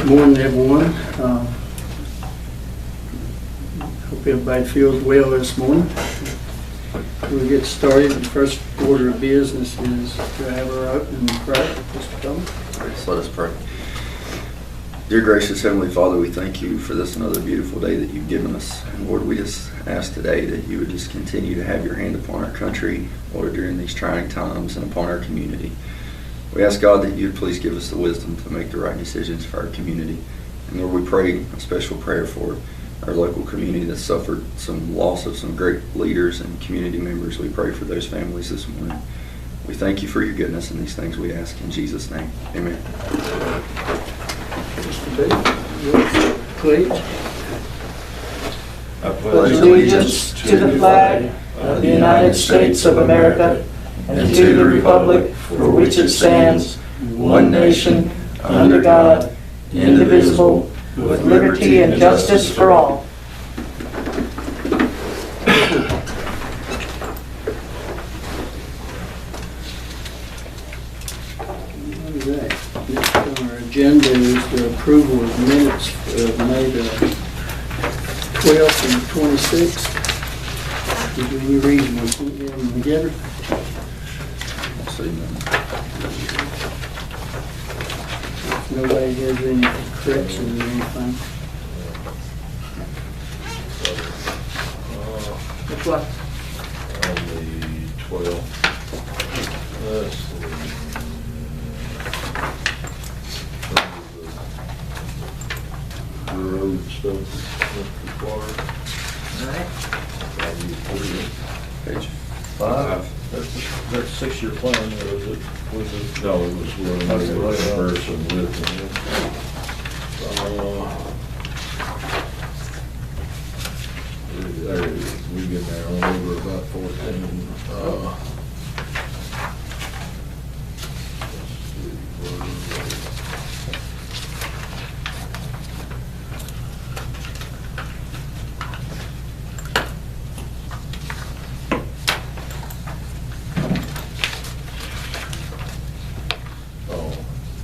Morning, everyone. Hope everybody feels well this morning. We'll get started. The first order of business is to have our opening prayer. Mr. Coleman. Let us pray. Dear gracious Heavenly Father, we thank you for this another beautiful day that you've given us. And Lord, we just ask today that you would just continue to have your hand upon our country, Lord, during these trying times and upon our community. We ask, God, that you would please give us the wisdom to make the right decisions for our community. And Lord, we pray a special prayer for our local community that suffered some loss of some great leaders and community members. We pray for those families this morning. We thank you for your goodness, and these things we ask in Jesus' name. Amen. Mr. Booth, please. I pledge allegiance to the flag of the United States of America and to the republic for which it stands, one nation, under God, indivisible, with liberty and justice for all. Next on our agenda is the approval of minutes of May the 12th and 26th. Is there any reason we can't get them together? Nobody has any corrections or anything? Which one? On the 12th. Let's see. The road stuff that's required. Page 5. That's 6-year plan, or is it? No, it was one of the person with me. There it is. We get there on over about 14.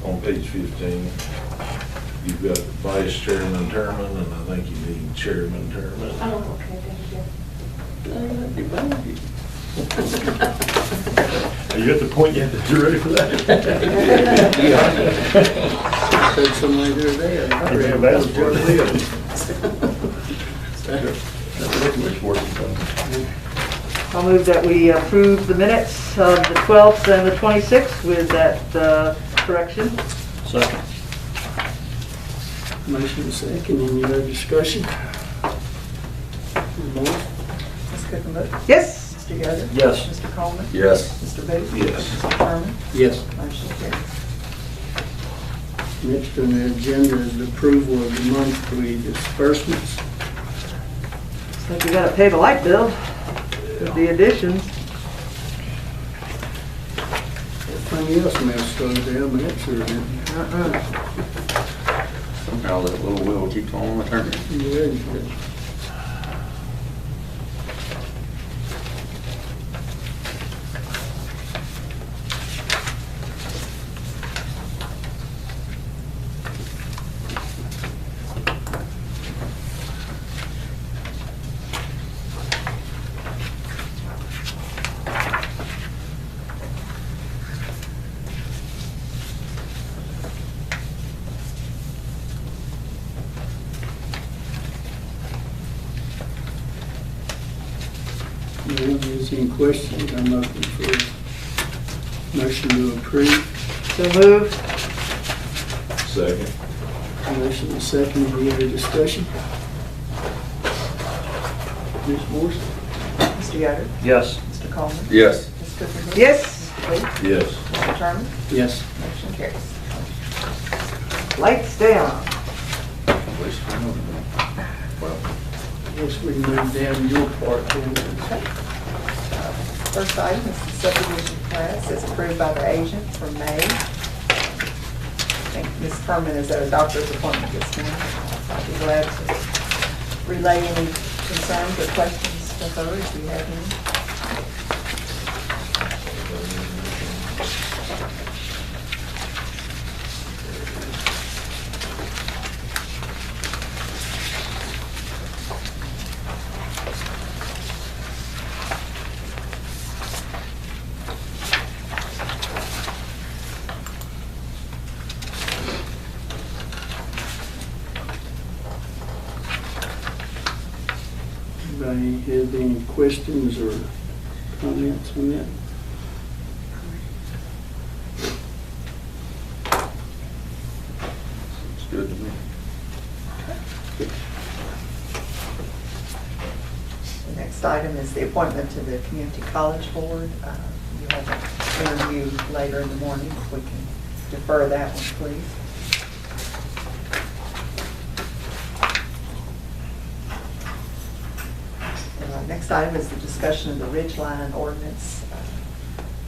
On page 15, you've got vice chairman Terman, and I think you need chairman Terman. Oh, okay, thank you. Are you at the point yet that you're ready for that? Said somebody the other day. I'll move that we approve the minutes of the 12th and the 26th with that correction. Second. Motion second, any other discussion? Ms. Cookenberg? Yes. Mr. Yoder? Yes. Mr. Coleman? Yes. Mr. Booth? Yes. Mr. Thurman? Yes. Motion carries. Next on the agenda is the approval of the monthly disbursements. Looks like we gotta pay the light bill with the additions. Everything else may have slowed down, but that sure didn't. Somehow that little wheel keeps on turning. Yeah, if there's any questions, I'm open for a motion to approve. So moved. Second. Motion and second, any other discussion? Ms. Morse? Mr. Yoder? Yes. Mr. Coleman? Yes. Ms. Cookenberg? Yes. Mr. Booth? Yes. Mr. Thurman? Yes. Motion carries. Lights stay on. Well, I guess we can move down to your part then. Okay. First item is the subdivision class as approved by the agent for May. I think Ms. Furman is at a doctor's appointment this morning. I'd be glad to relay any concerns or questions to her if you have any. Anybody have any questions or comments on that? It's good to me. The next item is the appointment to the Community College Board. You have an interview later in the morning. If we can defer that one, please. Next item is the discussion of the Ridgeline ordinance.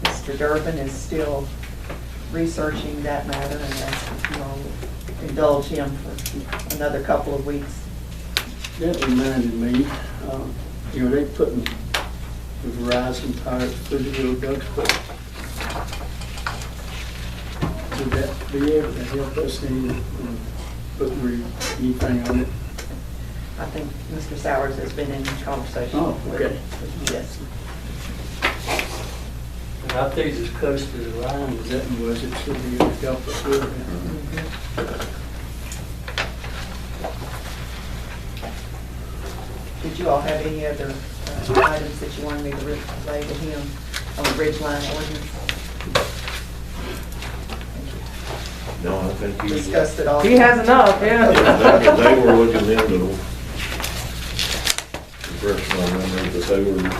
Mr. Durbin is still researching that matter and asking if you all will indulge him for another couple of weeks. That reminded me, they putting the Verizon tower at Footyville Duxbury. Would that be able to help us in putting anything on it? I think Mr. Sowers has been in conversation. Oh, okay. Yes. And I think it's close to the line, was that was it should be help us with it. Did you all have any other items that you wanted me to relay to him on the Ridgeline ordinance? No, I think you. Discussed it all. He has enough, yeah. They were looking into, refresh my memory, but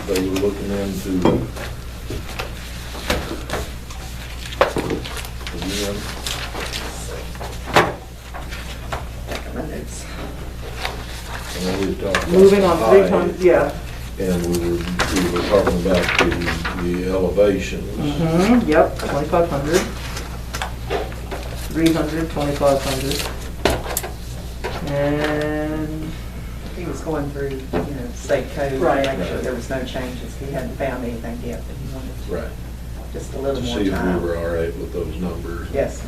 they were looking into, again, My notes. and we were talking about Moving on height, 300, yeah. And we were talking about the elevations. Mm-hmm, yep, 2,500. 300, 2,500. And, He was going through, state code. Right. To make sure there was no changes. He hadn't found anything yet, but he wanted to. Right. Just a little To more see if we time. were all right with those numbers. Yes.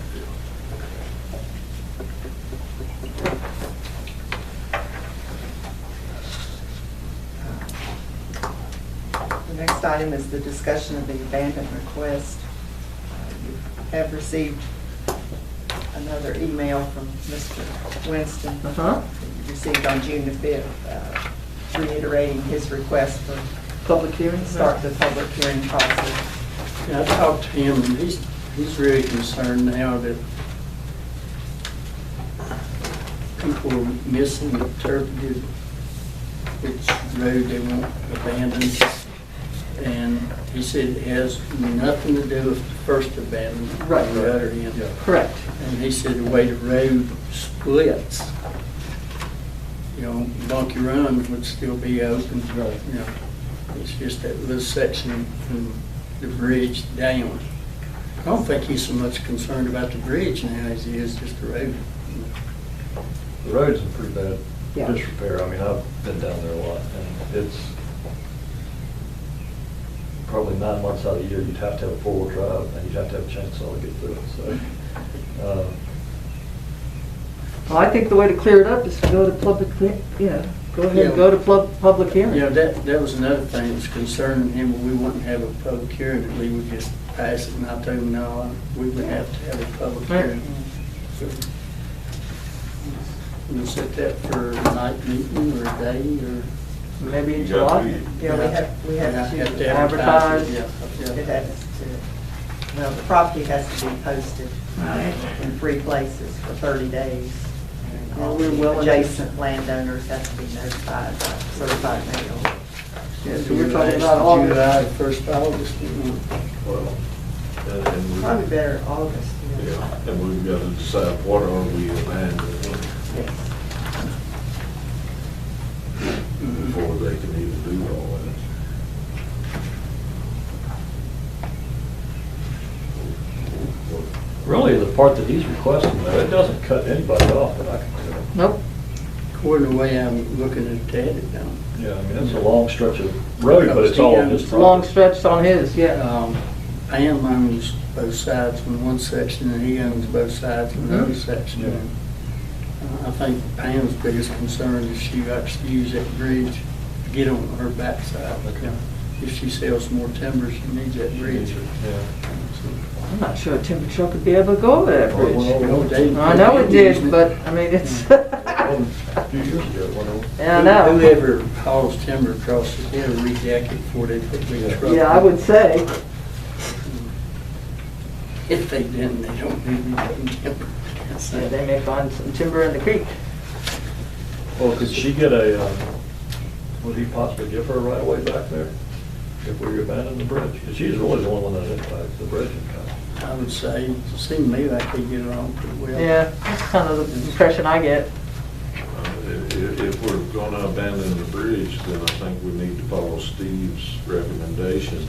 The next item is the discussion of the abandonment request. You have received another email from Mr. Winston. uh-huh, He received on June the 5th, reiterating his request for public hearing. start the public hearing process. Yeah, I talked to him, and he's really concerned now that people are missing the interpreted which road they want abandoned. And he said it has nothing to do with the first abandonment. Right. On the other end. Correct. And he said the way the road splits, Donkey Run would still be open. Right. It's just that little section from the bridge down. I don't think he's so much concerned about the bridge now as he is just the road. The road's in pretty bad Yeah. disrepair. I mean, I've been down there a lot, and it's probably 9 months out of the year, you'd have to have a four-wheel drive, and you'd have to have a chainsaw to get through it, so. Well, I think the way to clear it up is to go to public, go ahead and go to public hearing. That was another thing that was concerning him. We wouldn't have a public hearing, that we would just pass it, and I told him, no, we would have to have a public Right. hearing. So, we'll set that for a night meeting or a day, or. Maybe in July. Yeah, we have have to advertise. Yeah. it has to, well, the property has to be posted Right. in 3 places for 30 days. And all Well, we're well the into- adjacent landowners have to be notified by certified mail. Yeah, so we're talking about August. July, 1st of August. Well, and Probably better August. yeah, and we've got to decide what are we abandoning Yes. before they can even do all that. Really, the part that he's requesting, though, it doesn't cut anybody off that I can tell. Nope. According to the way I'm looking at it now. Yeah, I mean, it's a long stretch of road, but it's all his It's a long property. stretch on his, yeah. Pam owns both sides on one section, and he owns both sides on the other section. Yeah. I think Pam's biggest concern is she actually use that bridge to get on her backside. If she sells more timber, she needs that bridge. Yeah. I'm not sure a timber truck would be able to go over that bridge. Well, they- I know it did, but, I mean, it's, Well, one a few years ago, one of them. Yeah, I know. Whoever hauls timber across the hill, rejack it before they put the truck. Yeah, I would say. If they didn't, they don't need to put timber. That's Yeah, it. they may find some timber in the creek. Well, could she get a, would he possibly give her a right of way back there if we abandon the bridge? Because she's really the only one that impacts the bridge in town. I would say, it seemed to me like they get along pretty well. Yeah, that's kind of the impression I get. If we're gonna abandon the bridge, then I think we need to follow Steve's recommendation.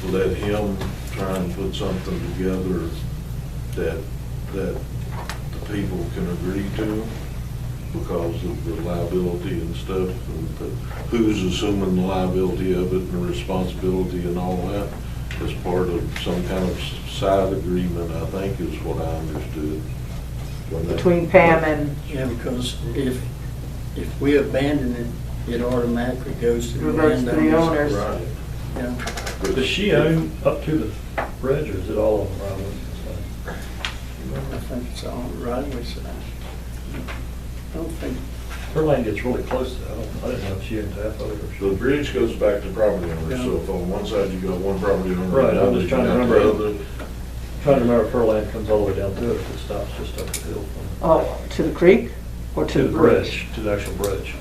Let him try and put something together that the people can agree to because of the liability and stuff, and who's assuming the liability of it and the responsibility and all that as part of some kind of side agreement, I think is what I understood. Between Pam and, Yeah, because if we abandon it, it automatically goes to the Reverts to the landowners. owners. Right. Yeah. Does she own up to the bridge, or is it all on the right of way? I think it's on the right of way side. I don't think, Her land gets really close to that. I didn't know if she owned half of it or So the she. bridge goes back to property owners, so if on one side you got one property owner. Right, I'm just trying to remember. the other. Trying to remember if her land comes all the way down to it, if it stops just up the hill oh, to the creek or from. to the bridge? To the actual bridge.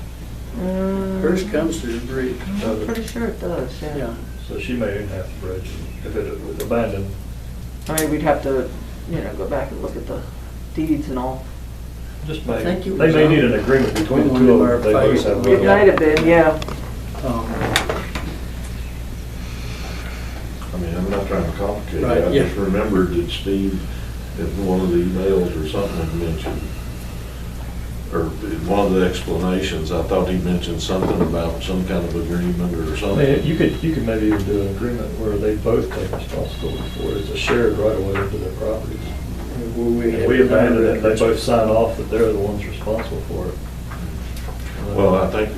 hers comes to the bridge. I'm pretty sure it does, yeah. Yeah. So she may own half the bridge if it was abandoned. I mean, we'd have to, go back and look at the deeds and all. Just I may, think it they was may on- need an agreement between the one two of of our them. They both favorites. have. It might have been, yeah. I mean, I'm not trying to complicate Right, it, I yeah. just remembered that Steve, in one of the emails or something, had mentioned, or in one of the explanations, I thought he mentioned something about some kind of agreement or I mean, something. you could maybe even do an agreement where they both take responsibility for it. It's a shared right of way into their properties. If we abandon it, they both sign off that they're the ones responsible for it. Well, I think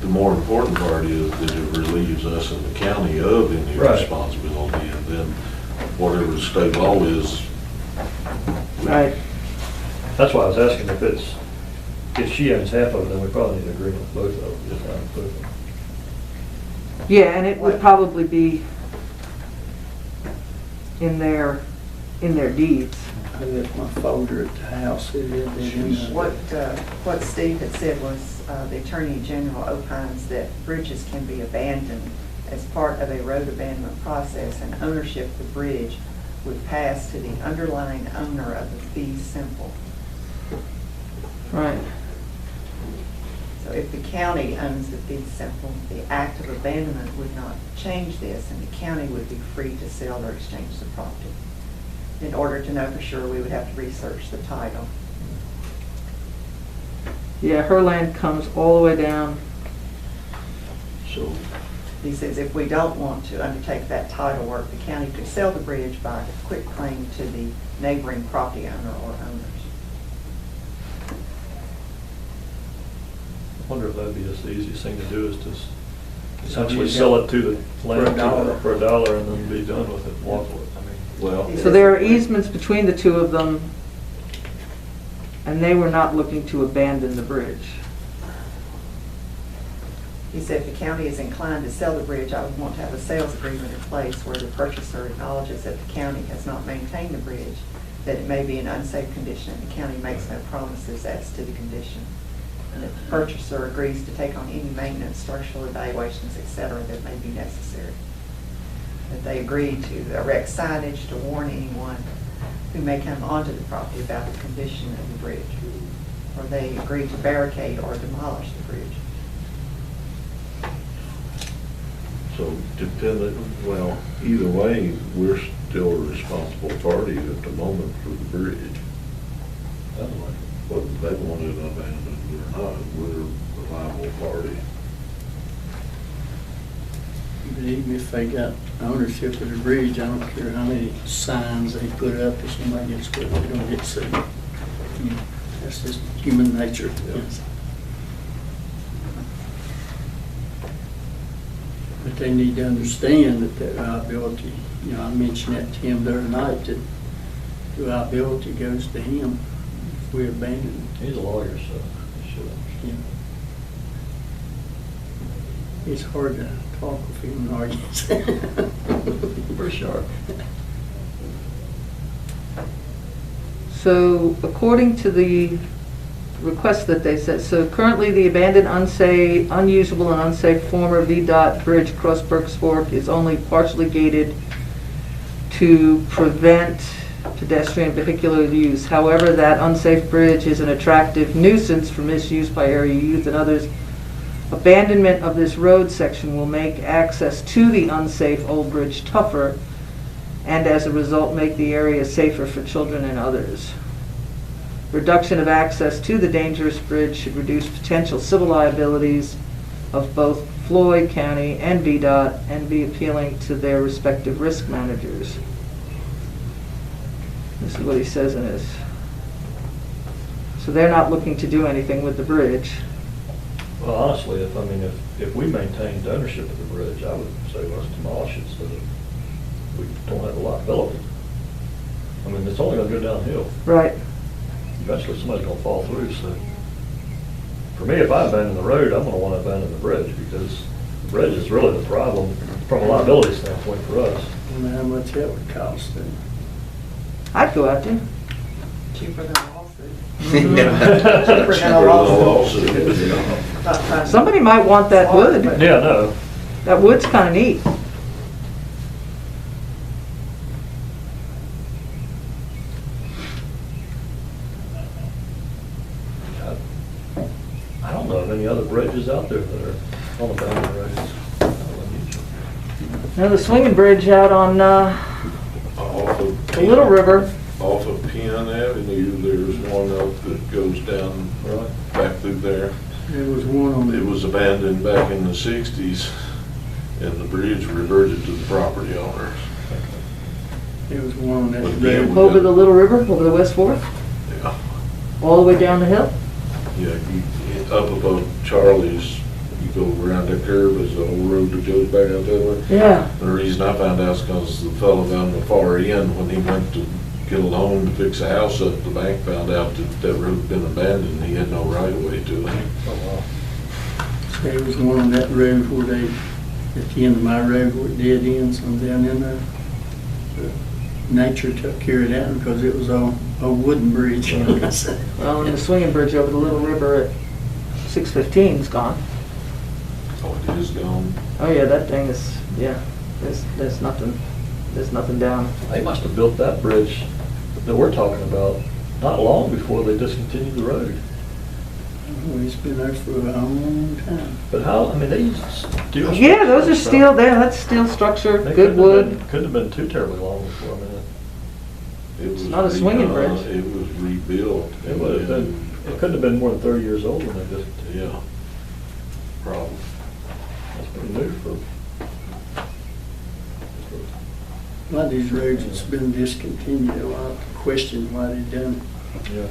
the more important part is that it relieves us in the county of any Right. responsibility, and then whatever the state law is. Right. That's why I was asking if she owns half of it, then we probably need an agreement with both of them, just not both of them. Yeah, and it would probably be in their deeds. I left my folder at the house. It had that in there. What Steve had said was, the Attorney General opines that bridges can be abandoned as part of a road abandonment process, and ownership of the bridge would pass to the underlying owner of the fee simple. Right. So if the county owns the fee simple, the act of abandonment would not change this, and the county would be free to sell or exchange the property. In order to know for sure, we would have to research the title. Yeah, her land comes all the way down. So, He says if we don't want to undertake that title work, the county could sell the bridge by quick claim to the neighboring property owner or owners. I wonder if that'd be just the easiest thing to do is to essentially sell it to the land for $1 and then be done with it and walk with it. I mean, well, So there are easements between the two of them, and they were not looking to abandon the bridge. He said if the county is inclined to sell the bridge, I would want to have a sales agreement in place where the purchaser acknowledges that the county has not maintained the bridge, that it may be in unsafe condition, and the county makes no promises as to the condition. And that the purchaser agrees to take on any maintenance, structural evaluations, et cetera, that may be necessary. That they agree to erect signage to warn anyone who may come onto the property about the condition of the bridge. Or they agree to barricade or demolish the bridge. so well, either way, we're still a responsible party at the moment for the bridge. Whether they want it abandoned or not, we're the liable party. But even if they got ownership of the bridge, I don't care how many signs they put up, if somebody gets put, they're gonna get sued. That's just human nature. But they need to understand that liability, I mentioned that to him the other night, that the liability goes to him if we abandon it. he's a lawyer, so he with him. Yeah. It's hard to talk with him and argue. Pretty sharp. So according to the request that they said, so currently the abandoned, unsafe, unusable and unsafe former VDOT bridge across Burke's Fork is only partially gated to prevent pedestrian vehicular use. However, that unsafe bridge is an attractive nuisance for misuse by area youth and others. Abandonment of this road section will make access to the unsafe old bridge tougher, and as a result make the area safer for children and others. Reduction of access to the dangerous bridge should reduce potential civil liabilities of both Floyd County and VDOT and be appealing to their respective risk managers. This is what he says in his. So they're not looking to do anything with the bridge. Well, honestly, if we maintained ownership of the bridge, I would say let's demolish it so that we don't have a liability. I mean, it's only gonna go downhill. Right. Eventually, somebody's gonna fall through, so. For me, if I abandon the road, I'm gonna wanna abandon the bridge, because the bridge is really the problem from a liability standpoint for us. I wonder how much that would cost them. I'd go out there. Cheaper than a lawsuit. Mm-hmm. Cheaper than a lawsuit. lawsuit. Not trying to- Somebody might want that wood. Yeah, no, That wood's kind of neat. I don't know of any other bridges out there that are on abandoned roads. Now the swinging bridge out on Off of the Little River. Off of Penn Avenue, there's one up that goes down Right. back through there. There was one on. It was abandoned back in the 60s, and the bridge reverted to the property owners. There was one on that But again, road. we Over the Little River, over the West Fork, Yeah, all the way down the hill. yeah, up above Charlie's, you go around that curve, there's the old road that goes back out that way. Yeah. The reason I found out is because the fellow down the far end, when he went to get a loan to fix a house up, the bank found out that that road had been abandoned, he had no right of way to it. Oh, wow. There was one on that road where they, at the end of my road where it dead ends, on down in there. Nature took care of that because it was a wooden bridge. Well, and the swinging bridge over the Little River at 615 is gone. Oh, it is gone. Oh yeah, that thing is, yeah, there's nothing down. They must have built that bridge that we're talking about not long before they discontinued the road. It's been there for a long time. But how, I mean, they used steel. Yeah, those are structures, so steel, that's steel structure, they good couldn't have wood. been- Couldn't have been too terribly long before, I mean, It was not a swinging redone, bridge. It was rebuilt. it would have been, it couldn't have been more than 30 years old when they discontinued. Yeah, probably. That's pretty new for. A lot of these roads that's been discontinued, a lot of question why they done it. Yeah.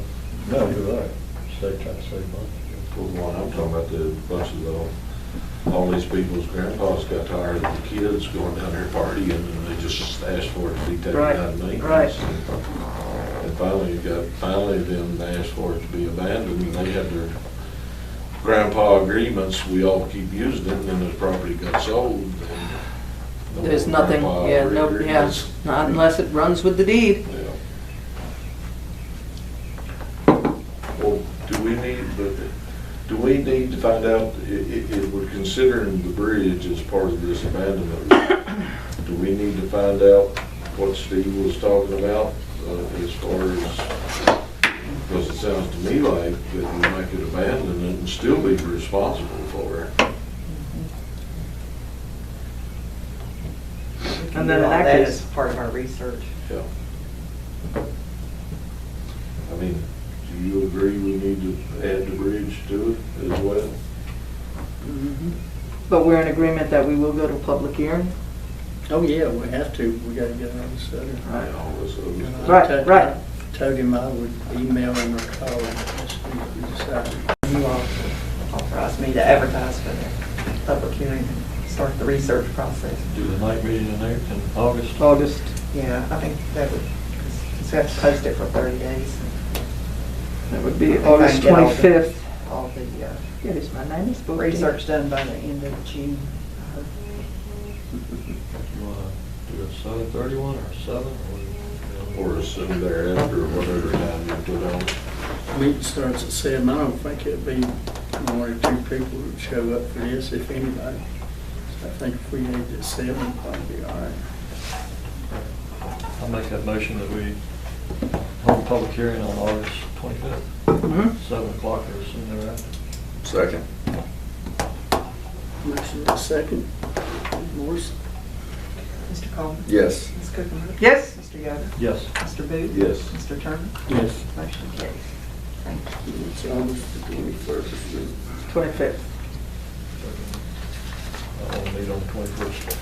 No, you're right. State trying to save money. For one, I'm talking about the bunch of all these people's grandpas got tired of the kids going down there partying, and they just asked for it to be taken Right, out of maintenance. right. And finally then they asked for it to be abandoned, and they had their grandpa agreements, we all keep using it, and then the property got sold. and no There's more nothing, grandpa yeah, no, yeah, agreements. not unless it runs with the deed. Yeah. Well, do we need to find out, if we're considering the bridge as part of this abandonment, do we need to find out what Steve was talking about, as far as, because it sounds to me like that we might could abandon it and still be responsible for it. We can And then do in all that that case- as part of our research. Yeah. I mean, do you agree we need to add the bridge to it as well? But we're in agreement that we will go to public hearing. Oh, yeah, we have to, we gotta get on this other. Right. All this other And stuff. I Right, told- right. I Told him I would email him or call him, just to decide. You all authorized me to advertise for the public hearing and start the research process. Do the night meeting in there in August. August. Yeah, I think that would, because we have to post it for 30 days. That would be I think I August can get all the- 25th. all the It is my 90s book. research done by the end of June. You wanna do a 7:31 or 7? Or as soon thereafter, or whatever time you put on. Meeting starts at 7. I don't think it'd be one or two people who would show up for this, if anybody. So I think if we had it at 7, it'd probably be all right. I'll make that motion that we hold a public hearing on August 25th, Mhm. 7 o'clock or soon thereafter. Second. Motion is second. Morris? Mr. Coleman? Yes. Ms. Cookham? Yes. Mr. Yoder? Yes. Mr. Booth? Yes. Mr. Turner? Yes. Motion carries. Thank you. It's August the 21st. 25th. I want to meet on the 21st.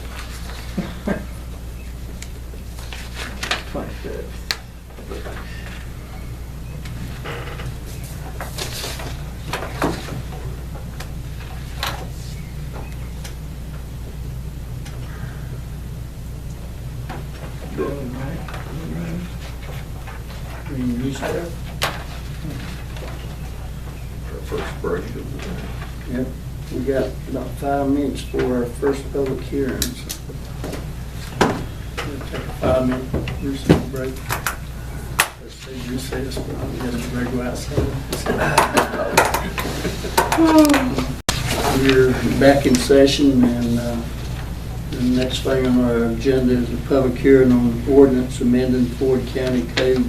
25th. Green newspaper. Our first break of the day. Yep, we got about 5 minutes for our first public hearing. So we'll take a 5-minute recess break. Let's say recess, but I'm just ready to go outside. We're back in session, and the next thing on our agenda is a public hearing on ordinance amending Ford County Code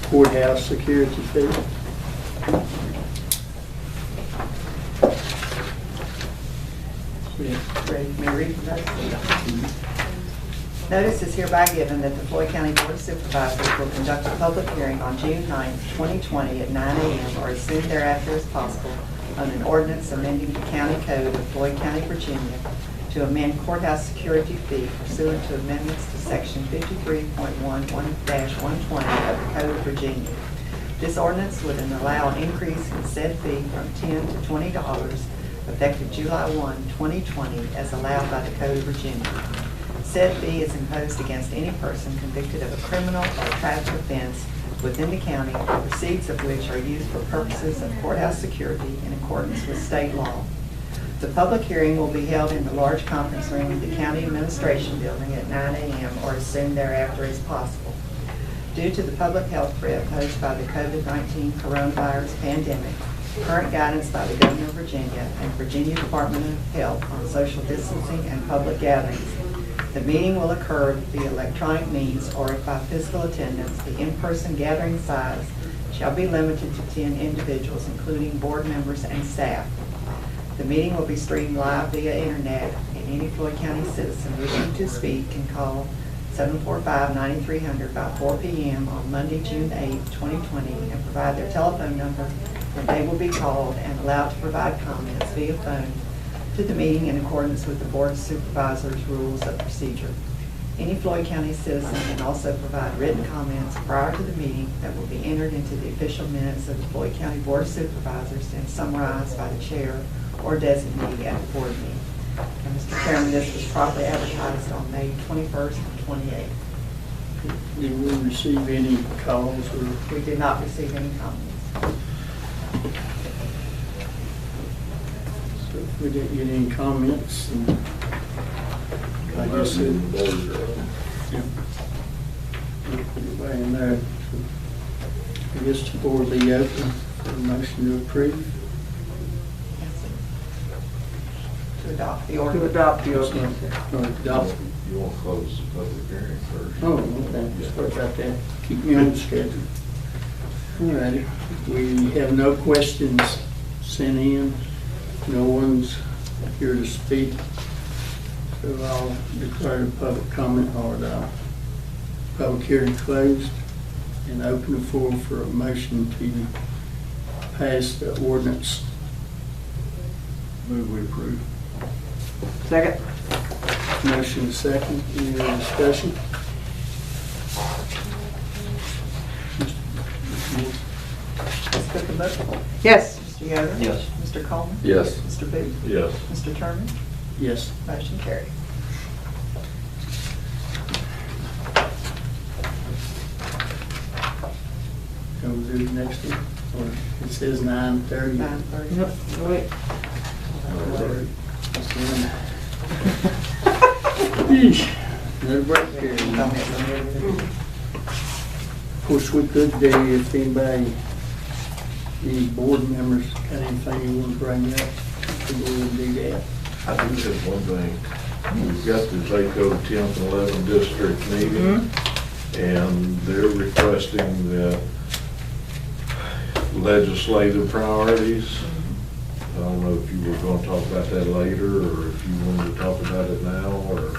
courthouse security fee. Ready for me to read the notice? Notice is hereby given that the Floyd County Board of Supervisors will conduct a public hearing on June 9th, 2020 at 9 a.m. or as soon thereafter as possible on an ordinance amending the county code of Floyd County, Virginia to amend courthouse security fee pursuant to amendments to section 53.11-120 of the Code of Virginia. This ordinance would allow an increase in said fee from $10 to $20 effective July 1, 2020, as allowed by the Code of Virginia. Said fee is imposed against any person convicted of a criminal or traffic offense within the county, the proceeds of which are used for purposes of courthouse security in accordance with state law. The public hearing will be held in the large conference room of the County Administration Building at 9 a.m. or as soon thereafter as possible. Due to the public health threat posed by the COVID-19 coronavirus pandemic, current guidance by the Governor of Virginia and Virginia Department of Health on social distancing and public gatherings, the meeting will occur via electronic means or if by physical attendance, the in-person gathering size shall be limited to 10 individuals, including board members and staff. The meeting will be streamed live via internet, and any Floyd County citizen wishing to speak can call 745-9300 by 4 p.m. on Monday, June 8, 2020, and provide their telephone number, and they will be called and allowed to provide comments via phone to the meeting in accordance with the Board of Supervisors' rules of procedure. Any Floyd County citizen can also provide written comments prior to the meeting that will be entered into the official minutes of the Floyd County Board of Supervisors and summarized by the chair or designee at the board meeting. And Mr. Chairman, this was properly advertised on May 21st and 28th. Did we receive any calls or? We did not receive any comments. So if we didn't get any comments, then I guess it, yeah. Anybody in there? I guess the board will be open for a motion to approve. Yes, sir. To adopt the To ordinance. adopt the ordinance. Or adopt. You want to close the public hearing first? Oh, okay, sorry about that. Keep me on the schedule. All righty. We have no questions sent in. No one's here to speak. So I'll declare the public comment or the public hearing closed and open the floor for a motion to pass the ordinance. Move we approve. Second? Motion second. Any other discussion? Ms. Cookham? Yes. Mr. Yoder? Yes. Mr. Coleman? Yes. Mr. Booth? Yes. Mr. Turner? Yes. Motion carried. Goes who's next to him, or it says 9:30. 9:30. Yep, all right. Yeesh, another break period. Of course, we could do, if anybody, any board members got anything you want to bring up, we could go ahead and do that. I do have one thing. We've got the VACO 10th and 11th district meeting, and they're requesting that legislative priorities. I don't know if you were going to talk about that later, or if you wanted to talk about it now, or.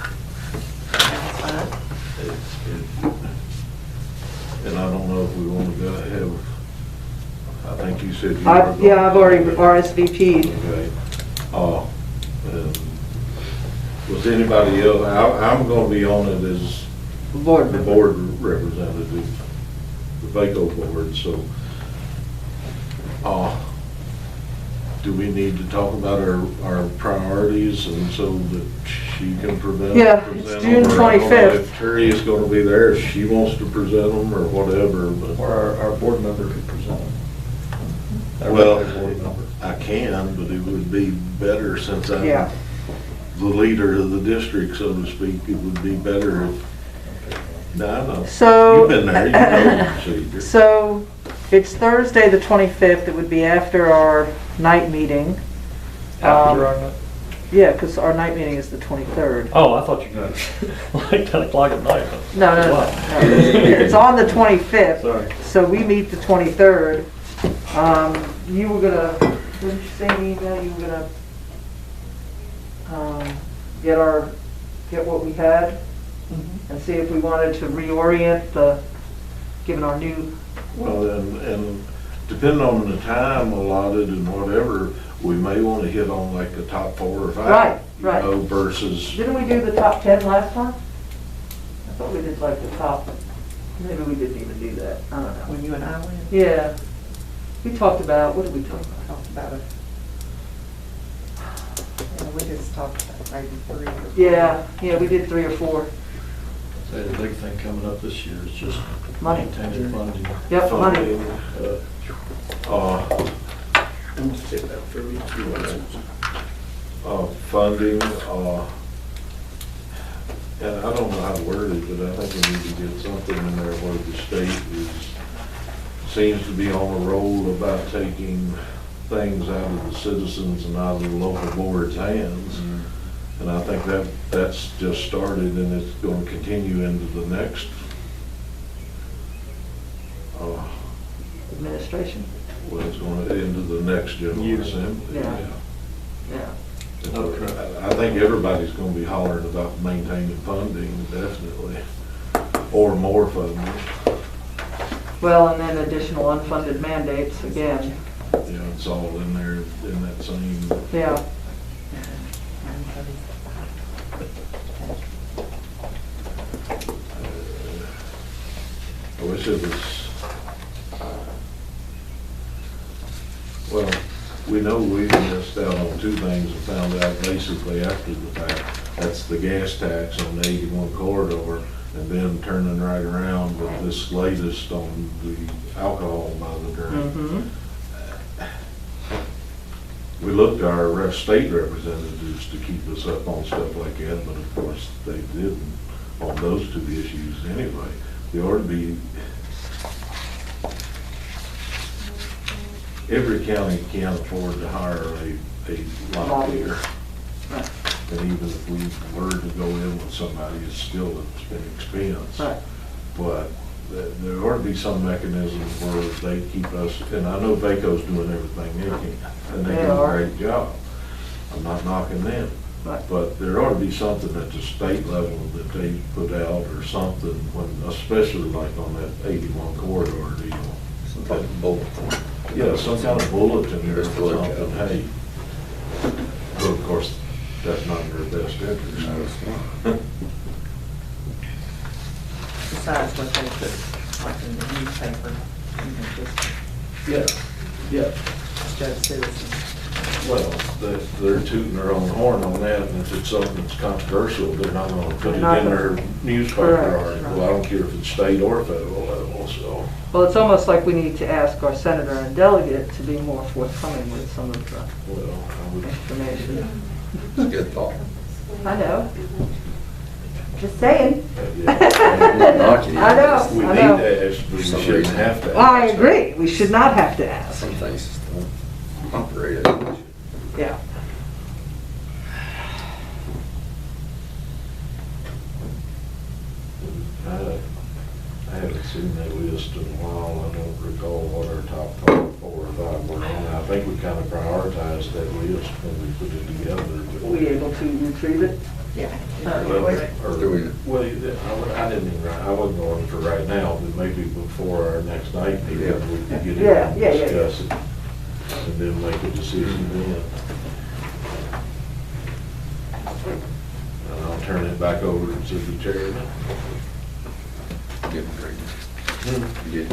That's fine. And I don't know if we want to go ahead. I think you said you were. Yeah, I've already RSVP'd. Okay. Was anybody else, I'm going to be on it as Board the member. board representative, the VACO board, so. Do we need to talk about our priorities and so that she can present? Yeah, it's present June them, or I don't know 25th. If Terry is going to be there, if she wants to present them or whatever, but. Or our board member could present them. Our Well, board member. I can, but it would be better since I'm Yeah. the leader of the district, so to speak. It would be better if, no, I know. So. You've been there, you know the procedure. So, it's Thursday, the 25th. It would be after our night meeting. After our night? Yeah, because our night meeting is the 23rd. Oh, I thought you meant like 10 o'clock at night. No. It's on the 25th. Sorry. So we meet the 23rd. You were gonna, didn't you say in the email, you were gonna get what we had and see if we wanted to reorient given our new, Well, and depending on the time allotted and whatever, we may want to hit on like the top 4 or 5. Right, right. You know, versus, didn't we do the top 10 last time? I thought we did like the top, maybe we didn't even do that, I don't know. When you and I went, Yeah, we talked about, what did we talk about? talked about it. Yeah, we just talked about maybe 3 or 4. Yeah, we did 3 or 4. Say the big thing coming up this year is just Money. maintaining funding. Yep, money. funding, I'm gonna step out for each one. funding, and I don't know how to word it, but I think we need to get something in there where the state seems to be on a roll about taking things out of the citizens and out of the local board's hands. And I think that's just started and it's going to continue into the next, Administration. well, it's going to into the next general Year. assembly. Yeah. Yeah. And so I think everybody's going to be hollering about maintaining funding, definitely, or more funding. Well, and then additional unfunded mandates again. You know, it's all in there in that same. Yeah. I wish it was, well, we know we missed out on 2 things and found out basically after the fact. That's the gas tax on the 81 corridor, and then turning right around with this latest on the alcohol by the drink. Mm-hmm. We looked to our state representatives to keep us up on stuff like that, but of course they didn't on those 2 issues anyway. There ought to be, every county can't afford to hire a lobbyist. Right. And even if we were to go in with somebody, it's still an expense. Right. But there ought to be some mechanism where they keep us, and I know VACO's doing everything they can, and they They do a are. great job. I'm not knocking them. Right. But there ought to be something at the state level that they put out or something, when, especially like on that 81 corridor deal. Some type of bullet point. Yeah, some kind of bulletin there Just to or look at. something, hey. But of course, that's not in their best interest. No, it's not. Besides what they put, like in the newspaper, you know, just Yeah. judge citizens. Well, they're tooting their own horn on that, and if it's something that's controversial, they're not gonna put it in They're not their gonna- newspaper Correct. article. I don't care if it's state or federal level, so. Well, it's almost like we need to ask our senator and delegate to be more forthcoming with some of the Well, I would, information. It's a good thought. I know. Just saying. Knock you. I know. we I need know. to ask, but we Some shouldn't reason. have to. Well, I ask. agree. We should not have to ask. Some things just don't operate as they should. Yeah. I haven't seen that list in a while. I don't recall what our top 4 or 5 were on. I think we kind of prioritized that list when we put it together. but- Were we able to retrieve it? Yeah. Well, Do we- well, I didn't even, I wasn't going for right now, but maybe before our next night meeting, Yeah. we could get it Yeah, and yeah, yeah, discuss it. And then make a decision then. And I'll turn it back over to the chairman. Give them great. Hmm. Yeah.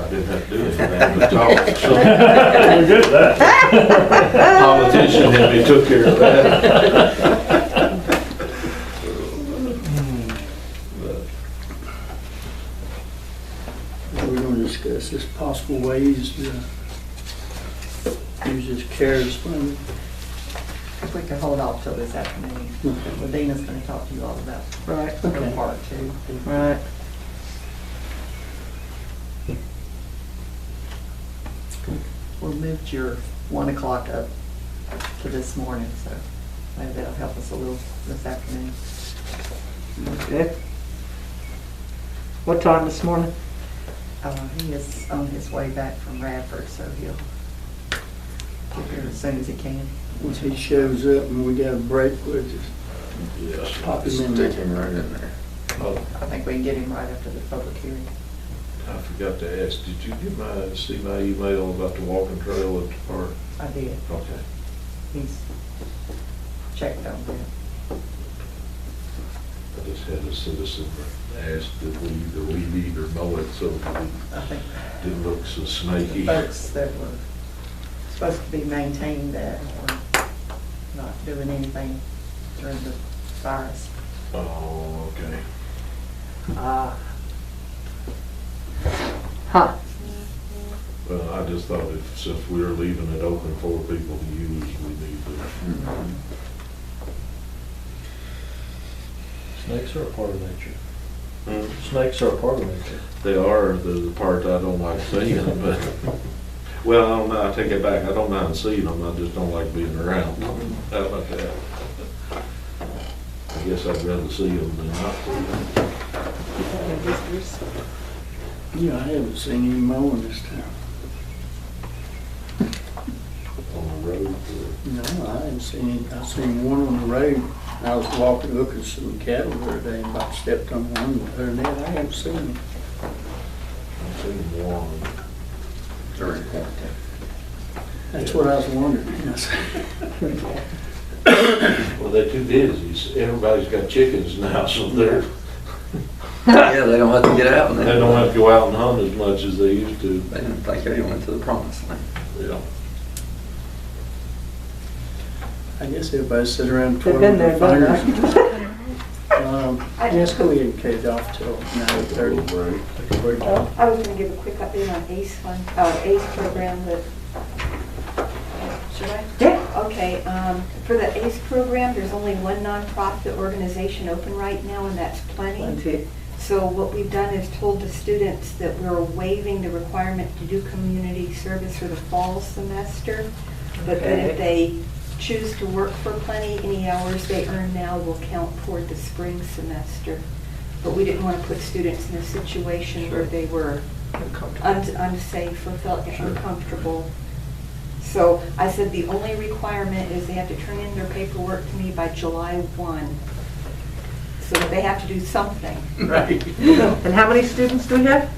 I didn't have to do anything but talk, so We're good at that. politician had me took care of that. We're gonna discuss this possible ways to use this CARES fund. If we could hold off till this afternoon. Ladina's gonna talk to you all about Right. her Okay. part too. Right. We moved your 1 o'clock up to this morning, so maybe that'll help us a little this afternoon. Okay. What time this morning? He is on his way back from Radford, so he'll get here as soon as he can. Once he shows up and we got a break, we'll just Yes. pop him Just in stick there. him right in there. Oh, I think we can get him right after the public hearing. I forgot to ask, did you see my email about the walking trail at the park? I did. Okay. He's checked on that. I just had a citizen ask that we either weed eat or mow it so I think it didn't look so the snaky. folks that were supposed to be maintaining that are not doing anything during the virus. Oh, okay. Huh. Well, I just thought if, since we were leaving it open for people to use, we need to. Mm-hmm. Snakes are a part of nature. Hmm? Snakes are a part of nature. They are the part I don't like seeing, but, well, I don't know, I take it back, I don't mind seeing them, I just don't like being around them. How about that? I guess I'd rather see them than not see them. Yeah, I haven't seen any mowing this time. On the road. No, I haven't seen any. I seen one on the road. I was walking, looking at some cattle the other day and about stepped on one. Other than that, I haven't seen them. I've seen one. During quarantine. That's what I was wondering. Yes. Well, they're too busy, everybody's got chickens now, so they're, Yeah, they don't have to get out. And they don't have to go out and hunt as much as they used to. They didn't think they went to the promised land. Yeah. I guess everybody sit around They've twiddling been their there, done fingers. Yes, go ahead and cut it off till 9:30. Take a break. I was going to give a quick update on ACE fund, ACE program that, should I? Yeah. Okay, for the ACE program, there's only one nonprofit organization open right now, and that's Plenty. Plenty. So what we've done is told the students that we're waiving the requirement to do community service for the fall semester, but that Okay. if they choose to work for Plenty, any hours they earn now will count toward the spring semester. But we didn't want to put students in a situation where they were unsafe or felt uncomfortable. So I said the only requirement is they have to turn in their paperwork to me by July 1. So that they have to do something. Right. And how many students do we have?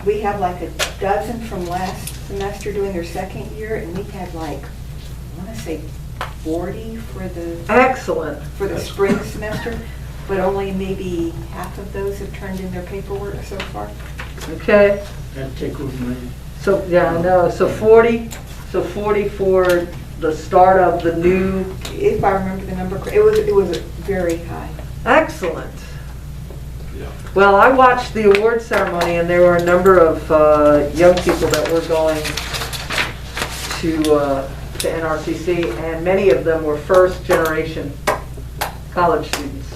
We have like a dozen from last semester doing their second year, and we had like, I want to say 40 for the Excellent. spring semester, but only maybe half of those have turned in their paperwork so far. Okay. That tickled me. So, yeah, I know. So 40 So 40 for the start of the new, If I remember the number, it was very high. excellent. Yeah. Well, I watched the award ceremony and there were a number of young people that were going to NRCC, and many of them were first generation college students.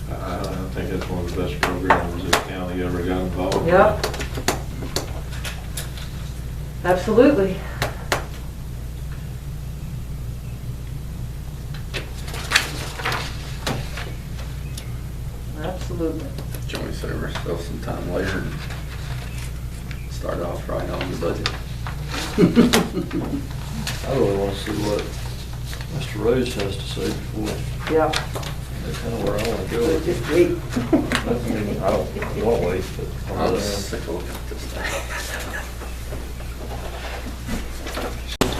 I think that's one of the best programs this county ever got involved in. Yep. Absolutely. Absolutely. Do you want me to save ourselves some time later and start off right on the budget? I really want to see what Mr. Rhodes has to say before, Yeah. that's kind of where I want to go. So just wait. I mean, I don't want to wait, but on the I'm other hand, sick of looking at this thing.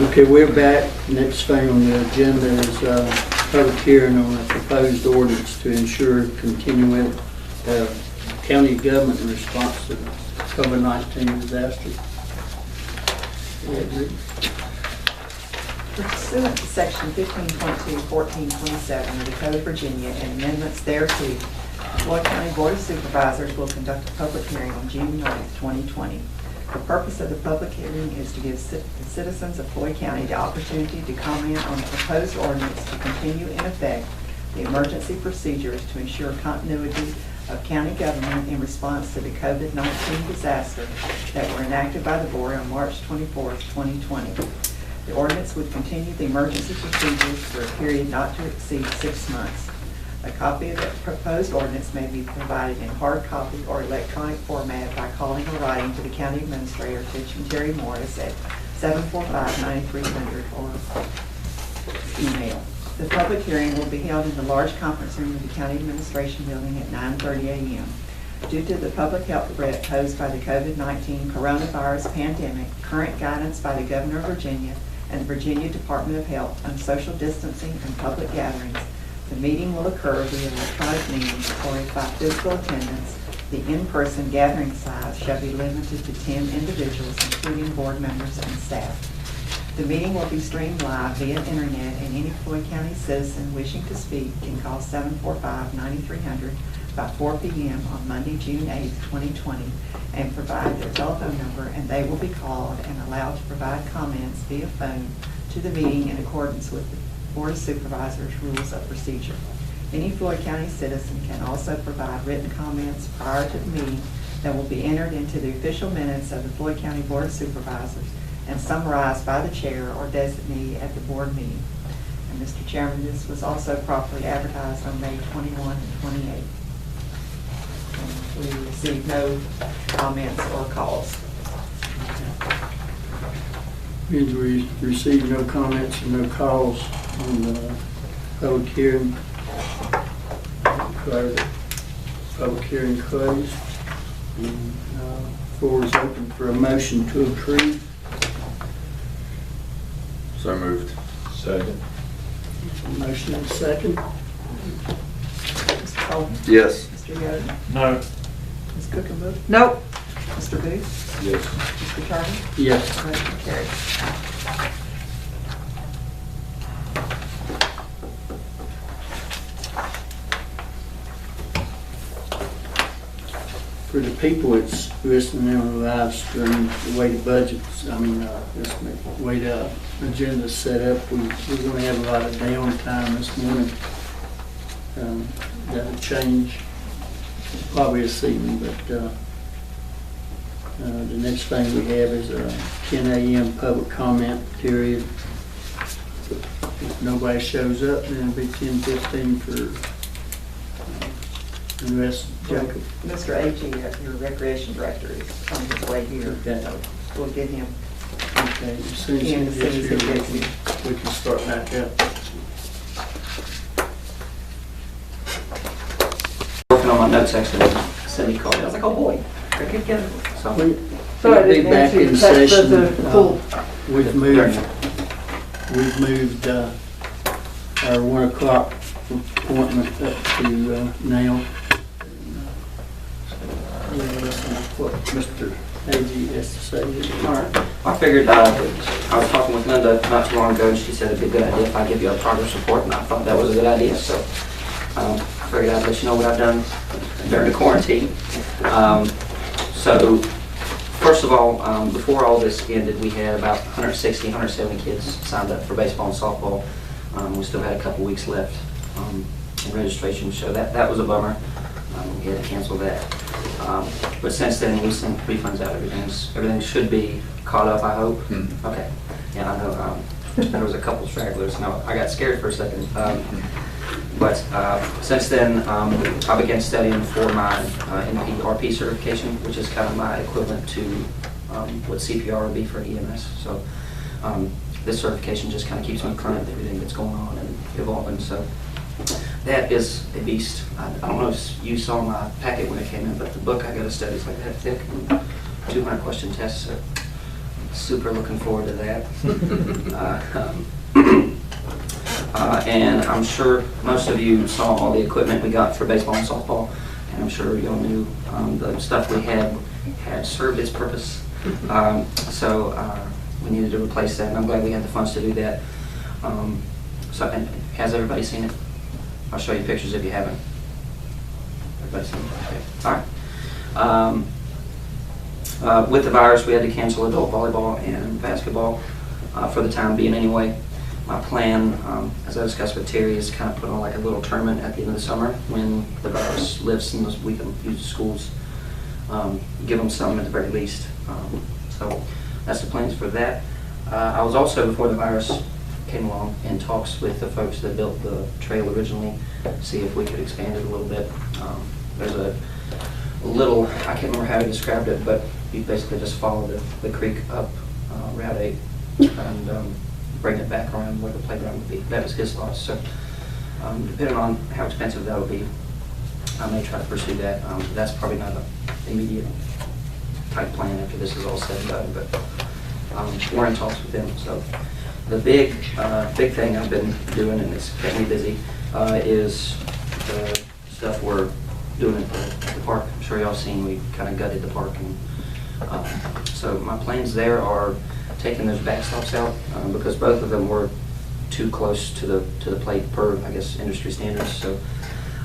Okay, we're back. Next thing on the agenda is public hearing on a proposed ordinance to ensure continuing county government in response to the COVID-19 disaster. Pursuant to section 15.2, 14.27 of the Code of Virginia and amendments thereto, the Floyd County Board of Supervisors will conduct a public hearing on June 9th, 2020. The purpose of the public hearing is to give the citizens of Floyd County the opportunity to comment on the proposed ordinance to continue in effect the emergency procedures to ensure continuity of county government in response to the COVID-19 disaster that were enacted by the board on March 24th, 2020. The ordinance would continue the emergency procedures for a period not to exceed 6 months. A copy of the proposed ordinance may be provided in hard copy or electronic format by calling or writing to the county administrator, Titchin Terry Morris, at 745-9300 or email. The public hearing will be held in the large conference room of the County Administration Building at 9:30 a.m. Due to the public health threat posed by the COVID-19 coronavirus pandemic, current guidance by the Governor of Virginia and the Virginia Department of Health on social distancing and public gatherings, the meeting will occur via electronic means, or if by physical attendance, the in-person gathering size shall be limited to 10 individuals, including board members and staff. The meeting will be streamed live via internet, and any Floyd County citizen wishing to speak can call 745-9300 by 4 p.m. on Monday, June 8, 2020, and provide their telephone number, and they will be called and allowed to provide comments via phone to the meeting in accordance with the Board of Supervisors Rules of Procedure. Any Floyd County citizen can also provide written comments prior to the meeting that will be entered into the official minutes of the Floyd County Board of Supervisors and summarized by the chair or designee at the board meeting. And Mr. Chairman, this was also properly advertised on May 21 and 28. And we received no comments or calls. Means we received no comments and no calls on the public hearing. Declare the public hearing closed. And floor is open for a motion to approve. So moved. Second. Motion and second. Mr. Colvin? Yes. Mr. Yoder? no, Ms. Cookenberg? Nope. Mr. Booth? Yes. Mr. Charlie? Yes. Motion carried. For the people that's listening on the live stream, the way the budget's, the way the agenda's set up, we're gonna have a lot of downtime this morning. That'll change probably this evening, but the next thing we have is a 10 a.m. public comment period. If nobody shows up, then it'll be 10:15 for the rest. Jacob. Mr. Agee, your recreation director, is on his way here. Okay. So we'll get him. Okay, as soon as he And as soon gets as he here, gets here. we can start back up. Working on my notes, actually, said he called. I was like, oh boy. Gotta get together. So, We- Sorry, I We'll be didn't back answer your in text as session. a full. We've moved our 1 o'clock appointment up to now. What Mr. AG has to say. All right. I figured, I was talking with Linda not too long ago, and she said it'd be a good idea if I give you a progress report, and I thought that was a good idea, so I figured I'd let you know what I've done during the quarantine. So, first of all, before all this ended, we had about 160, 170 kids signed up for baseball and softball. We still had a couple weeks left in registration, so that was a bummer. We had to cancel that. But since then, we sent refunds out. Everything should be caught up, I hope. Okay. Yeah, I know. There was a couple stragglers. Now, I got scared for a second. But since then, I began studying for my NP-RP certification, which is kind of my equivalent to what CPR would be for EMS. So this certification just kind of keeps me current with everything that's going on and evolving. So that is a beast. I don't know if you saw my packet when it came in, but the book I got to study is like that thick, 200 question tests. So super looking forward to that. And I'm sure most of you saw all the equipment we got for baseball and softball, and I'm sure you all knew the stuff we had served its purpose. So we needed to replace that, and I'm glad we had the funds to do that. So, and has everybody seen it? I'll show you pictures if you haven't. Everybody seen it? Okay. All right. With the virus, we had to cancel adult volleyball and basketball for the time being anyway. My plan, as I discussed with Terry, is kind of put on like a little tournament at the end of the summer when the virus lifts and we can use the schools, give them some at the very least. So that's the plans for that. I was also, before the virus came along, in talks with the folks that built the trail originally, see if we could expand it a little bit. There's a little, I can't remember how he described it, but you basically just follow the creek up Route 8 and bring it back around where the playground would be. That was his thoughts. So depending on how expensive that would be, I may try to pursue that. That's probably not an immediate type plan after this is all said and done, but we're in talks with them. So the big thing I've been doing, and it's kept me busy, is the stuff we're doing at the park. I'm sure y'all seen we kind of gutted the park, and so my plans there are taking those backstops out because both of them were too close to the plate per, I guess, industry standards. So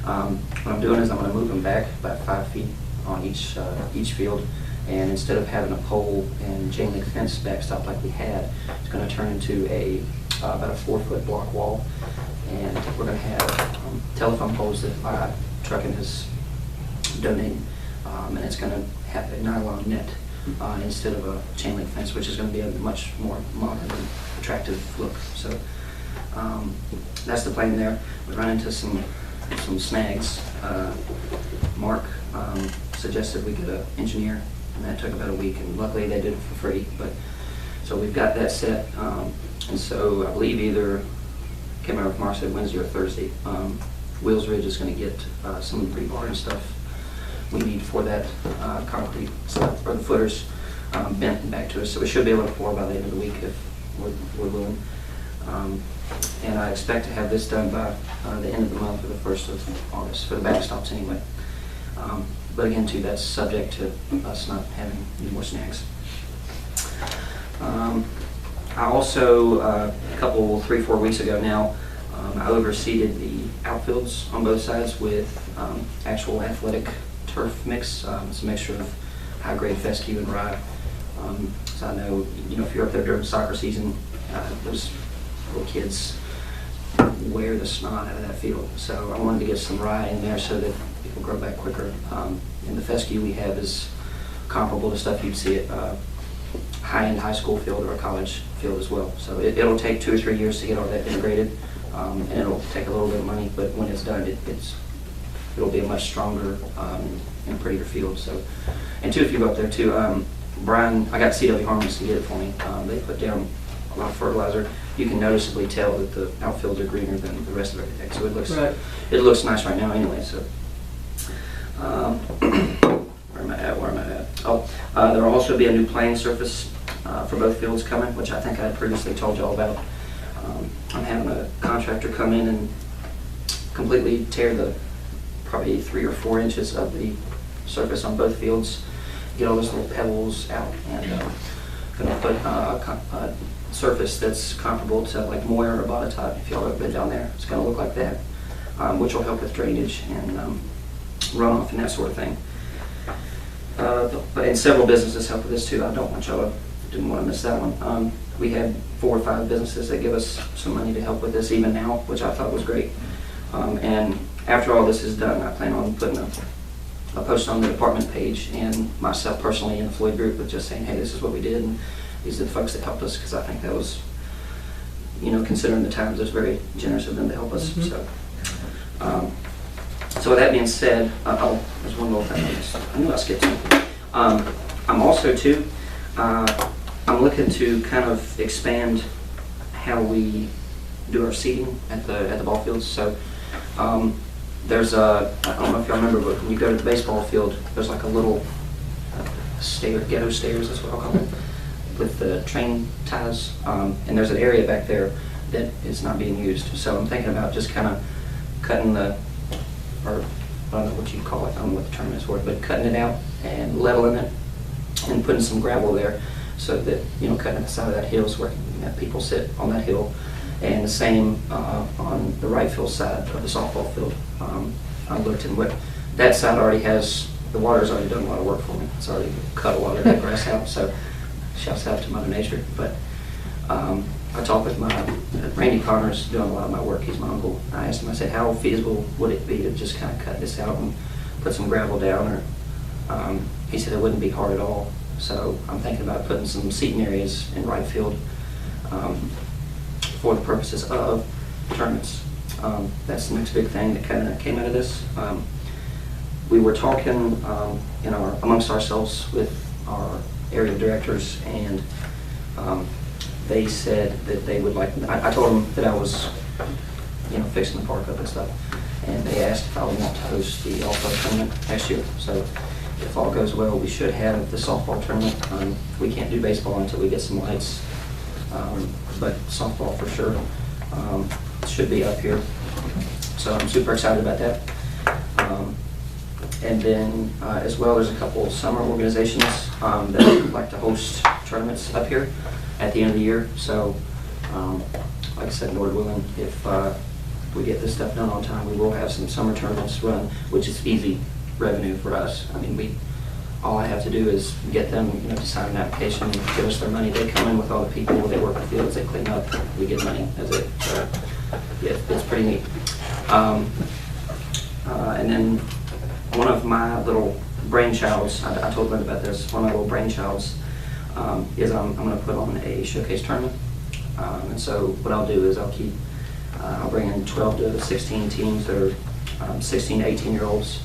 what I'm doing is I'm going to move them back about 5 feet on each field, and instead of having a pole and chain link fence backstop like we had, it's going to turn into about a 4-foot block wall, and we're going to have telephone poles that my trucking has donated, and it's going to have a nylon net instead of a chain link fence, which is going to be a much more modern and attractive look. So that's the plan there. We run into some snags. Mark suggested we get an engineer, and that took about a week, and luckily they did it for free. But so we've got that set, and so I believe either, I can't remember if Mark said Wednesday or Thursday, Wheels Ridge is going to get some of the rebar and stuff we need for that concrete stuff, or the footers, bent and back to us. So we should be able to pour by the end of the week if we're willing. And I expect to have this done by the end of the month or the 1st of August for the backstops anyway. But again, too, that's subject to us not having any more snags. I also, a couple, 3-4 weeks ago now, I overseeded the outfields on both sides with actual athletic turf mix. It's a mixture of high-grade fescue and rye. So I know, if you're up there during soccer season, those little kids wear the snot out of that field. So I wanted to get some rye in there so that it will grow back quicker. And the fescue we have is comparable to stuff you'd see at high-end high school field or a college field as well. So it'll take 2 or 3 years to get all that integrated, and it'll take a little bit of money, but when it's done, it'll be a much stronger and prettier field. So, and too, if you go up there too, Brian, I got CW Harmons to get it for me. They put down a lot of fertilizer. You can noticeably tell that the outfields are greener than the rest of everything. So it looks nice right now anyway. So where am I at? Oh, there will also be a new playing surface for both fields coming, which I think I previously told y'all about. I'm having a contractor come in and completely tear probably 3 or 4 inches of the surface on both fields get all those little pebbles out, and gonna put a surface that's comparable to like Moyer or Botetourt, if y'all have been down there. It's gonna look like that, which will help with drainage and runoff and that sort of thing. And several businesses help with this too. I don't want y'all to, didn't want to miss that one. We had 4 or 5 businesses that give us some money to help with this even now, which I thought was great. And after all this is done, I plan on putting a post on the department page and myself personally in the Floyd group with just saying, hey, this is what we did and these are the folks that helped us, because I think that was, you know, considering the times, it was very generous of them to help us. So with that being said, oh, there's one little thing I knew I skipped something. I'm also too, I'm looking to kind of expand how we do our seating at the ball fields. So there's I don't know if y'all remember, but when you go to the baseball field, there's like a little ghetto stairs, that's what I'll call it, with the train ties. And there's an area back there that is not being used. So I'm thinking about just kind of cutting or I don't know what you call it, I don't know what the term is for it, but cutting it out and leveling it and putting some gravel there so that, you know, cutting at the side of that hill so where you can have people sit on that hill. And the same on the right field side of the softball field. I looked and what that side already has, the water's already done a lot of work for me. It's already cut a lot of that grass out, so shouts out to Mother Nature. But I talked with Randy Connor's doing a lot of my work, he's my uncle. I asked him, I said, how feasible would it be to just kind of cut this out and put some gravel down? Or he said it wouldn't be hard at all. So I'm thinking about putting some seating areas in right field for the purposes of tournaments. That's the next big thing that kind of came out of this. We were talking amongst ourselves with our area directors, and they said that they would like, I told them that I was, you know, fixing the park up and stuff, and they asked if I would want to host the All-Star tournament next year. So if all goes well, we should have the softball tournament. We can't do baseball until we get some lights, but softball for sure should be up here. So I'm super excited about that. And then as well, there's a couple summer organizations that would like to host tournaments up here at the end of the year. So like I said, Lord willing, if we get this stuff done on time, we will have some summer tournaments run, which is easy revenue for us. I mean, all I have to do is get them, you know, to sign an application, give us their money. They come in with all the people, they work the fields, they clean up, we get money. That's it. So yeah, it's pretty neat. And then one of my little brainchilds, I told Linda about this, one of my little brainchilds is I'm going to put on a showcase tournament. And so what I'll do is I'll bring in 12 to 16 teams that are 16 to 18-year-olds.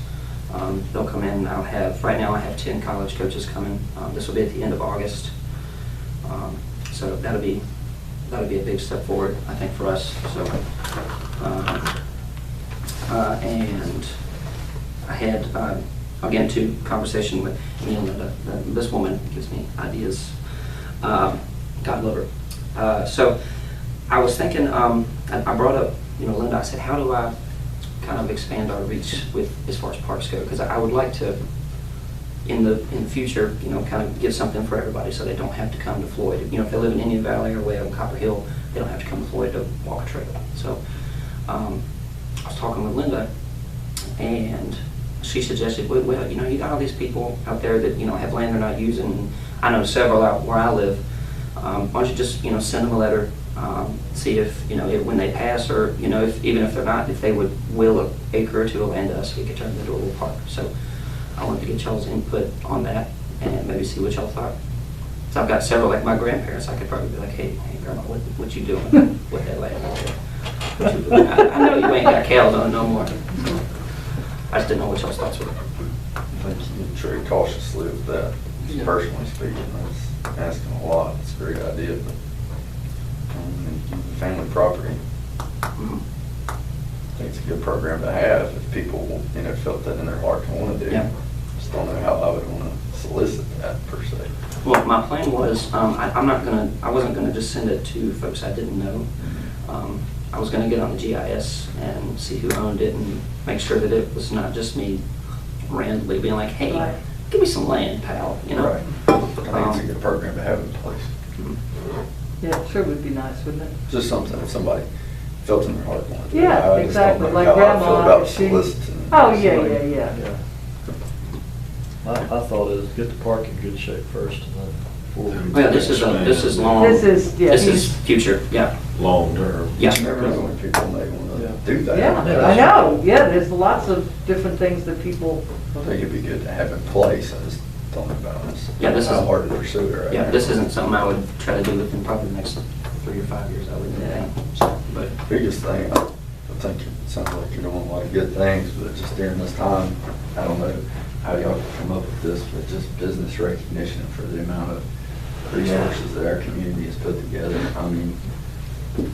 They'll come in. Right now I have 10 college coaches coming. This will be at the end of August. So that'll be a big step forward, I think, for us. So, and I had, again, too, conversation with Linda. This woman gives me ideas. God love her. So I was thinking, I brought up, you know, Linda, I said, how do I kind of expand our reach with as far as parks go? Because I would like to, in the future, you know, kind of give something for everybody so they don't have to come to Floyd. You know, if they live in Indian Valley or way up Copper Hill, they don't have to come to Floyd to walk a trail. So I was talking with Linda, and she suggested, well, you know, you got all these people out there that, you know, have land they're not using. I know several out where I live. Why don't you just, you know, send them a letter, see if, you know, when they pass, or, you know, even if they're not, if they would will an acre or two of land to us, we could turn it into a little park. So I wanted to get y'all's input on that and maybe see what y'all thought. So I've got several, like my grandparents, I could probably be like, hey grandma, what you doing with that land out there? What you doing? I know you ain't got cows on no more. I just didn't know what y'all's thoughts were. I think you tread cautiously with that. Yeah. Personally speaking, that's asking a lot. It's a great idea, but family property, Mm-hmm. I think it's a good program to have if people, you know, felt that in their heart to want to do. Yeah. Just don't know how I would want to solicit that per se. Well, my plan was, I wasn't gonna just send it to folks I didn't know. I was gonna get on the GIS and see who owned it and make sure that it was not just me randomly being like, hey, Right. give me some land, pal, you know? Right. I think it's a good program to have in place. Yeah, it sure would be nice, wouldn't it? Just something that somebody felt in their heart wanted to do. Yeah, I just exactly, don't know like how I feel grandma, about she- soliciting. Oh, yeah. My thought is get the park in good shape first and then before we. Well, this is long. This is, yeah. This is future, yeah. Long term. Yeah. You never know when people may want Yeah. to do that. Yeah, I know, yeah, there's lots of different things that people, I think it'd be good to have in place. I just don't know about this. Yeah, this How is- hard to pursue it right Yeah, now. this isn't something I would try to do within probably the next 3 or 5 years, I would think, so, but. Biggest thing, I think it sounds like you're doing a lot of good things, but just during this time, I don't know how y'all could come up with this, but just business recognition for the amount of resources that our community has put together. I mean,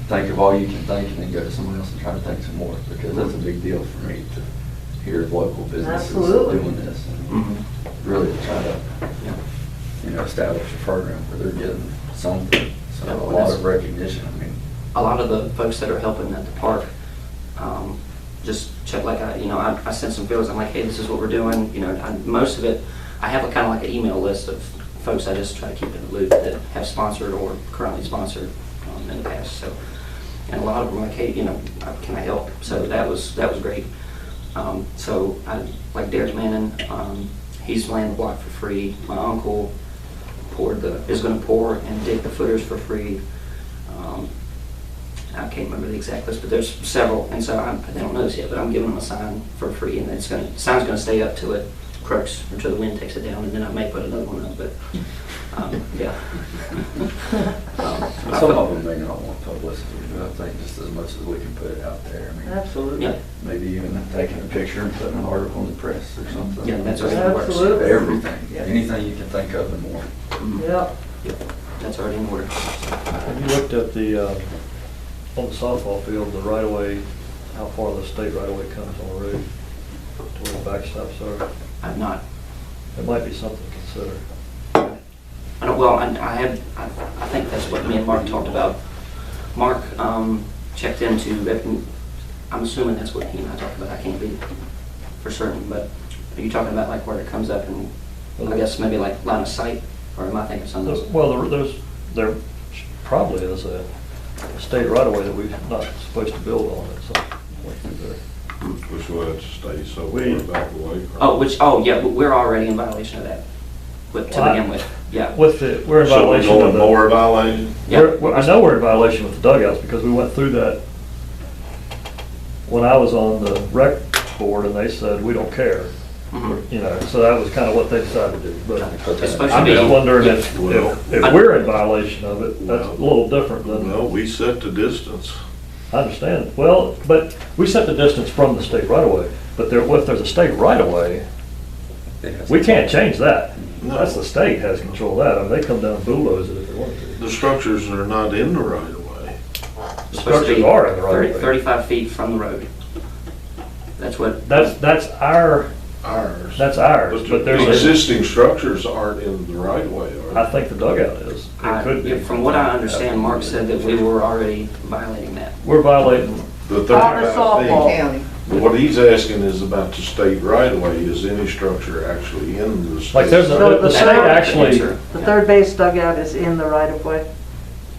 think of all you can think and then go to someone else and try to think some more, because that's a big deal for me to hear of local businesses Absolutely. doing this. Mhm. And really to try to, Yeah. establish a program where they're getting something. So Yeah, a well, lot that's- of recognition, I mean. A lot of the folks that are helping at the park, just check, like, I sent some feelers, I'm like, hey, this is what we're doing, most of it, I have a kind of like an email list of folks I just try to keep in the loop that have sponsored or currently sponsored in the past, so, and a lot of them are like, hey, can I help? So that was great. So, like Derek Mannon, he's laying the block for free. My uncle is gonna pour and dig the footers for free. I can't remember the exact list, but there's several, and so they don't know this yet, but I'm giving them a sign for free, and sign's gonna stay up till it crooks, or till the wind takes it down, and then I may put another one up, but, yeah. Some of them may not want publicity, but I think just as much as we can put it out there, I mean, absolutely. Yeah, maybe even taking a picture and putting an article in the press or something. Yeah, that's Just already works. Absolutely. Everything, anything you can think of and more. Yeah. that's already in order. Have you looked at the, on the softball field, the right of way, how far the state right of way comes on the road to where the backstops are? I've not, It might be something to consider. I don't, well, I think that's what me and Mark talked about. Mark checked into, I'm assuming that's what he and I talked about, I can't be for certain, but are you talking about like where it comes up and, I guess maybe like line of sight, or am I thinking something else? Well, there probably is a state right of way that we're not supposed to build on at some point through there. Which will have to stay so We- far back away from. Oh, yeah, but we're already in violation of that, to begin with, yeah. We're in So we're violation of going the. more violation? Yeah. I know we're in violation with the dugouts because we went through that when I was on the rec board and they said, we don't care. Mhm. So that was kind of what they decided to do. But It's supposed to I'm just be- wondering if Well- we're in violation of it, that's a little different than, Well, we set the distance. I understand. Well, but we set the distance from the state right of way, but if there's a state right of way, we can't change that. No. That's the state has control of that. I mean, they come down and bulldoze it if they want to. The structures are not in the right of way. It's supposed to be Structures are in the right of way. 35 feet from the road. That's what. That's ours, Ours. but the there's existing structures aren't in the right of way, are I they? think the dugout is. It could be. From what I understand, Mark said that we were already violating that. We're violating, The On the 35 softball. feet. County. What he's asking is about the state right of way. Is any structure actually in the state? like there's So the the state third- actually, The third base dugout is in the right of way?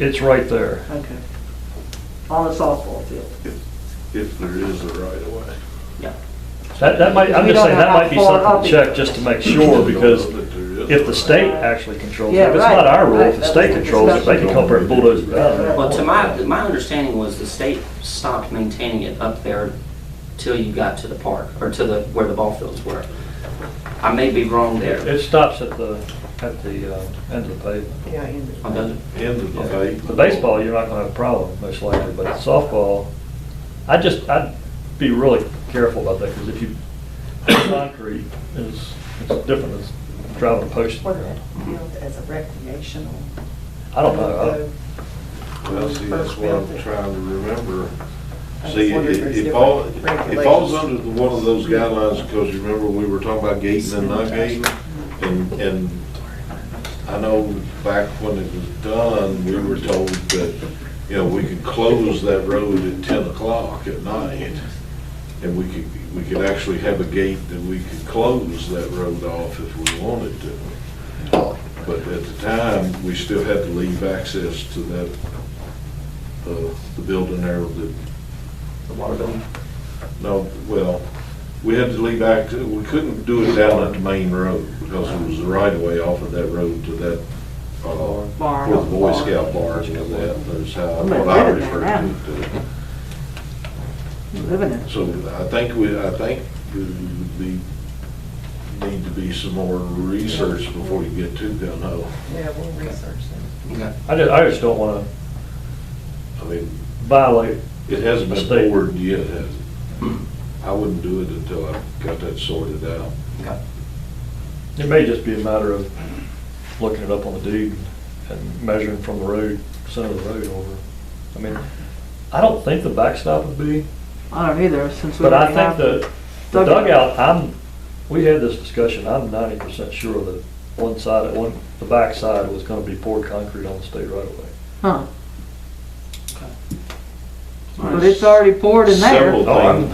it's right there. Okay. On the softball field? If there is a right of way. Yeah. That might, I'm We just don't saying, know that how might be far something up to it check goes. just to make sure, because But there is if the a state right. actually controls it, Yeah, if it's right, not our rule, right, if the that state was the controls it, they discussion. can come up there and bulldoze it down. Well, to my understanding was the state stopped maintaining it up there till you got to the park, or to where the ball fields were. I may be wrong there. It stops at the end of the pavement. Yeah, in the. Oh, does it? End of the pavement. The baseball, you're not gonna have a problem, most likely, but softball, I'd be really careful about that, because if you, concrete it's different than driving a post. Or built as a recreational. I don't know. Well, see, that's what I'm trying to remember. I just See, wondered if there's it falls regulations. under one of those guidelines, because you remember we were talking about gating and not gating? And I know back when it was done, we were told that, we could close that road at 10 o'clock at night. And we could actually have a gate that we could close that road off if we wanted to. But at the time, we still had to leave access to that, the building there that, The water building? no, well, we had to leave access, we couldn't do it down at the main road because it was the right of way off of that road to that, Barn. where the Boy Scout barn and that, that's how, I'm what gonna I live in there refer now. to it. Living it. So I think there need to be some more research before you get too gun ho. Yeah, we'll research that. Okay. I just don't want I mean, to violate. it hasn't the been state. forwarded yet, has it? I wouldn't do it until I got that sorted out. Okay. It may just be a matter of looking it up on the deed and measuring from the road, center of the road over. I mean, I don't think the backstop would be, I don't either, since we but I already think have that the dugout, we had this discussion, I'm 90% sure that the back side was gonna be poured concrete on the state right away. Huh. But it's already poured in there.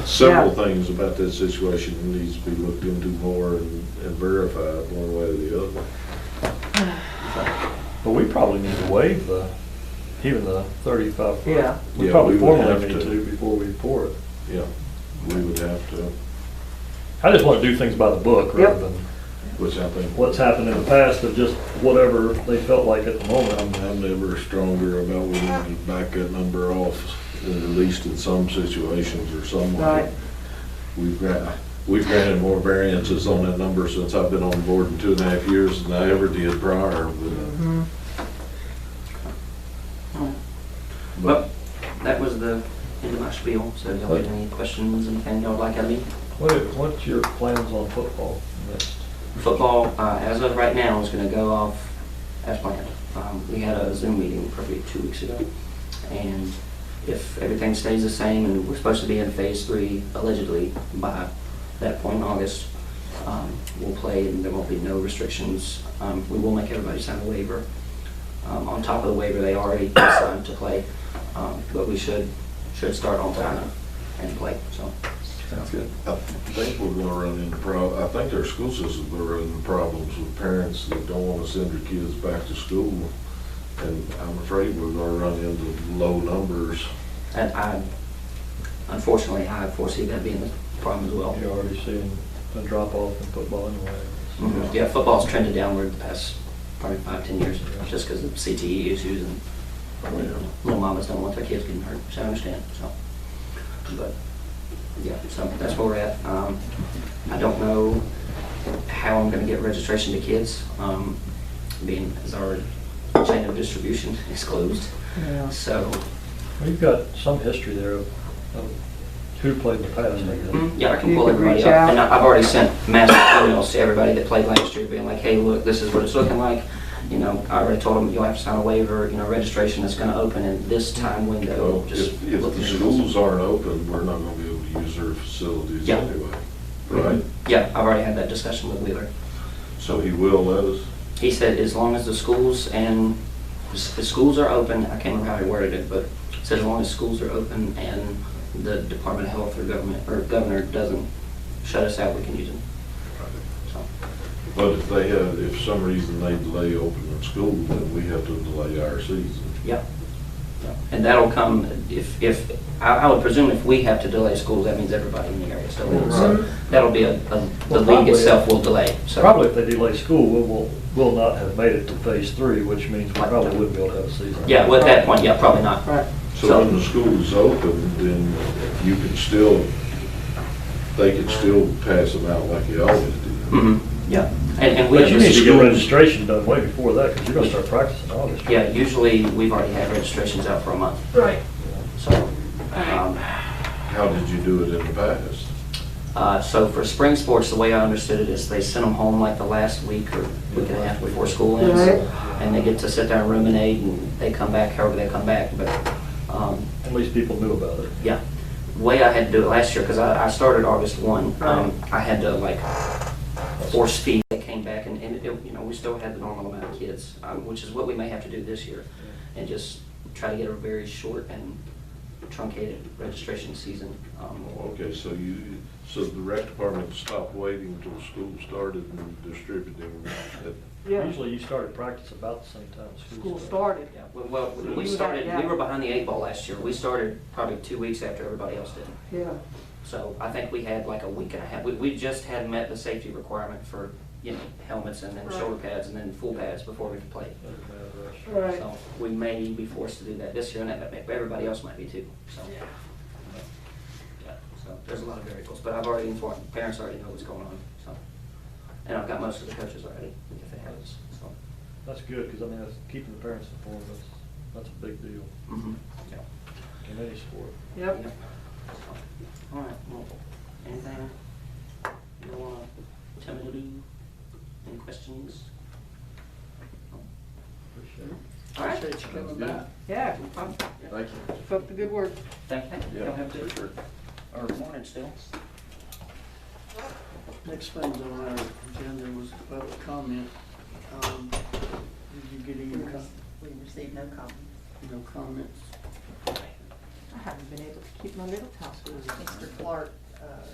Several Yeah. things about that situation needs to be looked into more and verified one way or the other. But we probably need to waive even the 35 foot. Yeah. We Yeah, probably we would formally have need to. to before we pour it. Yeah, we would have to, I just want to do things by the book Yep. rather than which I think, what's happened in the past of just whatever they felt like at the moment. I'm never stronger about we need to back that number off, at least in some situations or some way. Right. We've granted more variances on that number since I've been on board in 2.5 years than I ever did prior, Mhm. Well, that was the end of my spiel, so y'all have any questions, anything y'all would like out of me? What's your plans on football next? Football, as of right now, is gonna go off as planned. We had a Zoom meeting probably 2 weeks ago, and if everything stays the same, and we're supposed to be in phase 3 allegedly by that point in August, we'll play and there won't be no restrictions. We will make everybody sign a waiver. On top of the waiver, they already signed to play, but we should start on time and play, so. Sounds good. I think we're gonna run into I think our school system's gonna run into problems with parents that don't wanna send their kids back to school. And I'm afraid we're gonna run into low numbers. And unfortunately, I foresee that being the problem as well. You're already seeing a drop off in football anyway. Mhm. Yeah, football's trended downward the past probably 5-10 years, just because of CTE issues and little mamas don't want their kids getting hurt, so I understand, so. But, yeah, so that's where we're at. I don't know how I'm gonna get registration to kids, being as our chain of distribution is closed. Yeah. So, We've got some history there of who played in the past, I guess. yeah, I can You pull can everybody reach up. out. And I've already sent massive emails to everybody that played last year, being like, hey, look, this is what it's looking like. You know, I already told them you'll have to sign a waiver, you know, registration is gonna open in this time window. Well, Just if look the at it. schools aren't open, we're not gonna be able to use their facilities Yeah. anyway, right? Yeah, I've already had that discussion with Wheeler. So he will let us? He said as long as the schools are open, I can't remember how he worded it, but said as long as schools are open and the Department of Health or governor doesn't shut us out, we can use them. So, But if for some reason they delay opening school, then we have to delay our season. yeah. And that'll come, I would presume if we have to delay schools, that means everybody in the area still will. So that'll be the Well, league probably- itself will delay, so. Probably if they delay school, we'll not have made it to phase 3, which means we probably wouldn't be able to have a season. Yeah, well, at that point, yeah, probably not. Right. So when the school is open, then you can still, they can still pass them out like you always do. Mhm, yeah. And we But have you the need to get schools- registration done way before that, because you're going to start practicing in August. Yeah, usually we've already had registrations out for a month. Right. So, How did you do it in the past? so for spring sports, the way I understood it is they send them home like the last week or week and a half before school ends. Right. And they get to sit there and ruminate and they come back however they come back. But, At least people knew about it. yeah, the way I had to do it last year, because I started August 1, Right. I had to like force feed. They came back and we still had the normal amount of kids, which is what we may have to do this year. And just try to get a very short and truncated registration season. Okay, so the rec department stopped waiting until school started and distributing it? Yeah. Usually you started practice about the same time School started. Yeah, well, we We started, got- we were behind the 8 ball last year. We started probably 2 weeks after everybody else did. Yeah. So I think we had like a week and a half. We just had met the safety requirement for, helmets and then Right. shoulder pads and then full pads before we could play. Right. So we may be forced to do that this year, and everybody else might be too, so. Yeah, so there's a lot of variables, but I've already informed, parents already know what's going on, so. And I've got most of the coaches already, if they have us, so. That's good, because I mean, that's keeping the parents informed, that's a big deal Yeah. in any sport. Yep. Yeah. All right, well, anything you want to tell me to do? Any questions? No? Appreciate it. All right. Appreciate you coming by. Yeah. Thank you. Keep up the good work. Thank you. Yeah, Y'all have a good, for sure. or morning still. Next thing's on our agenda was public comment. Did you get any We received no comments. no comments? I haven't been able to keep my little house. Mr. Clark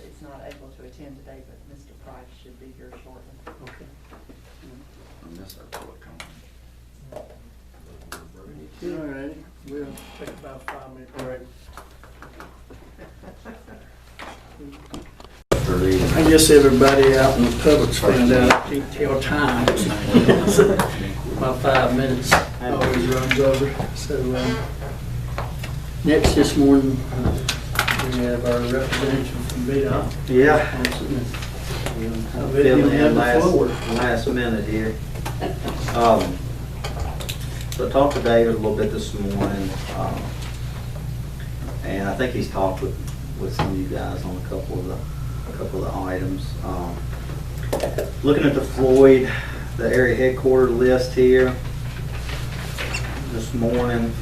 is not able to attend today, but Mr. Price should be here shortly. Okay. I miss our public comment. All righty, we'll take about a 5-minute break. I guess everybody out in the public's found out I can't tell time. My 5 minutes always runs over. So, next this morning, we have our representative from BDOT. Yeah. I'll let him have the floor. Last minute here. So I talked to David a little bit this morning, and I think he's talked with some of you guys on a couple of the items. Looking at the Floyd, the area headquarter list here this morning,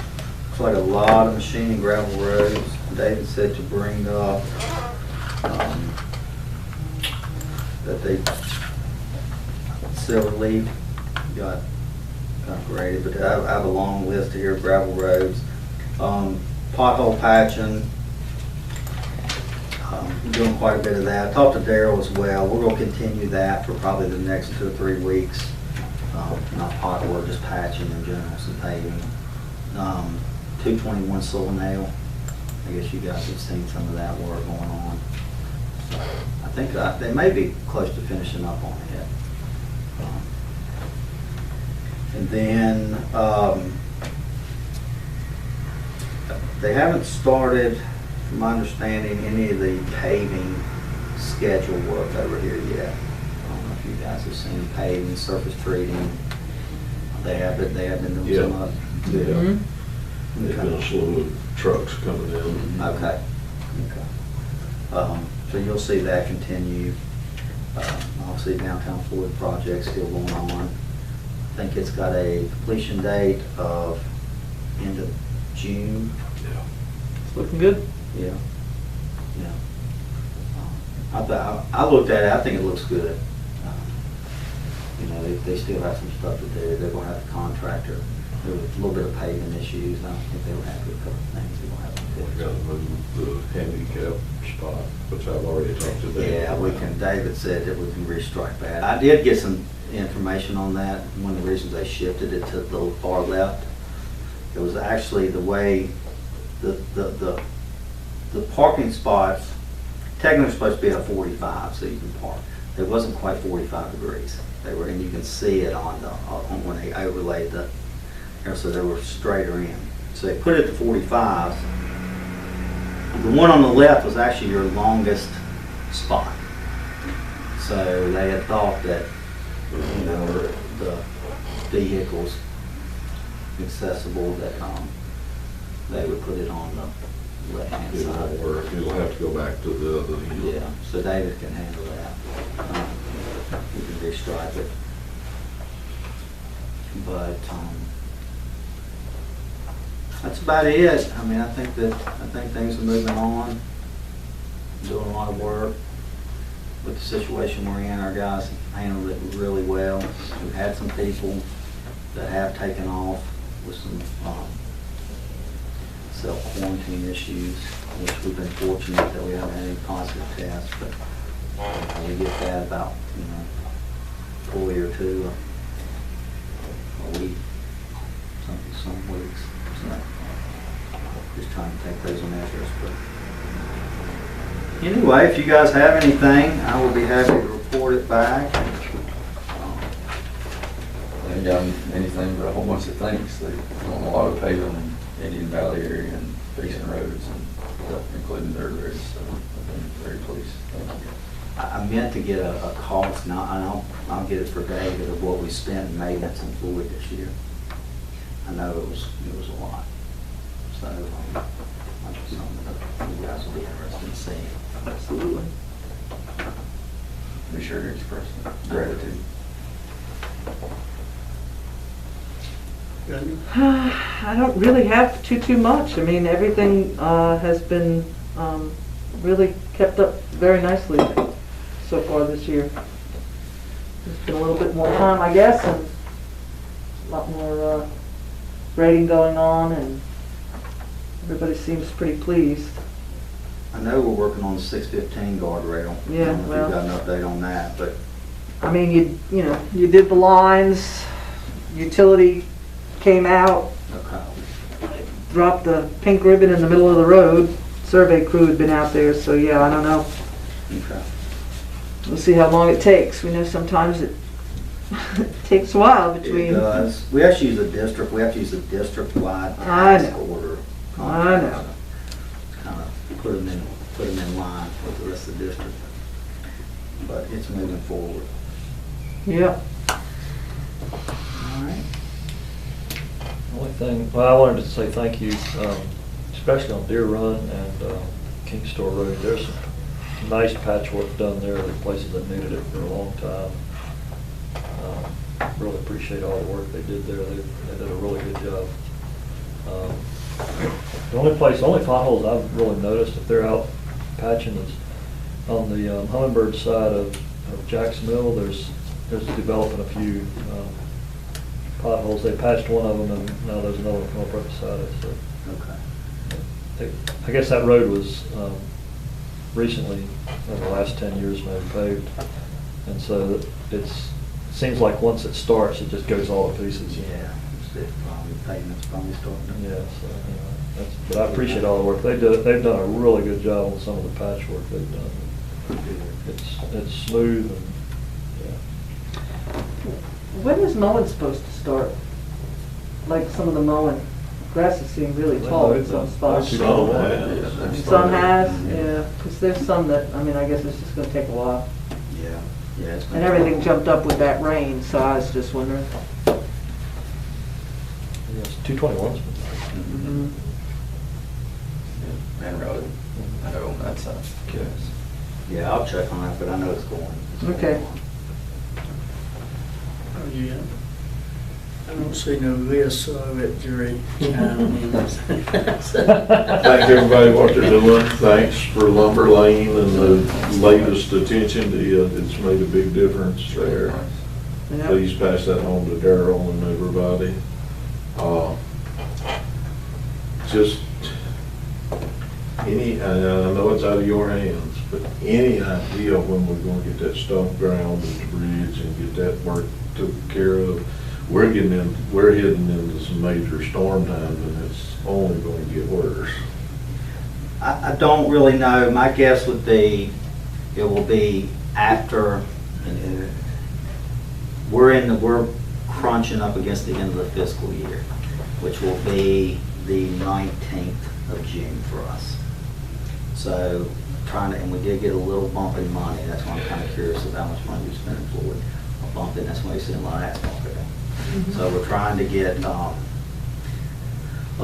looks like a lot of machine and gravel roads. David said to bring up that they Silver Leaf got graded, but I have a long list here of gravel roads. Pothole patching, doing quite a bit of that. I talked to Daryl as well. We're going to continue that for probably the next 2 or 3 weeks. Not pothole, just patching in general, some paving. 221 Soul Nail. I guess you guys have seen some of that work going on. So I think they may be close to finishing up on it. And then they haven't started, from my understanding, any of the paving schedule work over here yet. I don't know if you guys have seen paving, surface treating. They have been doing some up. Yeah. They've been a slew of trucks coming in. Okay. So you'll see that continue. Obviously, downtown Floyd project still going on. I think it's got a completion date of end of June. Yeah. It's looking good. Yeah. Yeah. I looked at it, I think it looks good. They still have some stuff to do. They're going to have the contractor. There was a little bit of paving issues. I don't think they were happy with a couple of things. They're going to have to We fix. got to move the handicap spot, which I've already talked to David. Yeah, we can, David said that we can restrike that. I did get some information on that. One of the reasons they shifted it to the little far left, it was actually the way the parking spots, technically supposed to be at 45 so you can park. It wasn't quite 45 degrees. They were, and you can see it on when they overlaid so they were straighter in. So they put it to 45. The one on the left was actually your longest spot. So they had thought that, the vehicles accessible, that they would put it on the left-hand It side. won't work. It'll have to go back to the other. Yeah, so David can handle that. We can restripe it. But that's about it. I mean, I think things are moving on, doing a lot of work. With the situation we're in, our guys handled it really well. We've had some people that have taken off with self-quarantine issues, which we've been fortunate that we haven't had any positive tests, but we get that about, fully or two a week, some weeks. So just trying to take those measures. But anyway, if you guys have anything, I will be happy to report it back. They ain't done anything but a whole bunch of things. They've done a lot of paving in Indian Valley area and fixing roads and stuff, including dirt roads, so I've been very pleased. I meant to get a cost, and I'll get it for David, of what we spent in maintenance and fluid this year. I know it was a lot. So, might be something that you guys will be interested in seeing. Absolutely. Be sure to express gratitude. I don't really have too much. I mean, everything has been really kept up very nicely so far this year. There's been a little bit more time, I guess, and a lot more grading going on, and everybody seems pretty pleased. I know we're working on the 615 guardrail. Yeah, I don't know if well. you've got an update on that, but I mean, you did the lines, utility came out, okay. dropped the pink ribbon in the middle of the road. Survey crew had been out there, so yeah, I don't know. Okay. We'll see how long it takes. We know sometimes it takes a while It between. does. We actually use a district. We have to use a district-wide I task know. order. I know. Kind of put them in line with the rest of the district. But it's moving forward. Yeah. All right. Only thing, well, I wanted to say thank you, especially on Deer Run and King Store Road. There's some nice patchwork done there, the places that needed it for a long time. Really appreciate all the work they did there. They did a really good job. The only potholes I've really noticed, if they're out patching, is on the Hummingbird side of Jack's Mill. There's developing a few potholes. They patched one of them, and now there's another one coming up right beside it. So Okay. I guess that road was recently, in the last 10 years, maybe paved, and so it seems like once it starts, it just goes all to pieces. Yeah. Pavement's probably starting to. Yeah. So but I appreciate all the work they do. They've done a really good job on some of the patchwork they've done. It's smooth and yeah. When is mowing supposed to start? Like some of the mowing, grasses seem really tall in some spots. Some has. Some has, yeah, because there's some that, I mean, I guess it's just gonna take a while. Yeah. Yeah. It's been And everything jumped up with that rain, so I was just wondering. Yes, 221's. Mhm. Man Road, I know on that side. Okay. Yeah, I'll check on that, but I know it's going. Okay. Oh, yeah. I don't see no list of it, Jerry. Thank everybody what they're doing. Thanks for Lumber Lane and the latest attention to it. It's made a big difference there. Yeah. Please pass that on to Darryl and everybody. Just I know it's out of your hands, but any idea when we're going to get that stump ground at the bridge and get that work took care of? We're heading into some major storm time, and it's only going to get worse. I don't really know. My guess would be it will be after we're crunching up against the end of the fiscal year, which will be the 19th of June for us. So and we did get a little bump in money. That's why I'm kind of curious of how much money we spent in Floyd. A bump in, that's why you see a lot of asphalt there. So we're trying to get a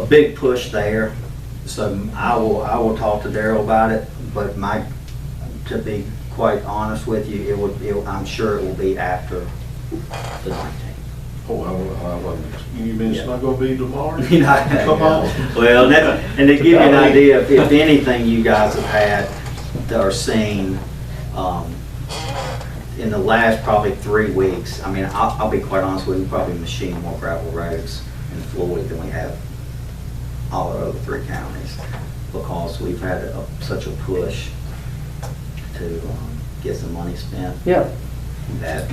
big push there. So I will talk to Darryl about it, but to be quite honest with you, I'm sure it will be after the 19th. Oh, you mean it's not going to be tomorrow? Come on. Well, and to give you an idea, if anything you guys have had that are seen in the last probably 3 weeks, I mean, I'll be quite honest with you, we probably machine more gravel roads in Floyd than we have all the other three counties, because we've had such a push to get some money spent, Yeah. that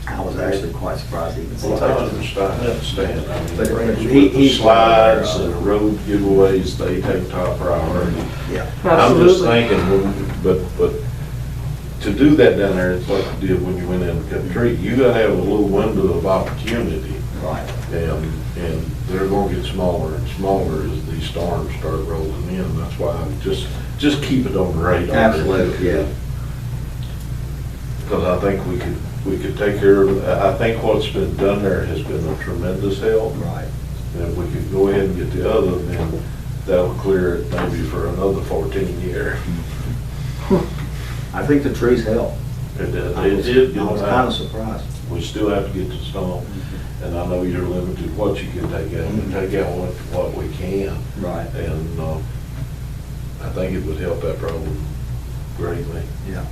I was actually quite surprised to even see Well, I that. understand. I mean, But with the he's slides and road giveaways, they take top priority. Yeah. I'm just Absolutely. thinking, but to do that down there, it's like you did when you went in and cut the tree. You gotta have a little window of opportunity, Right. and they're gonna get smaller and smaller as these storms start rolling in. That's why I'm just keep it on the radar. Absolutely, yeah. Because I think we could take care of, I think what's been done there has been a tremendous help. Right. And if we could go ahead and get the other, then that'll clear it maybe for another 14 years. I think the trees help. It did. I was get kind of out. surprised. We still have to get the stone, and I know you're limited what you can take out, and take out what we can. Right. And I think it would help that problem greatly. Yeah.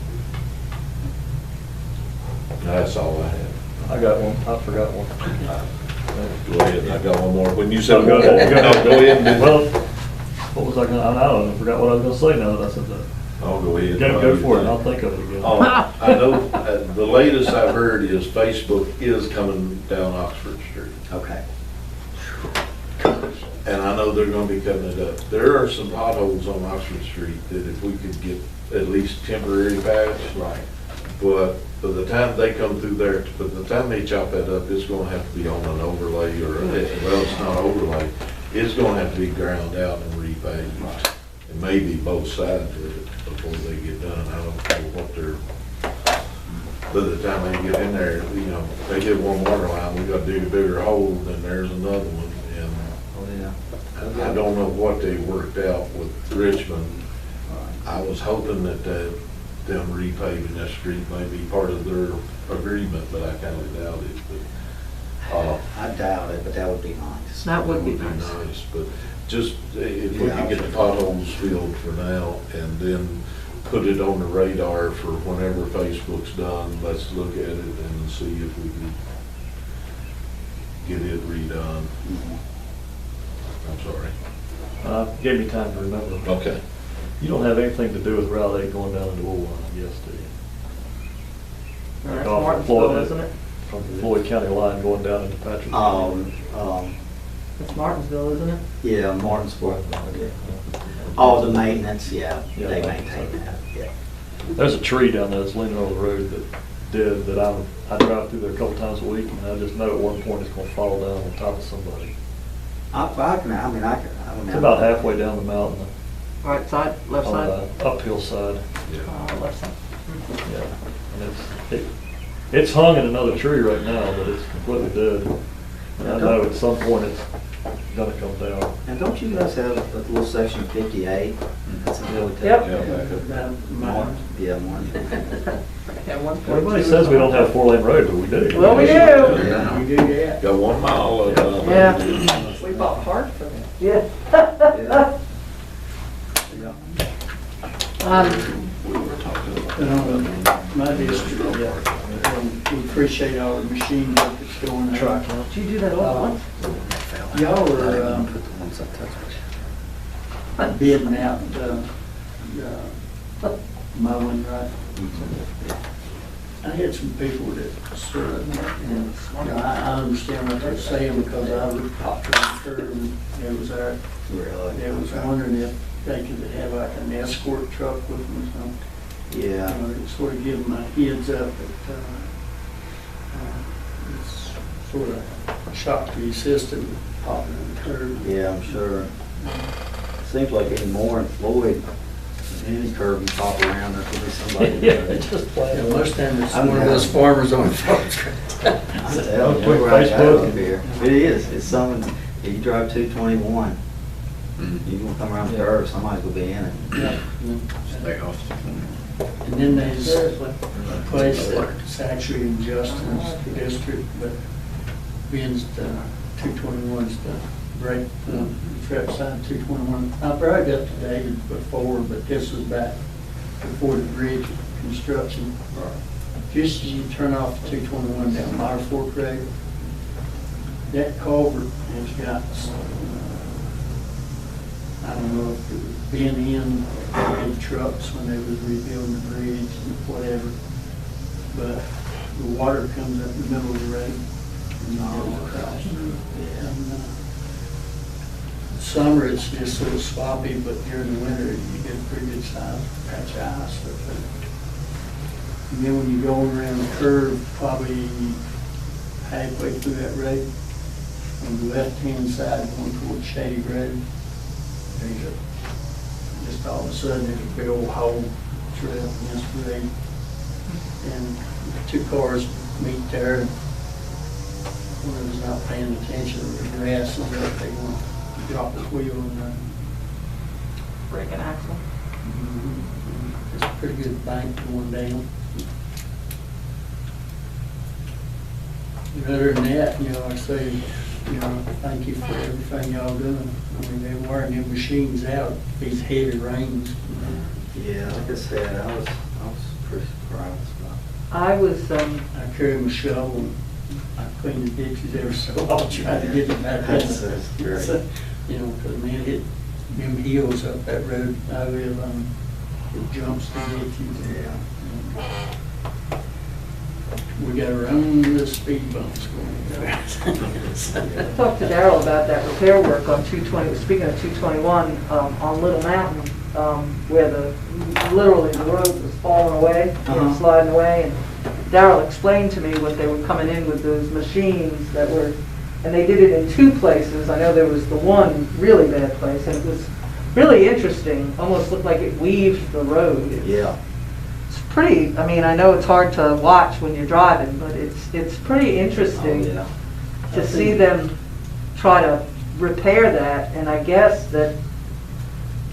That's all I have. I got one, I forgot one. Go ahead, I got one more. When you said Go one more, ahead, no, go ahead and do Well, what was I gonna, I don't know, I forgot what I was gonna say now that I said that. I'll go ahead. Go for it, I'll think of it again. Oh, I know, the latest I've heard is Facebook is coming down Oxford Street. Okay. And I know they're gonna be cutting it up. There are some potholes on Oxford Street that if we could get at least temporary patch. Right. But by the time they come through there, by the time they chop that up, it's gonna have to be on an overlay or, well, it's not overlay. It's gonna have to be ground out and repaved. And maybe both sides of it before they get done. I don't know what they're, by the time they get in there, you know, they get one water line, we gotta dig a bigger hole, then there's another one. And Oh, yeah. I don't know what they worked out with Richmond. I was hoping that them repaving that street may be part of their agreement, but I kind of doubt it. But I doubt it, but that would be nice. That would be it nice. But just if we Yeah, could get the potholes filled for now and then put it on the radar for whenever Facebook's done, let's look at it and see if we can get it redone. I'm sorry. Gave me time to remember. Okay. You don't have anything to do with Route 8 going down into Woolwine, I guess, do you? That's Off of Martinsville, Floyd, isn't it? From the Floyd County line going down into Patrick. It's Martinsville, isn't it? Yeah, Martinsville. All the maintenance, yeah, Yeah. they maintain that, yeah. There's a tree down there that's leaning over the road that I drive through there a couple times a week, and I just know at one point it's gonna fall down on top of somebody. I mean, It's about halfway down the mountain, Right side, left on side? the uphill side. Left side. Yeah, and it's hung in another tree right now, but it's completely dead. And I know at some point it's gonna come down. And don't you guys have a little section 58? That's a really tough. Yep. Yeah, back up. Martin? Yeah, Martin. Yeah, 1.2. Everybody says we don't have 4-lane road, but we do. Well, we do. Yeah. You do that. Got 1 mile of. Yeah. We bought hard for them. Yeah. Yeah. My district, we appreciate all the machine work that's going on. Did you do that all at once? Y'all were bidding out mowing, right? I had some people that said, and I understand what they're saying because I was popped on the curb and it was there. Really? They was wondering if they could have like an escort truck with them or something. Yeah. You know, to sort of give them a heads up that it's sort of a shock to the system popping on the curb. Yeah, I'm sure. Seems like anymore in Floyd, any curb you pop around, there could be somebody. Yeah, it's just Yeah, flat. most time it's one of those farmers on Fox. I tell you, Quick where I go Facebook. up here. It is, it's something, if you drive 221, you gonna come around the curve, somebody's gonna be in it. Stay off. And then there's a place that's actually in Justin's district, but being the 221's the break, trap sign 221. I probably got to David before, but this was back before the bridge construction. Just as you turn off 221 down Meyer Fork Road, that culvert has got I don't know if it was being in big trucks when they was rebuilding the bridge and whatever, but the water comes up in the middle of the road and you go across. And, summer it's just sort of sloppy, but during the winter you get a pretty good size patch of ice up there. And then when you go around the curve, probably halfway through that road, on the left-hand side going towards Shady Road, there's just all of a sudden there's a big old hole right up against the road. And two cars meet there. One of them's not paying attention, the grass is up, they want to drop the wheel and Break an axle. it's a pretty good bank going down. Other than that, you know, I say, you know, thank you for everything y'all doing. I mean, they wearing them machines out, these heavy rains. Yeah, like I said, I was pretty surprised about I was, I carry my shovel and I clean the ditches every so often, try to get them back in. That's great. So, you know, because man, it, them hills up that road I live on, it jumps the ditches. Yeah. We got our own little speed bumps going. I talked to Darrell about that repair work on 220, speaking of 221, on Little Mountain, where literally the road was falling away, and sliding away, and Darrell explained to me what they were coming in with those machines that were, and they did it in two places. I know there was the one really bad place, and it was really interesting, almost looked like it weaved the road. Yeah. It's pretty, I mean, I know it's hard to watch when you're driving, but it's pretty interesting Oh, yeah. to see them try to repair that, and I guess that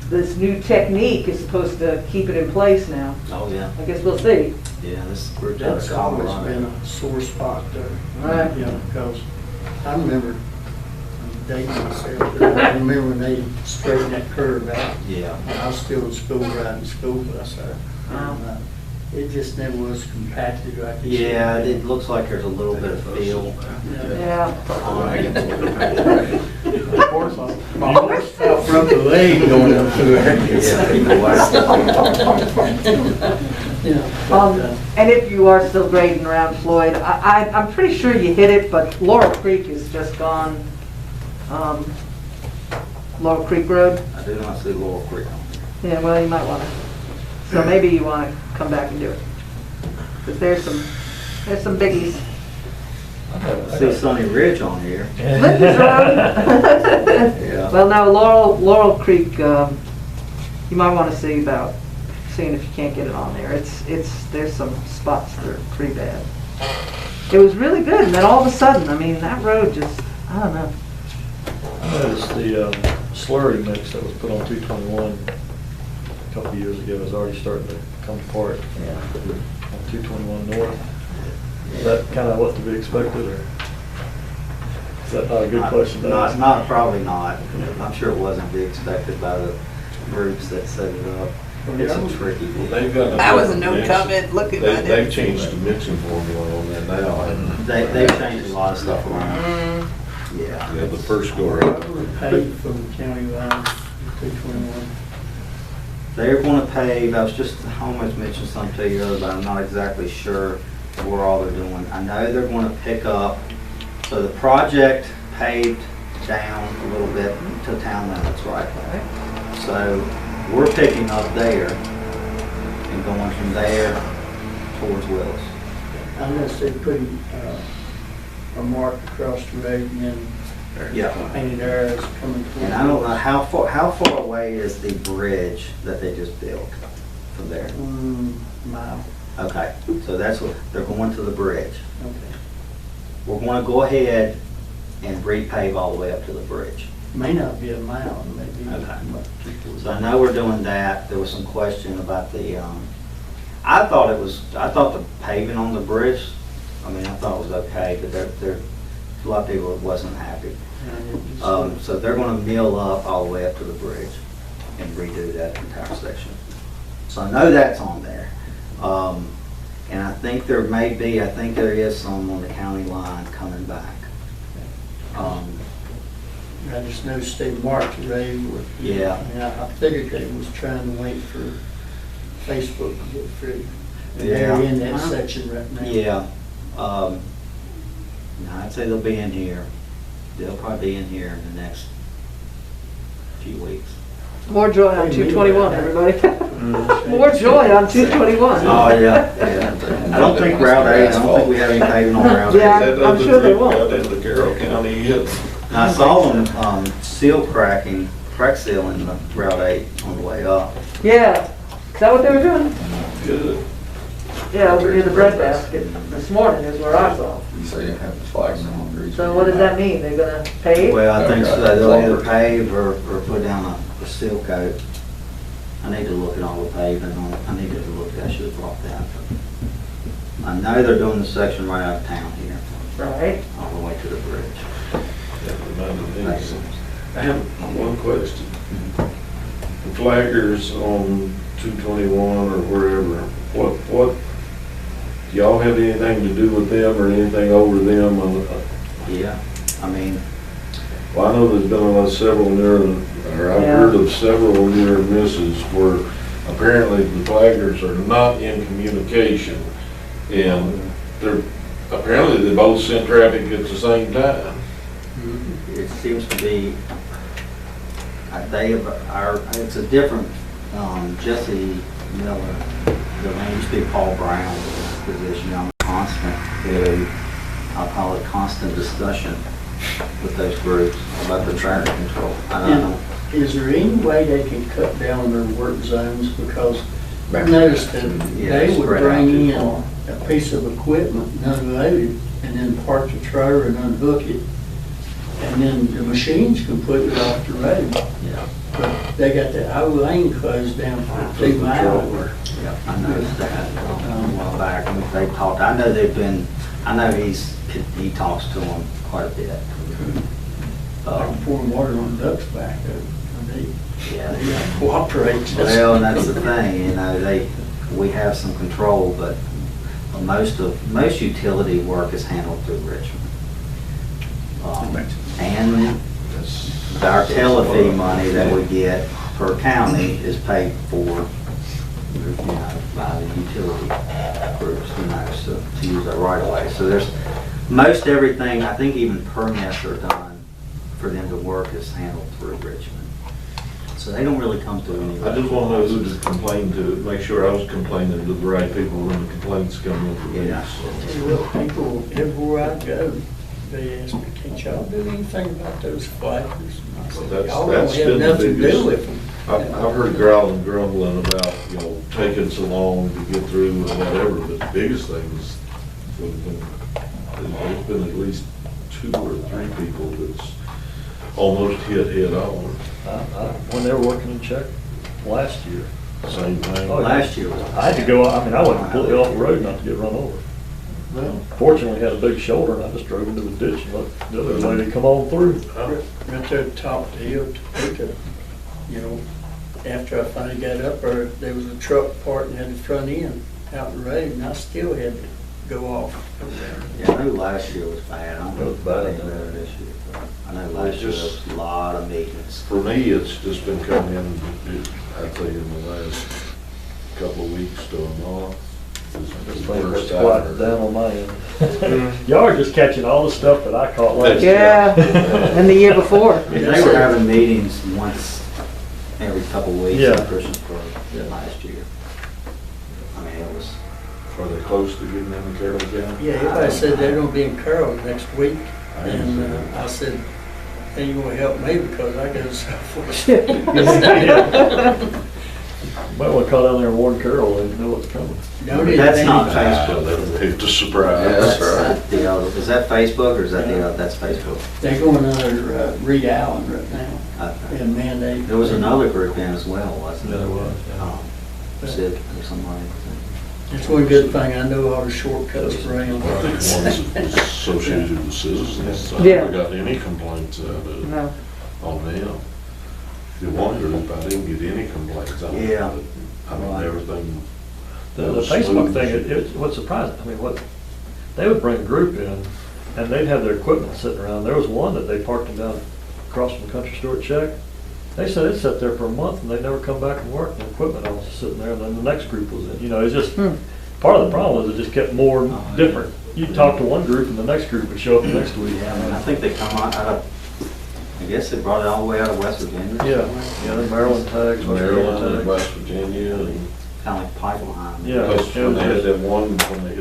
this new technique is supposed to keep it in place now. Oh, yeah. I guess we'll see. Yeah, this bridge That's out of always been Colorado. a sore spot there. Right. You know, because I remember dating myself, but I remember when they straightened that curve out. Yeah. I was still in school, riding the school bus there. Wow. And, it just never was compacted like it should Yeah, be. it looks like there's a little bit of feel. Yeah. Of course, my horse fell from the leg going up through Yeah. And if you are still grading around Floyd, I'm pretty sure you hit it, but Laurel Creek is just gone, Laurel Creek Road. I do not see Laurel Creek on there. Yeah, well, you might want to, so maybe you want to come back and do it. Because there's some biggies. I see Sunny Ridge on here. Lincoln's Road. Yeah. Well, now Laurel Creek, you might want to see about seeing if you can't get it on there. There's some spots that are pretty bad. It was really good, and then all of a sudden, I mean, that road just, I don't know. I noticed the slurry mix that was put on 221 a couple of years ago is already starting to come apart. Yeah. On 221 North. Is that kind of what to be expected, or is that not a good question to ask? Probably not. I'm sure it wasn't to be expected by the groups that set it up. It's a tricky Well, deal. they've got a That was a different no mix. comment, looking at it. They've changed the mixing formula on that now. and They've changed a lot of stuff around. Yeah. Yeah, the first go around. Paid from the county line, 221. They're going to pave, I was just, I almost mentioned something to you earlier, but I'm not exactly sure where all they're doing. I know they're going to pick up, so the project paved down a little bit to town limits, right? So we're picking up there and going from there towards Willis. Unless they put a mark across the road and then Yeah. painted arrows coming towards. And I don't know, how far away is the bridge that they just built from there? Mile. Okay, so that's what, they're going to the bridge. Okay. We're going to go ahead and repave all the way up to the bridge. May not be a mile, maybe. Okay. So I know we're doing that. There was some question about the, I thought the paving on the bridge, I mean, I thought it was okay, but there, a lot of people wasn't happy. So they're gonna mill up all the way up to the bridge and redo that entire section. So I know that's on there. And I think there is some on the county line coming back. I just noticed they marked the road with. Yeah. And I figured they was trying to wait for Facebook to get through. And Yeah. they're in that section right now. Yeah. I'd say they'll be in here. They'll probably be in here in the next few weeks. More joy on 221, everybody. More joy on 221. Oh, yeah. I don't think Route 8, I don't think we have any paving on Route 8. Yeah, I'm sure they won't. Got into Carroll County yet. I saw them crack sealing the Route 8 on the way up. Yeah, is that what they were doing? Good. Yeah, over near the bread basket this morning is where I saw. You say you have the flags on the bridge. So what does that mean? They're gonna pave? Well, I think so. They'll either pave or put down a seal coat. I need to look at all the paving on it. I need to look at, I should have brought that. I know they're doing the section right out of town here, Right. all the way to the bridge. That reminded me. I have one question. The flaggers on 221 or wherever, what, do y'all have anything to do with them or anything over them? Yeah, I mean, Well, I know there's been several I've heard of several near misses where apparently the flaggers are not in communication. And apparently they both sent traffic at the same time. it seems to be, it's a different, Jesse Miller, the man used to be Paul Brown's position on constant, I'll call it constant discussion with those groups about the traffic control. I don't know. Is there any way they can cut down their work zones? Because I noticed that they would spread out bring too in far. a piece of equipment and unload it, and then park the trailer and unhook it. And then the machines can put it off the road. Yeah. But they got that whole lane closed down for 2 miles. Yeah, I noticed that a while back, and they talked, I know he talks to them quite a bit. I can pour water on ducks back there. They Yeah. cooperate. just- Well, and that's the thing, we have some control, but most utility work is handled through Richmond. And our tele fee money that we get per county is paid for, by the utility groups, to use that right away. So there's, most everything, I think even permits are done for them to work is handled through Richmond. So they don't really come through anybody. I just want to know who to complain to, make sure I was complaining to the right people when the complaints come in from me. Yeah. Tell you what, people, everywhere I go, they ask me, can't y'all do anything about those flaggers? And I said, That's- y'all don't that's have been the nothing to do biggest- with them. I've heard growling, grumbling about, taking so long to get through and whatever, but the biggest thing is, there's been at least 2 or 3 people that's almost hit head on, When they were working in check last year, same thing. Oh, yeah. Last year was. I had to go, I went completely off the road not to get run over. Well, Fortunately, had a big shoulder and I just drove into the ditch and let the other lady come on through. right there at the top of the hill, Topeka, after I finally got up there was a truck parked and had the front end out the road, and I still had to go off. Yeah, I know last year was bad. I don't know It was bad. if better this year. But I know last year was a lot of meetings. For me, it's just been coming in, I'd say in the last couple of weeks to a month. Just think that's quieted down on my end. Y'all are just catching all the stuff that I caught last year. Yeah, and the year before. They were having meetings once every couple of weeks Yeah. in Christmas break last year. I mean, it was, Are they close to getting into Carroll County? Yeah, everybody said they're gonna be in Carroll next week, and I said, hey, you gonna help me because I go to Southwest. Might want to call down there and warn Carol, they know what's coming. Don't even That's think not about it. Facebook. It's a surprise. Yeah, that's right. the other, is that Facebook or is that the other? That's Facebook. They're going under Reed Allen right now, Okay. and man, There was another group in as well, wasn't there? There was, yeah. Sid or somebody. it's one good thing, I know all the shortcuts around. I think one's associated with citizens, I Yeah. never got any complaints out of it No. on them. The one group, I didn't get any complaints on it. Yeah. but, I mean, everything. The Facebook thing, what's surprising, they would bring a group in and they'd have their equipment sitting around. There was one that they parked them down across from the country store at Check. They said it sat there for a month and they never come back and work. The equipment all was sitting there, and then the next group was in. You know, it's just, part of the problem is it just kept more different. You talk to one group and the next group would show up next week. Yeah, I mean, I think they come out of, I guess they brought it all the way out of West Virginia. Yeah, the Maryland tags, West Virginia Maryland and tags. West Virginia, and Kind of like pipeline. Yeah. plus when they hit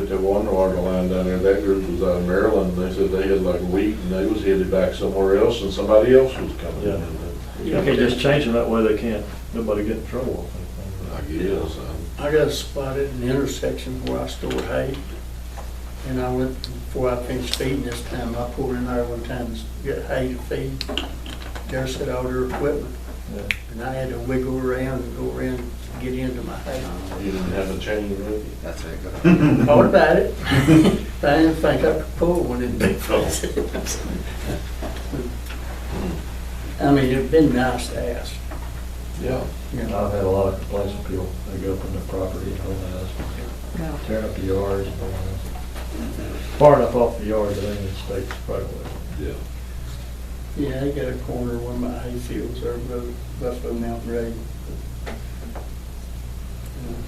that one water line down there, that group was out of Maryland, they said they had like a week, and they was headed back somewhere else, and somebody else was coming Yeah. in. You can't just change them that way, they can't, nobody get in trouble. I guess. I got a spot at an intersection where I store hay. And I went, before I finished feeding this time, I pulled in there one time to get hay to feed. There said all their equipment. Yeah. And I had to wiggle around and go around to get into my hay. You didn't have a chain with you? That's it. Thought about it. I didn't think I could pull one in big place. I mean, it'd been nice to ask. Yeah. You I've know, had a lot of complaints from people, they go up on their property and all that, tearing up the yards and all that. Far enough off the yard that ain't in the state right away. Yeah. yeah, I got a corner of one of my hay fields there, Buffalo Mountain Road. You know,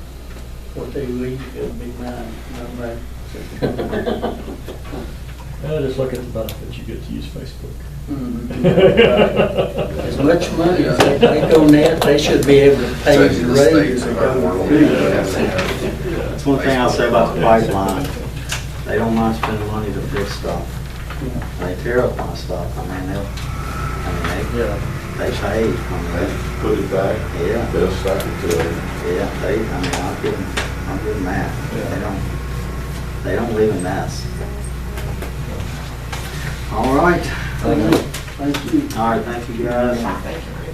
what they leave could be mine, not mine. Yeah, just look at the benefits, you get to use Facebook. As much money as they make on that, they should be able to pay the rate as they go. That's one thing I'll say about the pipeline. They don't mind spending money to fix stuff. They tear up my stuff. I mean, Yeah. they pay. I mean, Put it back. Yeah. They'll stack it to it. yeah, I'm getting mad. They don't leave a mess. All right. Thank you. All right, thank you guys.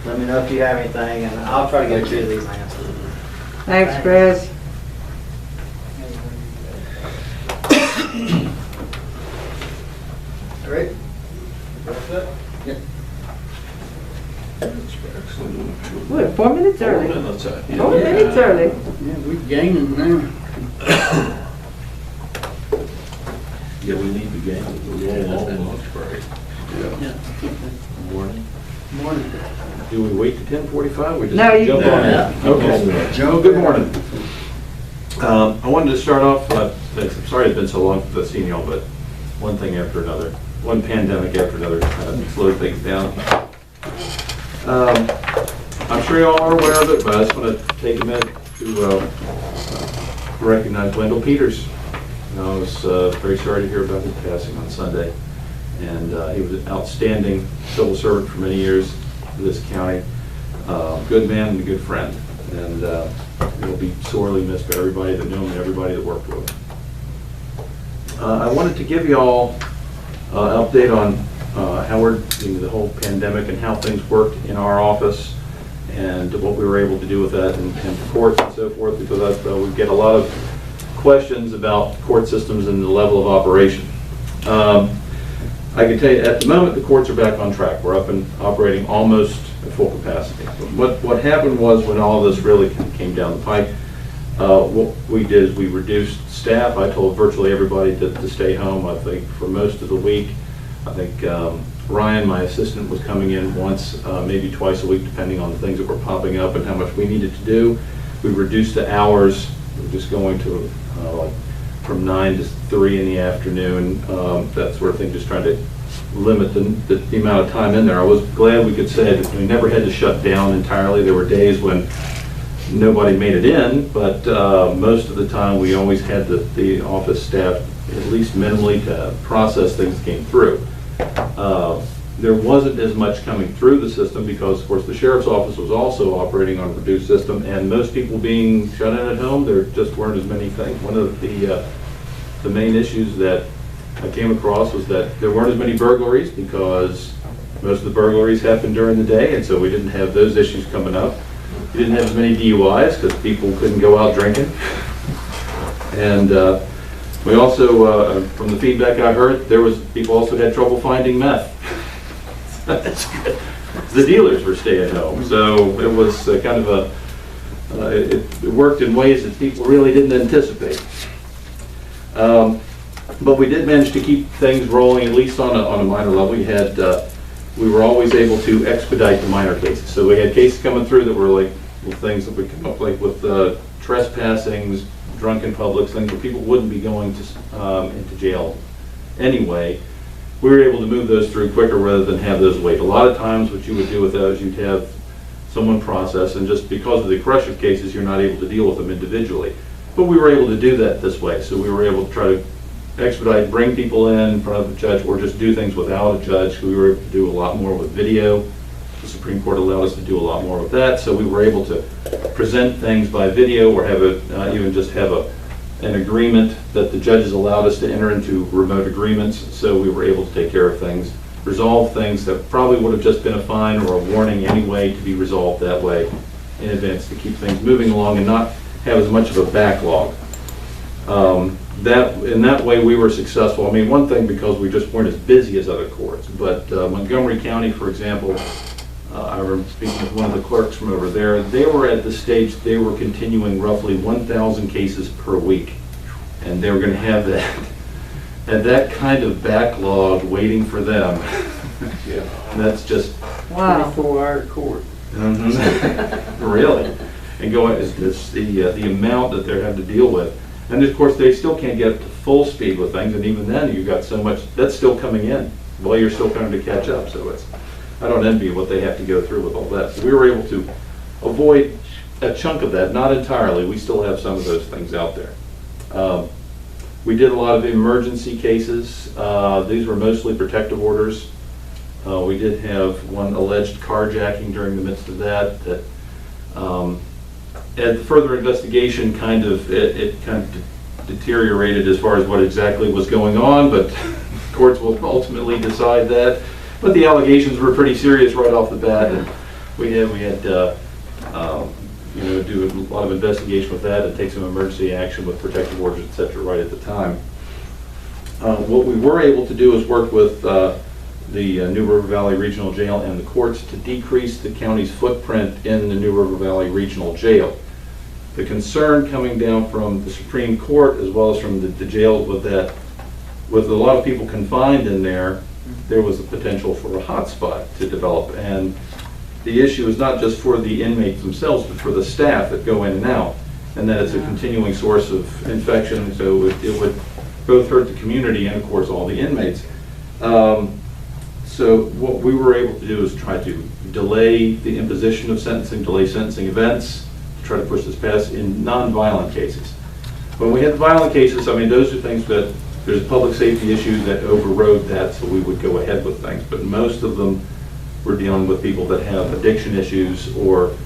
Let me know if you have anything, and I'll try to get you these answers. Thanks, Chris. Great. Yeah. What, 4 minutes early? 4 minutes, 4 minutes early. Yeah, we're gaining now. Yeah, we need the game. We're going on lunch break. Yeah. Morning. Morning. Do we wait to 10:45? We just No, you jump can. on Yeah. in? Okay. Joe, good morning. I wanted to start off, I'm sorry it's been so long since I've seen y'all, but one thing after another, one pandemic after another, kind of slowed things down. I'm sure y'all are aware of it, but I just want to take a minute to recognize Wendell Peters. I was very sorry to hear about his passing on Sunday. And he was an outstanding civil servant for many years for this county. Good man and a good friend. And he'll be sorely missed by everybody that knew him and everybody that worked with him. I wanted to give you all an update on how we're doing the whole pandemic and how things worked in our office and what we were able to do with that and courts and so forth, because we get a lot of questions about court systems and the level of operation. I can tell you, at the moment, the courts are back on track. We're up and operating almost at full capacity. What happened was, when all this really came down the pike, what we did is we reduced staff. I told virtually everybody to stay home, I think, for most of the week. I think Ryan, my assistant, was coming in once, maybe twice a week, depending on the things that were popping up and how much we needed to do. We reduced the hours. We're just going to like from 9 to 3 in the afternoon, that sort of thing, just trying to limit the amount of time in there. I was glad we could say that we never had to shut down entirely. There were days when nobody made it in, but most of the time we always had the office staff at least minimally to process things that came through. There wasn't as much coming through the system because, of course, the sheriff's office was also operating on a reduced system, and most people being shut in at home, there just weren't as many things. One of the main issues that I came across was that there weren't as many burglaries because most of the burglaries happened during the day, and so we didn't have those issues coming up. We didn't have as many DUIs because people couldn't go out drinking. And we also, from the feedback I heard, people also had trouble finding meth. That's good. The dealers were staying home, so it was kind of it worked in ways that people really didn't anticipate. But we did manage to keep things rolling, at least on a minor level. We had we were always able to expedite the minor cases. So we had cases coming through that were like with things that would come up, like with trespassings, drunken publics, things where people wouldn't be going to into jail anyway. We were able to move those through quicker rather than have those wait. A lot of times what you would do with those, you'd have someone process, and just because of the crush of cases, you're not able to deal with them individually. But we were able to do that this way. So we were able to try to expedite, bring people in front of a judge, or just do things without a judge. We were able to do a lot more with video. The Supreme Court allowed us to do a lot more with that. So we were able to present things by video, or have even just have an agreement that the judges allowed us to enter into remote agreements. So we were able to take care of things, resolve things that probably would have just been a fine or a warning anyway, to be resolved that way in advance, to keep things moving along and not have as much of a backlog. In that way we were successful. I mean, one thing, because we just weren't as busy as other courts, but Montgomery County, for example, I remember speaking with one of the clerks from over there, they were at the stage they were continuing roughly 1,000 cases per week, and they were going to have that. And that kind of backlog waiting for them. Yeah. That's just Wow. 24-hour court. Really. And going is the amount that they're having to deal with. And of course, they still can't get up to full speed with things, and even then, you've got so much that's still coming in while you're still trying to catch up. So I don't envy what they have to go through with all that. So we were able to avoid a chunk of that, not entirely. We still have some of those things out there. We did a lot of emergency cases. These were mostly protective orders. We did have one alleged carjacking during the midst of that. At further investigation, it kind of deteriorated as far as what exactly was going on, but courts will ultimately decide that. But the allegations were pretty serious right off the bat, and we had do a lot of investigation with that and take some emergency action with protective orders, et cetera, right at the time. What we were able to do is work with the New River Valley Regional Jail and the courts to decrease the county's footprint in the New River Valley Regional Jail. The concern coming down from the Supreme Court, as well as from the jail, with that, with a lot of people confined in there, there was a potential for a hotspot to develop. And the issue is not just for the inmates themselves, but for the staff that go in and out, and that it's a continuing source of infection, so it would both hurt the community and, of course, all the inmates. So what we were able to do is try to delay the imposition of sentencing, delay sentencing events, to try to push this past in non-violent cases. When we had the violent cases, I mean, those are things that there's a public safety issue that overrode that, so we would go ahead with things, but most of them we're dealing with people that have addiction issues, or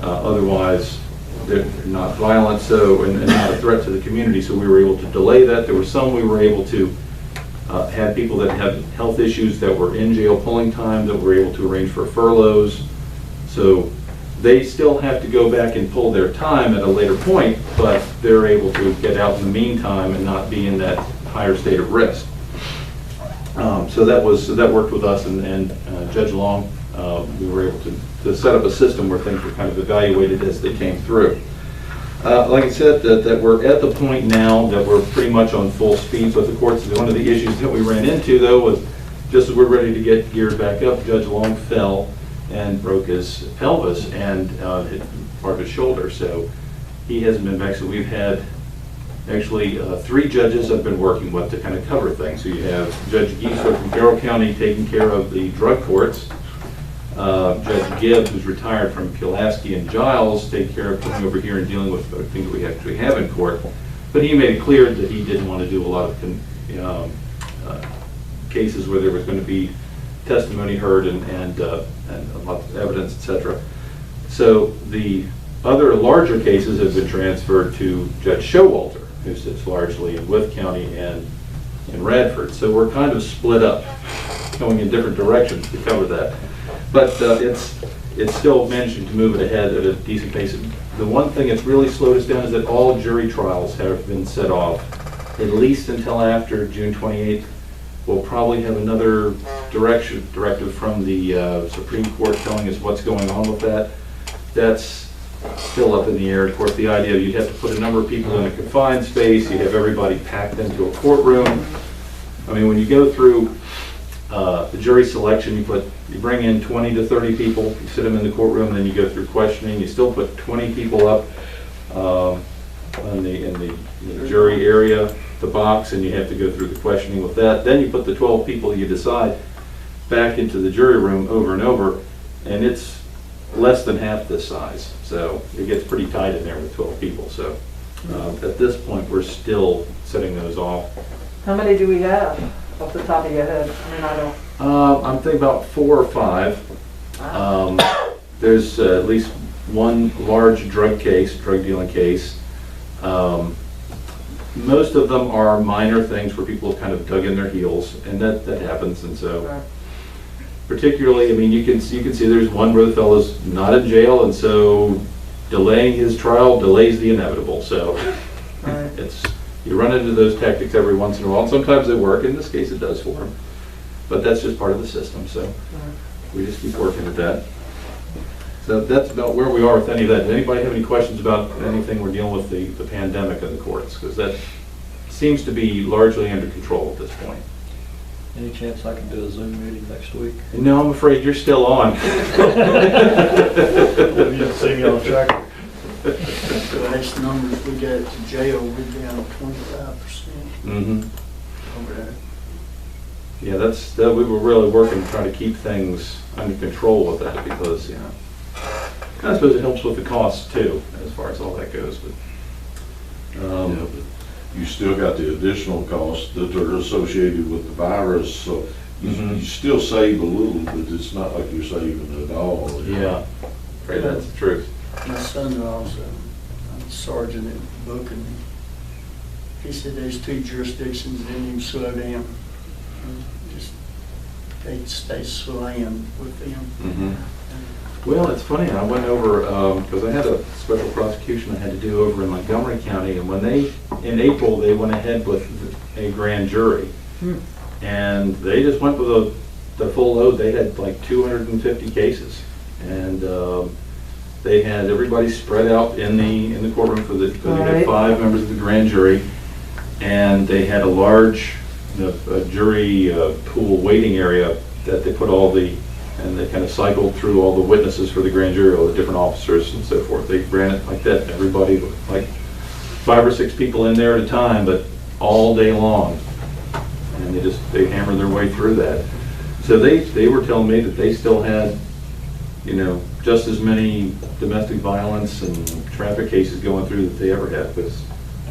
otherwise they're not violent, so and not a threat to the community. So we were able to delay that. There were some we were able to have people that have health issues that were in jail pulling time that were able to arrange for furloughs. So they still have to go back and pull their time at a later point, but they're able to get out in the meantime and not be in that higher state of risk. So that worked with us and Judge Long. We were able to set up a system where things were kind of evaluated as they came through. Like I said, that we're at the point now that we're pretty much on full speed with the courts. One of the issues that we ran into, though, was just as we're ready to get geared back up, Judge Long fell and broke his pelvis and hit part of his shoulder. So he hasn't been back. So we've had actually 3 judges I've been working with to kind of cover things. So you have Judge Giesler from Carroll County taking care of the drug courts. Judge Gibbs, who's retired from Pulaski and Giles, take care of coming over here and dealing with the things that we actually have in court. But he made it clear that he didn't want to do a lot of cases where there was going to be testimony heard and lots of evidence, etc. So the other larger cases have been transferred to Judge Showalter, who sits largely in Wythe County and in Radford. So we're kind of split up, going in different directions to cover that. But it's still managing to move it ahead at a decent pace. The one thing that's really slowed us down is that all jury trials have been set off, at least until after June 28th. We'll probably have another directive from the Supreme Court telling us what's going on with that. That's still up in the air. Of course, the idea you'd have to put a number of people in a confined space, you'd have everybody packed into a courtroom. I mean, when you go through The jury selection, you bring in 20 to 30 people, you sit them in the courtroom, and then you go through questioning. You still put 20 people up in the jury area, the box, and you have to go through the questioning with that. Then you put the 12 people you decide back into the jury room over and over, and it's less than half this size. So it gets pretty tight in there with 12 people. So at this point, we're still setting those off. How many do we have off the top of your head? I mean, I don't. I'm thinking about 4 or 5. There's at least one large drug dealing case. Most of them are minor things where people have kind of dug in their heels, and that happens. And so, particularly, I mean, you can see there's one where the fellow's not in jail, and so delaying his trial delays the inevitable. So you run into those tactics every once in a while. And sometimes they work. In this case, it does for him, but that's just part of the system. So we just keep working at that. So that's about where we are with any of that. Does anybody have any questions about anything we're dealing with the pandemic in the courts? Because that seems to be largely under control at this point. Any chance I can do a Zoom meeting next week? No, I'm afraid you're still on. You didn't see me on the tracker. The last numbers we got to jail, we're down 25%. Mm-hmm. Over there. Yeah, we were really working to try to keep things under control with that because, you know, I suppose it helps with the costs too, as far as all that goes. But, but you still got the additional costs that are associated with the virus, so you still save a little, but it's not like you're saving it all. Yeah, right, that's the truth. My son-in-law's a sergeant at Booking. He said there's 2 jurisdictions that didn't even slow down. Just they stay slammed with them. Well, it's funny, I went over, because I had a special prosecution I had to do over in Montgomery County, and when in April, they went ahead with a grand jury. And they just went with the full load. They had like 250 cases. And they had everybody spread out in the courtroom because they had 5 members of the grand jury. And they had a large jury pool waiting area that they put and they kind of cycled through all the witnesses for the grand jury, all the different officers and so forth. They ran it like that. Everybody, like 5 or 6 people in there at a time, but all day long. And they hammered their way through that. So they were telling me that they still had, just as many domestic violence and traffic cases going through that they ever had, because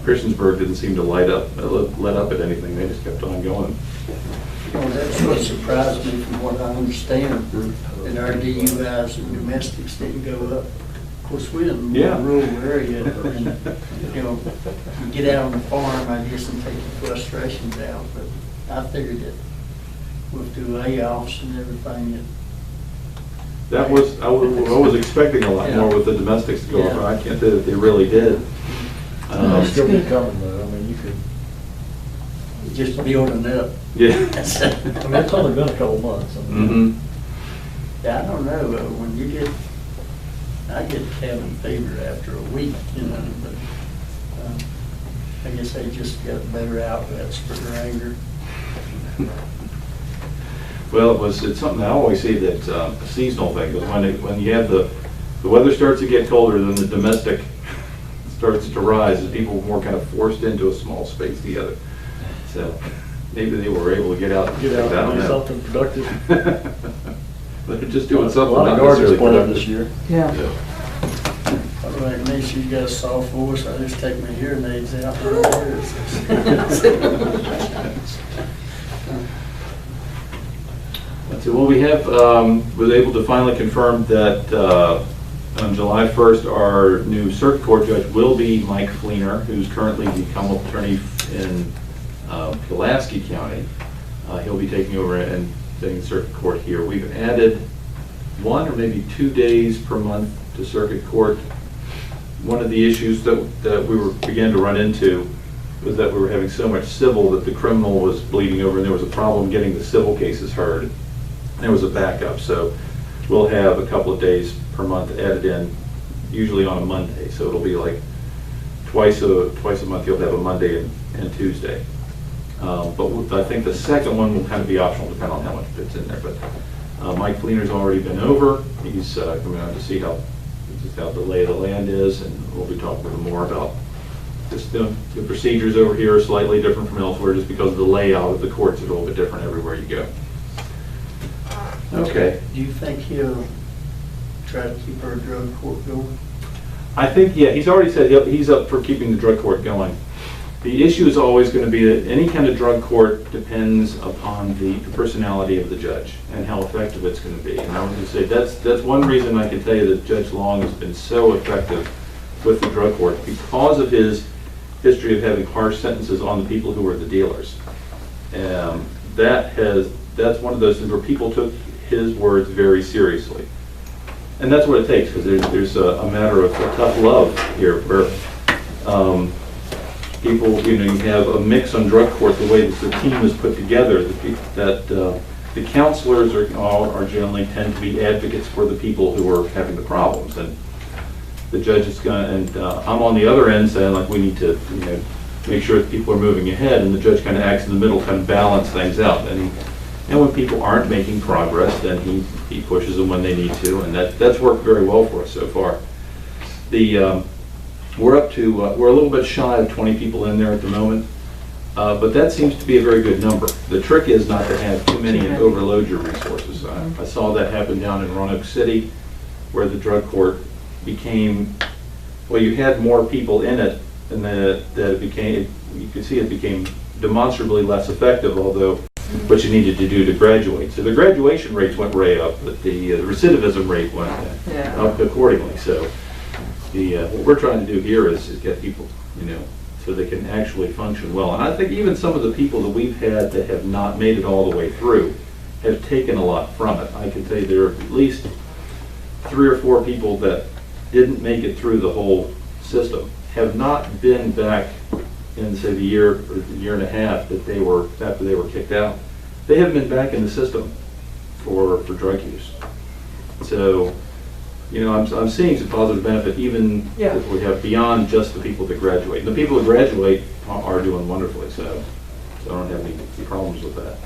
Christiansburg didn't seem to let up at anything. They just kept on going. Well, that's what surprised me from what I understand, that our DUIs and domestics didn't go up. Of course, we're in a rural area, and, you get out on the farm, I guess, and take your frustrations out, but I figured that with the layoffs and everything, I was expecting a lot more with the domestics to go up. I can't say that they really did. It's still be coming though. I mean, you could just building up. Yeah. I mean, it's only been a couple months. Yeah, I don't know, when I get cabin fever after a week, but I guess they just got better outlets for their anger. Well, it's something I always say that's a seasonal thing, because when you have the weather starts to get colder, then the domestic starts to rise, and people are more kind of forced into a small space together. So maybe they were able to get out and do something productive. They're just doing something. A lot of gardens planted this year. Yeah. All right, make sure you got a soft voice. I just take my hearing aids out. So, well, we was able to finally confirm that on July 1st, our new circuit court judge will be Mike Fleener, who's currently the Commonwealth Attorney in Pulaski County. He'll be taking over and sitting in circuit court here. We've added 1 or maybe 2 days per month to circuit court. One of the issues that we began to run into was that we were having so much civil that the criminal was bleeding over, and there was a problem getting the civil cases heard. There was a backup, so we'll have a couple of days per month added in, usually on a Monday. So it'll be like twice a month. You'll have a Monday and Tuesday. But I think the second one will kind of be optional, depending on how much fits in there. But Mike Fleener's already been over. He's coming out to see how the lay of the land is, and we'll be talking with him more about just the procedures over here are slightly different from elsewhere, just because of the layout of the courts is a little bit different everywhere you go. Okay. Do you think he'll try to keep our drug court going? I think, yeah, he's already said he's up for keeping the drug court going. The issue is always going to be that any kind of drug court depends upon the personality of the judge and how effective it's going to be. And I was going to say that's one reason I can tell you that Judge Long has been so effective with the drug court, because of his history of having harsh sentences on the people who were the dealers. That's one of those things where people took his words very seriously. And that's what it takes, because there's a matter of tough love here, where people, you have a mix on drug court, the way that the team is put together, that the counselors are generally tend to be advocates for the people who are having the problems. And the judge is going to, and I'm on the other end saying, like, we need to, make sure that people are moving ahead, and the judge kind of acts in the middle, kind of balance things out. And when people aren't making progress, then he pushes them when they need to, and that's worked very well for us so far. We're up to, we're a little bit shy of 20 people in there at the moment, but that seems to be a very good number. The trick is not to have too many and overload your resources. I saw that happen down in Roanoke City, where the drug court became, well, you had more people in it, and that it became, you could see it became demonstrably less effective, although what you needed to do to graduate. So the graduation rates went way up, but the recidivism rate went up accordingly. So what we're trying to do here is get people, so they can actually function well. And I think even some of the people that we've had that have not made it all the way through have taken a lot from it. I can tell you there are at least 3 or 4 people that didn't make it through the whole system, have not been back in, say, the year or the year and a half that they were, after they were kicked out. They haven't been back in the system for drug use. So, I'm seeing some positive benefit, even if we have beyond just the people that graduate. And the people that graduate are doing wonderfully, so I don't have any problems with that.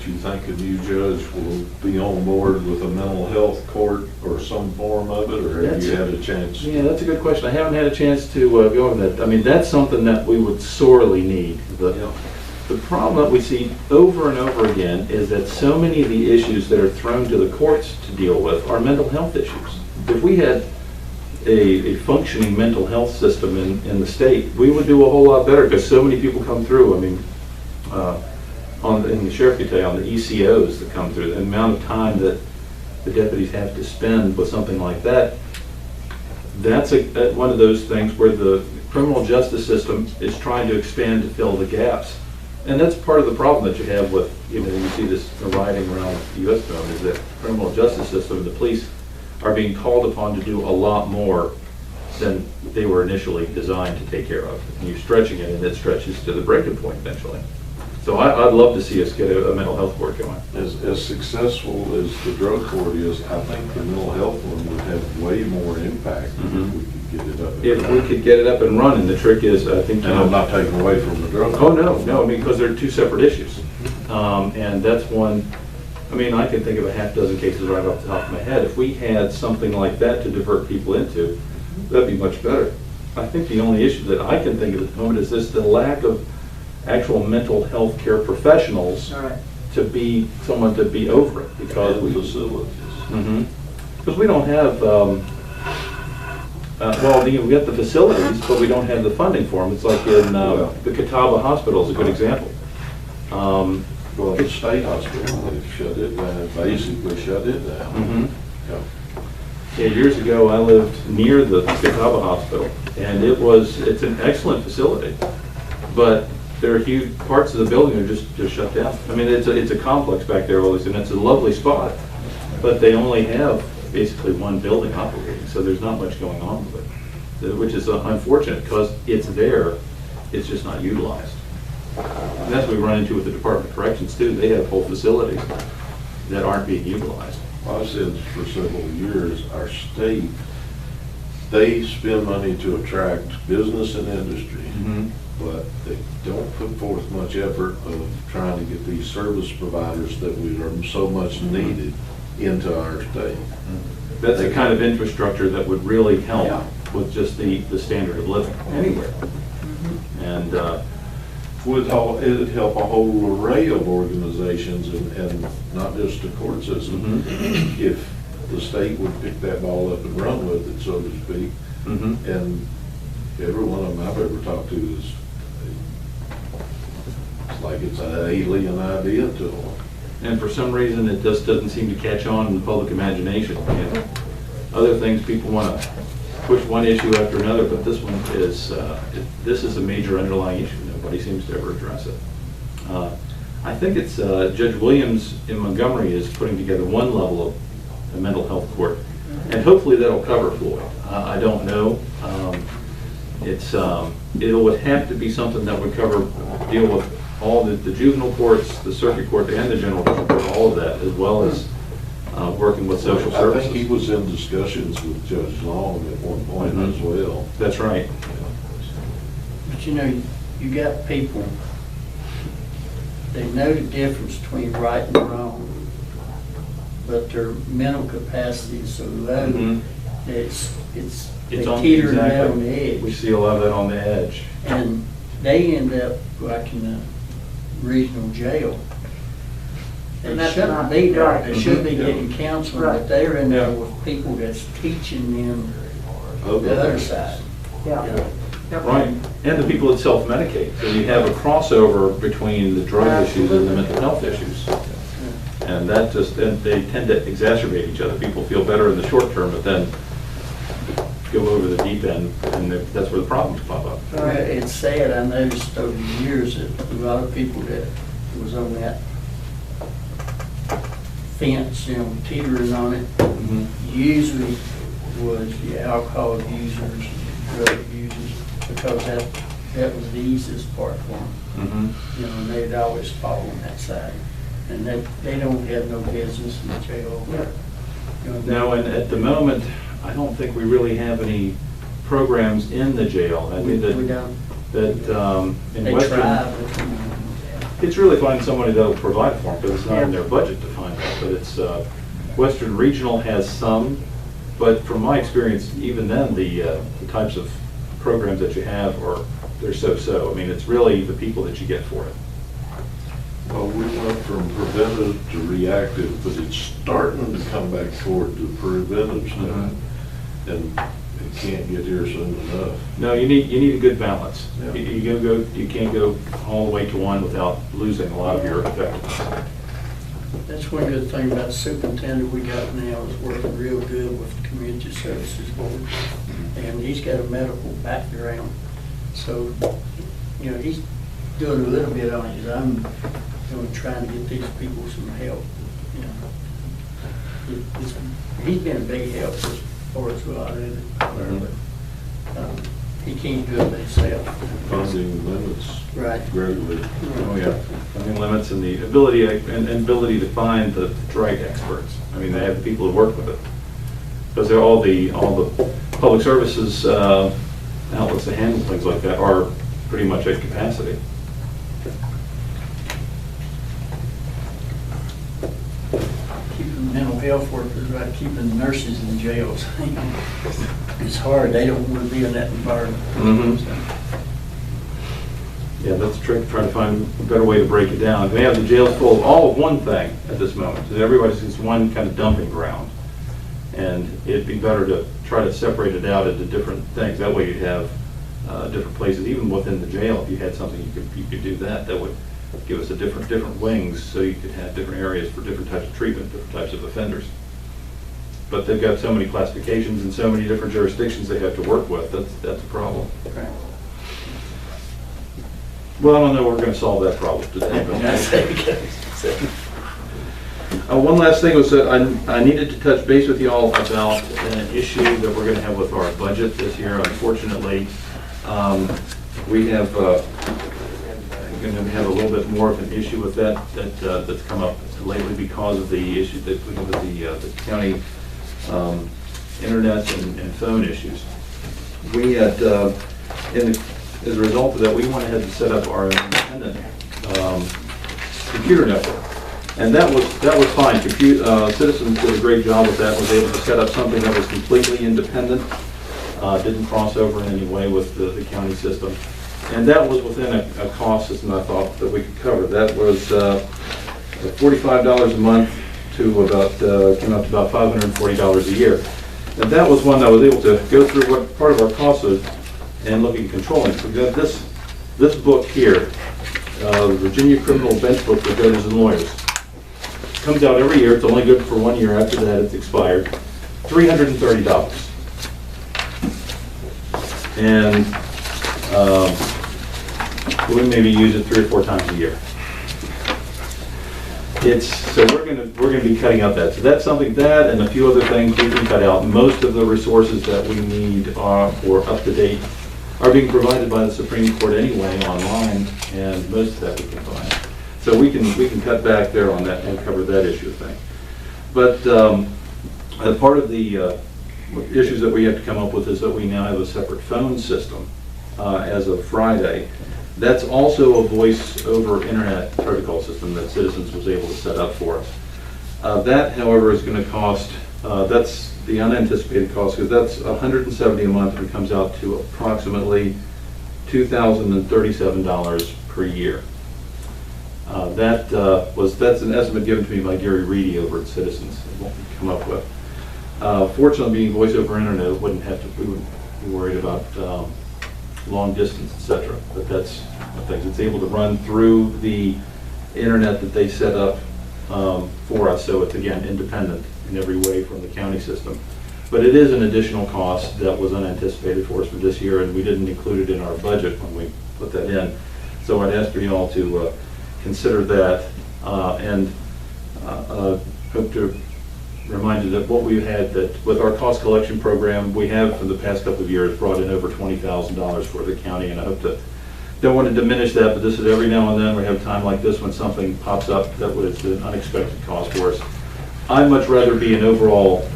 Do you think a new judge will be on board with a mental health court or some form of it, or have you had a chance? Yeah, that's a good question. I haven't had a chance to go over that. I mean, that's something that we would sorely need. The problem that we see over and over again is that so many of the issues that are thrown to the courts to deal with are mental health issues. If we had a functioning mental health system in the state, we would do a whole lot better, because so many people come through. I mean, in the sheriff could tell you, on the ECOs that come through, the amount of time that the deputies have to spend with something like that, that's one of those things where the criminal justice system is trying to expand to fill the gaps. And that's part of the problem that you have with, you see this riding around the U.S. government, is that the criminal justice system and the police are being called upon to do a lot more than they were initially designed to take care of. And you're stretching it, and it stretches to the breaking point eventually. So I'd love to see us get a mental health court going. As successful as the drug court is, I think the mental health one would have way more impact if we could get it up and If we could get it up and running, the trick is, I think... And I'm not taking away from the drug court. court. No, I mean, because they're two separate issues. And that's one, I mean, I can think of a half dozen cases right off the top of my head. If we had something like that to divert people into, that'd be much better. I think the only issue that I can think of at the moment is the lack of actual mental health care professionals to be someone to be over it, because we facilities. Because we don't have well, we got the facilities, but we don't have the funding for them. It's like in the Catawba Hospital is a good example. Well, the state hospital, they've shut it down, basically shut it down. Yeah, years ago I lived near the Catawba Hospital, and it's an excellent facility, but there are huge parts of the building that are just shut down. I mean, it's a complex back there, always, and it's a lovely spot, but they only have basically one building operating, so there's not much going on with it, which is unfortunate, because it's there, it's just not utilized. And that's what we run into with the Department of Corrections too. They have whole facilities that aren't being utilized. I've said for several years, our state they spend money to attract business and industry, but they don't put forth much effort of trying to get these service providers that we are so much needed into our state. That's the kind of infrastructure that would really help Yeah. with just the standard of living anywhere. And, It'd help a whole array of organizations and not just the court system. If the state would pick that ball up and run with it, so to speak. And every one of them I've ever talked to is, it's like it's an alien idea to them. and for some reason, it just doesn't seem to catch on in the public imagination. And other things, people want to push one issue after another, but this one is, this is a major underlying issue. Nobody seems to ever address it. I think it's Judge Williams in Montgomery is putting together one level of a mental health court, and hopefully that'll cover Floyd. I don't know. It would have to be something that would deal with all the juvenile courts, the circuit court, and the general court, all of that, as well as working with social services. I think he was in discussions with Judge Long at one point as well. That's right. But you know, you got people, they know the difference between right and wrong, but their mental capacity is so low, that they on teeter on exactly. the edge. We see a lot of that on the edge. And they end up like in a regional jail. They And that's shouldn't not be there. right. They should be getting counseling, Right. but they're in there with people that's teaching them the other side. Yeah. You know? Right, and the people that self-medicate. So you have a crossover between the drug issues and the mental health issues. And that just, and they tend to exacerbate each other. People feel better in the short term, but then go over the deep end, and that's where the problems pop up. Well, it's sad, I noticed over the years that a lot of people that was on that fence, you know, teetering on it, usually was the alcohol users, drug users, because that was the easiest part for them. You know, and they'd always fall on that side. And they don't have no business in the jail. You know, No, and at the moment, I don't think we really have any programs in the jail. I we think don't, that in they Western, try, but, it's really finding somebody that'll provide for them, because it's not in their budget to find that. But it's, Western Regional has some, but from my experience, even then, the types of programs that you have they're so-so. I mean, it's really the people that you get for it. Well, we went from preventive to reactive, but it's starting to come back toward the preventive stuff. And it can't get here soon enough. No, you need a good balance. Yeah. You can't go all the way to one without losing a lot of your effectiveness. that's one good thing about the superintendent we got now is working real good with the Community Services Board. And he's got a medical background, so, you know, he's doing a little bit on his own, you know, trying to get these people some help, you know. He's been a big help as far as a lot of it, but he can't do it by himself. Funding limits Right. greatly. Oh, yeah. Funding limits and the ability, and ability to find the right experts. I mean, they have the people who work with it. Because they're all the public services outlets that handle things like that are pretty much at capacity. Keeping mental health workers, right, keeping nurses in jails. It's hard, they don't want to be in that environment. Yeah, that's the trick, trying to find a better way to break it down. We have the jails full of all of one thing at this moment. So everybody's just one kind of dumping ground. And it'd be better to try to separate it out into different things. That way you'd have different places, even within the jail. If you had something, you could do that. That would give us a different wings, so you could have different areas for different types of treatment, different types of offenders. But they've got so many classifications and so many different jurisdictions they have to work with. That's a problem. Right. Well, I don't know we're going to solve that problem today. But one last thing was that I needed to touch base with you all about an issue that we're going to have with our budget this year. Unfortunately, we have going to have a little bit more of an issue with that's come up lately because of the issue that we have with the county internet and phone issues. we had, as a result of that, we went ahead and set up our independent computer network. And that was fine. Citizens did a great job with that, was able to set up something that was completely independent, didn't cross over in any way with the county system. And that was within a cost system I thought that we could cover. That was $45 a month to about, came up to about $540 a year. And that was one I was able to go through what part of our costs is and look at controlling. So we've got this book here, the Virginia Criminal Bench Book for Judges and Lawyers. Comes out every year. It's only good for 1 year. After that, it's expired. $330. And we maybe use it 3 or 4 times a year. So we're gonna be cutting out that. So that's something, that and a few other things we can cut out. Most of the resources that we need for up to date are being provided by the Supreme Court anyway online, and most of that we can find. So we can cut back there on that and cover that issue thing. But part of the issues that we have to come up with is that we now have a separate phone system as of Friday. That's also a voice over internet protocol system that Citizens was able to set up for us. That, however, is going to cost, that's the unanticipated cost, because that's $170 a month and comes out to approximately $2,037 per year. That's an estimate given to me by Gary Reedy over at Citizens. It won't come up with. Fortunately, being voice over internet, we wouldn't be worried about long distance, etc. But that's the thing. It's able to run through the internet that they set up for us, so it's again independent in every way from the county system. But it is an additional cost that was unanticipated for us for this year, and we didn't include it in our budget when we put that in. So I'd ask for you all to consider that, and hope to remind you that what we've had, that with our cost collection program, we have for the past couple of years brought in over $20,000 for the county, and I hope to, don't want to diminish that, but this is every now and then we have a time like this when something pops up that was an unexpected cost for us. I'd much rather be an overall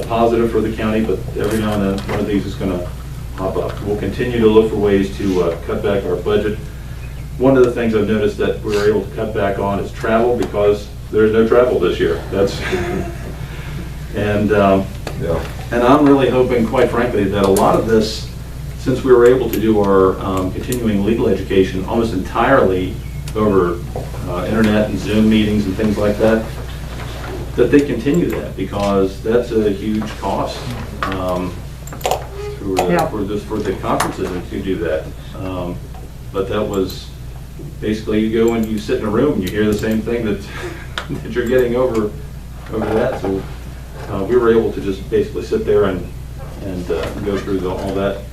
positive for the county, but every now and then one of these is going to pop up. We'll continue to look for ways to cut back our budget. One of the things I've noticed that we were able to cut back on is travel, because there's no travel this year. That's and I'm really hoping, quite frankly, that a lot of this, since we were able to do our continuing legal education almost entirely over internet and Zoom meetings and things like that, that they continue that, because that's a huge cost for the conferences to do that. But that was basically, you go and you sit in a room and you hear the same thing that you're getting over that. So we were able to just basically sit there and go through all that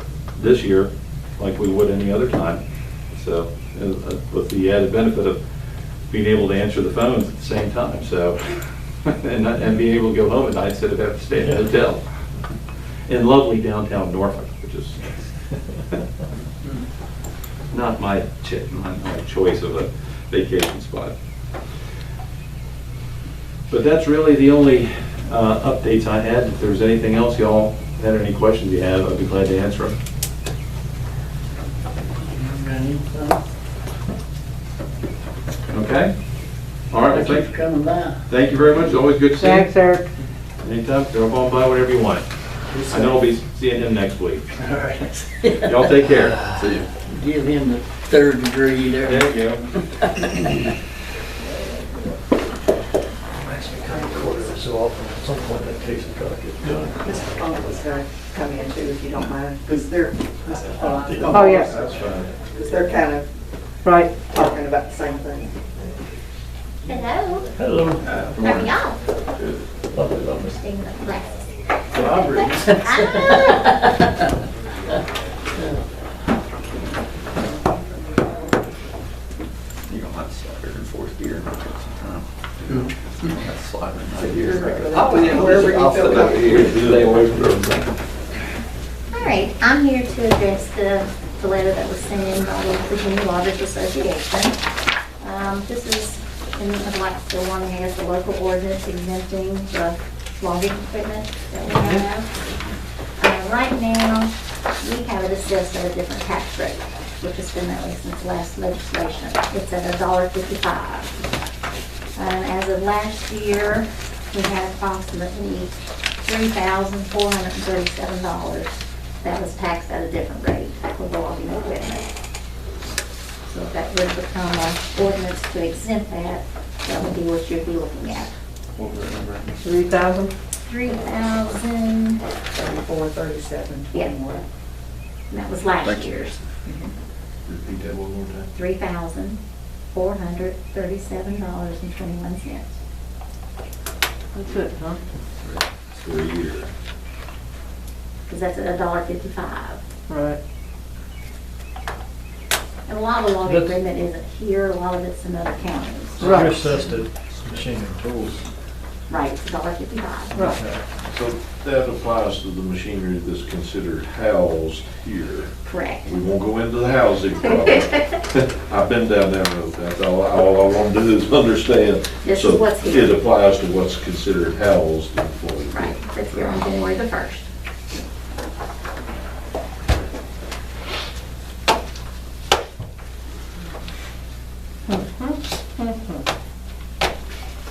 this year like we would any other time. So with the added benefit of being able to answer the phones at the same time. So and being able to go home at night instead of having to stay in a hotel in lovely downtown Norfolk, which is not my choice of a vacation spot. But that's really the only updates I had. If there's anything else y'all had, any questions you have, I'd be glad to answer them. Okay. All right. Thank you for coming by. Thank you very much. It's always good to see you. Thanks, Eric. Anytime, drop on by whenever you want. I know I'll be seeing him next week. All right. Y'all take care. See you. Give him the 3rd degree there. There you go. So often, at some point, that case has got to get done. Mr. Funk was going to come in too, if you don't mind, because they're, Mr. Funk. Oh, yeah. That's fine. Because they're kind of Right. talking about the same thing. Hello. Hello. How are y'all? Lovely, lovely. Taking the glasses. Robbery. You don't have to slide her in 4th gear and take some time. Hmm. You don't have to slide her in So 9th you're gear. wherever you feel comfortable. All right, I'm here to address the letter that was sent in by the Virginia Loggers Association. This is, and I'd like to want to ask the local ordinance exempting the logging equipment that we have. Right now, we have it assessed at a different tax rate, which has been that way since last legislation. It's at $1.55. And as of last year, we had approximately $3,437 that was taxed at a different rate for the logging equipment. So if that would become an ordinance to exempt that, that would be what you'd be looking at. 3,000? 3,000, 34, 37, yeah, 21. and that was last Thank you. year's. Repeat that one more time. $3,437.21. That's it, huh? For a year. Because that's at $1.55. Right. And a lot of the log That's- agreement isn't here, a lot of it's in other counties. So you're assessed at machine and tools. Right, it's $1.55. Right. So that applies to the machinery that's considered housed here. Correct. We won't go into the housing problem. I've been down that road. That's all I want to do is understand. This So is what's here. It applies to what's considered housed employees. Right, that's here on January the 1st.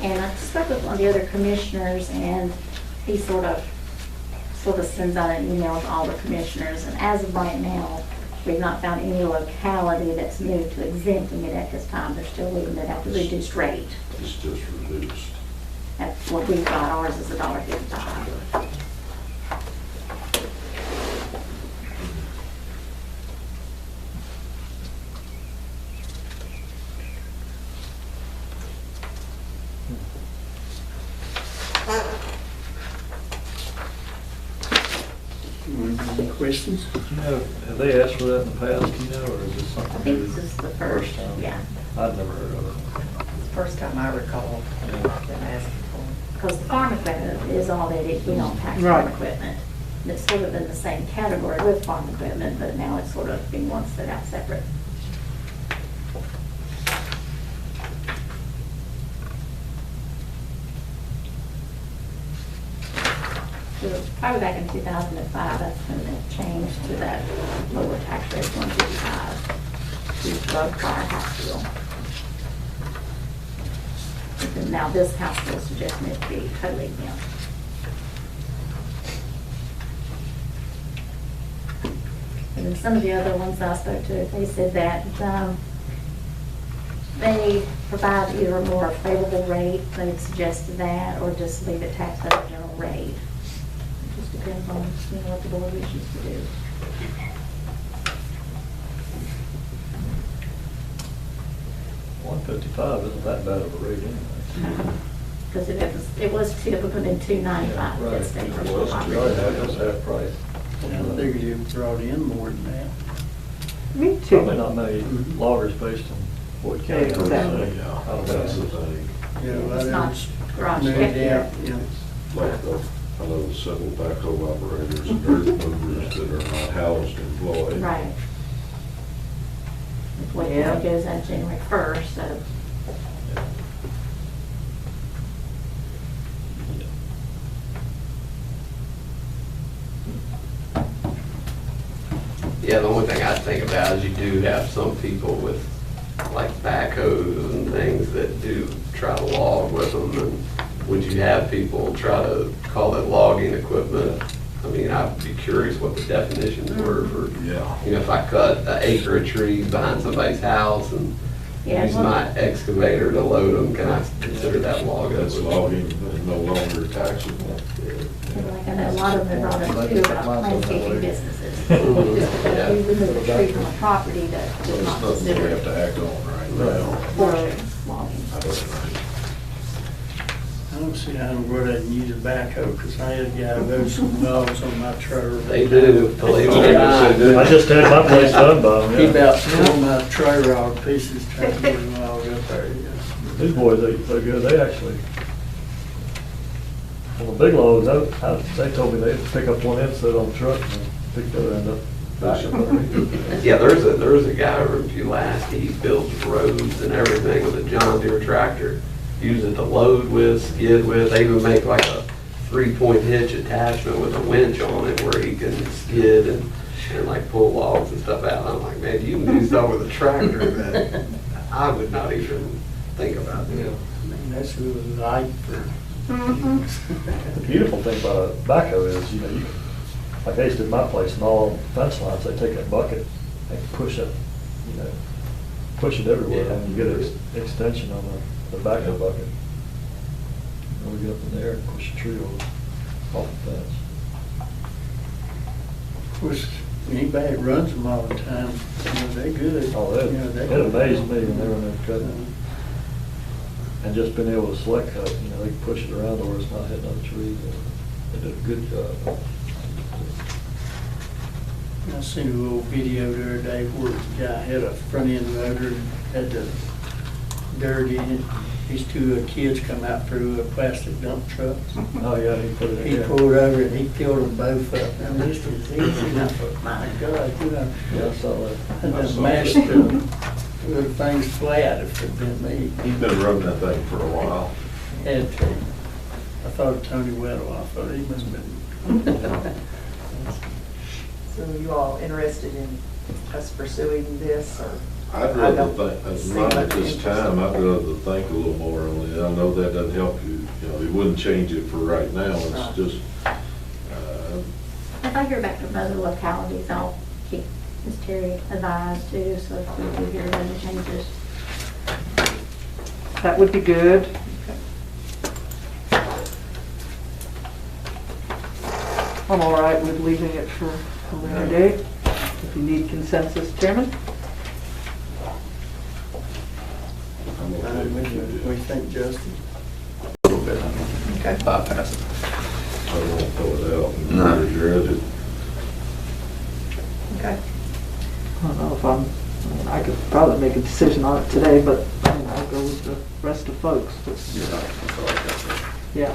And I spoke with one of the other commissioners, and he sort of sends out an email to all the commissioners, and as of right now, we've not found any locality that's moved to exempting it at this time. They're still leaving it at the reduced rate. It's just reduced. That's what we've got, ours is $1.55. Any questions? Do you know, have they asked for that in the past, do you know, or is this I something think new? this is the first, time? yeah. I'd never heard of it. First time I recall them asking for it. Because the farm equipment is all that is, we don't tax Right. farm equipment. And it's sort of in the same category with farm equipment, but now it's sort of being one set out separate. So probably back in 2005, that's when it changed to that lower tax rate, 155, to above fire house bill. But then now this house bill is suggesting it to be totally exempt. And then some of the other ones I spoke to, they said that they provide either a more favorable rate, they suggested that, or just leave it taxed at a general rate. It just depends on, what the board wishes to do. 155 isn't that bad of a rate anyway. Because it was typical in 295 Right. that state It was property. That was half price. I figured you brought in more than that. Me too. Probably not many loggers based in Floyd County. Yeah, exactly. Yeah, I don't that's the know. thing. Yeah, It's not garage moved kept here. out, yeah. Like I know several backhoe operators and dirt movers that are not housed employed. Right. What Yeah. goes on January 1st, so. Yeah, the only thing I think about is you do have some people with like backhoes and things that do try to log with them. And would you have people try to call it logging equipment? I mean, I'd be curious what the definitions were for, Yeah. if I cut an acre of trees behind somebody's house and Yeah, use well- my excavator to load them, can I consider that logging? That's logging and no longer taxable. Like I know a lot of them brought up too about landscaping businesses. Yeah. We remove a tree from a property that So is it's not nothing we have considered to act on right now. portion logging. I don't see how in the world I can use a backhoe, because I had a guy load some logs on my trailer. They do, believe it or Yes, not. they do. I just had my place done by them, He yeah. about tore my trailer all to pieces trying to get them all up there. These boys, they're good, they actually, on the big loads, they told me they'd pick up one end, set it on the truck, and pick the other end up. back up underneath. Yeah, there's a guy over in Pulaski, he builds roads and everything with a John Deere tractor. Use it to load with, skid with, they even make like a 3-point hitch attachment with a winch on it where he can skid and and like pull logs and stuff out. I'm like, man, you can do stuff with a tractor that I would not even think about doing. I mean, that's really light for. The beautiful thing about a backhoe is, you know, you, like I used to at my place, and all fence lines, they take that bucket, they can push it, you know, push it everywhere, Yeah. and you get an extension on the backhoe bucket. And we get up in there and push a tree off the fence. Of course, anybody that runs them all the time, you know, they're good. Oh, You know, they- it amazed me when they were in there cutting. And just being able to select cut, you know, they can push it around where it's not hitting other trees. They did a good job. I seen a little video the other day where the guy had a front end loader, and had the dirt in it. These two kids come out through a plastic dump truck. Oh, yeah, he put it in He there. pulled over and he filled them both up. And this is easy. And I thought, my God, you know. Yeah, I saw that. And then mashed the things flat if it'd been me. He's been running that thing for a while. Had to. I thought of Tony Weddle. I thought he must have been. So are you all interested in us pursuing this, or? I'd I rather don't think, see not at much this interest. time, I'd rather think a little more on it. I know that doesn't help you, you know, it wouldn't change it for right now, Right. it's just, If I hear back from other localities, I'll keep Ms. Terry advised too, so if we do hear of any changes. That would be good. I'm all right with leaving it for a later date, if you need consensus, Chairman. I'm okay Fine with with you. it. What do you think, Justin? A little bit, I mean, Okay. bypass it. I don't want to throw it out and No. regret it. Okay. I don't know if I could probably make a decision on it today, but I'll go with the rest of folks. You're right, that's all I got there. Yeah.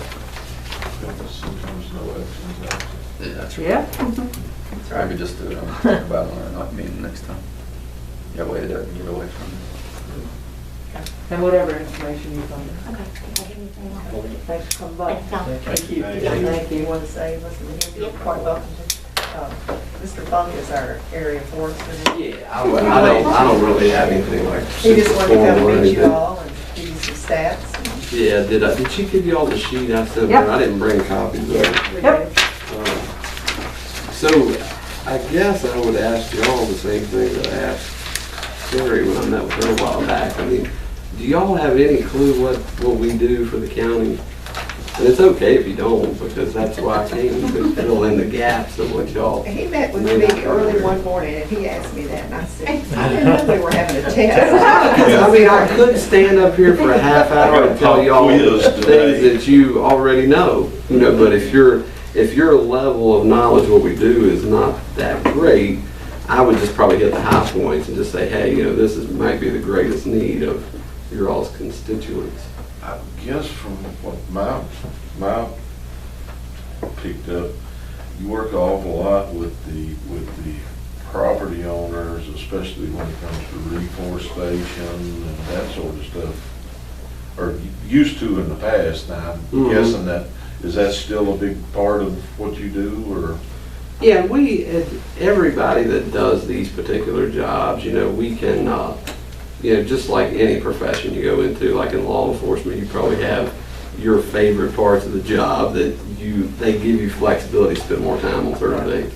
Sometimes no action's action. Yeah, that's right. Yeah? That's right. Maybe just do it on about on our not meeting next time. That way it doesn't get away from it. And whatever information you find. Okay, if I get anything, I'll forward it. Thanks for coming by. Thanks, y'all. Thank you. Thank You want to say, listen, you're quite welcome to. Mr. Funk is our area forester. Yeah, I don't really have anything like. He just wanted to super come formal or meet you anything. all and give you some stats. Yeah, did she give you all the sheet I sent Yep. her? I didn't bring copies of it. Yep. So I guess I would ask y'all the same thing that I asked Terry when I met with her a while back. I mean, do y'all have any clue what we do for the county? And it's okay if you don't, because that's why I came, to fill in the gaps of what y'all. He met with me early one morning and he asked me that and I said, I didn't know we were having a test. I mean, I could stand up here for a half hour and tell y'all Quiz things today. that you already know, you know, but if your level of knowledge of what we do is not that great, I would just probably hit the high points and just say, hey, you know, might be the greatest need of your all's constituents. I guess from what my picked up, you work an awful lot with the property owners, especially when it comes to reforestation and that sort of stuff. Or used to in the past. Now, I'm Mhm. guessing is that still a big part of what you do, or? Yeah, everybody that does these particular jobs, you know, we can, you know, just like any profession you go into, like in law enforcement, you probably have your favorite parts of the job that they give you flexibility to spend more time on certain things.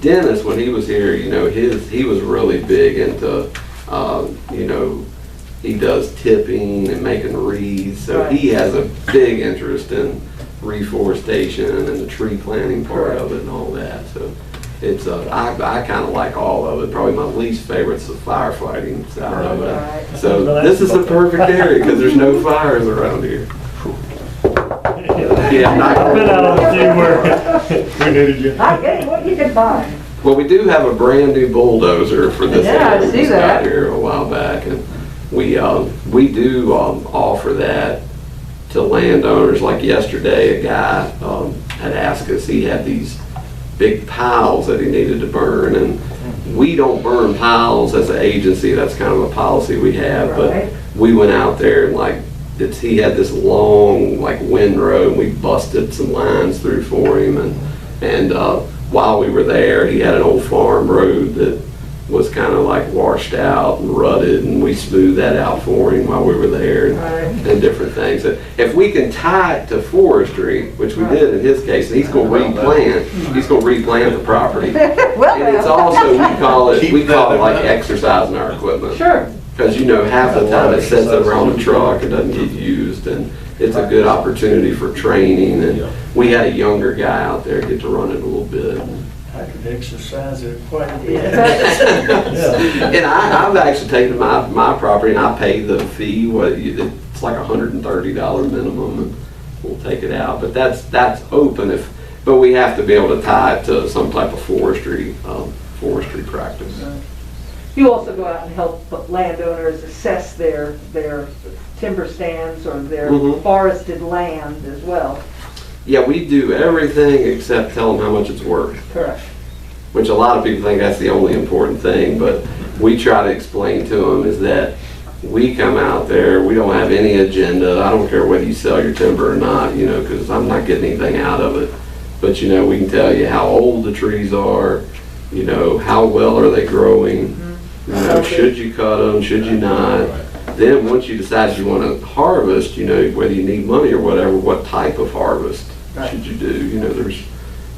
Dennis, when he was here, you know, he was really big into, you know, he does tipping and making wreaths, so he has a big interest in reforestation and the tree planting part of it and all that. So it's I kind of like all of it. Probably my least favorite's the firefighting side of it. So this is a perfect area because there's no fires around here. Yeah, I've been out on a few where we needed you. Not getting what you can buy. Well, we do have a brand new bulldozer for this Yeah, I area. see We just that. got here a while back, and we do offer that to landowners. Like yesterday, a guy had asked us, he had these big piles that he needed to burn, and we don't burn piles as an agency. That's kind of a policy we have, but we went out there and he had this long windrow, and we busted some lines through for him, and while we were there, he had an old farm road that was kind of like washed out and rutted, and we smoothed that out for him while we were there, and different things. If we can tie it to forestry, which we did in his case, and he's going to replant the property. Well, And it's also, we call it like exercising our equipment. Sure. Because, you know, half the time it sits around the truck, it doesn't get used, and it's a good opportunity for training, and we had a younger guy out there get to run it a little bit. I could exercise it quite a bit. And I've actually taken my property and I pay the fee, it's like $130 minimum, and we'll take it out. But that's open but we have to be able to tie it to some type of forestry practice. You also go out and help landowners assess their timber stands or their forested land as well. Yeah, we do everything except tell them how much it's worth. Correct. Which a lot of people think that's the only important thing, but we try to explain to them is that we come out there, we don't have any agenda. I don't care whether you sell your timber or not, you know, because I'm not getting anything out of it. But, you know, we can tell you how old the trees are, you know, how well are they growing, you know, should you cut them, should you not. Then once you decide you want to harvest, you know, whether you need money or whatever, what type of harvest should you do? You know,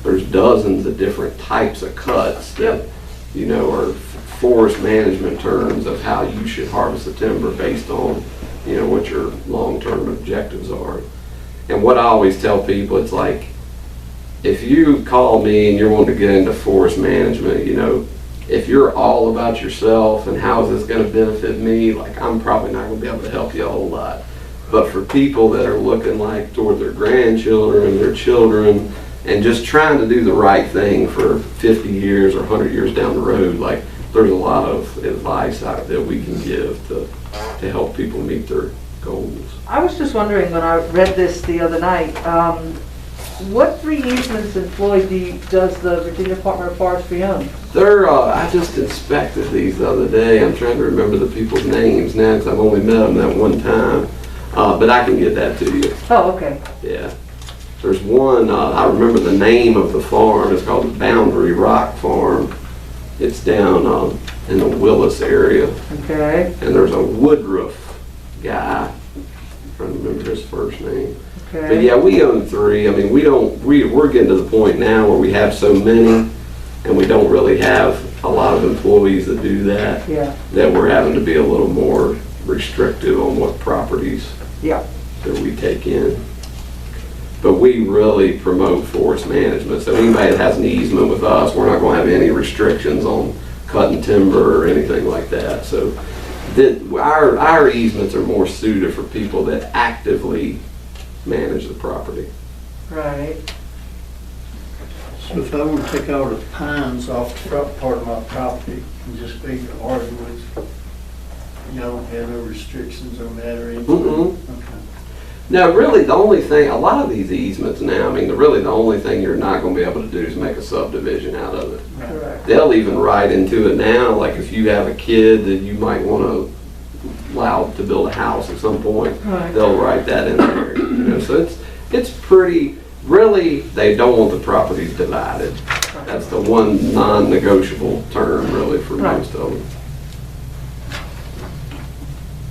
there's dozens of different types of cuts that, you know, are forest management terms of how you should harvest the timber based on, you know, what your long-term objectives are. And what I always tell people, it's like, if you call me and you're wanting to get into forest management, you know, if you're all about yourself and how is this going to benefit me, like I'm probably not going to be able to help you a whole lot. But for people that are looking like toward their grandchildren, their children, and just trying to do the right thing for 50 years or 100 years down the road, like there's a lot of advice out that we can give to help people meet their goals. I was just wondering when I read this the other night, what 3 easements in Floyd does the Virginia Department of Forestry own? I just inspected these the other day. I'm trying to remember the people's names now because I've only met them that one time. But I can get that to you. Oh, okay. Yeah. There's one, I remember the name of the farm. It's called the Boundary Rock Farm. It's down in the Willis area. Okay. And there's a Woodruff guy. I'm trying to remember his first name. Okay. But yeah, we own 3. I mean, we're getting to the point now where we have so many and we don't really have a lot of employees that do that. Yeah. That we're having to be a little more restrictive on what properties that we take in. But we really promote forest management. So anybody that has an easement with us, we're not going to have any restrictions on cutting timber or anything like that. So our easements are more suited for people that actively manage the property. Right. So if I were to take all the pines off the front part of my property and just leave the hardwoods, you don't have no restrictions on that or anything? Okay. Now, really, the only thing, a lot of these easements now, I mean, the only thing you're not going to be able to do is make a subdivision out of it. Correct. They'll even write into it now, like if you have a kid that you might want to allow to build a house at some point, they'll write that in there. You know, so it's pretty, really, they don't want the properties divided. That's the one non-negotiable term, really, for most of them.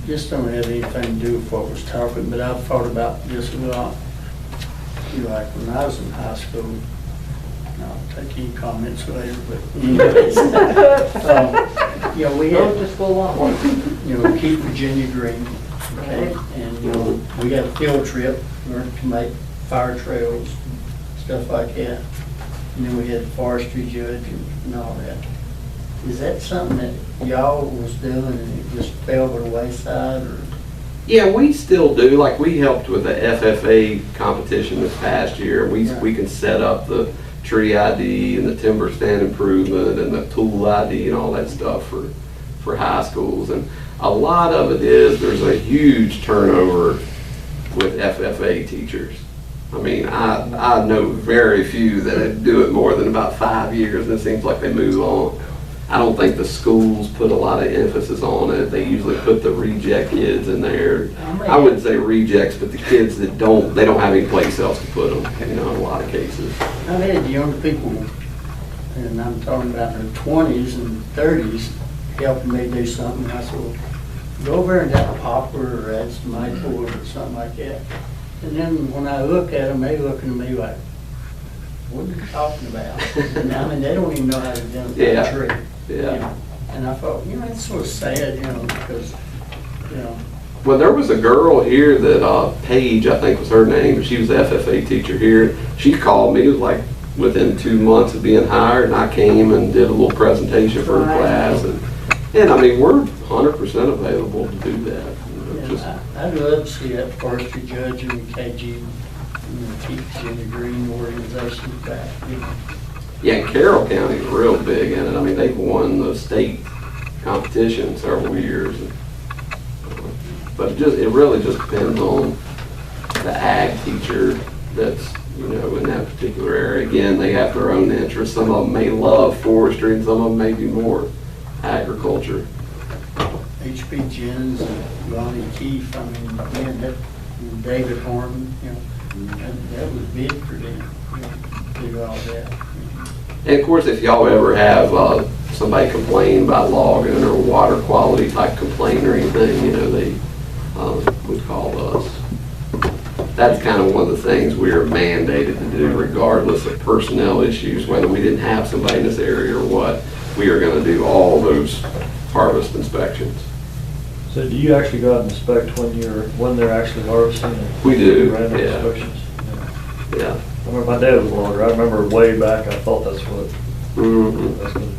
This don't have anything to do with what we're talking, but I've thought about this a lot. You know, like when I was in high school, and I'll take any comments later, but anyways, you know, we had, Just go along. you know, keep Virginia green, okay? And, you know, we had a field trip, learned to make fire trails, stuff like that. And then we had the forestry judge and all that. Is that something that y'all was doing and it just fell by the wayside, or? Yeah, we still do. Like, we helped with the FFA competition this past year. We can set up the tree ID and the timber stand improvement and the tool ID and all that stuff for high schools. And a lot of it is there's a huge turnover with FFA teachers. I mean, I know very few that do it more than about 5 years, and it seems like they move on. I don't think the schools put a lot of emphasis on it. They usually put the reject kids in there. I wouldn't say rejects, but the kids that they don't have any place else to put them, you know, in a lot of cases. I've had young people and I'm talking about in their 20s and 30s, helping me do something. I said, well, go over and that poplar or add some maple or something like that. And then when I look at them, they looking at me like, what are you talking about? And I mean, they don't even know how to identify Yeah. a tree. Yeah. You know? And I thought, you know, it's sort of sad, you know, because, you know. Well, there was a girl here that, Paige, I think was her name, she was the FFA teacher here. She called me, it was like within 2 months of being hired, and I came and did a little presentation for her Right. class. And I mean, we're 100% available to do that. You know, just- I'd love to see that forestry judge and KG, you know, keep in the green organization back, you know. Yeah, and Carroll County is real big in it. I mean, they've won the state competition several years. But it really just depends on the ag teacher that's, you know, in that particular area. Again, they have their own interests. Some of them may love forestry and some of them may be more agriculture. H.B. Jennings and Ronnie Keefe, I mean, man, that, and David Harmon, you know, that was big for them, you know, to do all that. And of course, if y'all ever have somebody complain about logging or water quality type complaint or anything, you know, they would call us. That's kind of one of the things we are mandated to do regardless of personnel issues, whether we didn't have somebody in this area or what. We are going to do all those harvest inspections. So do you actually go out and inspect when they're actually harvesting? And We do, random yeah. inspections? Yeah. I remember my dad was a logger. I remember way back, I thought that's what, Mhm. that's been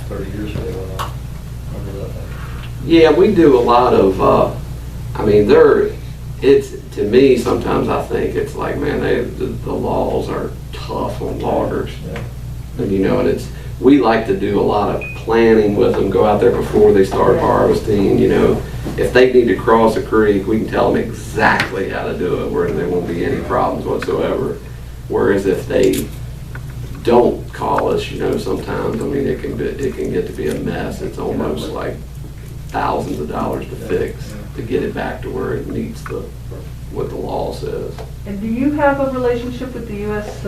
30 years ago when I remember that. Yeah, we do a lot of, I mean, to me, sometimes I think it's like, man, the laws are tough on loggers. Yeah. And you know, and we like to do a lot of planning with them, go out there before they start harvesting, you know. If they need to cross a creek, we can tell them exactly how to do it, where there won't be any problems whatsoever. Whereas if they don't call us, you know, sometimes, I mean, it can get to be a mess. It's almost like thousands of dollars to fix, to get it back to where it meets what the law says. And do you have a relationship with the U.S.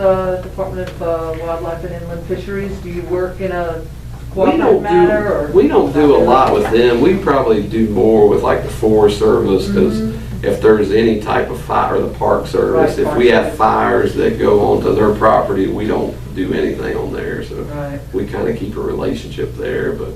Department of Wildlife and Inland Fisheries? Do you work in a cooperative manner? Or We don't do a lot with them. We probably do more with like the Forest Service, because if there's any type of fire, or the Park Service, Right, if we have fires that go onto their property, we don't do anything on there. So Right. we kind of keep a relationship there, but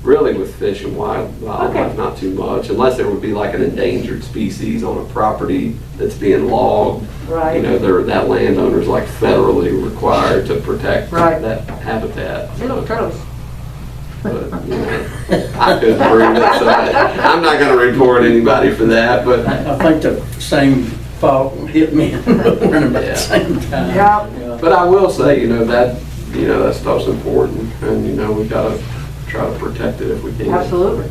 really with fish and wildlife, Okay. not too much, unless there would be like an endangered species on a property that's being logged. Right. You know, that landowner's like federally required to protect Right. that habitat. Little turtles. But, you know, I couldn't prove it, so I'm not gonna report anybody for that, but I think the same fault hit me around about Yeah. the same time. Yeah. But I will say, that stuff's important, and, we gotta try to protect it if we can. Absolutely.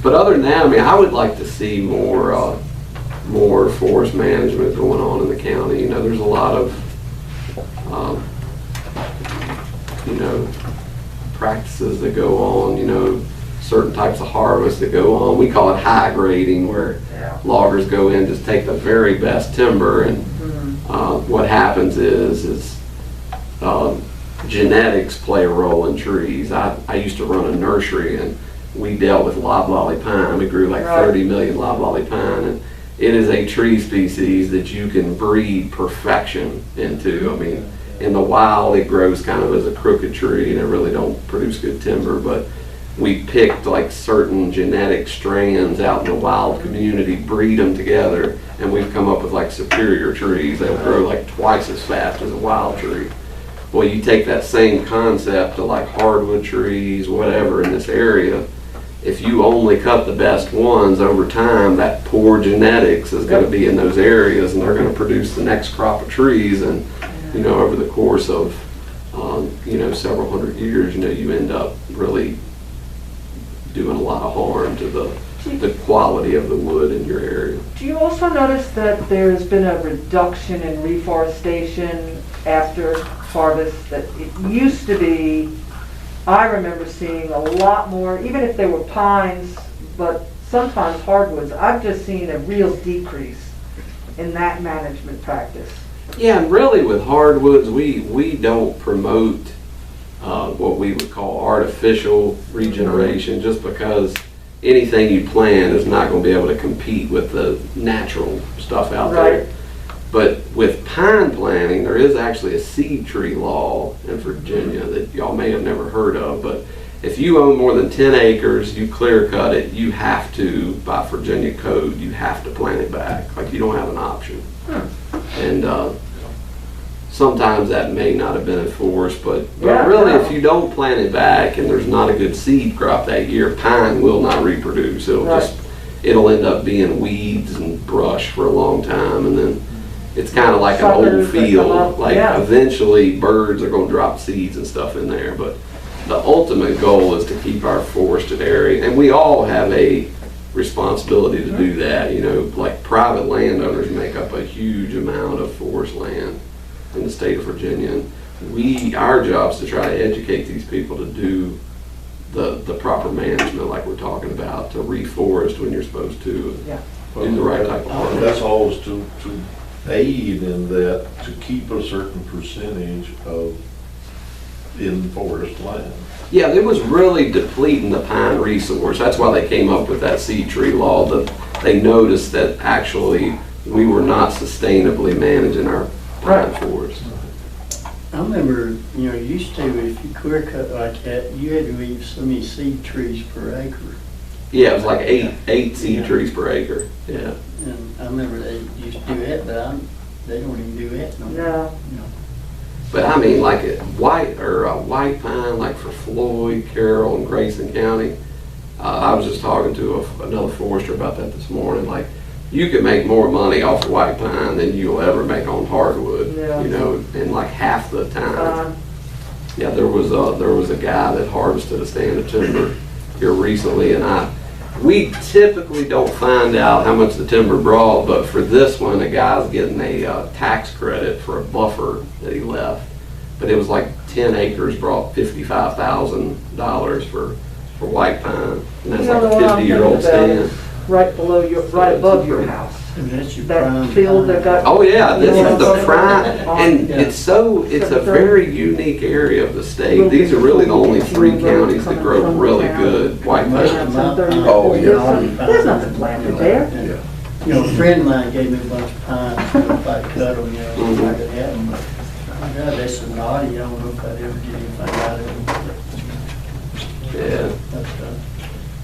But other than that, I mean, I would like to see more forest management going on in the county. There's a lot of, practices that go on, certain types of harvests that go on. We call it high grading, where loggers go in, just take the very best timber, and what happens is genetics play a role in trees. I used to run a nursery, and we dealt with loblolly pine. We grew like 30 million loblolly pine, and it is a tree species that you can breed perfection into. I mean, in the wild, it grows kind of as a crooked tree, and it really don't produce good timber, but we picked like certain genetic strands out in the wild community, breed them together, and we've come up with like superior trees that will grow like twice as fast as a wild tree. Well, you take that same concept to like hardwood trees, whatever, in this area. If you only cut the best ones over time, that poor genetics is going to be in those areas, and they're going to produce the next crop of trees. And over the course of several hundred years, you end up really doing a lot of harm to the quality of the wood in your area. Do you also notice that there's been a reduction in reforestation after harvest? That it used to be, I remember seeing a lot more, even if they were pines, but sometimes hardwoods. I've just seen a real decrease in that management practice. Yeah, and really with hardwoods, we don't promote what we would call artificial regeneration, just because anything you plant is not going to be able to compete with the natural stuff out there. Right. But with pine planting, there is actually a seed tree law in Virginia that y'all may have never heard of, but if you own more than 10 acres, you clear cut it, you have to, by Virginia code, you have to plant it back. Like, you don't have an option. And sometimes that may not have been enforced, but Yeah, really, no. if you don't plant it back and there's not a good seed crop that year, pine will not reproduce. Right. It'll end up being weeds and brush for a long time, and then it's kind of like an Suckers old that come field. up, Like, yeah. eventually birds are going to drop seeds and stuff in there, but the ultimate goal is to keep our forested area, and we all have a responsibility to do that. You know, like private landowners make up a huge amount of forest land in the state of Virginia. And our job is to try to educate these people to do the proper management, like we're talking about, to reforest when you're supposed to, Yeah. do the right type of work. That's always to aid in that, to keep a certain percentage of in forest land. Yeah, it was really depleting the pine resource. That's why they came up with that seed tree law. That they noticed that actually we were not sustainably managing our pine Right. forest. I remember, you know, used to, if you clear cut like that, you had to leave so many seed trees per acre. Yeah, it was like eight seed trees per acre. Yeah. And I remember they used to do that, but they don't even do that no more. No. You know. But I mean, like a white pine, like for Floyd, Carroll, and Grayson County. I was just talking to another forester about that this morning. Like, you can make more money off of white pine than you'll ever make on hardwood. Yeah. You know, in like half the time. Yeah, there was a guy that harvested a stand of timber here recently, and we typically don't find out how much the timber brought, but for this one, a guy's getting a tax credit for a buffer that he left. But it was like 10 acres brought $55,000 for white pine, and that's You know, like the a one I'm 50-year-old thinking about stand. is right below right above your house. And that's your That prime field that time. got. Oh yeah, this is the prime, and Yeah. it's a very unique area of the state. These are really the only 3 counties that grow really good white Most pine. of my pine- Oh, yeah. There's nothing planted there. Yeah. You know, a friend of mine gave me a bunch of pines, if I cut them, you know, if I could have them. But, oh God, that's a naughty, I don't know if I'd ever get anything out of them. Yeah. But,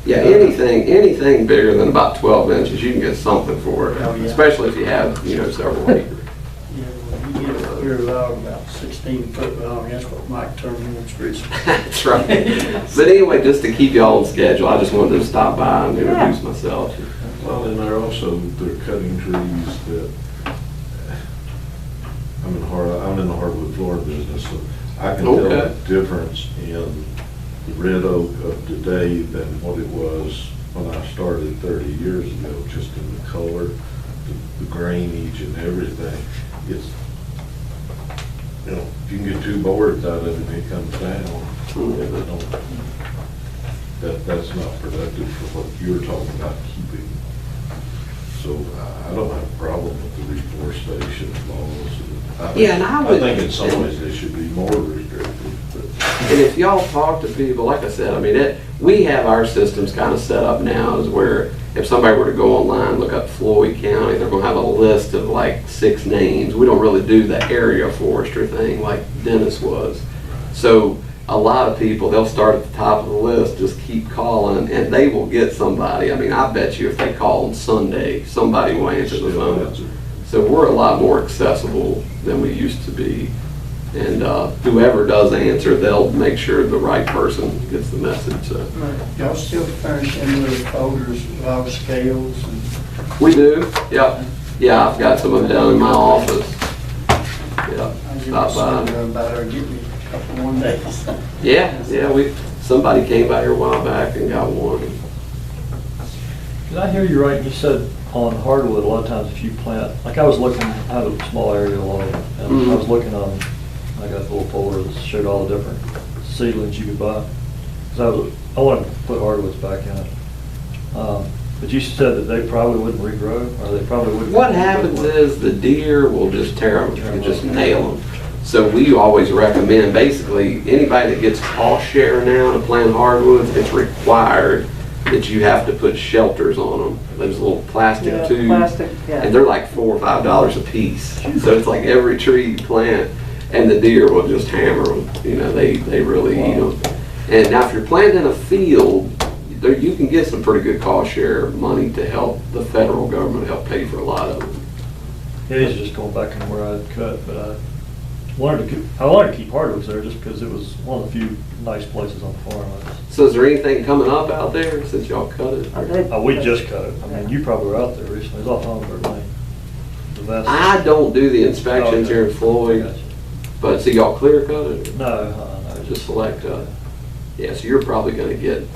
Yeah, anything bigger than about 12 inches, you can get something for it, Oh, yeah. especially if you have, several acres. yeah, well, you get a clear log about 16 foot long, that's what Mike Terminal's reached. That's right. But anyway, just to keep y'all on schedule, I just wanted to stop by and introduce myself. Well, and they're cutting trees that, I'm in the hardwood floor business, so I can tell the Okay. difference in the red oak of today than what it was when I started 30 years ago, just in the color, the grainage and everything. It's, if you can get 2 boards out of it, it comes down. That's not productive for what you're talking about keeping. So I don't have a problem with the reforestation laws. Yeah, and I would- think in some ways they should be more restrictive, but. And if y'all talk to people, like I said, I mean, we have our systems kind of set up now is where if somebody were to go online, look up Floyd County, they're going to have a list of like 6 names. We don't really do the area forester thing like Dennis was. So a lot of people, they'll start at the top of the list, just keep calling, and they will get somebody. I mean, I bet you if they call on Sunday, somebody will answer the phone. So we're a lot more accessible than we used to be. And whoever does answer, they'll make sure the right person gets the message. So. Y'all still furnish them little folders, log scales and. We do, yep. Yeah, I've got some of them down in my office. Yeah, I give stop my son by. a run by there, get me a couple one days. Yeah, somebody came by here a while back and got one. Did I hear you right? You said on hardwood, a lot of times if you plant, like I was looking, I have a small area along, and I was looking on, I got a little folder that showed all the different seedlings you could buy. Because I wanted to put hardwoods back in it. But you said that they probably wouldn't regrow, or they probably wouldn't. What happens is the deer will just tear them, and just nail them. So we always recommend, basically, anybody that gets cost share now to plant hardwoods, it's required that you have to put shelters on them. Those little plastic Yeah, tubes. plastic, yeah. And they're like $4 or $5 a piece. So it's like every tree you plant, and the deer will just hammer them. You know, they really eat them. And now if you're planting in a field, there, you can get some pretty good cost share money to help the federal government help pay for a lot of them. It is just going back and where I had cut, but I wanted to keep hardwoods there just because it was one of the few nice places on the farm. So is there anything coming up out there since y'all cut it? We just cut it. I mean, you probably were out there recently. It was off Holmberg Lane. The vast- I don't do the inspections Okay. here in I Floyd, got you. but so y'all clear cut it? No, Just select cut? Yeah, so you're probably gonna get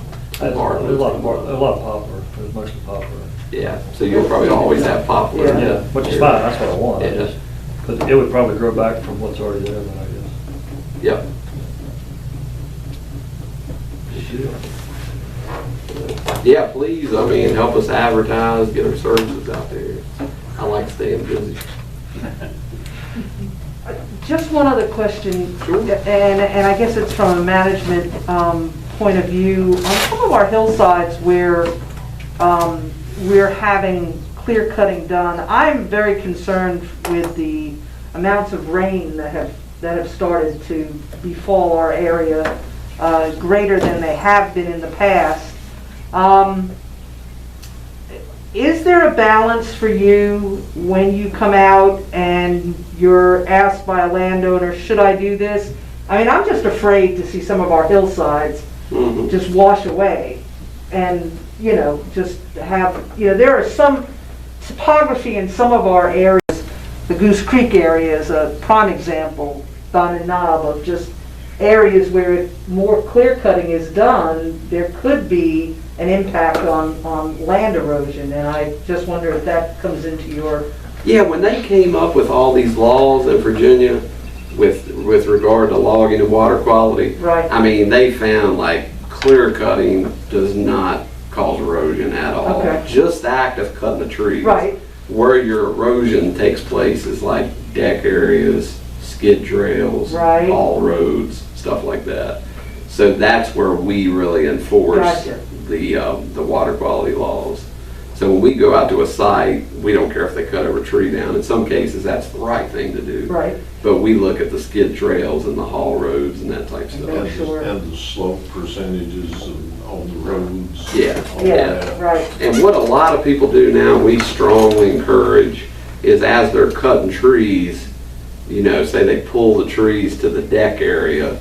there's a lot of poplar. It was mostly poplar. Yeah, so you'll probably always have poplar. Yeah, which is fine. That's what I want. Yeah. But it would probably grow back from what's already there, then I guess. Yep. Yeah, please, I mean, help us advertise, get our services out there. I like staying busy. Just one other question, Sure. and I guess it's from a management point of view. On some of our hillsides where we're having clear cutting done, I'm very concerned with the amounts of rain that have started to befall our area, greater than they have been in the past. Is there a balance for you when you come out and you're asked by a landowner, should I do this? I mean, I'm just afraid to see some of our hillsides just wash away and, just have, there are some topography in some of our areas. The Goose Creek area is a prime example, Don and Knob, of just areas where if more clear cutting is done, there could be an impact on land erosion, and I just wonder if that comes into your... Yeah, when they came up with all these laws in Virginia with regard to logging and water quality, Right. I mean, they found like clear cutting does not cause erosion at all. Okay. Just the act of cutting the trees. Right. Where your erosion takes place is like deck areas, skid trails, Right. all roads, stuff like that. So that's where we really enforce Gotcha. the water quality laws. So when we go out to a site, we don't care if they cut every tree down. In some cases, that's the right thing to do. Right. But we look at the skid trails and the haul roads and that type of stuff. Make sure. And the slope percentages on the roads. Yeah, all Yeah, that. right. And what a lot of people do now, we strongly encourage, is as they're cutting trees, say they pull the trees to the deck area,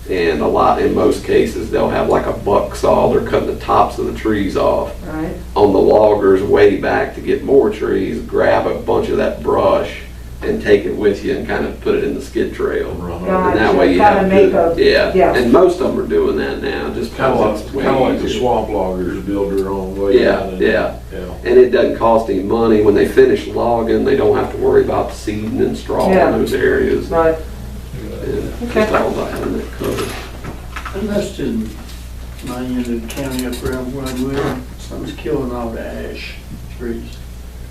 and in most cases, they'll have like a buck saw, they're cutting the tops of the trees off. Right. On the loggers way back to get more trees, grab a bunch of that brush and take it with you and kind of put it in the skid trail. Right. And that way you Kinda have make good, yeah. and most of them are doing that now, just Kind because of it's like, way the easier. swamp loggers build their own way. Yeah, down in yeah. Yeah. And it doesn't cost any money. When they finish logging, they don't have to worry about the seeding and straw Yeah. in those areas. Right. And Okay. just all about having that covered. And that's in my end of the county up around where I live. Something's killing all the ash trees.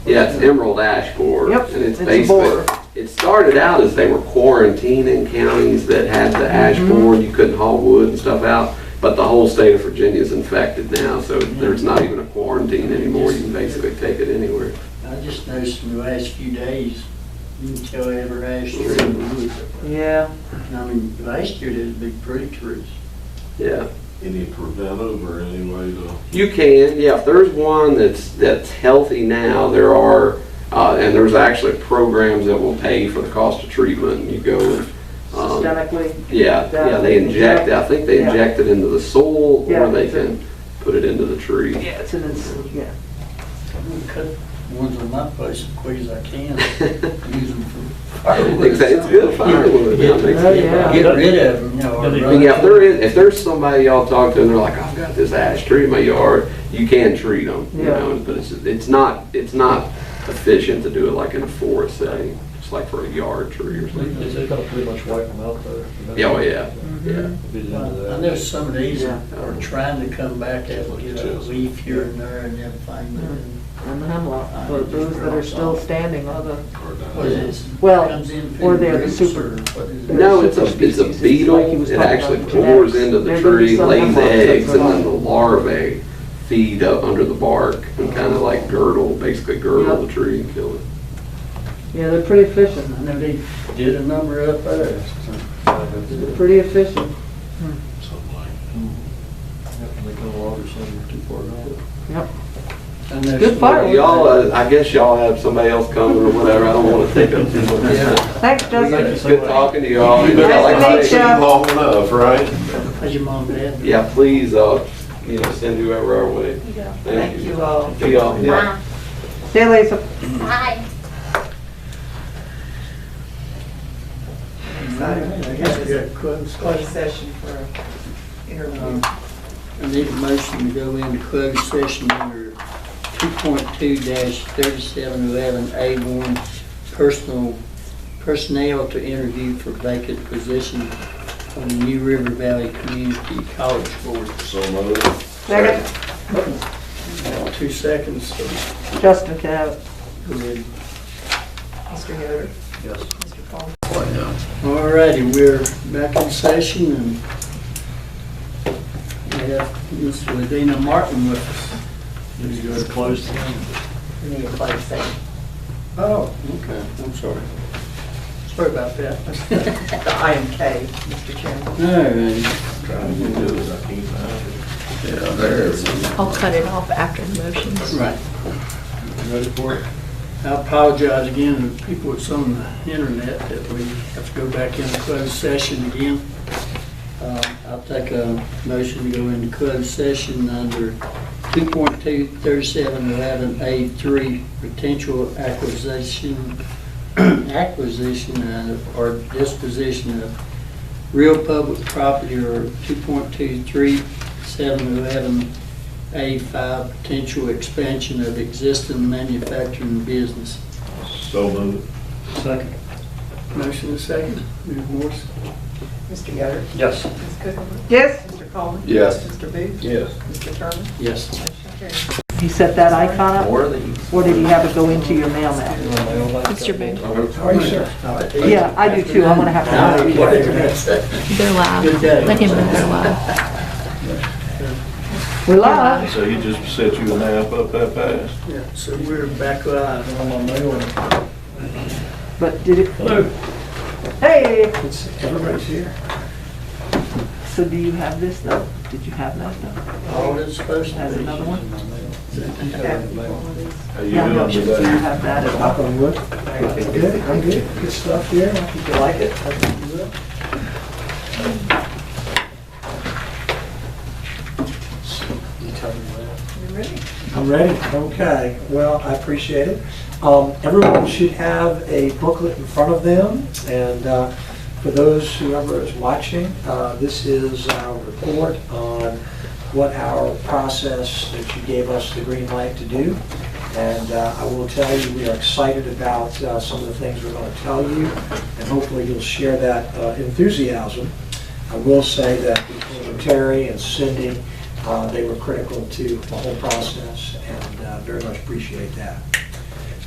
Yeah, it's emerald ash borer. Yep, And it's it's a basically, borer. it started out as they were quarantining counties that had the ash Mhm. borer, you couldn't haul wood and stuff out. But the whole state of Virginia is infected now, so there's not even a quarantine anymore. You can basically take it anywhere. I just noticed in the last few days, you can tell every ash tree in the woods. Yeah. I mean, last year there's big pretty trees. Yeah. Any preventive or any way to? You can, yeah. If there's one that's healthy now, there are, and there's actually programs that will pay for the cost of treatment. You go, Systemically. yeah, they inject it. I think they Yeah. inject it into the soil, Yeah, or they it's a- can put it into the tree. Yeah, it's an yeah. I'm gonna cut ones on my place as quick as I can. Use them for firewood. It's good firewood. Yeah, It makes yeah, good yeah. firewood. Get rid of them, or Yeah, run Yeah, if there's somebody y'all talk to and they're like, I've got this ash tree in my yard, you can treat them, Yeah. but it's not efficient to do it like in a forest setting. Just like for a yard tree or something. They're gonna pretty much wipe them out there. Yeah, oh, yeah, yeah. Be the end of that. I know some of these are trying to come back as we get a leaf here and there and everything. And the hemlock, but those that are still standing are the, What is it? Well, Comes in or they're the groups, super- or what is it? No, it's a beetle. Like he was It talking actually about pours genetics. into the There could be tree, some lays hemlock eggs, that's and then the alive. larvae feed up under the bark and kind of like basically girdle Yep. the tree and kill it. Yeah, they're pretty efficient. I know they did a number up there. They're pretty efficient. Something like Yep, they come along or something too far down. Yep. And there's Good some- fireworks. Y'all, I guess y'all have somebody else coming or whatever. I don't want to take up too much Yeah. time. Thanks, Justin. It's good talking to y'all. Nice to Like I meet say, ya. long enough, right? How's your mom and dad? yeah, please, send whoever our way. Thank you all. See y'all. Yeah. See you, Lisa. Bye. Excited. I guess we got closed Closed session. session for an interview. I need a motion to go into closed session under 2.2-3711A1, personnel to interview for vacant position on the New River Valley Community College Board. So moved. Second. 2 seconds, so Justin can have it. go ahead. Mr. Yoder? Yes. Mr. Paul? All righty, we're back in session and we have Ms. Ladina Martin with us. You go to close the game. We need a closed session. Oh, okay, I'm sorry. Sorry about that. The item K, Mr. Chairman. All righty. Trying to do it, I can't find it. Yeah, there it is. I'll cut it off after the motions. Right. Ready for it? I apologize again to people that's on the internet that we have to go back into closed session again. I'll take a motion to go into closed session under 2.2-3711A3, potential acquisition or disposition of real public property, or 2.23711A5, potential expansion of existing manufacturing business. So moved. Second. Motion and second. Ms. Morris? Mr. Yoder? Yes. Ms. Cooper? Yes. Mr. Coleman? Yes. Mr. Booth? Yes. Mr. Turner? Yes. Motion carries. You set that icon up, or did you have it go into your mail now? Mr. Booth. Yeah, I do too. I'm gonna have to. They're live. Good day. Let him know they're live. We're live. So he just set you a nap up that fast? Yeah, so we're back live. But did it? Hello. Hey, Everybody's here. so do you have this though? Did you have that though? All that's supposed to Has be. another one? How you Yeah, doing do you today? have that as well? I'm good. I'm good. Good stuff here. I think you like it. I think you will. You ready? I'm ready. Okay. Well, I appreciate it. Everyone should have a booklet in front of them. And for those, whoever is watching, this is our report on what our process that you gave us the green light to do. And I will tell you, we are excited about some of the things we're going to tell you, and hopefully you'll share that enthusiasm. I will say that between Terry and Cindy, they were critical to the whole process, and very much appreciate that.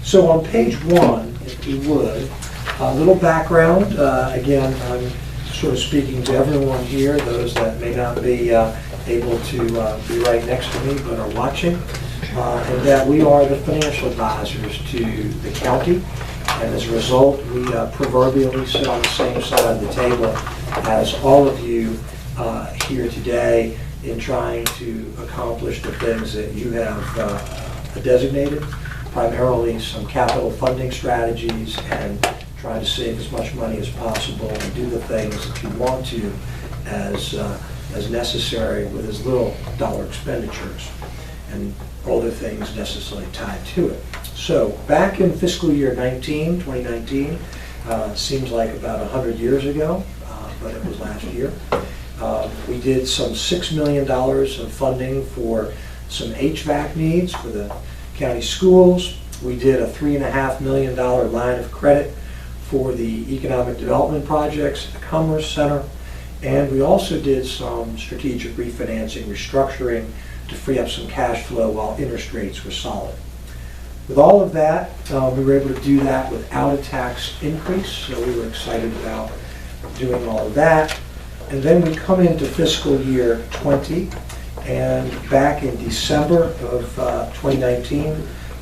So on page 1, if you would, a little background. Again, I'm sort of speaking to everyone here, those that may not be able to be right next to me but are watching, and that we are the financial advisors to the county, and as a result, we proverbially sit on the same side of the table as all of you here today in trying to accomplish the things that you have designated, primarily some capital funding strategies and trying to save as much money as possible and do the things that you want to as necessary with as little dollar expenditures and all the things necessarily tied to it. So back in fiscal year 2019, seems like about 100 years ago, but it was last year. We did some $6 million of funding for some HVAC needs for the county schools. We did a $3.5 million line of credit for the economic development projects at the Commerce Center. And we also did some strategic refinancing, restructuring to free up some cash flow while interest rates were solid. With all of that, we were able to do that without a tax increase, so we were excited about doing all of that. And then we come into fiscal year 20, and back in December of 2019,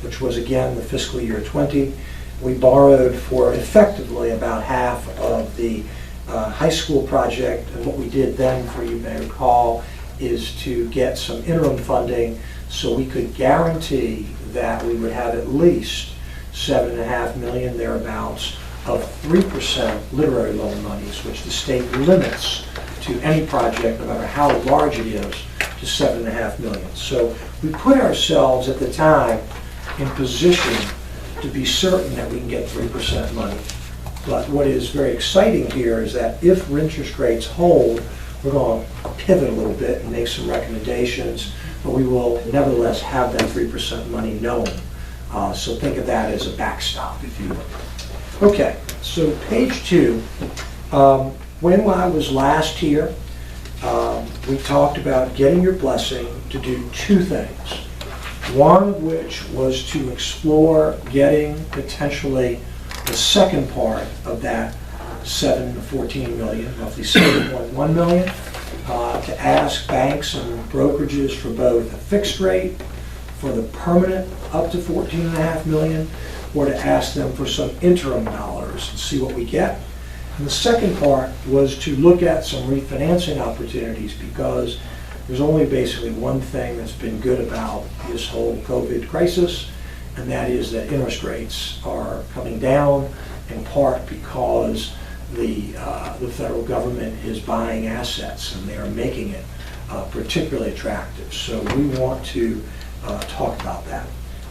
which was again the fiscal year 20, we borrowed for effectively about half of the high school project. And what we did then, for you may recall, is to get some interim funding so we could guarantee that we would have at least $7.5 million thereabouts of 3% literary loan monies, which the state limits to any project, no matter how large it is, to $7.5 million. So we put ourselves at the time in position to be certain that we can get 3% money. But what is very exciting here is that if interest rates hold, we're going to pivot a little bit and make some recommendations, but we will nevertheless have that 3% money known. So think of that as a backstop, if you will. Okay, so page 2. When I was last here, we talked about getting your blessing to do 2 things. One of which was to explore getting potentially the second part of that 7 to 14 million, roughly 7.1 million, to ask banks and brokerages for both a fixed rate for the permanent up to 14.5 million, or to ask them for some interim dollars and see what we get. And the second part was to look at some refinancing opportunities, because there's only basically one thing that's been good about this whole COVID crisis, and that is that interest rates are coming down, in part because the federal government is buying assets and they are making it particularly attractive. So we want to talk about that.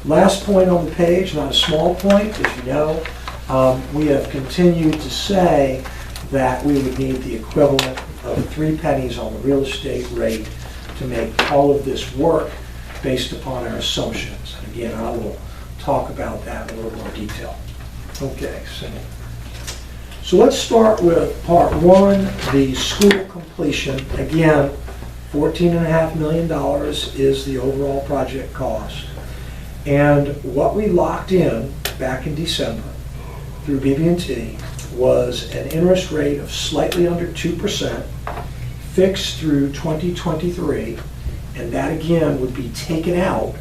Last point on the page, not a small point, as you know, we have continued to say that we would need the equivalent of 3 pennies on the real estate rate to make all of this work based upon our assumptions. And again, I will talk about that in a little more detail. Okay, so let's start with part 1, the school completion. Again, $14.5 million is the overall project cost. And what we locked in back in December through BB&T was an interest rate of slightly under 2%, fixed through 2023, and that again would be taken out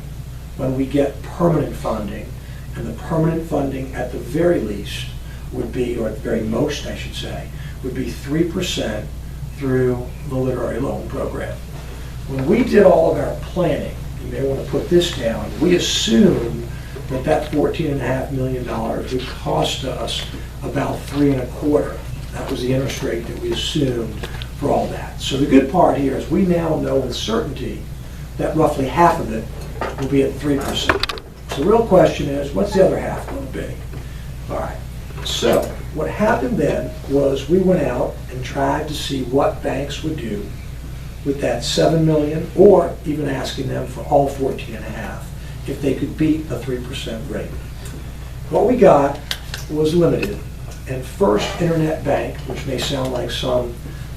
when we get permanent funding. And the permanent funding at the very least would be, or at the very most I should say, would be 3% through the literary loan program. When we did all of our planning, you may want to put this down, we assumed that that $14.5 million would cost us about 3.25%. That was the interest rate that we assumed for all that. So the good part here is we now know with certainty that roughly half of it will be at 3%. So the real question is, what's the other half going to be? All right. So what happened then was we went out and tried to see what banks would do with that 7 million, or even asking them for all 14.5 if they could beat a 3% rate. What we got was limited, and First Internet Bank, which may sound like some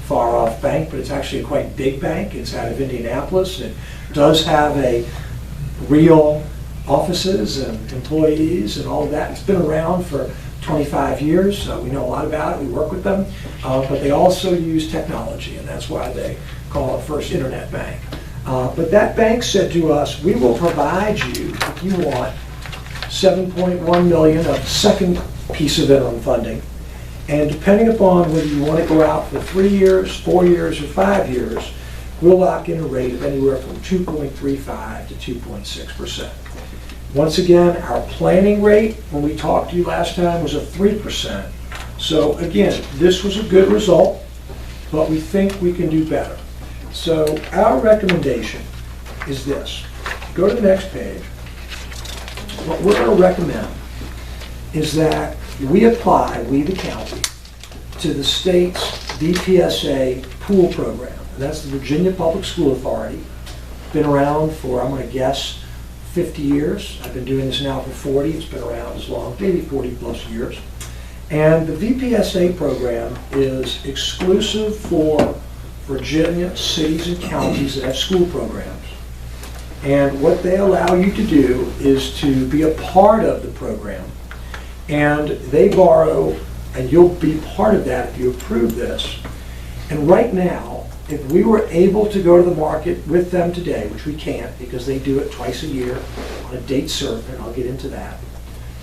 far-off bank, but it's actually a quite big bank. It's out of Indianapolis. It does have a real offices and employees and all of that. It's been around for 25 years, so we know a lot about it. We work with them, but they also use technology, and that's why they call it First Internet Bank. But that bank said to us, we will provide you, if you want, $7.1 million of the second piece of interim funding, and depending upon whether you want to go out for 3 years, 4 years, or 5 years, we'll lock in a rate of anywhere from 2.35 to 2.6%. Once again, our planning rate, when we talked to you last time, was a 3%. So again, this was a good result, but we think we can do better. So our recommendation is this. Go to the next page. What we're going to recommend is that we apply, we the county, to the state's DPSA pool program. And that's the Virginia Public School Authority. Been around for, I'm going to guess, 50 years. I've been doing this now for 40. It's been around as long, maybe 40 plus years. And the VPSA program is exclusive for Virginia cities and counties that have school programs. And what they allow you to do is to be a part of the program. And they borrow, and you'll be part of that if you approve this. And right now, if we were able to go to the market with them today, which we can't because they do it twice a year on a date certain, and I'll get into that.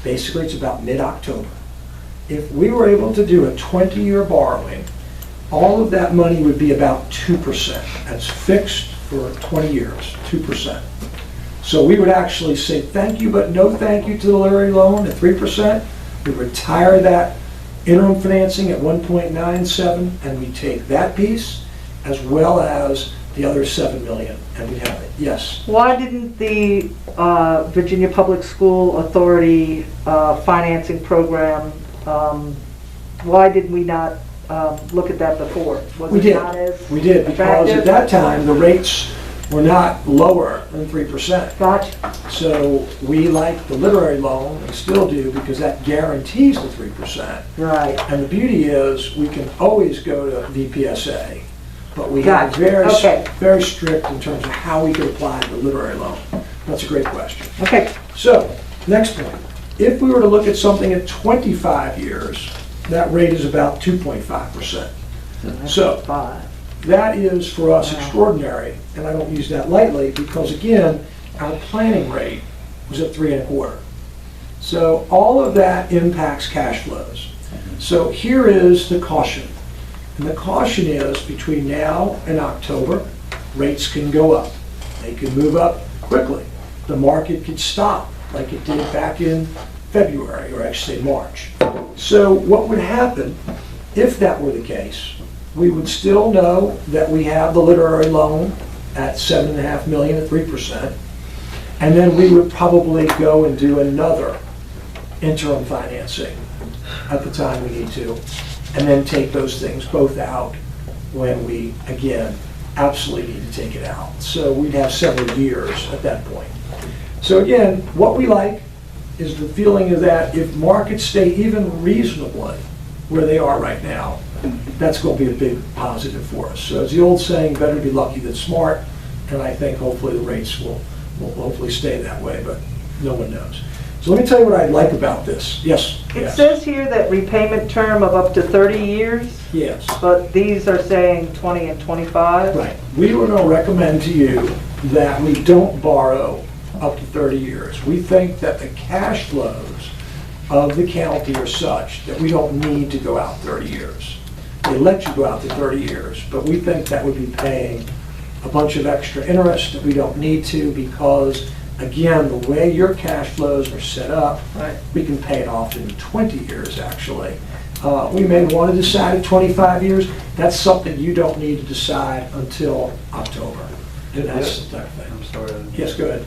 Basically, it's about mid-October. If we were able to do a 20-year borrowing, all of that money would be about 2%. That's fixed for 20 years, 2%. So we would actually say thank you, but no thank you to the literary loan at 3%. We retire that interim financing at 1.97, and we take that piece as well as the other $7 million, and we have it. Yes? Why didn't the Virginia Public School Authority financing program, why did we not look at that before? Was We it did. not as We did, because at attractive? that time, the rates were not lower than 3%. Gotcha. So we like the literary loan, and still do, because that guarantees the 3%. Right. And the beauty is, we can always go to VPSA, but we have Gotcha. very, Okay. very strict in terms of how we can apply the literary loan. That's a great question. Okay. So, next point. If we were to look at something at 25 years, that rate is about 2.5%. So, Five. that is for us extraordinary, and I don't use that lightly because, again, our planning rate was at 3.25. So all of that impacts cash flows. So here is the caution. And the caution is between now and October, rates can go up. They can move up quickly. The market could stop like it did back in February, or actually March. So what would happen if that were the case? We would still know that we have the literary loan at $7.5 million at 3%. And then we would probably go and do another interim financing at the time we need to, and then take those things both out when we, again, absolutely need to take it out. So we'd have several years at that point. So again, what we like is the feeling of that if markets stay even reasonably where they are right now, that's going to be a big positive for us. So as the old saying, better be lucky than smart, and I think hopefully the rates will hopefully stay that way, but no one knows. So let me tell you what I like about this. Yes? It Yes. says here that repayment term of up to 30 years, Yes. but these are saying 20 and 25? Right. We were going to recommend to you that we don't borrow up to 30 years. We think that the cash flows of the county are such that we don't need to go out 30 years. They let you go out to 30 years, but we think that would be paying a bunch of extra interest that we don't need to because, again, the way your cash flows are set up, Right. we can pay it off in 20 years, actually. We may want to decide at 25 years. That's something you don't need to decide until October. And that's the type of thing. I'm sorry. Yes, go ahead.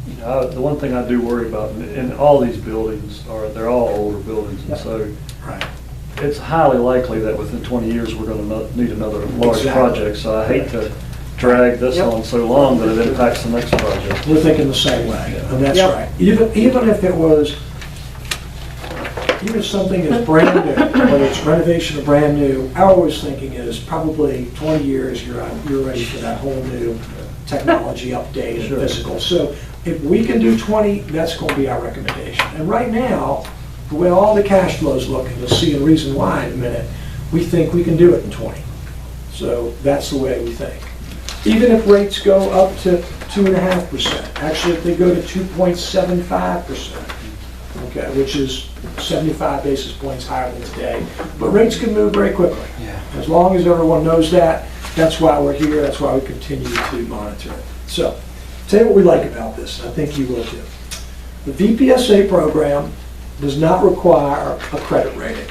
You know, the one thing I do worry about, and all these buildings they're all older buildings, and Yep. so Right. it's highly likely that within 20 years, we're going to need another large Exactly. project. So I hate to drag this Yep. on so long that it impacts the next project. We're thinking the same way, and that's Yep. right. Even if it was, even if something is brand new, whether it's renovation or brand new, our always thinking is probably 20 years, you're ready for that whole new technology update and Sure. physical. So if we can do 20, that's going to be our recommendation. And right now, the way all the cash flows look, and you'll see a reason why in a minute, we think we can do it in 20. So that's the way we think. Even if rates go up to 2.5%, actually if they go to 2.75%, okay, which is 75 basis points higher than today, but rates can move very quickly. Yeah. As long as everyone knows that, that's why we're here, that's why we continue to monitor it. So, tell you what we like about this, and I think you will too. The VPSA program does not require a credit rating.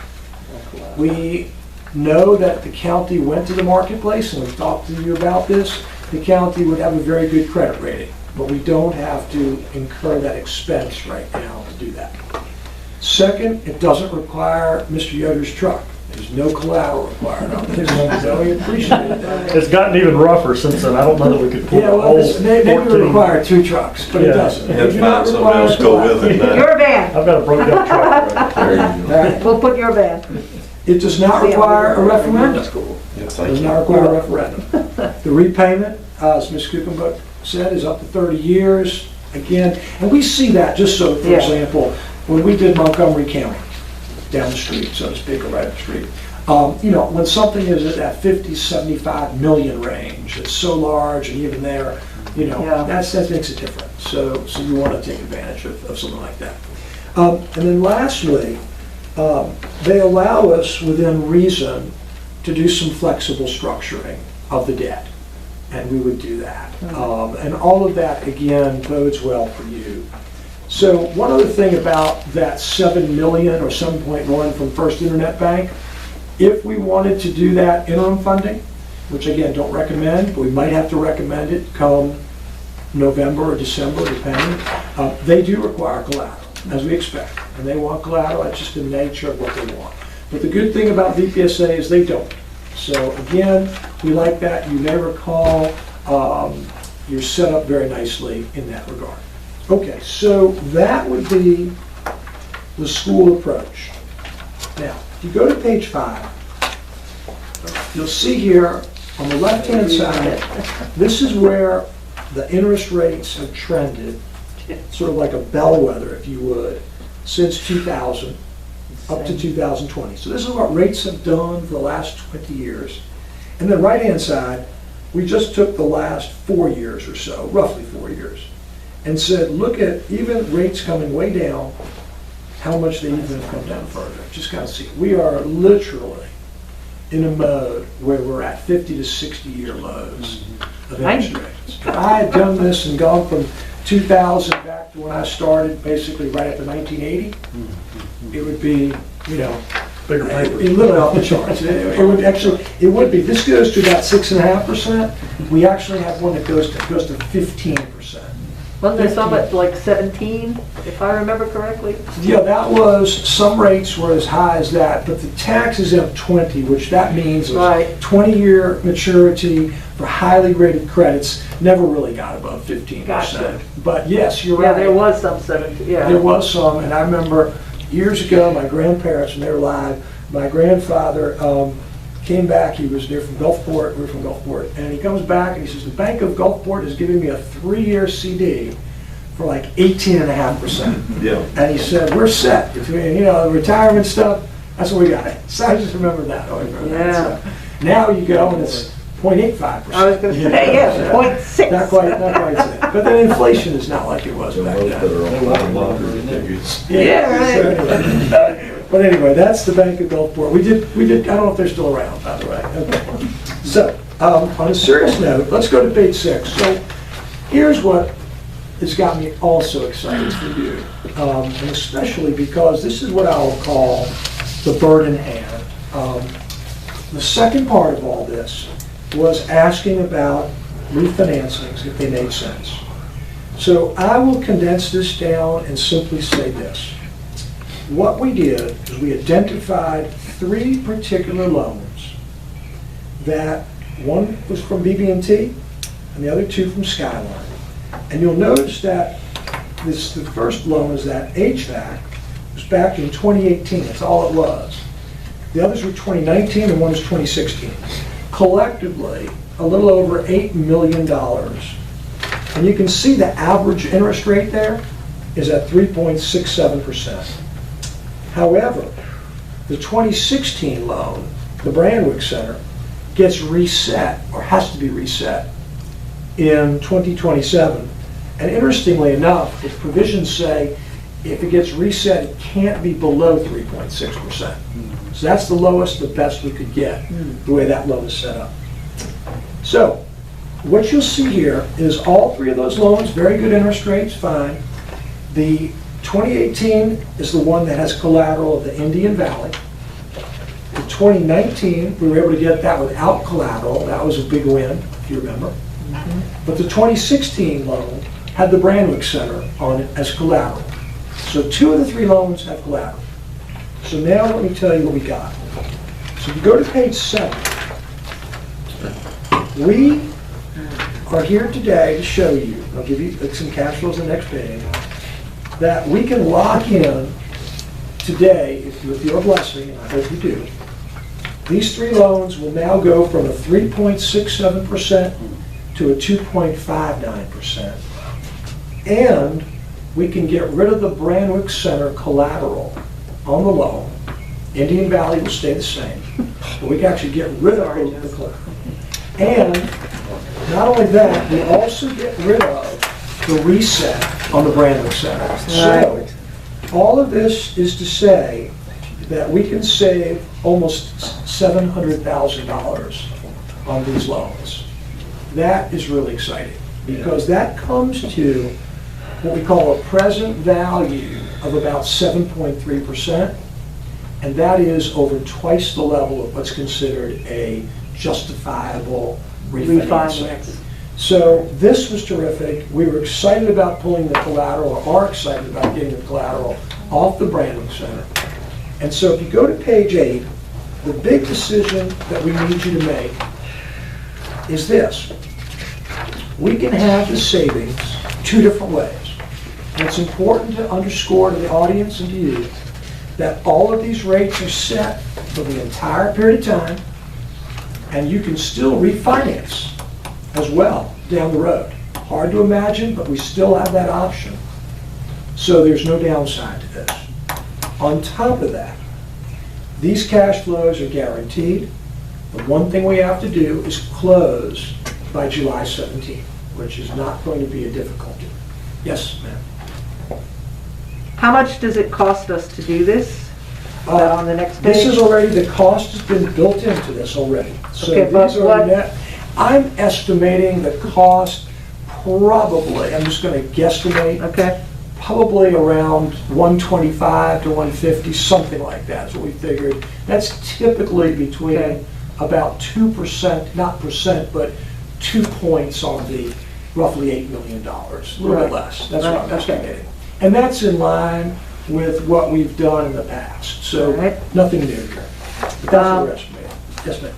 We know that the county went to the marketplace, and we've talked to you about this. The county would have a very good credit rating, but we don't have to incur that expense right now to do that. Second, it doesn't require Mr. Yoder's truck. There's no collateral required on this, so we appreciate that. It's gotten even rougher since then. I don't know that we could pull Yeah, the well, whole this may 14. require 2 trucks, but it Yeah. doesn't. You have They to do not find something require else to go with it. collateral. Your van. I've got a broken down truck. There you go. All right. We'll put your van. It does not require a referendum. Yeah, Does thank you. not require a referendum. The repayment, as Ms. Kuchenbuck said, is up to 30 years. Again, and we see that, just so, for Yeah. example, when we did Montgomery County, down the street, so to speak, or right up the street, you know, when something is at that 50, 75 million range, it's so large, and even there, you know, Yeah. that makes it different. So you want to take advantage of something like that. And then lastly, they allow us, within reason, to do some flexible structuring of the debt, and we would do that. And all of that, again, bodes well for you. So one other thing about that 7 million or 7.1 from First Internet Bank, if we wanted to do that interim funding, which again, don't recommend, but we might have to recommend it come November or December, depending, they do require collateral, as we expect. And they want collateral, that's just the nature of what they want. But the good thing about VPSA is they don't. So again, we like that. You may recall, you're set up very nicely in that regard. Okay, so that would be the school approach. Now, if you go to page 5, you'll see here on the left-hand side, this is where the interest rates have trended, sort of like a bellwether, if you would, since 2000 up to 2020. So this is what rates have done for the last 20 years. And then right-hand side, we just took the last 4 years or so, roughly 4 years, and said, look at even rates coming way down, how much they even have come down further. Just kind of see. We are literally in a mode where we're at 50 to 60 year lows of interest rates. If I had done this and gone from 2000 back to when I started, basically right after 1980, it would be, you know, Bigger paper. literally off the charts. It would actually, it would be. This goes to about 6.5%. We actually have one that goes to 15%. Wasn't there some at like 17, if I remember correctly? Yeah, that was, some rates were as high as that, but the tax is up 20, which that means is Right. 20-year maturity for highly rated credits never really got above 15%. Gotcha. But yes, you're Yeah, right. there was some 17, yeah. There was some, and I remember years ago, my grandparents, when they were alive, my grandfather came back, he was there from Gulfport, we were from Gulfport, and he comes back and he says, the Bank of Gulfport is giving me a 3-year CD for like 18.5%. Yeah. And he said, we're set between, you know, the retirement stuff, that's what we got. So I just remember that. I remember that. Yeah. So now you go and it's 0.85%. I was gonna say, yeah, 0.6. Not quite that. But then inflation is not like it was back Those that then. are on lottery tickets. Yeah, right. But anyway, that's the Bank of Gulfport. We did, I don't know if they're still around, by the way. Okay. So, on a serious note, let's go to page 6. So, here's what has got me also excited for you, and especially because this is what I'll call the bird in hand. The second part of all this was asking about refinancings, if they made sense. So I will condense this down and simply say this. What we did is we identified 3 particular loans that one was from BB&T and the other 2 from Skyline. And you'll notice that the first loan is that HVAC was back in 2018. That's all it was. The others were 2019 and one is 2016. Collectively, a little over $8 million. And you can see the average interest rate there is at 3.67%. However, the 2016 loan, the Brandwick Center, gets reset, or has to be reset, in 2027. And interestingly enough, the provisions say if it gets reset, it can't be below 3.6%. So that's the lowest, the best we could get, the way that loan is set up. So, what you'll see here is all 3 of those loans, very good interest rates, fine. The 2018 is the one that has collateral of the Indian Valley. The 2019, we were able to get that without collateral. That was a big win, if you remember. But the 2016 loan had the Brandwick Center on it as collateral. So 2 of the 3 loans have collateral. So now let me tell you what we got. So if you go to page 7, we are here today to show you, I'll give you some cash flows on the next page, that we can lock in today, with your blessing, and I hope you do, these 3 loans will now go from a 3.67% to a 2.59%. And we can get rid of the Brandwick Center collateral on the loan. Indian Valley will stay the same, but we can actually get rid of the collateral. And not only that, we also get rid of the reset on the Brandwick Center. So all of this is to say that we can save almost $700,000 on these loans. That is really exciting because that comes to what we call a present value of about 7.3%, and that is over twice the level of what's considered a justifiable refinancing. So this was terrific. We were excited about pulling the collateral, or are excited about getting the collateral off the Brandwick Center. And so if you go to page 8, the big decision that we need you to make is this. We can have the savings 2 different ways. And it's important to underscore to the audience and to you that all of these rates are set for the entire period of time, and you can still refinance as well down the road. Hard to imagine, but we still have that option. So there's no downside to this. On top of that, these cash flows are guaranteed. The one thing we have to do is close by July 17th, which is not going to be a difficulty. Yes, ma'am. How much does it cost us to do this? Is that on the next page? This is already, the cost has been built into this already. So Okay, but these are what- net. I'm estimating the cost probably, I'm just going to guesstimate, Okay, probably around 125 to 150, something like that is what we figured. That's typically between Okay. about 2%, not percent, but 2 points on the roughly $8 million, a little Right. bit less. That's what I'm Right, okay. estimating. And that's in line with what we've done in the past. So Right. nothing new here. But that's what we're estimating. Yes, ma'am.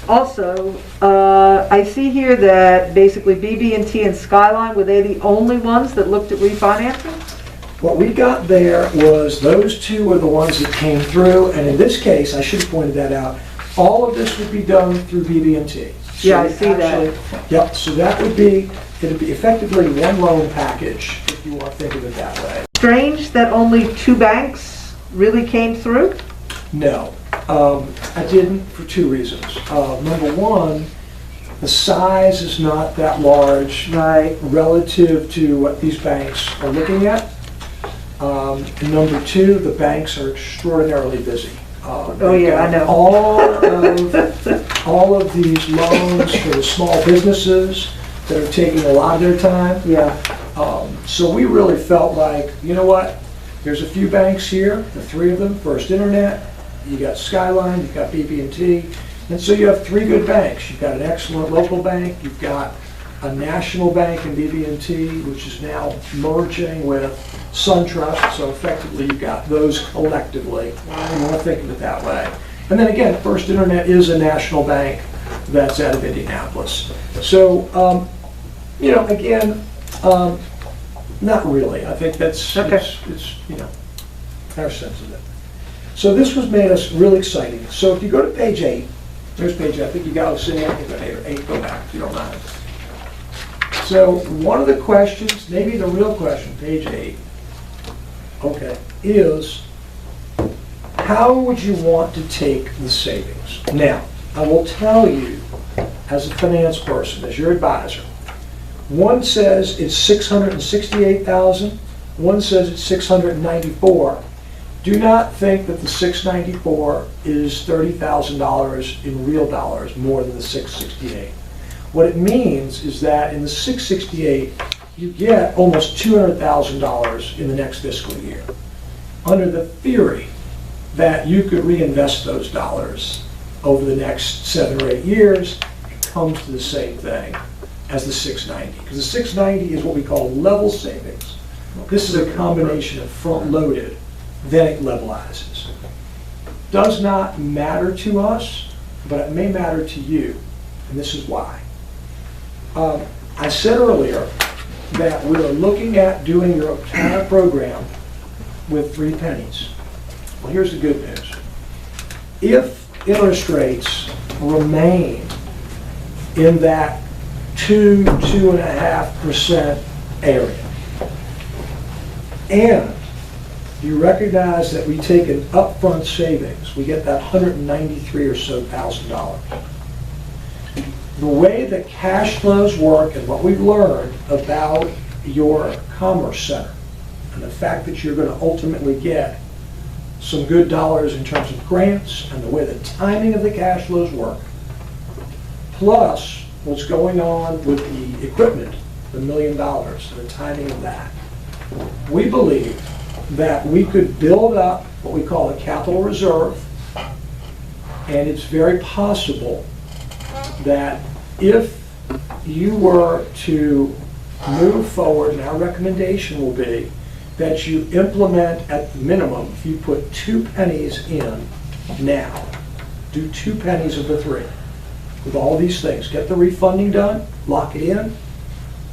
also, I see here that basically BB&T and Skyline, were they the only ones that looked at refinancing? What we got there was those 2 were the ones that came through, and in this case, I should have pointed that out, all of this would be done through BB&T. So Yeah, I see that. actually- Yep, so that would be, it'd be effectively one loan package, if you want to think of it that way. Strange that only 2 banks really came through? No, I didn't for 2 reasons. Number one, the size is not that large Right. relative to what these banks are looking at. And number 2, the banks are extraordinarily busy. Oh, yeah, I know. All of these loans for the small businesses that are taking a lot of their time. Yeah. So we really felt like, you know what? There's a few banks here, the 3 of them, First Internet, you got Skyline, you've got BB&T, and so you have 3 good banks. You've got an excellent local bank, you've got a national bank in BB&T, which is now merging with SunTrust, so effectively you've got those collectively. You want to think of it that way. And then again, First Internet is a national bank that's out of Indianapolis. So, you know, again, not really. I think that's, Okay. it's, you know, our sense of it. So this was made us really exciting. So if you go to page 8, there's page 8, I think you got us in there, 8, go back if you don't mind. So one of the questions, maybe the real question, page 8, okay, is how would you want to take the savings? Now, I will tell you, as a finance person, as your advisor, one says it's $668,000, one says it's $694,000. Do not think that the $694,000 is $30,000 in real dollars more than the $668,000. What it means is that in the $668,000, you get almost $200,000 in the next fiscal year, under the theory that you could reinvest those dollars over the next 7 or 8 years. It comes to the same thing as the $690,000, because the $690,000 is what we call level savings. This is a combination of front-loaded, then it levelizes. does not matter to us, but it may matter to you, and this is why. I said earlier that we are looking at doing your entire program with 3 pennies. Well, here's the good news. If interest rates remain in that 2.5% area, and you recognize that we take an upfront savings, we get that $193,000 or so. The way that cash flows work and what we've learned about your Commerce Center and the fact that you're going to ultimately get some good dollars in terms of grants and the way the timing of the cash flows work, plus what's going on with the equipment, the $1 million, and the timing of that, we believe that we could build up what we call a capital reserve, and it's very possible that if you were to move forward, and our recommendation will be that you implement at minimum, if you put 2 pennies in now, do 2 pennies of the 3 with all these things. Get the refunding done, lock it in,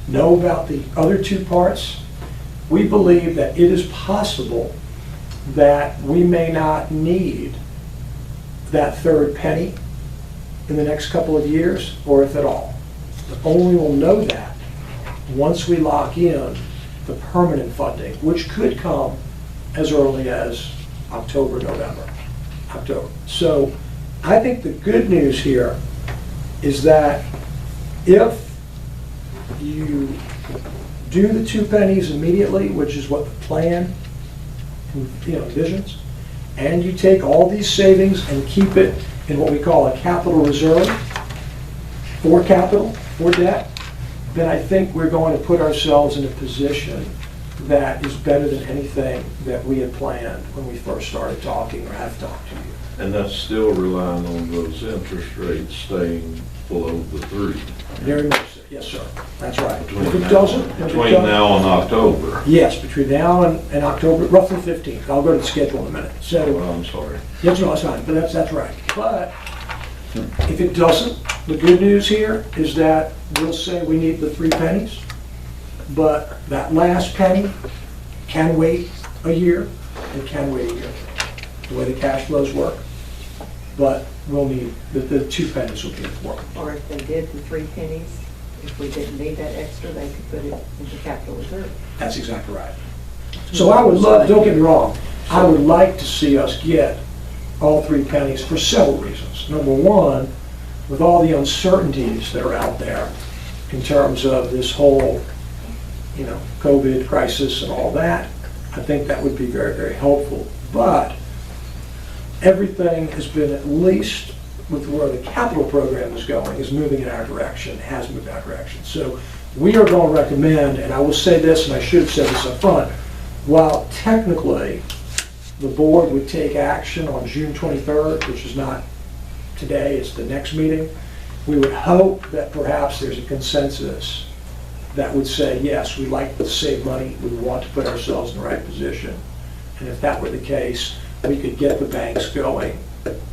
know about the other 2 parts. We believe that it is possible that we may not need that 3rd penny in the next couple of years, or if at all. But only we'll know that once we lock in the permanent funding, which could come as early as October, November. So I think the good news here is that if you do the 2 pennies immediately, which is what the plan envisions, and you take all these savings and keep it in what we call a capital reserve for capital, for debt, then I think we're going to put ourselves in a position that is better than anything that we had planned when we first started talking or have talked to you. And that's still relying on those interest rates staying below the 3. Very much so. Yes, sir. That's right. If it Between doesn't, now and October. yes, between now and October, roughly 15th. I'll go to the schedule in a minute. So, Well, I'm sorry. yes, no, that's fine, but that's right. But if it doesn't, the good news here is that we'll say we need the 3 pennies, but that last penny can wait a year and can wait a year, the way the cash flows work. But we'll need, the 2 pennies will be important. Or if they did the 3 pennies, if we didn't need that extra, they could put it into capital reserve. That's exactly right. So I would love, don't get me wrong, I would like to see us get all 3 pennies for several reasons. Number one, with all the uncertainties that are out there in terms of this whole, COVID crisis and all that, I think that would be very, very helpful. But everything has been, at least with where the capital program is going, is moving in our direction, has moved in our direction. So we are going to recommend, and I will say this, and I should have said this up front, while technically the board would take action on June 23rd, which is not today, it's the next meeting, we would hope that perhaps there's a consensus that would say, yes, we like to save money, we want to put ourselves in the right position. And if that were the case, we could get the banks going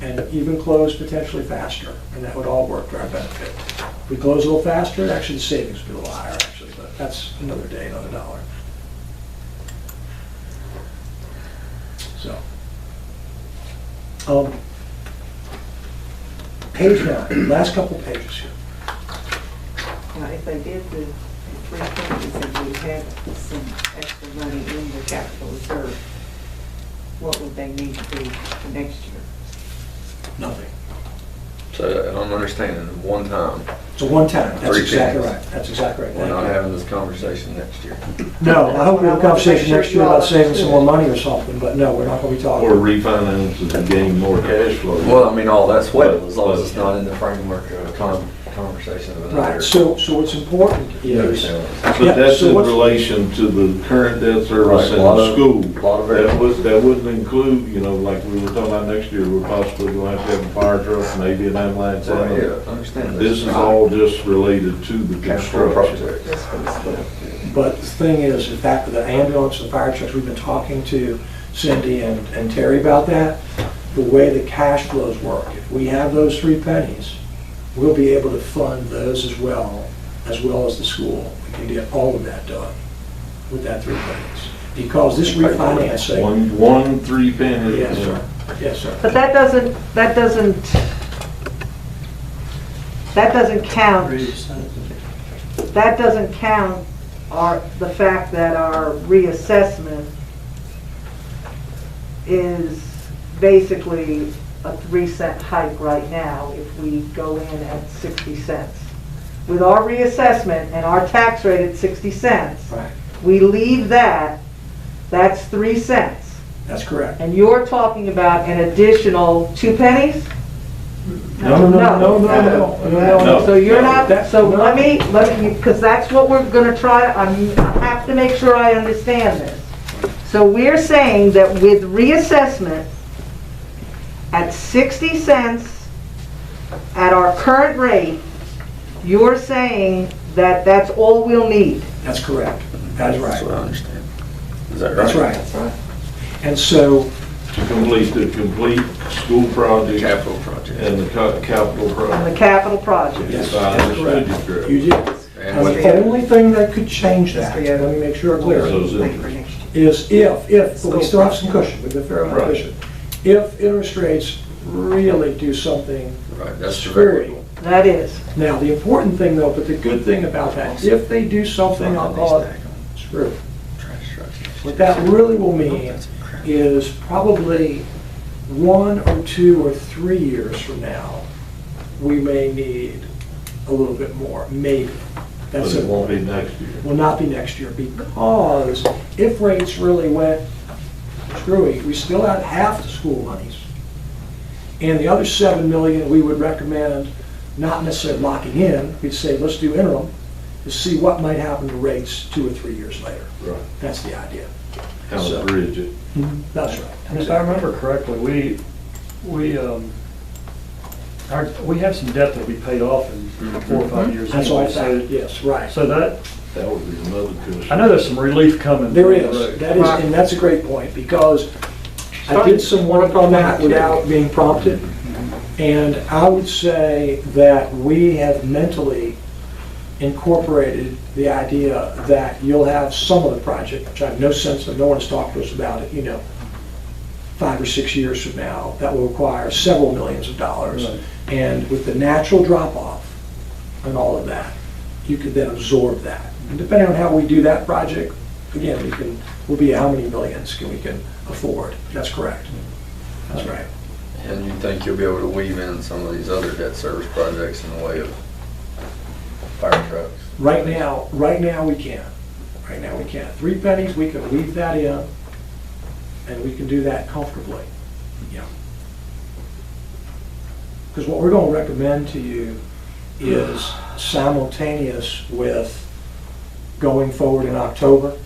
and even close potentially faster, and that would all work to our benefit. If we close a little faster, actually the savings would be a little higher, actually, but that's another day, another dollar. So, page 9, last couple pages here. Now, if they did the 3 pennies and we had some extra money in the capital reserve, what would they need to do for next year? Nothing. So I'm understanding, one time. It's a one-time, that's 3 exactly pennies. right, that's exactly right. We're not having this conversation next year. No, I hope we have a conversation next year about saving some more money or something, but no, we're not going to be talking. Or refinance and gain more cash flow. Well, I mean, all that's well, as long as it's not in the framework of a conversation of another. Right, so what's important is. But Yeah, that's so in what's- relation to the current debt service Right, in a lot the of- school. lot of That wouldn't include, like we were talking about next year, we're possibly going to have a fire truck, maybe an ambulance. Right, yeah, I understand. This is all just related to the Capital construction. project. Just for the school? But the thing is, in fact, the ambulance, the fire trucks, we've been talking to Cindy and Terry about that. the way the cash flows work, if we have those 3 pennies, we'll be able to fund those as well as the school. We can get all of that done with that 3 pennies. Because this refinancing. One 3 penny. Yes, sir. Yes, sir. But that doesn't count. That doesn't count the fact that our reassessment is basically a 3-cent hike right now if we go in at 60 cents. With our reassessment and our tax rate at 60 cents, Right. we leave that's 3 cents. That's correct. And you're talking about an additional 2 pennies? No. So you're not, so let me, because that's what we're gonna try, I have to make sure I understand this. So we're saying that with reassessment at 60 cents at our current rate, you're saying that that's all we'll need? That's correct. That's right. That's what I understand. Is that right? That's right. That's right. And so, To complete the complete school project. Capital project. And the capital On project. the capital project? yes, If I that's correct. understood you correctly. You did. And And what- the only thing that could change that, let me make sure I'm clear, Those interest. is if, but we still have some cushion, we've got a fair amount of Right. cushion. If interest rates really do something Right, that's the screwy. variable. That is. Now, the important thing though, but the good thing about that, if they do something, I'll call it screwy. What that really will mean is probably 1 or 2 or 3 years from now, we may need a little bit more, maybe. But That's it it. won't be next year. Will not be next year, because if rates really went screwy, we still had half the school monies. And the other 7 million, we would recommend not necessarily locking in, we'd say, let's do interim, to see what might happen to rates 2 or 3 years later. Right. That's the idea. Kind So- of bridge it. That's right. And if I remember correctly, we have some debt that we paid off in 4 or 5 years. That's all anyway, so- fact, yes, right. So that, That would be another cushion. I know there's some relief coming. There down the is, road. that is, and that's a great point, because I did some work on that without being prompted, and I would say that we have mentally incorporated the idea that you'll have some of the project, which I have no sense that no one's talked to us about it, 5 or 6 years from now, that will require several millions of dollars. Right. And with the natural drop-off and all of that, you could then absorb that. And depending on how we do that project, again, we'll be how many millions we can afford. That's correct. That's right. And you think you'll be able to weave in some of these other debt service projects in the way of fire trucks? Right now we can. Right now we can. 3 pennies, we can weave that in, and we can do that comfortably. Yeah. Because what we're going to recommend to you is simultaneous with going forward in October,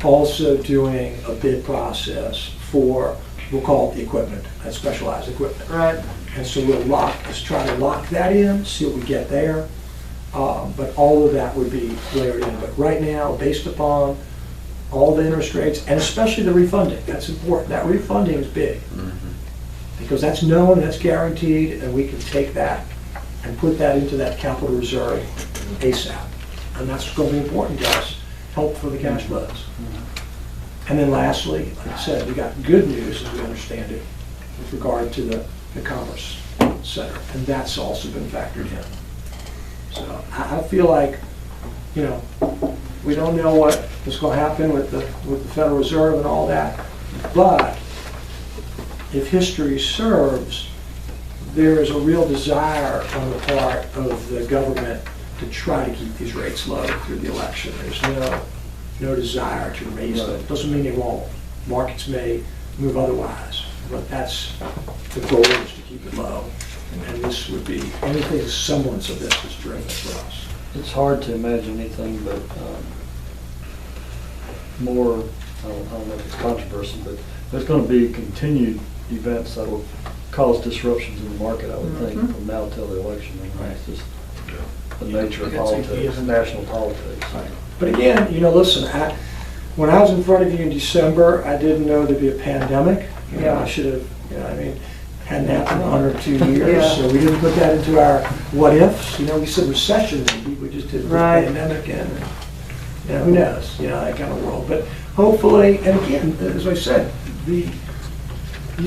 also doing a bid process for, we'll call it the equipment, that specialized equipment. Right. And so let's try to lock that in, see what we get there. But all of that would be layered in. But right now, based upon all the interest rates, and especially the refunding, that's important. That refunding is big, because that's known, that's guaranteed, and we can take that and put that into that capital reserve ASAP. And that's going to be important to us, help for the cash flows. And then lastly, like I said, we got good news, as we understand it, with regard to the Commerce Center, and that's also been factored in. So I feel like, we don't know what is going to happen with the Federal Reserve and all that, but if history serves, there is a real desire on the part of the government to try to keep these rates low through the election. There's no desire to raise them. Doesn't mean they won't. Markets may move otherwise, but that's the goal, is to keep it low. And this would be, anything semblance of this is terrific for us. It's hard to imagine anything but more, I don't know if it's controversial, but there's going to be continued events that will cause disruptions in the market, I would think, from now till the election. And it's just the nature of politics, national politics. But again, listen, when I was in front of you in December, I didn't know there'd be a pandemic. I should have, hadn't happened in 1 or 2 years, Yeah. so we didn't put that into our what ifs. You know, we said recession maybe, we just didn't put Right. pandemic in. You know, who knows, you know, that kind of world. But hopefully, and again, as I said, you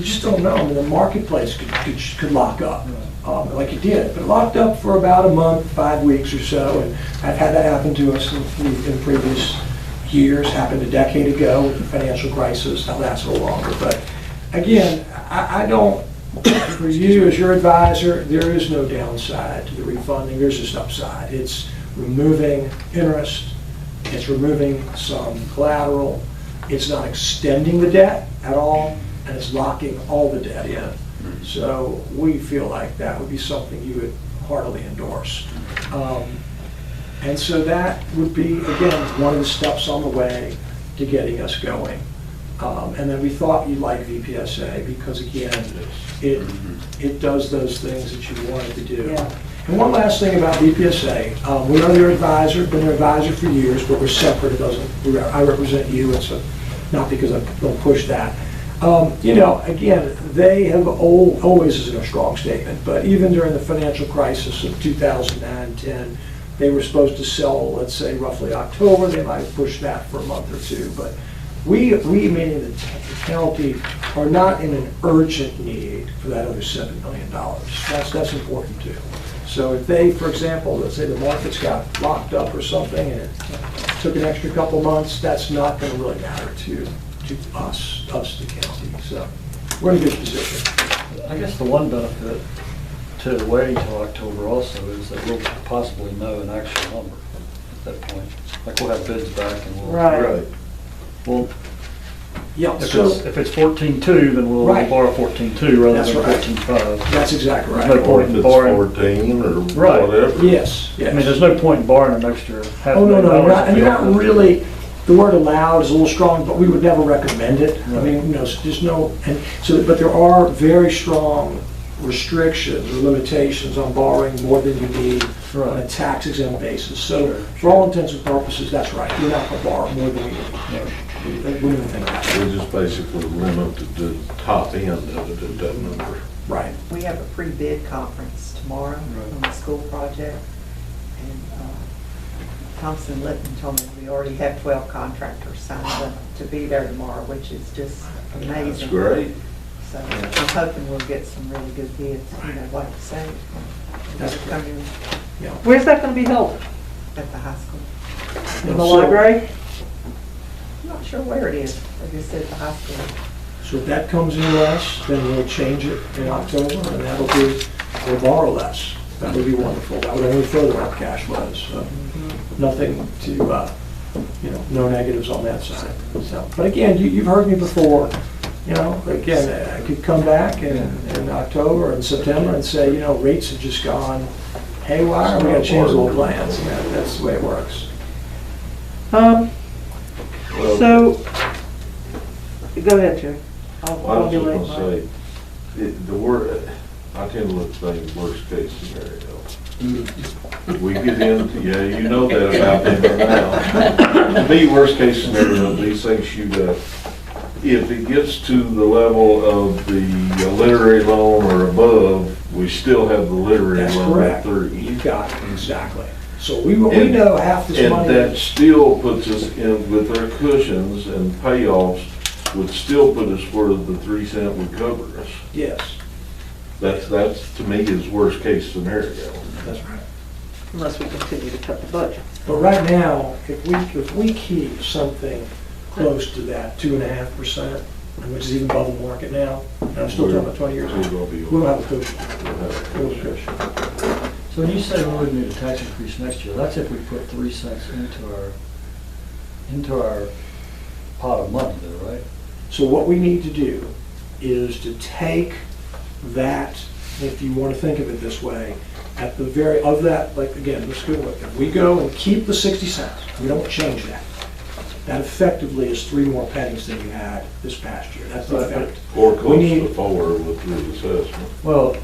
just don't know. I mean, the marketplace could lock up, like it did. But it locked up for about a month, 5 weeks or so, and I've had that happen to us in previous years. Happened a decade ago with the financial crisis. Now that's no longer. But again, I don't, for you as your advisor, there is no downside to the refunding. There's just upside. It's removing interest. It's removing some collateral. It's not extending the debt at all, and it's locking all the debt in. So we feel like that would be something you would heartily endorse. And so that would be, again, one of the steps on the way to getting us going. And then we thought you'd like VPSA because, again, it does those things that you wanted to do. Yeah. And one last thing about VPSA, we are their advisor, been their advisor for years, but we're separate. It doesn't. I represent you, and so not because I don't push that. You know, again, they have always is a strong statement, but even during the financial crisis of 2009-10, they were supposed to sell, let's say, roughly October. They might have pushed that for a month or two, but we meaning the county, are not in an urgent need for that other $7 million. That's important too. So if they, for example, let's say the markets got locked up or something and it took an extra couple months, that's not going to really matter to us, the county. So we're in a good position. I guess the one benefit to waiting till October also is that we'll possibly know an actual number at that point. Like we'll have bids back and we'll. Right. Well, Yeah, if it's 14.2, then we'll Right. borrow 14.2 rather That's than right. 14.5. That's exactly right. There's no Or point if in it's borrowing. 14 or Right. whatever. Yes, I mean, yes. there's no point in borrowing an extra half Oh, no, $1 million. no, and you're not if you really, the word allowed is a little strong, but we would never recommend it. I Right. mean, you know, there's no, and so, but there are very strong restrictions or limitations on borrowing more than you need on a Right. tax exempt basis. So for all intents and purposes, that's right. You're not going to borrow more than we need. We wouldn't even think about it. We just basically limited the top end of it at that number. Right. We have a pre-bid conference tomorrow on the school project. And Thompson Litton told me we already have 12 contractors signed up to be there tomorrow, which is just amazing. That's great. So I'm hoping we'll get some really good bids, you know, like you say. That's Come in Yeah. Where's that going to be held? at the high school. In the So- library? I'm not sure where it is. I just said at the high school. So if that comes in less, then we'll change it in October, and that'll be, we'll borrow less. That would be wonderful. That would only further our cash flows. So nothing to, you know, no negatives on that side. So, but again, you've heard me before. You know, again, I could come back in October and September and say, you know, rates have just gone haywire. We got to change the whole plans. And that's the way it works. Well, So, go ahead, Jerry. I I'll was be just late. gonna say, I tend to look at things worst case scenario. We get into, yeah, you know that about me by now. To me, worst case scenario, these things shoot up. If it gets to the level of the literary loan or above, we still have the literary That's loan at correct. 30. You got it, exactly. So we know half this money. And that still puts us in, with our cushions and payoffs, would still put us where the 3 cent would cover us. Yes, That's to me is worst case scenario. that's right. Unless we continue to cut the budget. But right now, if we keep something close to that 2.5%, which is even above the market now, and I'm still talking about 20 years We're ago, gonna be- we don't have a cushion. we'll have- We don't have a cushion. So when you say we would need a tax increase next year, that's if we put 3 cents into our pot of money though, right? So what we need to do is to take that, if you want to think of it this way, at the very, of that, like, again, let's go with it. We go and keep the 60 cents. We don't change that. That effectively is 3 more pennies than you had this past year. That's the effect. Or We close need- to 4 with reassessment. Well,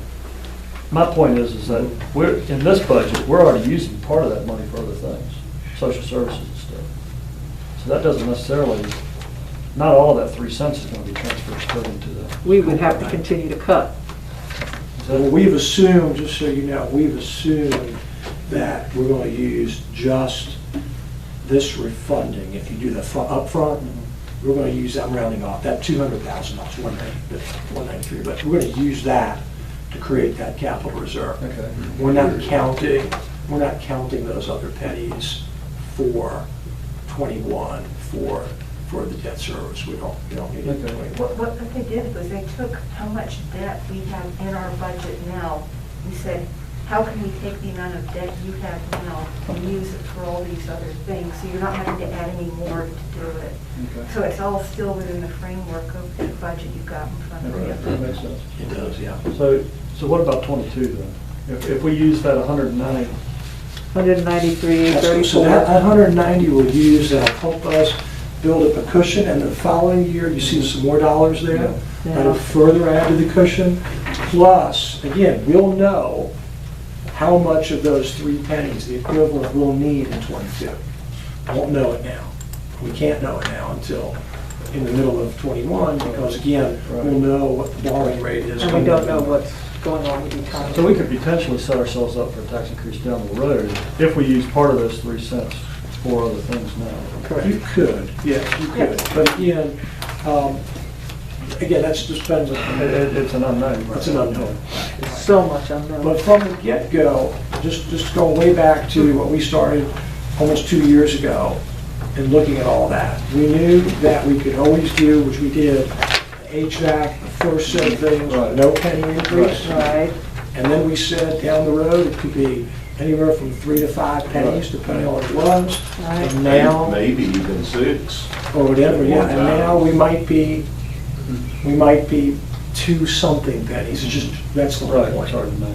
my point is that we're, in this budget, we're already using part of that money for other things, social services and stuff. So that doesn't necessarily, not all of that 3 cents is going to be transferred straight into the. We would have to continue to cut. Well, we've assumed, just so you know, we've assumed that we're going to use just this refunding. If you do the upfront, we're going to use that, I'm rounding off, that $200,000, 193, but we're going to use that to create that capital reserve. Okay. We're not counting those other pennies for 21 for the debt service. We don't need it. Okay. What they did was they took how much debt we have in our budget now. We said, how can we take the amount of debt you have now and use it for all these other things? So you're not having to add any more to do it. Okay. So it's all still within the framework of the budget you've got in front of Right, that you. makes sense. It does, yeah. So what about 22 then? If we use that 190, 193, So that 190 we'll use, that'll help us build up a cushion, and the following year, you see some more dollars there. That'll further add to the cushion. Plus, again, we'll know how much of those 3 pennies, the equivalent, we'll need in '22. Won't know it now. We can't know it now until in the middle of '21, because again, we'll know what the borrowing rate is. and we don't know what's going on with the economy. so we could potentially set ourselves up for a tax increase down the road if we use part of those 3 cents for other things now. You could, yes, you could. But again, that's just depends on. It's an unknown. It's an unknown. So much unknown. But from the get-go, just going way back to what we started almost 2 years ago and looking at all that, we knew that we could always do, which we did, HVAC, the first set of things, no penny increase. Right. And then we said down the road, it could be anywhere from 3 to 5 pennies, depending on what it was. Right. And now, Maybe even 6. or whatever, yeah, and now we might be 2 something pennies. It's just, that's the whole Right, point. it's hard to know.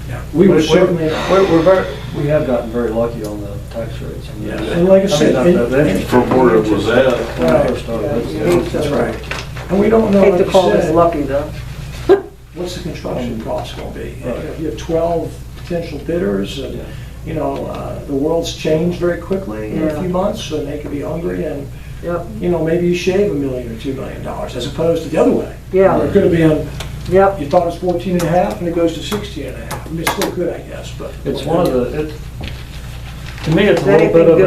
Yeah. We were certainly not. We have gotten very lucky on the tax rates. I mean, Yeah, and like I said, not the interest From where it was at. when I first started. That's right. And we don't know, Hate like to you call this said, lucky, though. what's the construction cost going to be? Right. If you have 12 potential bidders, and, you know, the world's changed very quickly in a Yeah. few months, and they could be hungry, and, Yep. you know, maybe you shave $1 million or $2 million, as opposed to the other way. Yeah. Where it could have been, Yep. you thought it was 14 and a half, and it goes to 16 and a half. I mean, it's still good, I guess, but. It's one of the, to me, it's a little bit of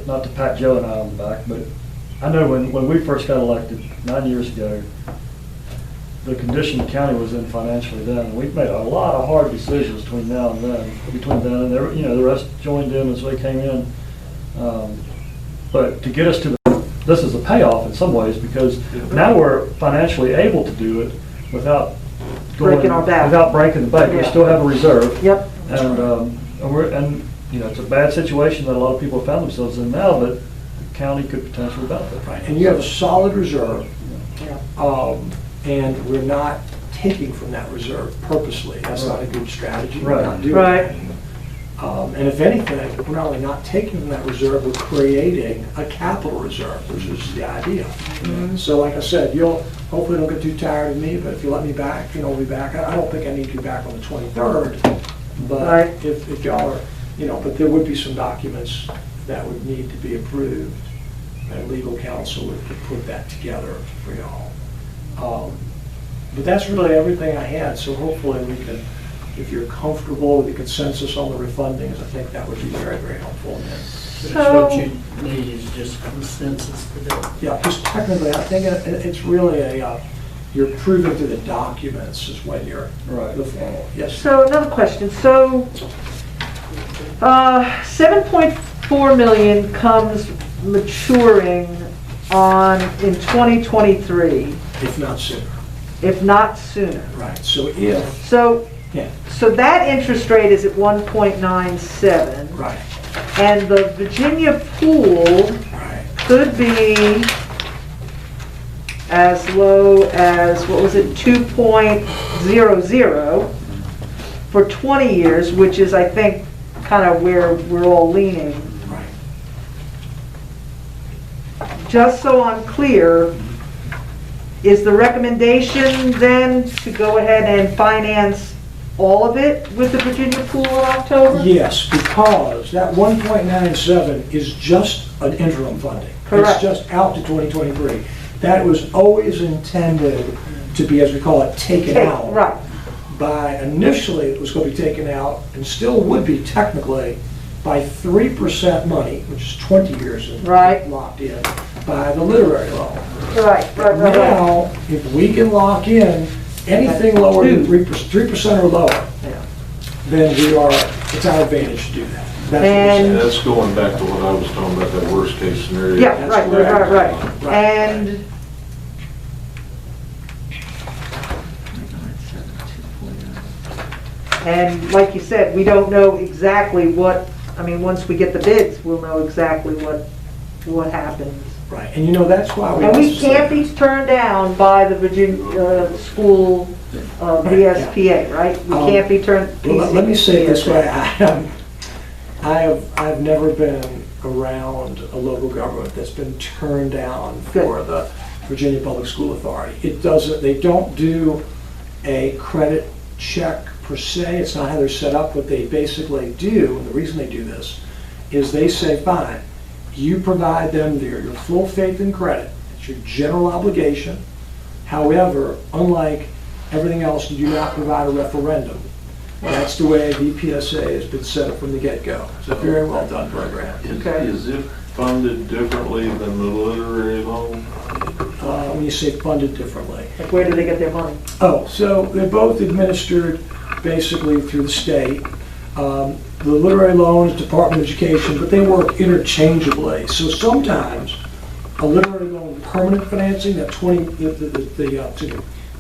not to pat Joe and I on the back, but I know when we first got elected 9 years ago, the condition the county was in financially then, we've made a lot of hard decisions between now and then, and there, you know, the rest joined in as they came in. But to get us to this is a payoff in some ways, because now we're financially able to do it without Breaking our back. without breaking the bank. We Yeah. still have a reserve. Yep. And you know, it's a bad situation that a lot of people have found themselves in now, but the county could potentially benefit. Right, and you have a solid reserve, Yeah. and we're not taking from that reserve purposely. That's not a good strategy. We're Right. not doing Right. that. And if anything, we're not only not taking from that reserve, we're creating a capital reserve, which is the idea. So like I said, you'll, hopefully don't get too tired of me, but if you let me back, you know, we'll be back. I don't think I need you back on the 23rd, but Right. if y'all are, you know, but there would be some documents that would need to be approved, and legal counsel would put that together for y'all. But that's really everything I had, so hopefully we can, if you're comfortable with the consensus on the refundings, I think that would be very, very helpful. And then, That's what you need is just consensus today. yeah, just technically, I think it's really you're proving to the documents is when you're, Right. yes. So another question. So 7.4 million comes maturing in 2023, If not sooner. if not sooner. Right, so if, So, yeah, so that interest rate is at 1.97, right, and the Virginia pool right. could be as low as, what was it, 2.00 for 20 years, which is, I think, kind of where we're all leaning. Right. Just so I'm clear, is the recommendation then to go ahead and finance all of it with the Virginia pool in October? Yes, because that 1.97 is just an interim funding. Correct. It's just out to 2023. That was always intended to be, as we call it, taken out. Right. By, initially, it was going to be taken out, and still would be technically, by 3% money, which is 20 years Right. locked in, by the literary loan. Right. Now, if we can lock in anything lower than 3% or lower, then it's our advantage to do that. That's what we're saying. That's going back to what I was talking about, that worst case scenario. Yeah, right. And like you said, we don't know exactly what, I mean, once we get the bids, we'll know exactly what happens. Right, and that's why we... And we can't be turned down by the Virginia school VSPA, right? We can't be turned... Well, let me say it this way, I've never been around a local government that's been turned down for the Virginia Public School Authority. They don't do a credit check per se, it's not how they're set up. What they basically do, and the reason they do this, is they say, fine, you provide them your full faith and credit, it's your general obligation. However, unlike everything else, you do not provide a referendum. That's the way VPSA has been set up from the get-go. It's a very well done program. Is it funded differently than the literary loan? When you say funded differently. Like, where do they get their money? Oh, so they're both administered basically through the state. The literary loan is Department of Education, but they work interchangeably. So sometimes a literary loan permanent financing, that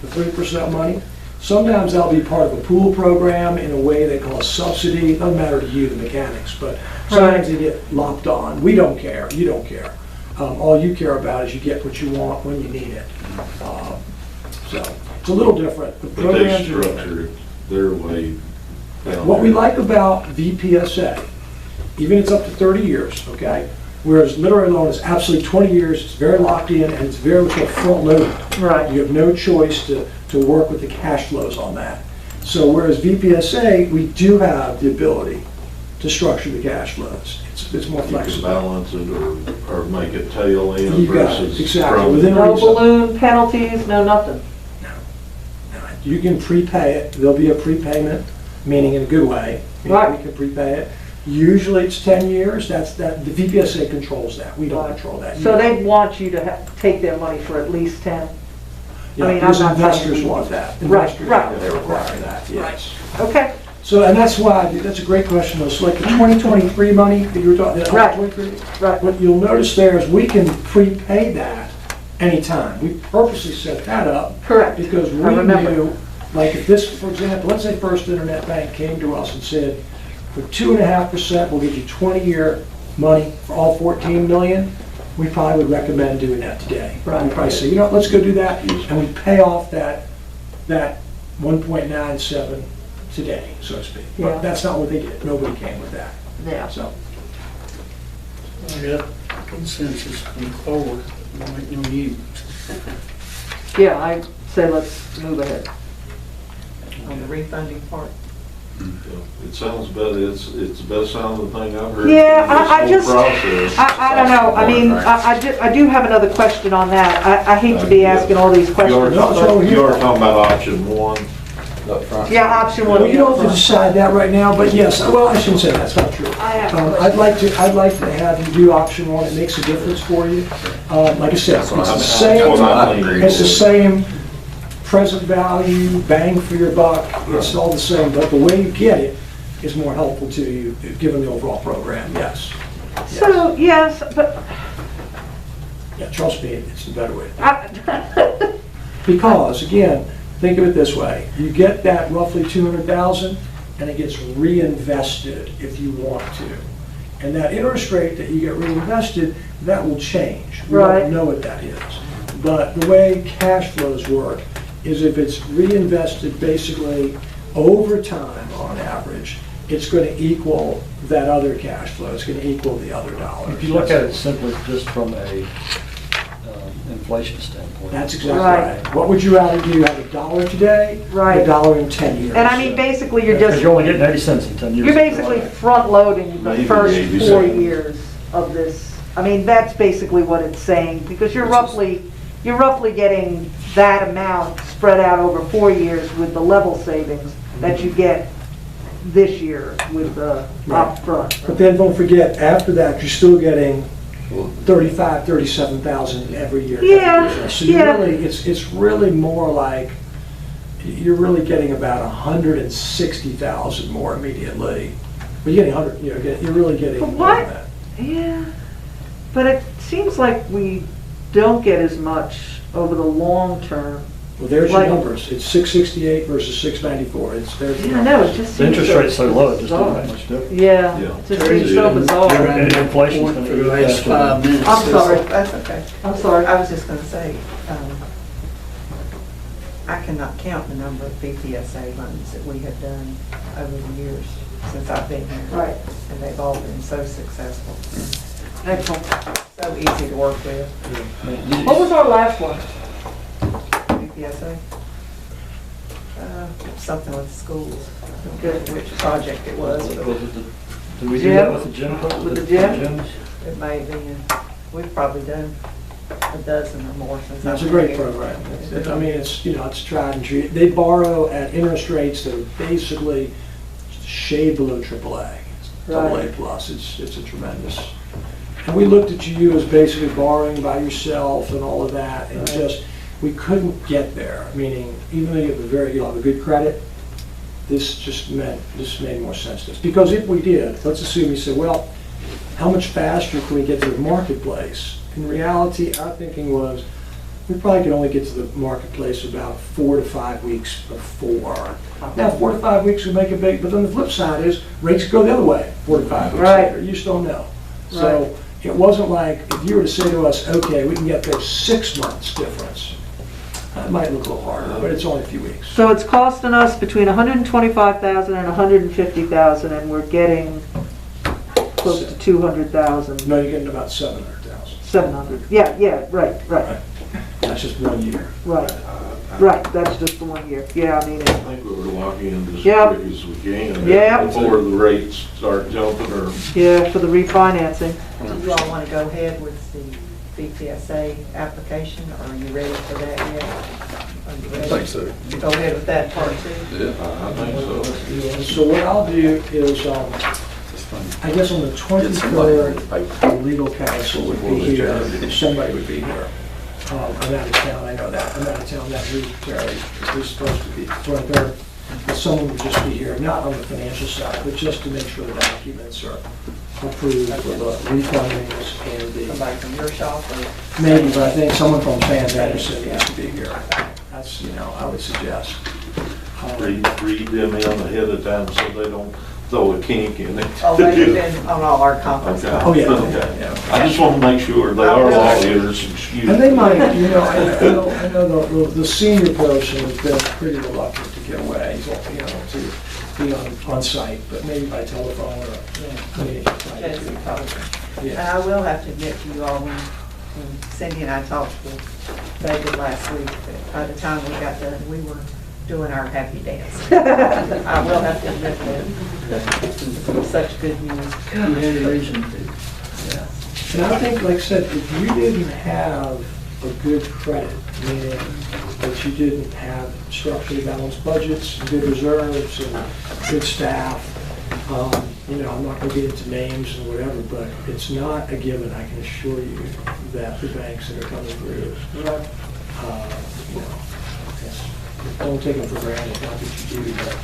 3% money, sometimes that'll be part of a pool program in a way they call a subsidy. It doesn't matter to you, the mechanics, but sometimes they get lopped on. We don't care. You don't care. All you care about is you get what you want when you need it. So it's a little different. The But they programs are structure their way down What we there. like about VPSA, even it's up to 30 years, okay? Whereas literary loan is absolutely 20 years, it's very locked in, and it's very front loaded. Right. You have no choice to work with the cash flows on that. So whereas VPSA, we do have the ability to structure the cash flows. It's more You can flexible. balance it or make it tail end You got it, versus exactly. from- Within No reason. balloon penalties, no nothing. You can prepay it, there'll be a prepayment, meaning in a good way. Right. We can prepay it. Usually it's 10 years, the VPSA controls that, we don't control that. So they want you to take their money for at least 10? Yeah, I mean, because I'm not investors saying- want that. Right, Investors, right. they require that, yes. Okay, So, and that's why, that's a great question, though. So like the 2023 money that you were talking about, Right. 2023, right. what you'll notice there is we can prepay that anytime. We purposely set that up Correct. because we I remember. knew, like if this, for example, let's say First Internet Bank came to us and said, for 2.5%, we'll give you 20-year money for all 14 million, we probably would recommend doing that today. Right. We'd probably say, let's go do that, and we pay off that 1.97 today, so to speak. Yeah. But that's not what they did. Nobody came with that. Yeah. So, I got consensus from forward, no you. Yeah, I say let's move ahead. On the refunding part. It sounds better, it's the best sounding thing I've heard. Yeah, through I this just, whole process. I don't know, I mean, I do have another question on that. I hate to be asking all these You are questions. talking about option one. Up front. Yeah, option well, one. you don't have to decide that right now, but yes, well, I shouldn't say that. That's not true. I have a I'd like to have you do option one. It makes a difference for you. Like I said, it's the same, it's the same present value, bang for your buck. It's all the same, but the way you get it is more helpful to you, given the overall program, yes. So, yes, but, Yeah, trust me, it's the better way. I- Because, again, think of it this way. You get that roughly 200,000, and it gets reinvested if you want to. And that interest rate that you get reinvested, that will change. We Right. don't know what that is. But the way cash flows work is if it's reinvested basically over time on average, it's going to equal that other cash flow. It's going to equal the other dollars. If you look at it simply just from a inflation standpoint. That's exactly Right. right. What would you rather do? Have $1 today? Or Right. $1 in 10 years? and I mean, basically, you're Because just, you're only getting 80 cents in 10 years. you're basically front-loading the Maybe first 80 4 seconds. years of this. I mean, that's basically what it's saying, because you're roughly you're roughly getting that amount spread out over 4 years with the level savings that you get this year with the upfront. But then don't forget, after that, you're still getting 35, 37,000 every year. Yeah, So you yeah. really, it's really more like, you're really getting about 160,000 more immediately. But you're getting 100, you're really getting But more what? than that. Yeah, but it seems like we don't get as much over the long term. Well, there's your Like- numbers. It's 668 versus 694. It's there's the Yeah, I know, it just The seems interest so rate's so low, it just doesn't bizarre. make much difference. Yeah, Yeah. it just seems so bizarre. And inflation's For gonna the eat last faster. 5 minutes. I'm sorry. That's okay. I'm sorry. I was just gonna say, I cannot count the number of BPSA loans that we have done over the years since I've been here. Right. And they've all been so successful, Excellent. so easy to work with. What was our last one? BPSA? Something with schools. I Good. forget which project it was. Was but it did we do that with the gym? With the gym? gyms? It may have been. We've probably done a dozen or more since I've That's a been great here. program. I mean, it's tried and true. They borrow at interest rates that are basically shade below AAA. It's double A plus. It's a tremendous. And we looked at you as basically borrowing by yourself and all of that, and just, we couldn't get there. Meaning, even though you have a good credit, this made more sense to us. Because if we did, let's assume you said, well, how much faster can we get to the marketplace? In reality, our thinking was, we probably could only get to the marketplace about 4 to 5 weeks before. Now, 4 to 5 weeks would make a big, but then the flip side is, rates go the other way, 4 to 5 weeks Right. later. You just don't know. So it wasn't like, if you were to say to us, okay, we can get there 6 months difference, it might look a little harder, but it's only a few weeks. So it's costing us between 125,000 and 150,000, and we're getting close to 200,000. No, you're getting about 700,000. 700. Yeah, right. That's just 1 year. Right, that's just the 1 year. Yeah, I mean, I think we were locking in as Yep. quick as we can. Yep. Before the rates start jumping or. yeah, for the refinancing. Do you all want to go ahead with the BPSA application, or are you ready for that yet? Are you ready I think so. to go ahead with that part too? I think so. So what I'll do is, I guess on the Get somebody 23rd, in the paper. the legal counsel would be here, somebody would be here. I'm out of town, I know that. I'm out of town that week, Terry. We're supposed to be 23rd. But someone would just be here, not on the financial side, but just to make sure the documents are approved for the refundings and the, Somebody from your shop or? maybe, but I think someone from Sam Anderson needs to be here. That's, I would suggest. Read them in ahead of time so they don't throw a kink in it. Oh, they've been on all our conference Okay. calls. Oh, yeah. Okay. I just want to make sure they are lawyers. Excuse And they me. might, I know the senior person has been pretty reluctant to get away, to be on site, but maybe by telephone or meeting. Jesse probably. And Yeah. I will have to admit to you all, when Cindy and I talked with David last week, that by the time we got done, we were doing our happy dance. I will have to admit that. Such good news. You had a reason to. Yeah. And I think, like I said, if you didn't have a good credit, meaning that you didn't have structurally balanced budgets, good reserves, and good staff, I'm not going to get into names and whatever, but it's not a given, I can assure you, that the banks that are coming through, don't take them for granted, not that you do, but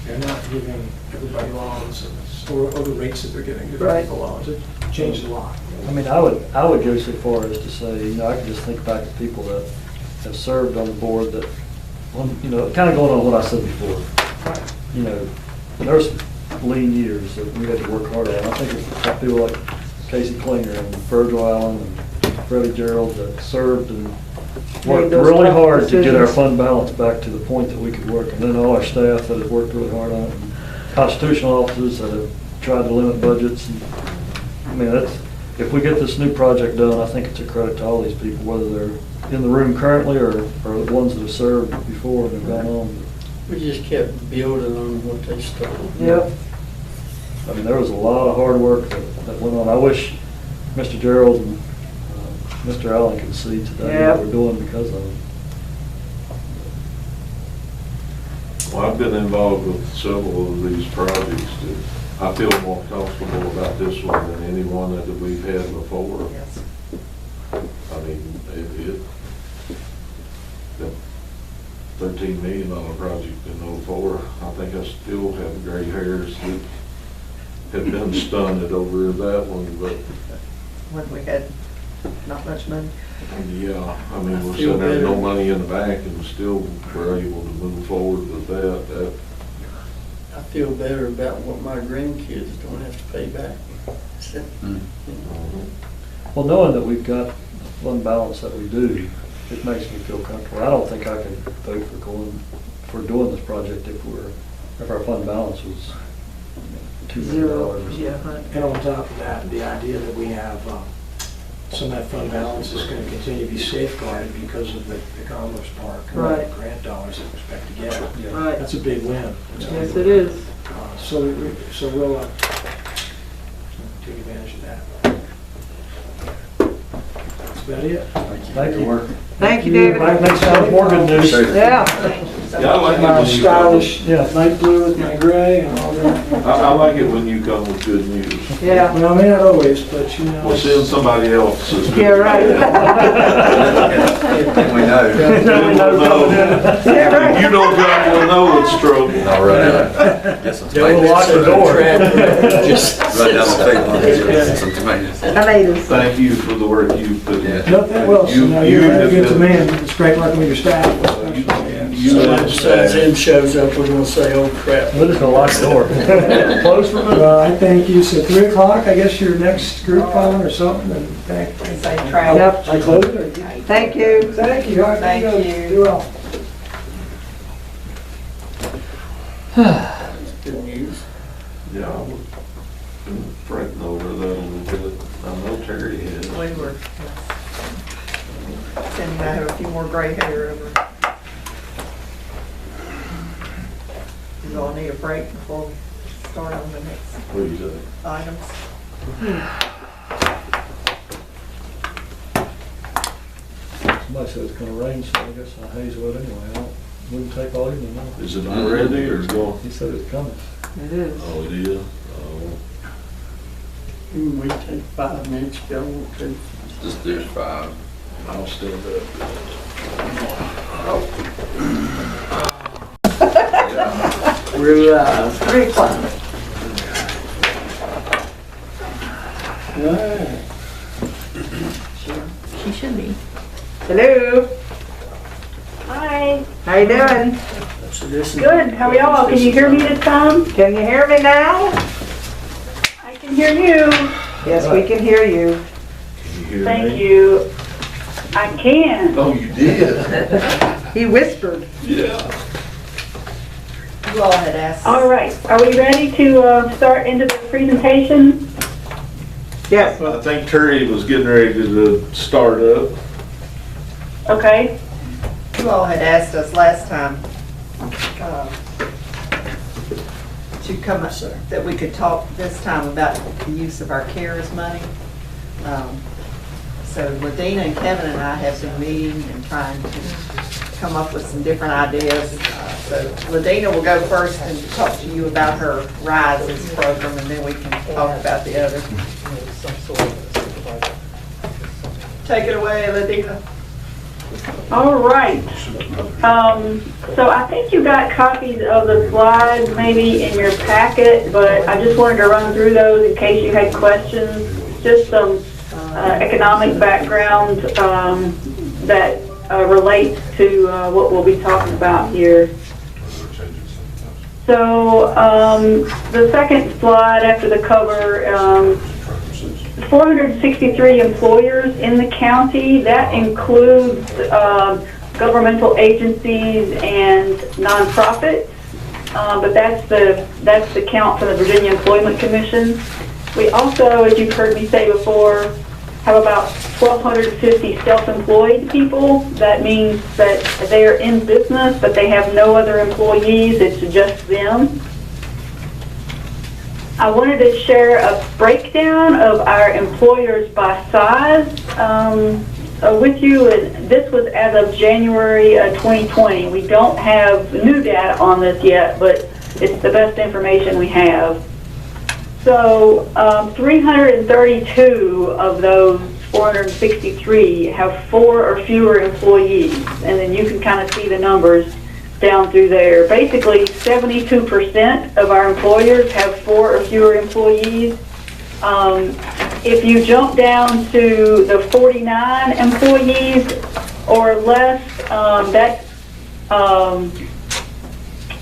they're not giving everybody loans or the rates that they're giving different people loans. It changed a lot. I mean, I would go so far as to say, I can just think back to people that have served on the board that, kind of going on what I said before. There's lean years that we had to work hard at. I think it's people like Casey Klinger and Virgil Allen and Freddie Gerald that served and worked those really tough hard to get our decisions. fund balance back to the point that we could work. And then all our staff that have worked really hard on it, and constitutional officers that have tried to limit budgets. And, if we get this new project done, I think it's a credit to all these people, whether they're in the room currently or the ones that have served before and have gone on. We just kept building on what they started. Yep. There was a lot of hard work that went on. I wish Mr. Gerald and Mr. Allen can see today Yeah. what we're doing because of it. Well, I've been involved with several of these projects that I feel more comfortable about this one than any one that we've had before. Yes. I mean, the $13 million project in '04, I think I still have gray hairs that have been stunned over that one, but When we had not much money. yeah, I mean, we're I feel sitting there, no better. money in the bank and still we're able to move forward with that. I feel better about what my grandkids don't have to pay back. So, Well, knowing that we've got fund balance that we do, it makes me feel comfortable. I don't think I could vote for doing this project if our fund balance was $2 million. Yeah. And on top of that, the idea that we have some of that fund balance is going to continue to be safeguarded because of the Commerce Park Right. grant dollars that we expect to get. Yeah. Right. That's a big win. Yes, it is. So we'll take advantage of that. That's about it. Thank you. Thank you, David. Next time, more good news. Yeah. Yeah, I like it My when you come, stylish light blue with my gray and all that. I like it when you come with good news. Yeah. Well, I may not always, but you know. Well, seeing somebody else is good. Yeah, right. And we know. Yeah, right. If you don't come, we'll know it's trouble. All right. Get some We'll tomatoes. lock the door. Just Right down the street, get some tomatoes. Tomatoes. Thank you for the work you've put in. Yeah. Nothing else. You- No, you you're a have good been- man. It's great working with your staff. You so have when Jim shows up, we're gonna say, oh crap. We're just gonna lock the door. Close for good. Well, I thank you. So 3 o'clock, I guess your next group on or something, and thank you. Safe travel. Yep. I close it or? Thank you. Thank you. All right, Thank go. you. Do well. Good news. Yeah, I've been fretting over that a little bit. I know Terry has. We were, Cindy and I have a few more gray hair over. You all need a break before we start on the next Please, items. Somebody said it's gonna rain, so I guess I'll haze with anyway. Wouldn't take all evening, no. is it not ready or going? He said it's coming. It is. Oh, it is? Oh. We take 5 minutes, if y'all want to. Just do 5. I'll still do it. We're live. 3 o'clock. Alright. She should be. Hello. Hi. How you doing? So this is- Good. How are y'all? Can you hear me this time? Can you hear me now? I can hear you. Yes, we can hear you. Can you hear me? Thank you. I can. Oh, you did? He whispered. Yeah. You all had asked. All right. Are we ready to start into the presentation? Yes. I think Terry was getting ready to start up. Okay. You all had asked us last time to come up, that we could talk this time about the use of our CARES money. So Ladina and Kevin and I have been meeting and trying to come up with some different ideas. So Ladina will go first and talk to you about her RISES program, and then we can talk about the other. Take it away, Ladina. All right. So I think you got copies of the slides maybe in your packet, but I just wanted to run through those in case you had questions. Just some economic background that relates to what we'll be talking about here. So the second slide after the cover, 463 employers in the county. That includes governmental agencies and nonprofits, but that's the count from the Virginia Employment Commission. We also, as you've heard me say before, have about 1,250 self-employed people. That means that they are in business, but they have no other employees. It's just them. I wanted to share a breakdown of our employers by size with you. And this was as of January 2020. We don't have new data on this yet, but it's the best information we have. So 332 of those 463 have 4 or fewer employees, and then you can kind of see the numbers down through there. Basically, 72% of our employers have 4 or fewer employees. If you jump down to the 49 employees or less, that's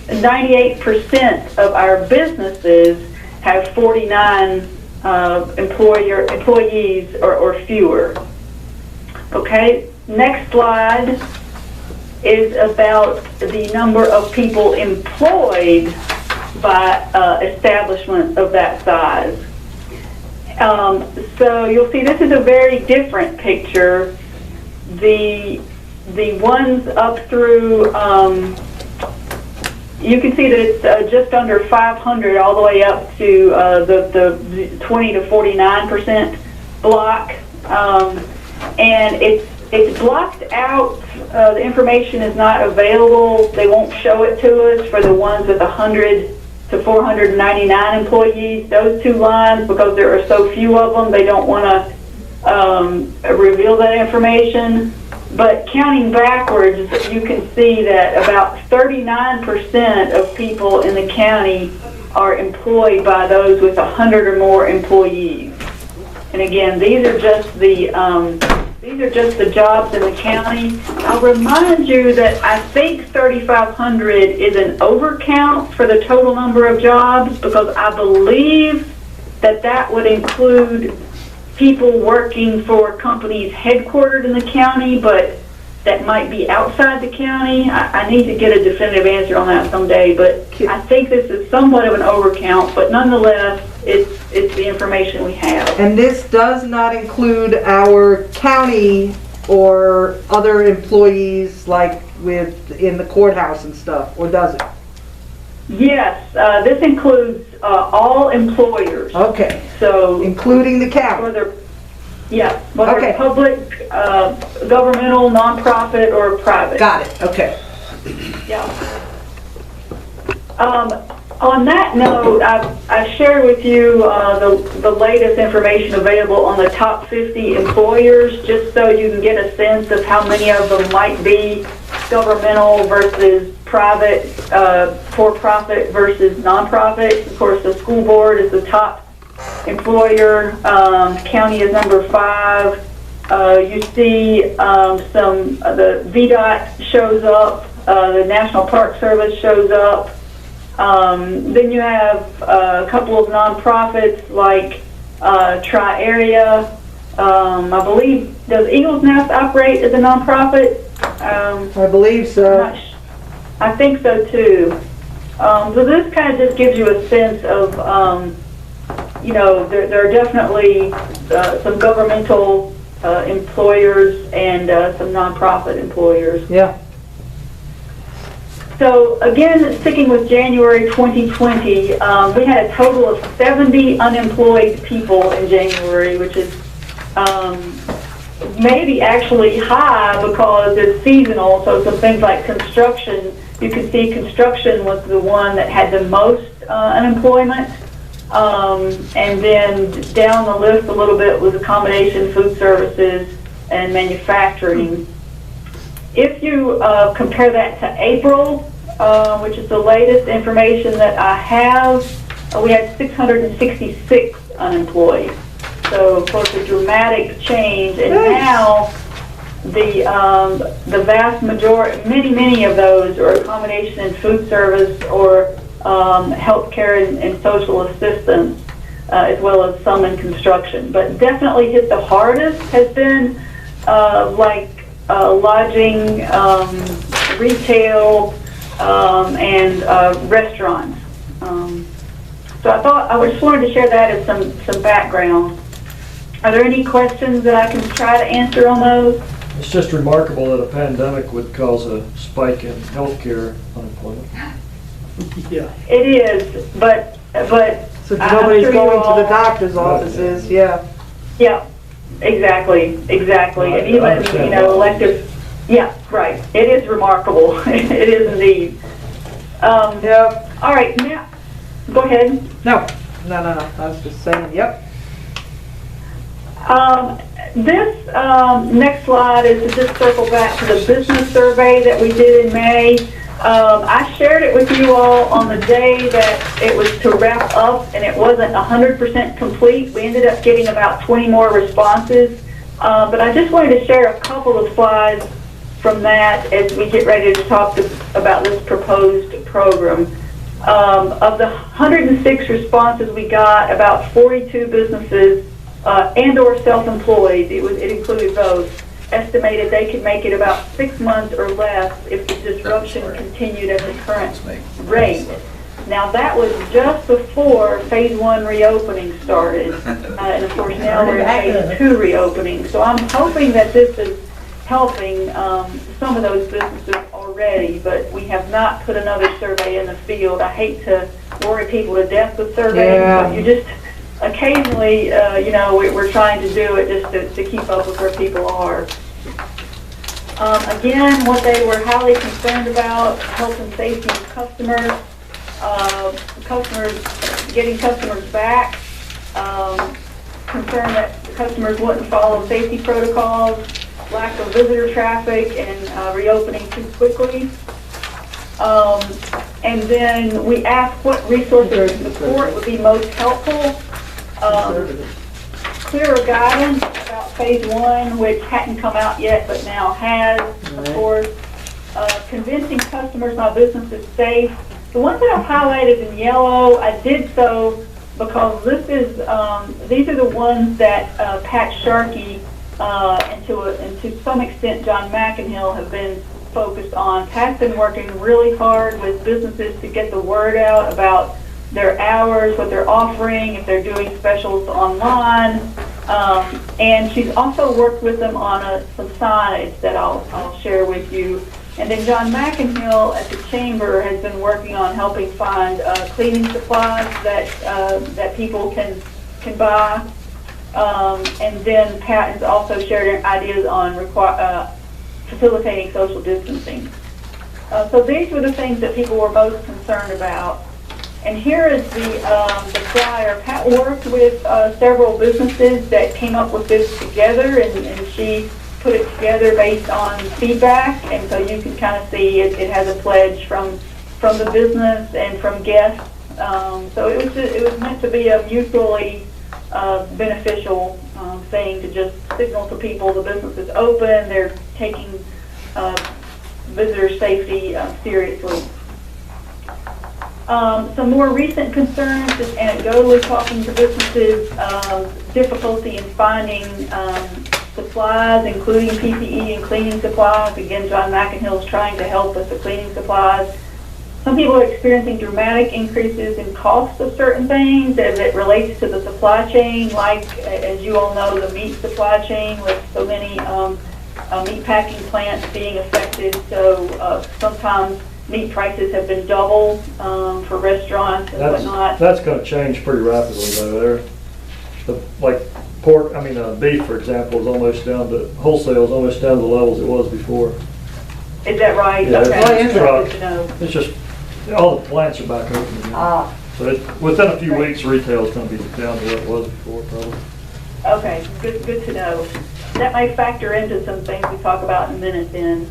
98% of our businesses have 49 employees or fewer. Okay, next slide is about the number of people employed by establishments of that size. So you'll see this is a very different picture. The ones up through, you can see that it's just under 500 all the way up to the 20 to 49% block, and it's blocked out. The information is not available. They won't show it to us for the ones with 100 to 499 employees. Those 2 lines, because there are so few of them, they don't want to reveal that information. But counting backwards, you can see that about 39% of people in the county are employed by those with 100 or more employees. And again, these are just the jobs in the county. I'll remind you that I think 3,500 is an overcount for the total number of jobs, because I believe that would include people working for companies headquartered in the county, but that might be outside the county. I need to get a definitive answer on that someday, but I think this is somewhat of an overcount, but nonetheless, it's the information we have. And this does not include our county or other employees like in the courthouse and stuff, or does it? Yes, this includes all employers. Okay. So including the county. Whether Okay. public, governmental, nonprofit, or private. Got it. Okay. Yeah. On that note, I shared with you the latest information available on the top 50 employers, just so you can get a sense of how many of them might be governmental versus private, for-profit versus nonprofit. Of course, the school board is the top employer. County is number 5. You see the VDOT shows up. The National Park Service shows up. Then you have a couple of nonprofits like Tri-Area. I believe, does Eagles Nest operate as a nonprofit? I believe so. I think so too. So this kind of just gives you a sense of, there are definitely some governmental employers and some nonprofit employers. Yeah. So again, sticking with January 2020, we had a total of 70 unemployed people in January, which is maybe actually high because it's seasonal. So some things like construction, you can see construction was the one that had the most unemployment. And then down the list a little bit was accommodation, food services, and manufacturing. If you compare that to April, which is the latest information that I have, we had 666 unemployed. So of course a dramatic change, and now the vast majority, many of those are accommodation and food service or healthcare and social assistance, as well as some in construction. But definitely hit the hardest has been lodging, retail, and restaurants. So I thought I just wanted to share that as some background. Are there any questions that I can try to answer on those? It's just remarkable that a pandemic would cause a spike in healthcare unemployment. Yeah. It is, but So I'm nobody's sure you going to all- the doctor's offices, yeah. Yeah, exactly. And I even, understand you know, why. elective, yeah, right. It is remarkable. It is indeed. Yep. All right, now, go ahead. No, I was just saying, yep. This next slide is to just circle back to the business survey that we did in May. I shared it with you all on the day that it was to wrap up, and it wasn't 100% complete. We ended up getting about 20 more responses, but I just wanted to share a couple of slides from that as we get ready to talk about this proposed program. Of the 106 responses we got, about 42 businesses and/or self-employed, it included those, estimated they could make it about 6 months or less if the disruption continued at the current rate. Now, that was just before phase 1 reopening started. And of course, now we're in phase 2 reopening. So I'm hoping that this is helping some of those businesses already, but we have not put another survey in the field. I hate to worry people to death with surveys, but you just occasionally, you know, we're trying to do it just to keep up with where people are. Again, what they were highly concerned about, health and safety of customers, getting customers back, concern that customers wouldn't follow safety protocols, lack of visitor traffic, and reopening too quickly. And then we asked what resources and support would be most helpful. Clearer guidance about phase 1, which hadn't come out yet, but now has, of course. Convincing customers my business is safe. The ones that I've highlighted in yellow, I did so because this is these are the ones that Pat Sharkey and to some extent John McInhill have been focused on. Pat's been working really hard with businesses to get the word out about their hours, what they're offering, if they're doing specials online. And she's also worked with them on some signage that I'll share with you. And then John McInhill at the Chamber has been working on helping find cleaning supplies that people can buy. And then Pat has also shared ideas on facilitating social distancing. So these were the things that people were most concerned about. And here is the flyer. Pat worked with several businesses that came up with this together, and she put it together based on feedback. And so you can kind of see it has a pledge from the business and from guests. So it was meant to be a mutually beneficial thing to just signal to people the business is open, they're taking visitor safety seriously. Some more recent concerns, just anecdotally talking to businesses, difficulty in finding supplies, including PPE and cleaning supplies. Again, John McInhill is trying to help with the cleaning supplies. Some people are experiencing dramatic increases in costs of certain things as it relates to the supply chain, like, as you all know, the meat supply chain with so many meat packing plants being affected. So sometimes meat prices have been doubled for restaurants and whatnot. That's going to change pretty rapidly, though. Like pork, beef, for example, is almost down to wholesale is almost down to the levels it was before. Is that right? Yeah, okay. it's Good to know. It's just all the plants are back open again. So within a few weeks, retail is going to be down to what it was before, probably. Okay, good to know. That may factor into some things we talk about in a minute then.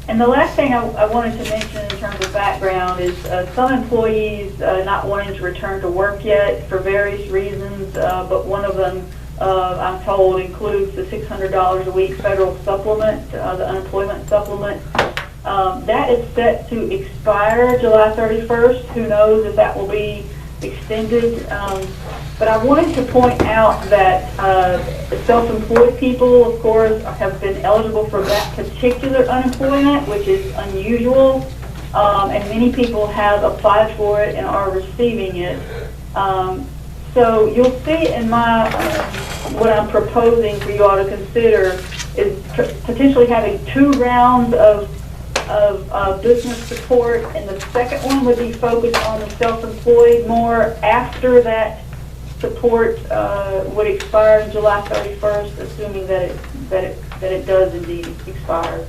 And the last thing I wanted to mention in terms of background is some employees not wanting to return to work yet for various reasons, but one of them, I'm told, includes the $600 a week federal supplement, the unemployment supplement. That is set to expire July 31st. Who knows if that will be extended. But I wanted to point out that self-employed people, of course, have been eligible for that particular unemployment, which is unusual. And many people have applied for it and are receiving it. So you'll see in my, what I'm proposing for you all to consider is potentially having 2 rounds of of business support, and the second one would be focused on the self-employed more after that support would expire on July 31st, assuming that it does indeed expire.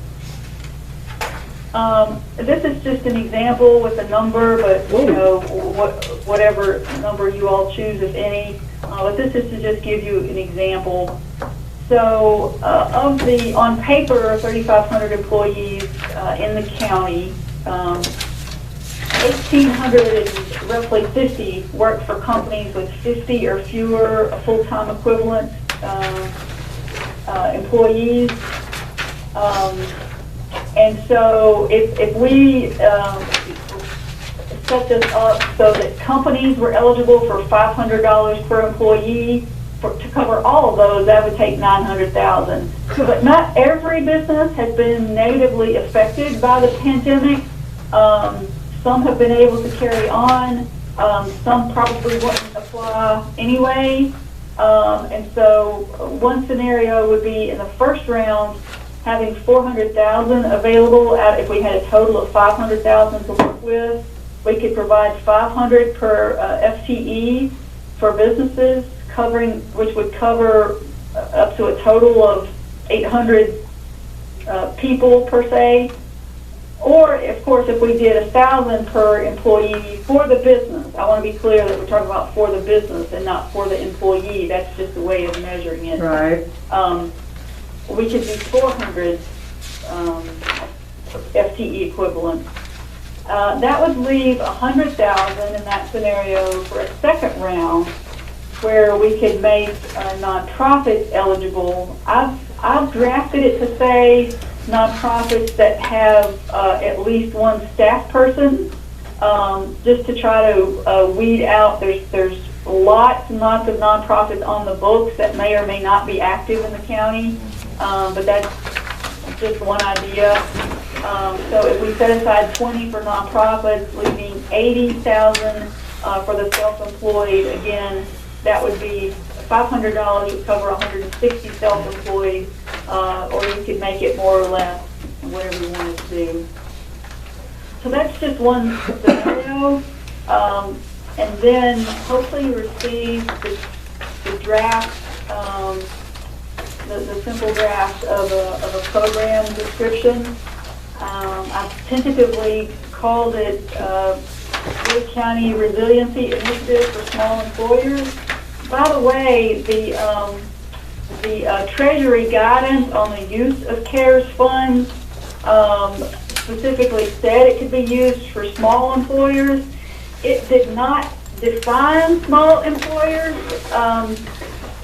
This is just an example with a number, but whatever number you all choose, if any. But this is to just give you an example. So on paper, 3,500 employees in the county, 1,800 and roughly 50 work for companies with 50 or fewer full-time equivalent employees. And so if we set this up so that companies were eligible for $500 per employee, to cover all of those, that would take $900,000. But not every business has been negatively affected by the pandemic. Some have been able to carry on. Some probably wouldn't apply anyway. And so one scenario would be in the first round, having $400,000 available if we had a total of $500,000 to work with. We could provide $500 per FTE for businesses, which would cover up to a total of 800 people per se. Or, of course, if we did $1,000 per employee for the business, I want to be clear that we're talking about for the business and not for the employee. That's just a way of measuring it. Right. We could do 400 FTE equivalent. That would leave 100,000 in that scenario for a second round, where we could make nonprofits eligible. I've drafted it to say nonprofits that have at least one staff person, just to try to weed out. There's lots and lots of nonprofits on the books that may or may not be active in the county, but that's just one idea. So if we set aside 20 for nonprofits, leaving 80,000 for the self-employed, again, that would be $500 would cover 160 self-employed, or you could make it more or less, whatever you wanted to do. So that's just one scenario. And then hopefully you receive the draft, the simple draft of a program description. I've tentatively called it Wood County Resiliency Initiative for Small Employers. By the way, the Treasury guidance on the use of CARES funds specifically said it could be used for small employers. It did not define small employers,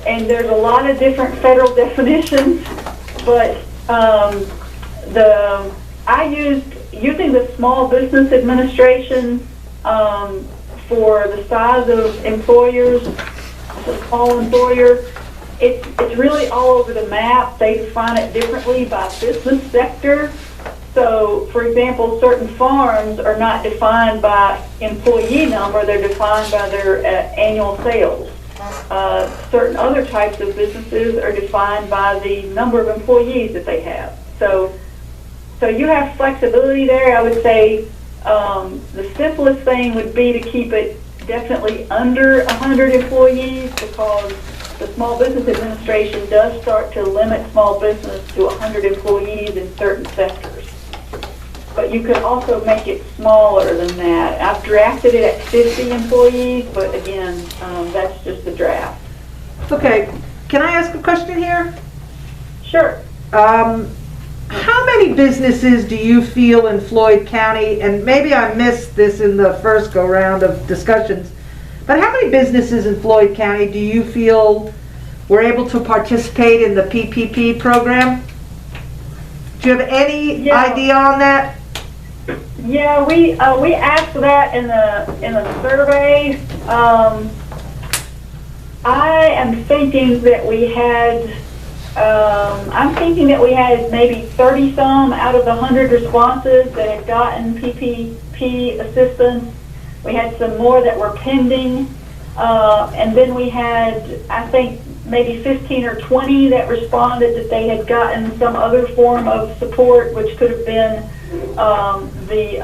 and there's a lot of different federal definitions, but using the Small Business Administration for the size of employers, the small employer, it's really all over the map. They define it differently by business sector. So, for example, certain farms are not defined by employee number, they're defined by their annual sales. Certain other types of businesses are defined by the number of employees that they have. So you have flexibility there. I would say the simplest thing would be to keep it definitely under 100 employees, because the Small Business Administration does start to limit small business to 100 employees in certain sectors. But you could also make it smaller than that. I've drafted it at 50 employees, but again, that's just the draft. Okay, can I ask a question here? Sure. How many businesses do you feel in Floyd County, and maybe I missed this in the first go-round of discussions, but how many businesses in Floyd County do you feel were able to participate in the PPP program? Do you have any idea on that? Yeah, we asked that in the survey. I am thinking that we had. I'm thinking that we had maybe 30 some out of the 100 responses that had gotten PPP assistance. We had some more that were pending, and then we had, I think, maybe 15 or 20 that responded that they had gotten some other form of support, which could have been the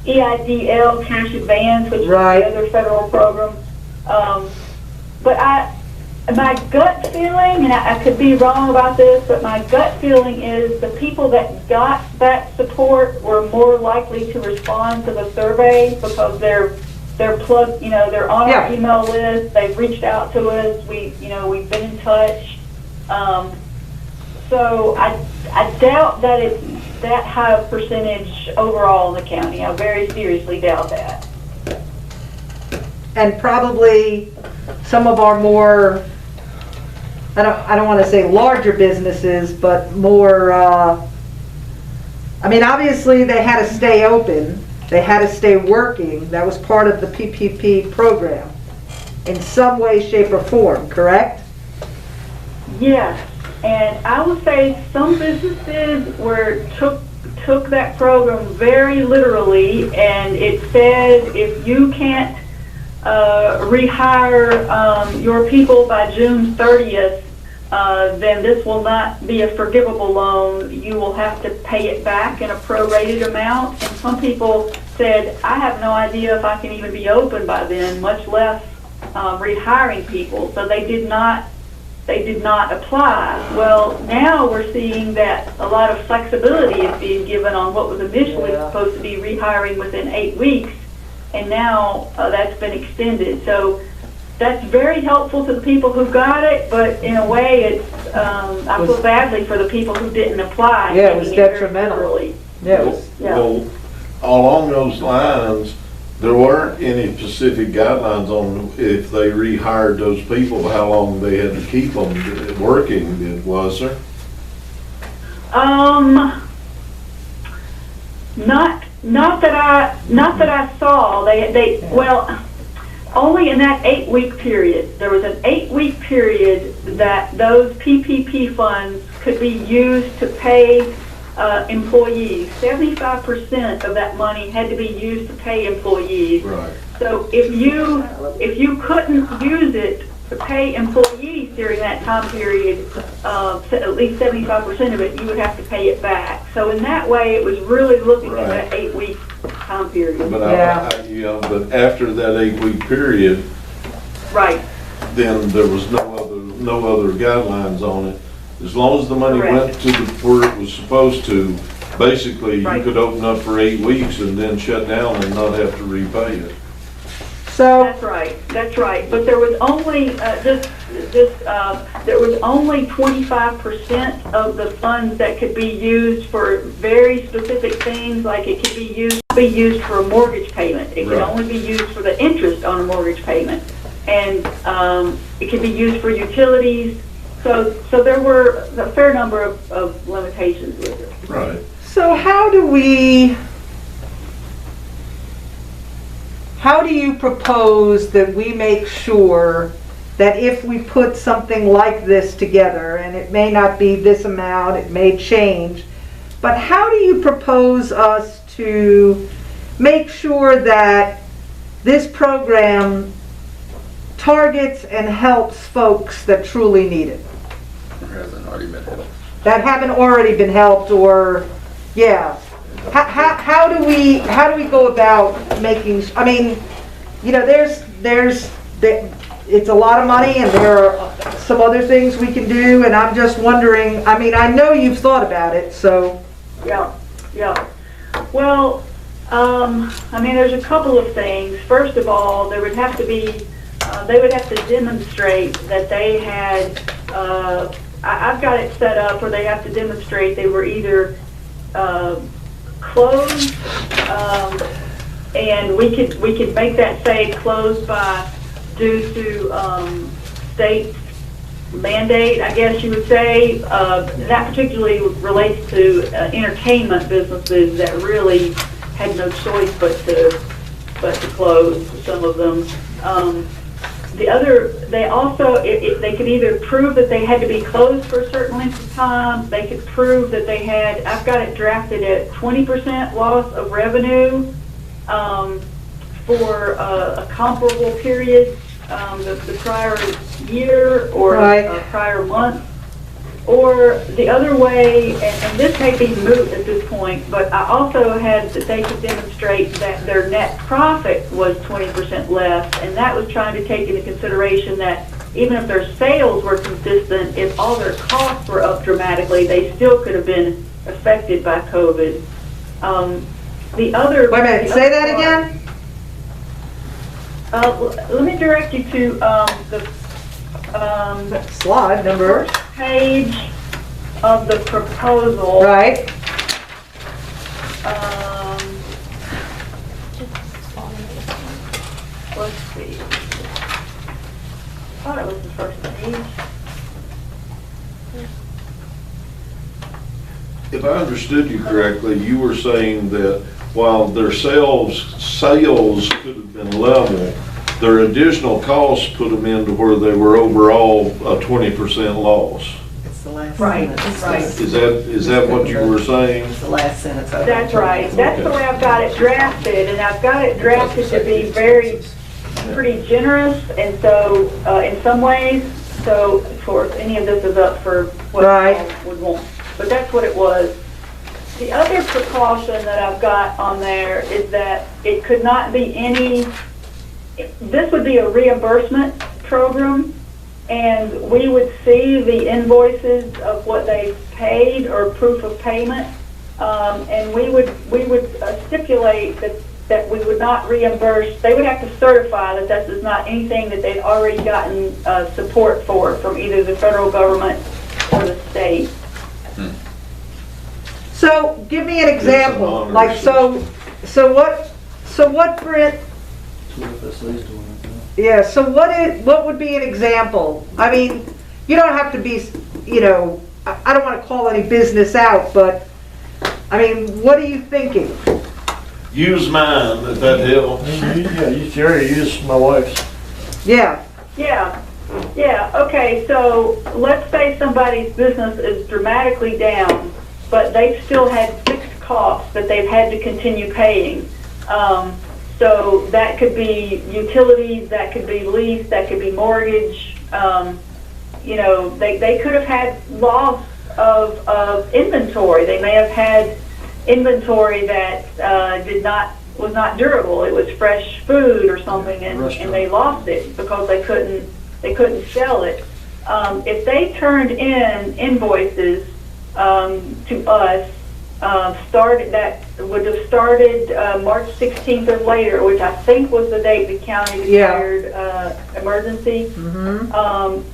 EIDL cash advance, which is the other federal program. But my gut feeling, and I could be wrong about this, but my gut feeling is the people that got that support were more likely to respond to the survey because they're plugged, they're on our email list. They've reached out to us. We've been in touch. So I doubt that it's that high a percentage overall in the county. I very seriously doubt that. And probably some of our more, I don't want to say larger businesses, but more, obviously they had to stay open. They had to stay working. That was part of the PPP program in some way, shape, or form, correct? Yes, and I would say some businesses took that program very literally, and it said if you can't rehire your people by June 30th, then this will not be a forgivable loan. You will have to pay it back in a prorated amount. And some people said, I have no idea if I can even be open by then, much less rehiring people. So they did not apply. Well, now we're seeing that a lot of flexibility is being given on what was initially supposed to be rehiring within 8 weeks, and now that's been extended. So that's very helpful to the people who got it, but in a way it's, I feel badly for the people who didn't apply. Yeah, it was detrimental. Well, along those lines, there weren't any specific guidelines on if they rehired those people, how long they had to keep them working, was there? Not that I saw. Well, only in that 8-week period. There was an 8-week period that those PPP funds could be used to pay employees. 75% of that money had to be used to pay employees. Right. So if you couldn't use it to pay employees during that time period, at least 75% of it, you would have to pay it back. So in that way, it was really looking at that 8-week time period. But but after that 8-week period, right, then there was no other guidelines on it. As long as the money went to where it was supposed to, basically you could open up for 8 weeks and then shut down and not have to repay it. So that's right. But there was only there was only 25% of the funds that could be used for very specific things, like it could be used for a mortgage payment. It could only be used for the interest on a mortgage payment, and it could be used for utilities. So there were a fair number of limitations with it. Right. So how do you propose that we make sure that if we put something like this together, and it may not be this amount, it may change, but how do you propose us to make sure that this program targets and helps folks that truly need it? That haven't already been helped, or how do we go about making? I mean, it's a lot of money, and there are some other things we can do, and I'm just wondering. I mean, I know you've thought about it, so. Yeah. Well, there's a couple of things. First of all, there would have to be. They would have to demonstrate that they had. I've got it set up where they have to demonstrate they were either closed, and we could make that say closed by due to state mandate, I guess you would say. That particularly relates to entertainment businesses that really had no choice but to close. Some of them. They could either prove that they had to be closed for a certain length of time. They could prove that they had, I've got it drafted at 20% loss of revenue for a comparable period, the prior year or prior month. Or the other way, and this may be moot at this point, but I also had that they could demonstrate that their net profit was 20% less, and that was trying to take into consideration that even if their sales were consistent, if all their costs were up dramatically, they still could have been affected by COVID. The other... Wait a minute, say that again? Let me direct you to the slide number. first page of the proposal. Right. Let's see. I thought it was the first page. If I understood you correctly, you were saying that while their sales could have been level, their additional costs put them into where they were overall a 20% loss. It's the last Right, sentence. right. Is that what you were saying? It's the last sentence. of it. That's right. That's the way I've got it drafted, and I've got it drafted to be pretty generous, and so, in some ways, so, of course, any of this is up for what you would want. But that's what it was. The other precaution that I've got on there is that it could not be this would be a reimbursement program, and we would see the invoices of what they paid or proof of payment, and we would stipulate that we would not reimburse. They would have to certify that this is not anything that they've already gotten support for from either the federal government or the state. So, give me an example, like, so what, Britt? Yeah, so what would be an example? I mean, you don't have to be, I don't want to call any business out, but, I mean, what are you thinking? Use mine, if that helps. Yeah, use my wife's. Yeah. Yeah, okay, so let's say somebody's business is dramatically down, but they've still had fixed costs that they've had to continue paying. So that could be utilities, that could be lease, that could be mortgage. They could have had loss of inventory. They may have had inventory that was not durable. It was fresh food or something, and they lost it because they couldn't sell it. If they turned in invoices to us, that would have started March 16th or later, which I think was the date the county declared emergency.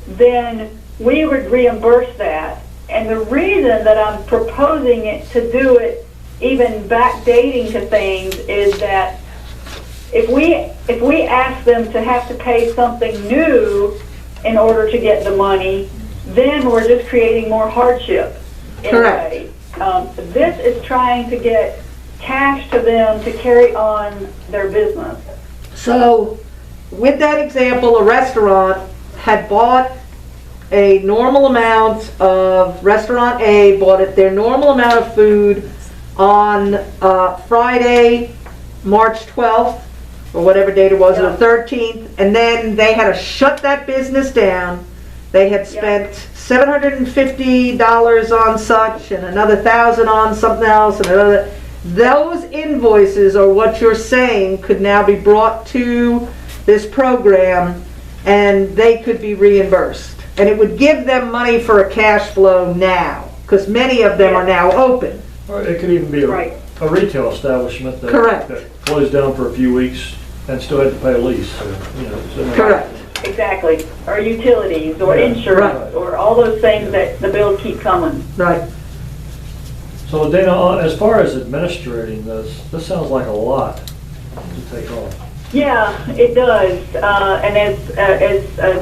Then we would reimburse that. And the reason that I'm proposing it to do it even backdating to things is that if we ask them to have to pay something new in order to get the money, then we're just creating more hardship in a way. This is trying to get cash to them to carry on their business. So, with that example, a restaurant had bought a normal amount of, Restaurant A bought their normal amount of food on Friday, March 12th, or whatever date it was, or the 13th, and then they had to shut that business down. They had spent $750 on such, and another $1,000 on something else, and another. Those invoices, or what you're saying, could now be brought to this program, and they could be reimbursed. And it would give them money for a cash flow now, because many of them are now open. Or it could even be a retail establishment that closed down for a few weeks and still had to pay a lease. Correct. Exactly. Or utilities, or insurance, or all those things that the bills keep coming. Right. So Dana, as far as administrating this sounds like a lot to take on. Yeah, it does. And as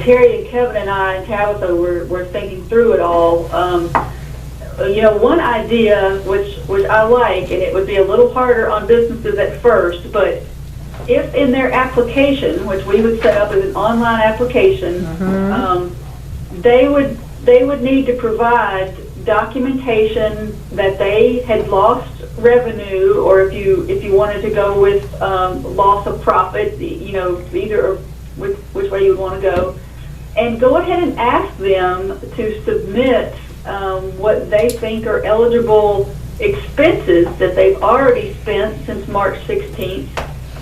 Terry and Kevin and I and Tabitha were thinking through it all, one idea which I like, and it would be a little harder on businesses at first, but if in their application, which we would set up as an online application, they would need to provide documentation that they had lost revenue, or if you wanted to go with loss of profit, either which way you would want to go, and go ahead and ask them to submit what they think are eligible expenses that they've already spent since March 16th.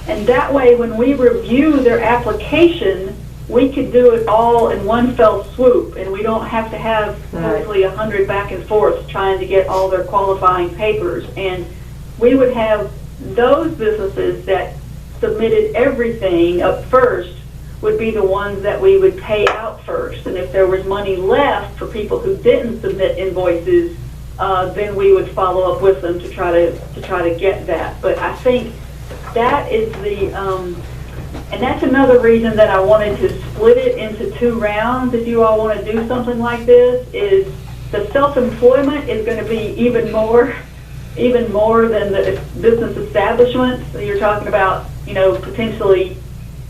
And that way, when we review their application, we could do it all in one fell swoop, and we don't have to have hopefully 100 back and forth trying to get all their qualifying papers. And we would have those businesses that submitted everything up first would be the ones that we would pay out first. And if there was money left for people who didn't submit invoices, then we would follow up with them to try to get that. But I think that is the, and that's another reason that I wanted to split it into 2 rounds. If you all want to do something like this, is the self-employment is going to be even more than the business establishments. So you're talking about, potentially,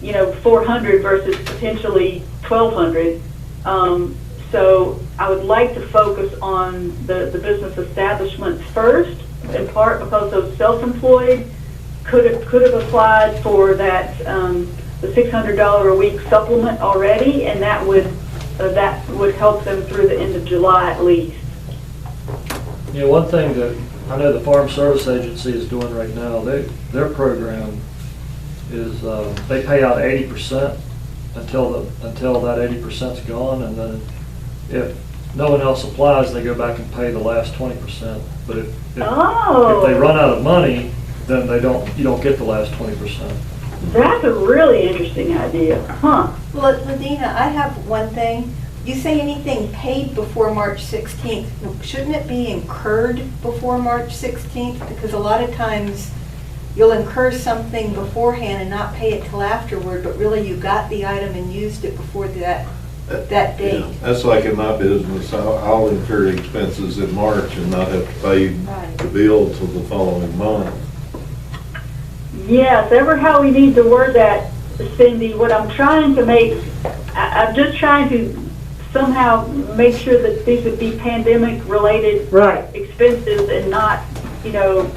400 versus potentially 1,200. So I would like to focus on the business establishments first, in part because those self-employed could have applied for that the $600 a week supplement already, and that would help them through the end of July at least. One thing that I know the Farm Service Agency is doing right now, their program is they pay out 80% until that 80%'s gone, and then if no one else applies, they go back and pay the last 20%. But if they run out of money, then you don't get the last 20%. That's a really interesting idea, huh? Well, Ladina, I have one thing. You say anything paid before March 16th, shouldn't it be incurred before March 16th? Because a lot of times you'll incur something beforehand and not pay it till afterward, but really you got the item and used it before that date. Yeah, that's like in my business. I'll incur expenses in March and not have to pay the bill till the following month. Yes, ever how we need to word that, Cindy. What I'm trying to I'm just trying to somehow make sure that these would be pandemic-related expenses and not,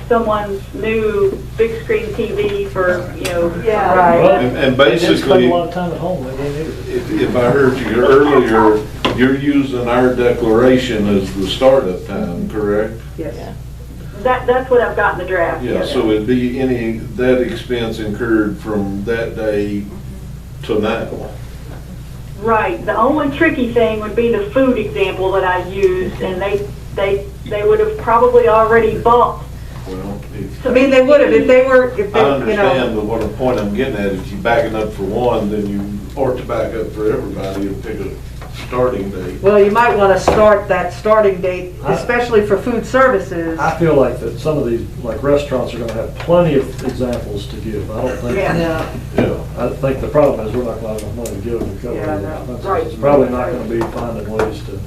someone's new big screen TV for, And basically, spend a lot of time at home. if I heard you earlier, you're using our declaration as the startup time, correct? Yes. That's what I've got in the draft. Yeah, so it'd be that expense incurred from that day to now. Right. The only tricky thing would be the food example that I used, and they would have probably already bought. Well, they would have if they I understand, but what the point I'm getting at, if you're backing up for one, then you ought to back up for everybody and pick a starting date. Well, you might want to start that starting date, especially for food services. I feel like that some of these, like restaurants, are going to have plenty of examples to give. I don't think. I think the problem is we're not going to have enough money to give them to cover the expenses. It's probably not going to be finding ways to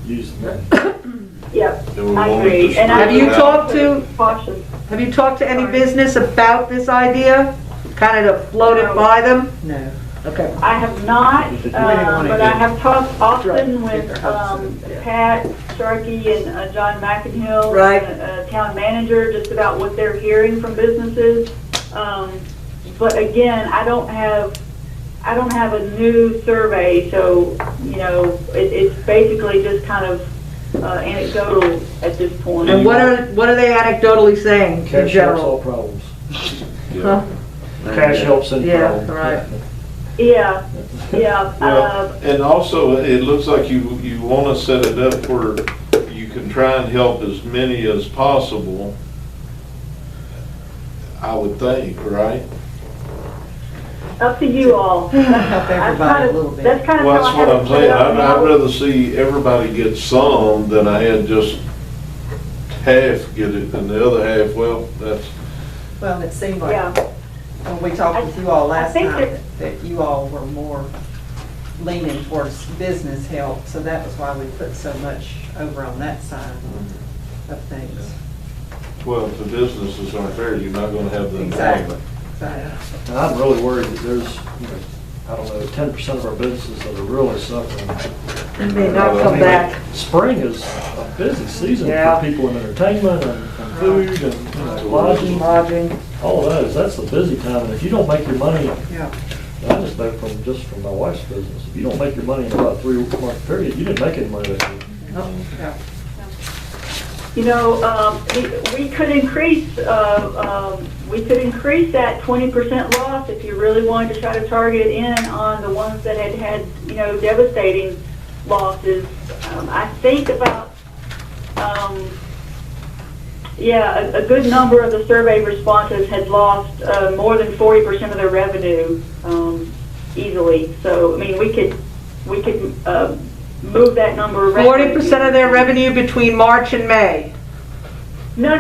use the money. Yep, I agree. And have you talked to any business about this idea? Kind of to float it by them? No. Okay. I have not, but I have talked often with Pat Sharkey and John McInhill, town manager, just about what they're hearing from businesses. But again, I don't have a new survey, so it's basically just kind of anecdotal at this point. And what are they anecdotally saying in general? Cash helps all problems. Cash helps any problem. Right. Yeah. Well, and also, it looks like you want to set it up where you can try and help as many as possible, I would think, right? Up to you all. Help everybody a little bit. That's kind of Well, how that's I what have I'm it set saying. up now. I'd rather see everybody get some than I had just half get it, and the other half, well, that's. Well, it seemed like when we talked with you all last time, that you all were more leaning towards business help, so that was why we put so much over on that side of things. Well, if the businesses aren't there, you're not gonna have them. Exactly. And I'm really worried that there's, I don't know, 10% of our businesses that are really suffering. And may not come back. Spring is a busy season for people in entertainment and food and lodging. All of those, that's the busy time. And if you don't make your money, I just know from my wife's business, if you don't make your money in about a 3-month period, you didn't make any money that year. You know, we could increase, that 20% loss if you really wanted to try to target in on the ones that had, you know, devastating losses. I think about, a good number of the survey responses had lost more than 40% of their revenue easily. So, I mean, we could move that number around. 40% of their revenue between March and May. No.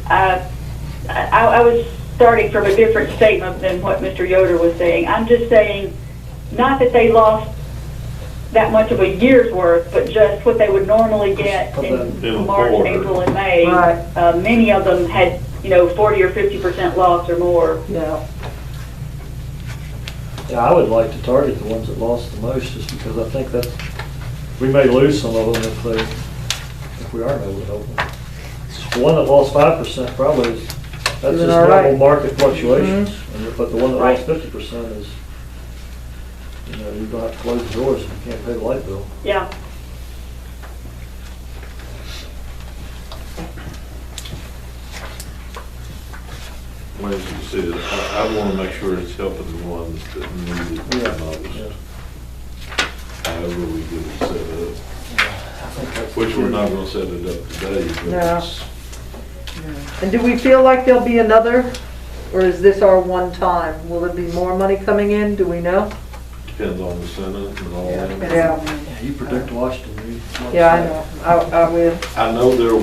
I was starting from a different statement than what Mr. Yoder was saying. I'm just saying, not that they lost that much of a year's worth, but just what they would normally get in March, April, and May. Right. Many of them had, you know, 40 or 50% loss or more. Yeah. Yeah, I would like to target the ones that lost the most, just because I think that we may lose some of them if we aren't able to help them. The one that lost 5% probably is, that's just normal market fluctuations. But the one that lost 50% is, you know, you're going to have to close the doors if you can't pay the light bill. Yeah. Well, as you said, I want to make sure it's helping the ones that need it the most. However we get it set up. Which we're not going to set it up today. But No. And do we feel like there'll be another, or is this our one time? Will there be more money coming in? Do we know? Depends on the Senate and all that. Yeah. You predict Washington. Yeah, I know. I will. I know they're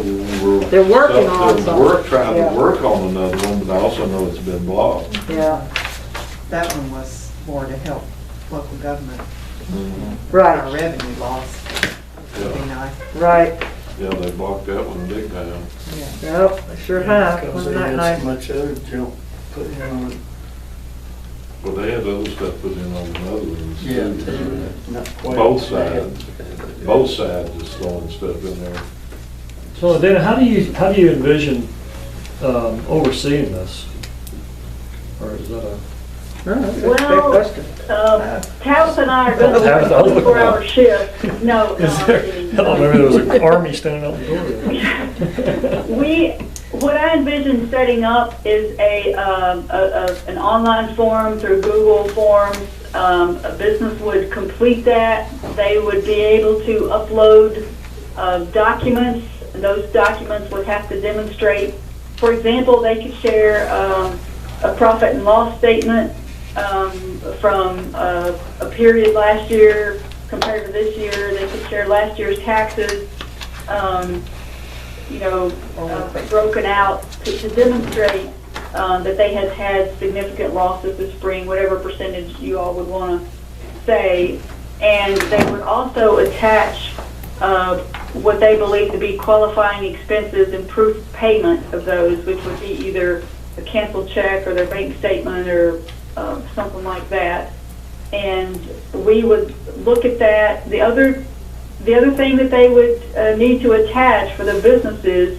working on something. trying to work on another one, but I also know it's been blocked. Yeah. That one was more to help local government. Right. Our revenue loss would be nice. Right. Yeah, they blocked that one big time. Yep, I sure have. Because Wasn't they that had nice? so much other junk put in on it. Well, they had other stuff put in on the other ones. Yeah, too. not quite. Both sides is throwing stuff in there. So Dana, how do you envision overseeing this? Or is that a? That's a Well, great question. Tabitha and I are going to work a 24-hour shift. No, I thought maybe there was an army standing out the door. What I envision setting up is an online form through Google Forms. A business would complete that. They would be able to upload documents. Those documents would have to demonstrate, for example, they could share a profit and loss statement from a period last year compared to this year. They could share last year's taxes, broken out to demonstrate that they had had significant losses this spring, whatever percentage you all would want to say. And they would also attach what they believe to be qualifying expenses and proof of payment of those, which would be either a canceled check or their bank statement or something like that. And we would look at that. The other thing that they would need to attach for the businesses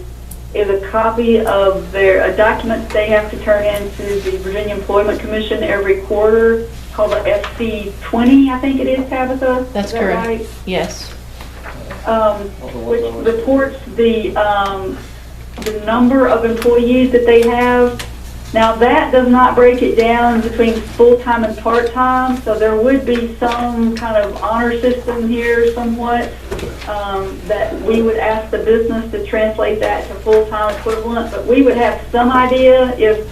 is a copy of a document they have to turn in to the Virginia Employment Commission every quarter, called the FC20, I think it is, Tabitha? That's Is that correct. right? Yes. Which reports the number of employees that they have. Now, that does not break it down between full-time and part-time, so there would be some kind of honor system here somewhat that we would ask the business to translate that to full-time equivalent, but we would have some idea if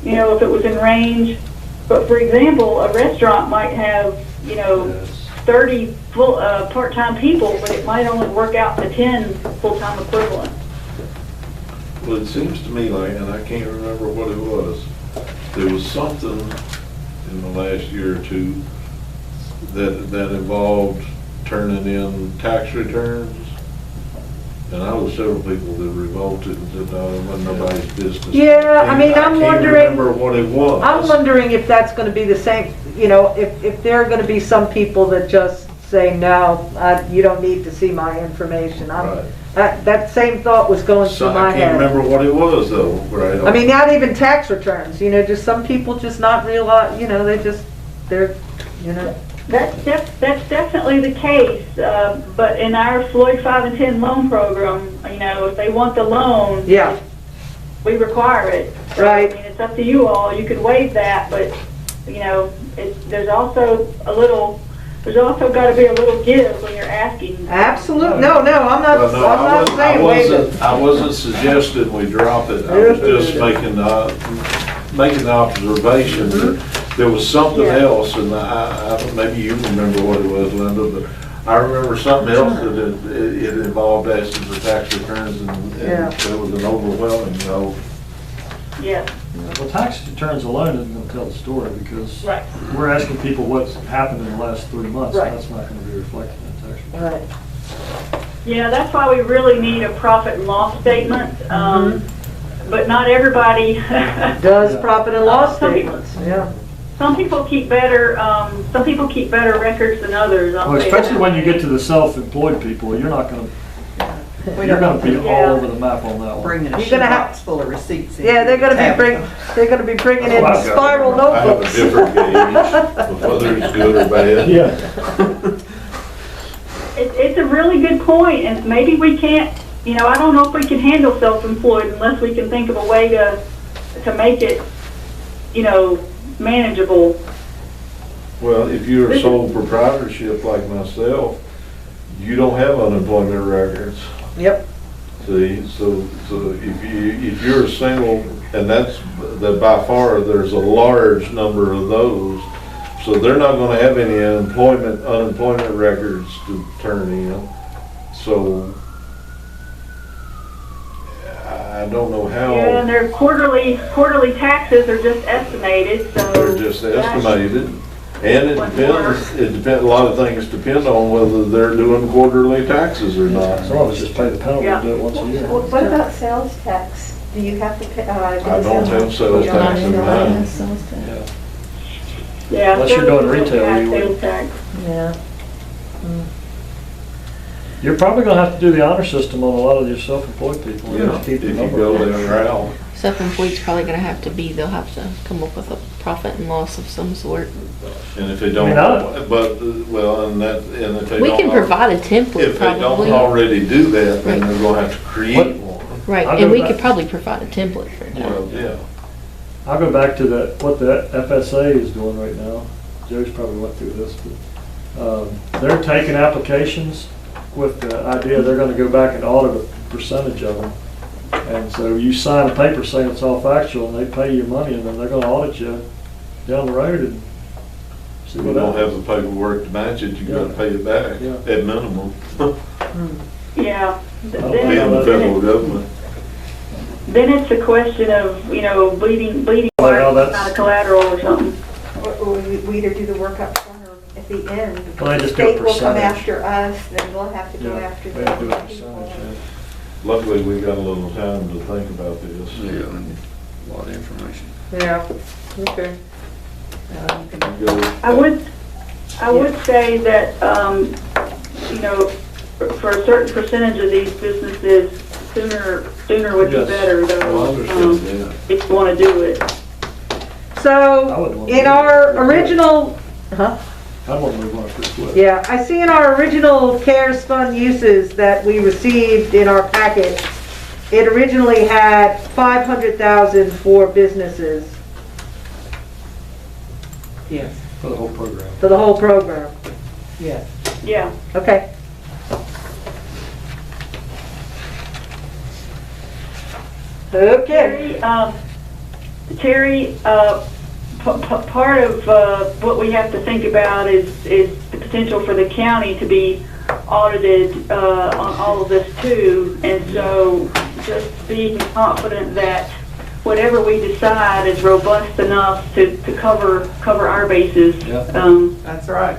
it was in range. But for example, a restaurant might have, 30 part-time people, but it might only work out to 10 full-time equivalent. Well, it seems to me like, and I can't remember what it was, there was something in the last year or two that involved turning in tax returns. And I was several people that revolted and said, no, it wasn't nobody's business. Yeah, I mean, I'm wondering. I can't remember what it was. I'm wondering if that's going to be the same, if there are going to be some people that just say, no, you don't need to see my information. Right. That same thought was going through my I head. can't remember what it was though, right? I mean, not even tax returns, just some people just not realize, That's definitely the case, but in our Floyd 5 and 10 loan program, if they want the loan, Yeah, we require it. So, Right. It's up to you all. You could waive that, but there's also got to be a little give when you're asking. absolutely. No, I'm not, Well, no, I'm not saying I waive it. wasn't, I wasn't suggesting we drop it, I was just making the observation that there was something Yeah. else, and I don't, maybe you remember what it was, Linda, but I remember something else that it involved asking for tax returns, and Yeah. there was an overwhelming, Yeah. Well, tax returns alone isn't going to tell the story, because Right. we're asking people what's happened in the last 3 months, and Right. that's not going to be reflected in tax returns. Right. Yeah, that's why we really need a profit and loss statement. But not everybody Does profit and loss Some people- statements, yeah. Some people keep better records than others. I'll Well, say especially that. when you get to the self-employed people, you're not going to, We you're don't going to be Yeah. all over the map on that one. bringing a You're gonna have- shoebox full of receipts. Yeah, they're gonna be bringing in I've got- spiral I have a notebooks. different gauge of whether it's good or bad. Yeah. It's a really good point, and maybe we can't, I don't know if we can handle self-employed unless we can think of a way to make it, manageable. Well, if you're a sole proprietorship like myself, you don't have unemployment records. Yep, See, so if you're a single, and that by far, there's a large number of those, so they're not gonna have any unemployment records to turn in. So, I don't know how. Yeah, and their quarterly taxes are just estimated, so. They're just estimated, and it depends, a lot of things depend on whether they're doing quarterly taxes or not. Some of us just pay the penalty and do it once a year. What about sales tax? Do you have to pay? I don't have sales tax in mine. Yeah. Unless you're doing services retail, have you would. sales tax. yeah. You're probably going to have to do the honor system on a lot of your self-employed people. and Yeah, just keep if the you number. go that route. Self-employed's probably gonna have to be, they'll have to come up with a profit and loss of some sort. And if they don't, and if they don't. We can provide a template If they don't probably. already do that, then Right. they're gonna have to create one. Right, I'll and go we back. could probably provide a template for that. Well, yeah. I'll go back to what the FSA is doing right now. Joe's probably went through this, but they're taking applications with the idea they're going to go back and audit a percentage of them. And so you sign a paper saying it's all factual, and they pay you money, and then they're going to audit you down the road and see If you what don't happens. have the paperwork to match it, you gotta pay it back, Yeah. at minimum. Yeah. Oh, Being the federal government. Then it's a question of, bleeding Well, heart, that's- not a collateral or something. Or we either do the work up front or at the end. because Well, they the just do a state will come percentage. after us, then we'll have to go Yeah, after they them. do a percentage, Luckily, we got a little time to think about this. Yeah, and a lot of information. Yeah, okay. You go- I would say that, for a certain percentage of these businesses, sooner would be Yes. better, Well, I though, understand that. if you want to do it. I So, wouldn't want in to- our original, huh? I want to move on pretty quick. Yeah, I see in our original CARES fund uses that we received in our packet, it originally had 500,000 for businesses. Yes. For the whole program. For the whole program. Yes. Yeah. Okay. Okay. Terry, part of what we have to think about is the potential for the county to be audited on all of this too. And so just being confident that whatever we decide is robust enough to cover our bases. That's right.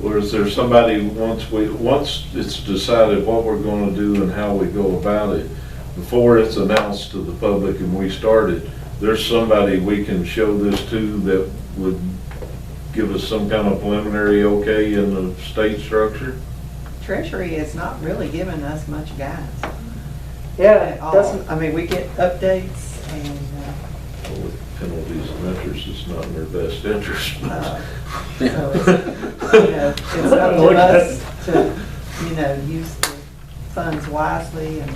Or is there somebody, once it's decided what we're gonna do and how we go about it, before it's announced to the public and we started, there's somebody we can show this to that would give us some kind of preliminary okay in the state structure? Treasury has not really given us much guidance. Yeah, At all. doesn't, I mean, we get updates and, Well, with penalties and interest, it's not in their best interest. so it's up to us to, use the funds wisely, and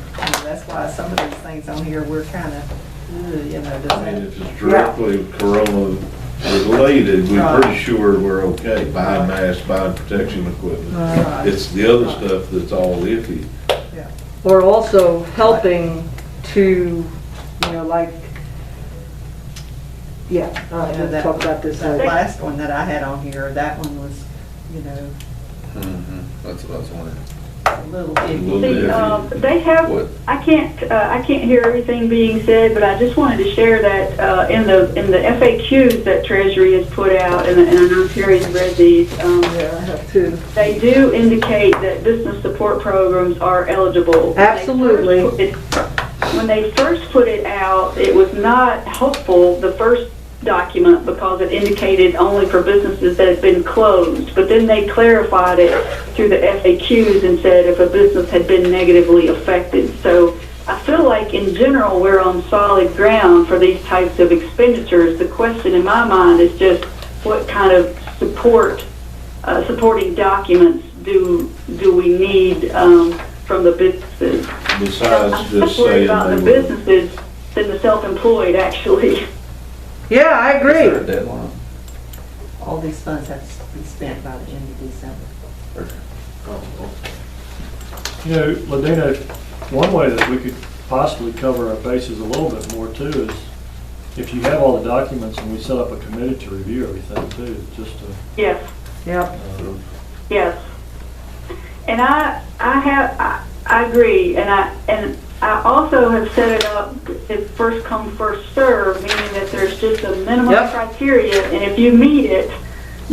that's why some of these things on here, we're kind of, does I mean, that? if it's directly corona related, we're Right. pretty sure we're okay, buying masks, buying protection equipment. Right. It's the other stuff that's all iffy. Yeah. Or also helping to, like, yeah, we'll That- talk about this That later. last one that I had on here, that one was, That's what I was wondering. a little little iffy. bit. They have, What? I can't hear everything being said, but I just wanted to share that in the FAQs that Treasury has put out, and I know Terry's read these, Yeah, I have two. they do indicate that business support programs are eligible. Absolutely. When they first put it out, it was not helpful, the first document, because it indicated only for businesses that had been closed. But then they clarified it through the FAQs and said if a business had been negatively affected. So I feel like in general we're on solid ground for these types of expenditures. The question in my mind is just what kind of supporting documents do we need from the businesses? Besides I'm just worried saying about the they were. businesses than the self-employed, actually. Yeah, I Is there a agree. deadline? All these funds have to be spent by the end of December. Ladina, one way that we could possibly cover our bases a little bit more too is if you have all the documents and we set up a committee to review everything too, just to. Yes. Yep. Yes. And I agree, and I also have set it up as first come, first serve, meaning that there's just a minimum Yep. criteria, and if you meet it,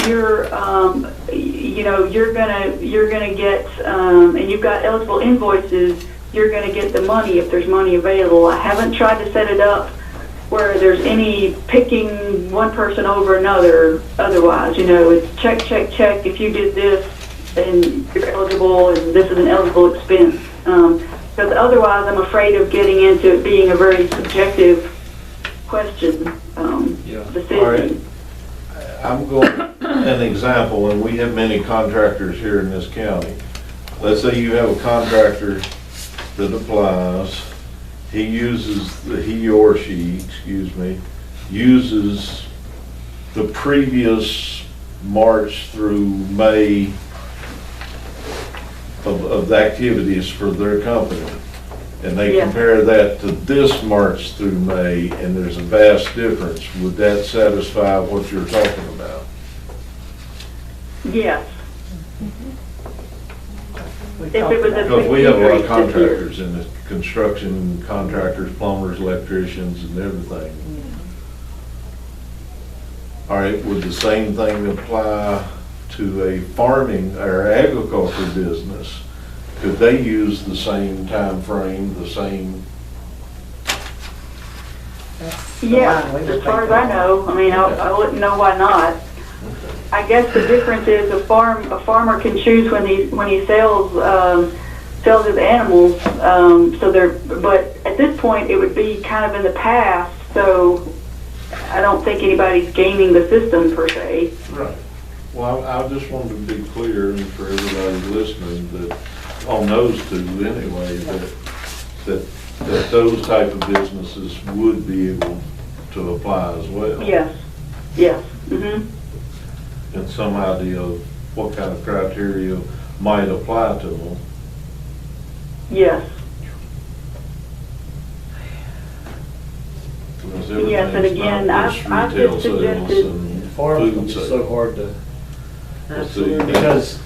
you're gonna get, and you've got eligible invoices, you're gonna get the money if there's money available. I haven't tried to set it up where there's any picking one person over another. Otherwise, it's check, check, check. If you did this, then you're eligible, and this is an eligible expense. Because otherwise, I'm afraid of getting into it being a very subjective question, decision. All right. I'm going, an example, and we have many contractors here in this county. Let's say you have a contractor that applies, he or she, uses the previous March through May of the activities for their company. And they Yeah. compare that to this March through May, and there's a vast difference. Would that satisfy what you're talking about? Yes. If it was a Because we have a lot of 15 contractors in the construction, contractors, plumbers, electricians, and everything. All right, would the same thing apply to a farming or agriculture business? Could they use the same time frame, the same? That's the Yeah, line we were as far as thinking I know. I mean, I wouldn't know why not. I guess the difference is a farmer can choose when he sells his animals. But at this point, it would be kind of in the past. So I don't think anybody's gaming the system per se. Right. Well, I just wanted to be clear, and for everybody listening, that on those two anyway, that those type of businesses would be able to apply as well. Yes. Yes. Mm-hmm. And some idea of what kind of criteria might apply to them. Yes. Because Yes, and everything's again, not just I've retail just sales suggested- and Farms food would be sales. so hard to, Absolutely.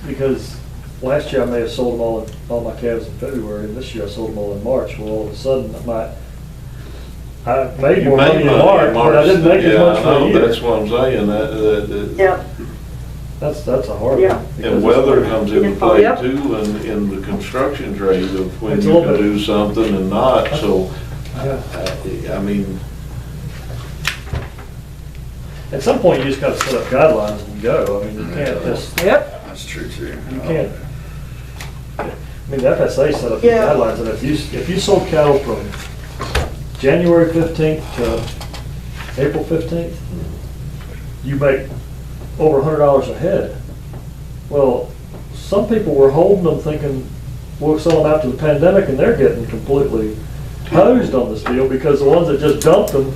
because last year I may have sold all my calves in February, and this year I sold them all in March. Well, all of a sudden, I made You more made money in March, but I didn't make as yeah, much I for the know, year. that's what I'm saying, that. Yep. That's a hard Yeah. one. because And it's weather like- comes into play Yep. too, in the construction trade of when It's a you little can bit- do something and not, so, Yeah. I mean, At some point, you just gotta set up guidelines and go. I mean, you can't just, Yep. That's true too. you can't. I mean, the FSA set up the Yeah. guidelines, and if you sold cattle from January 15th to April 15th, you make over $100 a head. Well, some people were holding them thinking, we'll sell them after the pandemic, and they're getting completely hosed on this deal because the ones that just dumped them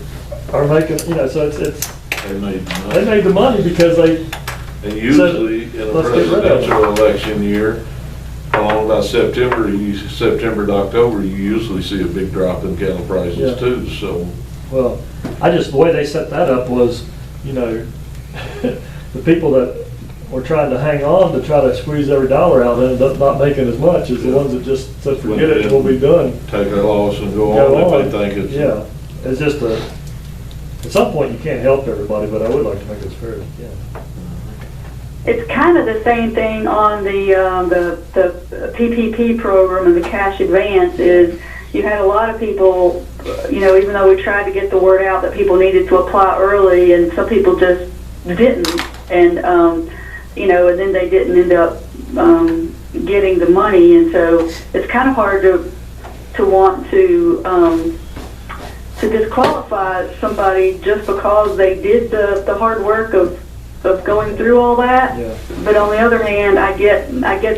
are making, so it's They made money. they made the money because they. And usually in a let's get rid of it. presidential election year, along about September to October, you usually see a big drop in cattle Yeah. prices too, so. Well, the way they set that up was, the people that were trying to hang on to try to squeeze every dollar out ended up not making as much as the ones that just said, forget it, we'll be done. Take their loss and go on if they think it's. Yeah, it's just at some point you can't help everybody, but I would like to make it as fair as you can. It's kind of the same thing on the PPP program and the cash advance. Is you had a lot of people, even though we tried to get the word out that people needed to apply early, and some people just didn't, and and then they didn't end up getting the money, and so it's kind of hard to want to disqualify somebody just because they did the hard work of going through all that. Yeah. But on the other hand, I get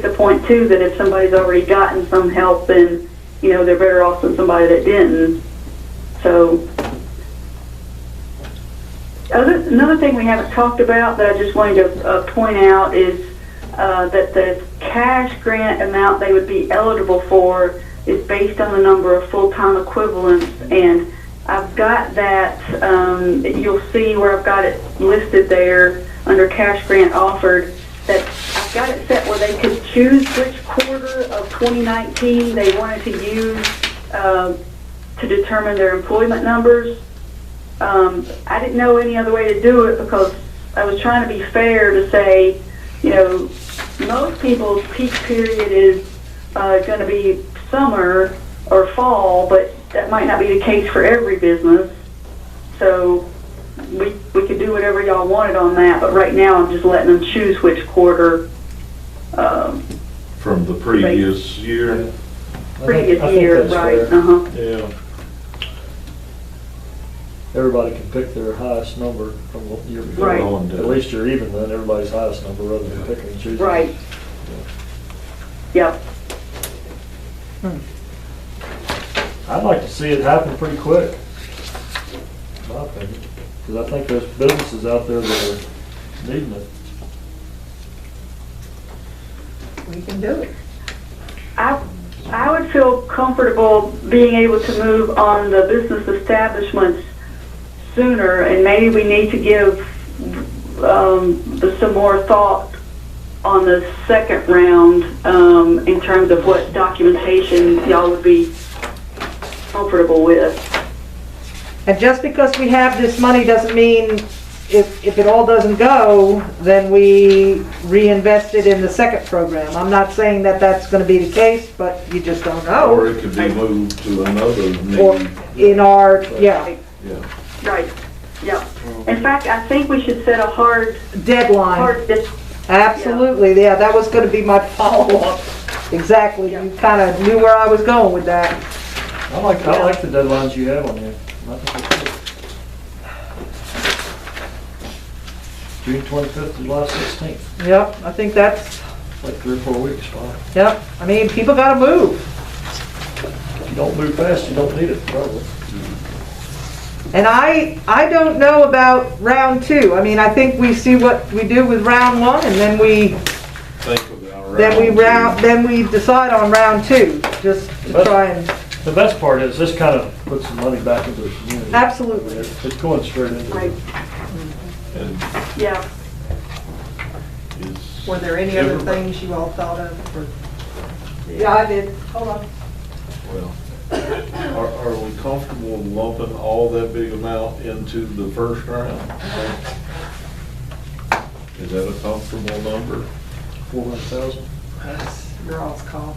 the point too that if somebody's already gotten some help, then they're better off than somebody that didn't. So another thing we haven't talked about that I just wanted to point out is that the cash grant amount they would be eligible for is based on the number of full-time equivalents, and I've got that, you'll see where I've got it listed there under cash grant offered, that I've got it set where they could choose which quarter of 2019 they wanted to use to determine their employment numbers. I didn't know any other way to do it because I was trying to be fair to say, most people's peak period is going to be summer or fall, but that might not be the case for every business. So we could do whatever y'all wanted on that, but right now I'm just letting them choose which quarter. From the previous year? Previous I think year, that's right, fair. Yeah. Everybody can pick their highest number from the year before. Right. At least you're even then, everybody's highest number rather than picking and choosing. Right. Yep. I'd like to see it happen pretty quick, in my opinion, because I think there's businesses out there that are needing it. We can do it. I would feel comfortable being able to move on the business establishments sooner, and maybe we need to give some more thought on the second round in terms of what documentation y'all would be comfortable with. And just because we have this money doesn't mean if it all doesn't go, then we reinvest it in the second program. I'm not saying that that's going to be the case, but you just don't know. Or it could be moved to another need. Or in our, yeah. Yeah. Right, yeah. In fact, I think we should set a hard Deadline. Absolutely, yeah, that was going to be my follow-up. Exactly, you kind of knew where I was going with that. I like the deadlines you have on here. I think they're good. June 25th to July 16th. Yep, I think that's, Like 3 or 4 weeks, fine. yep, I mean, people got to move. If you don't move fast, you don't need it, probably. And I don't know about round 2. I mean, I think we see what we do with round 1, and then we decide on round 2, just to try and. The best part is this kind of puts some money back into the community. Absolutely. It's going straight into it. And Yeah. Were there any other things you all thought of? Or? Yeah, I did. Hold on. Well, are we comfortable lumping all that big amount into the first round? Is that a comfortable number? 400,000? That's your all's call.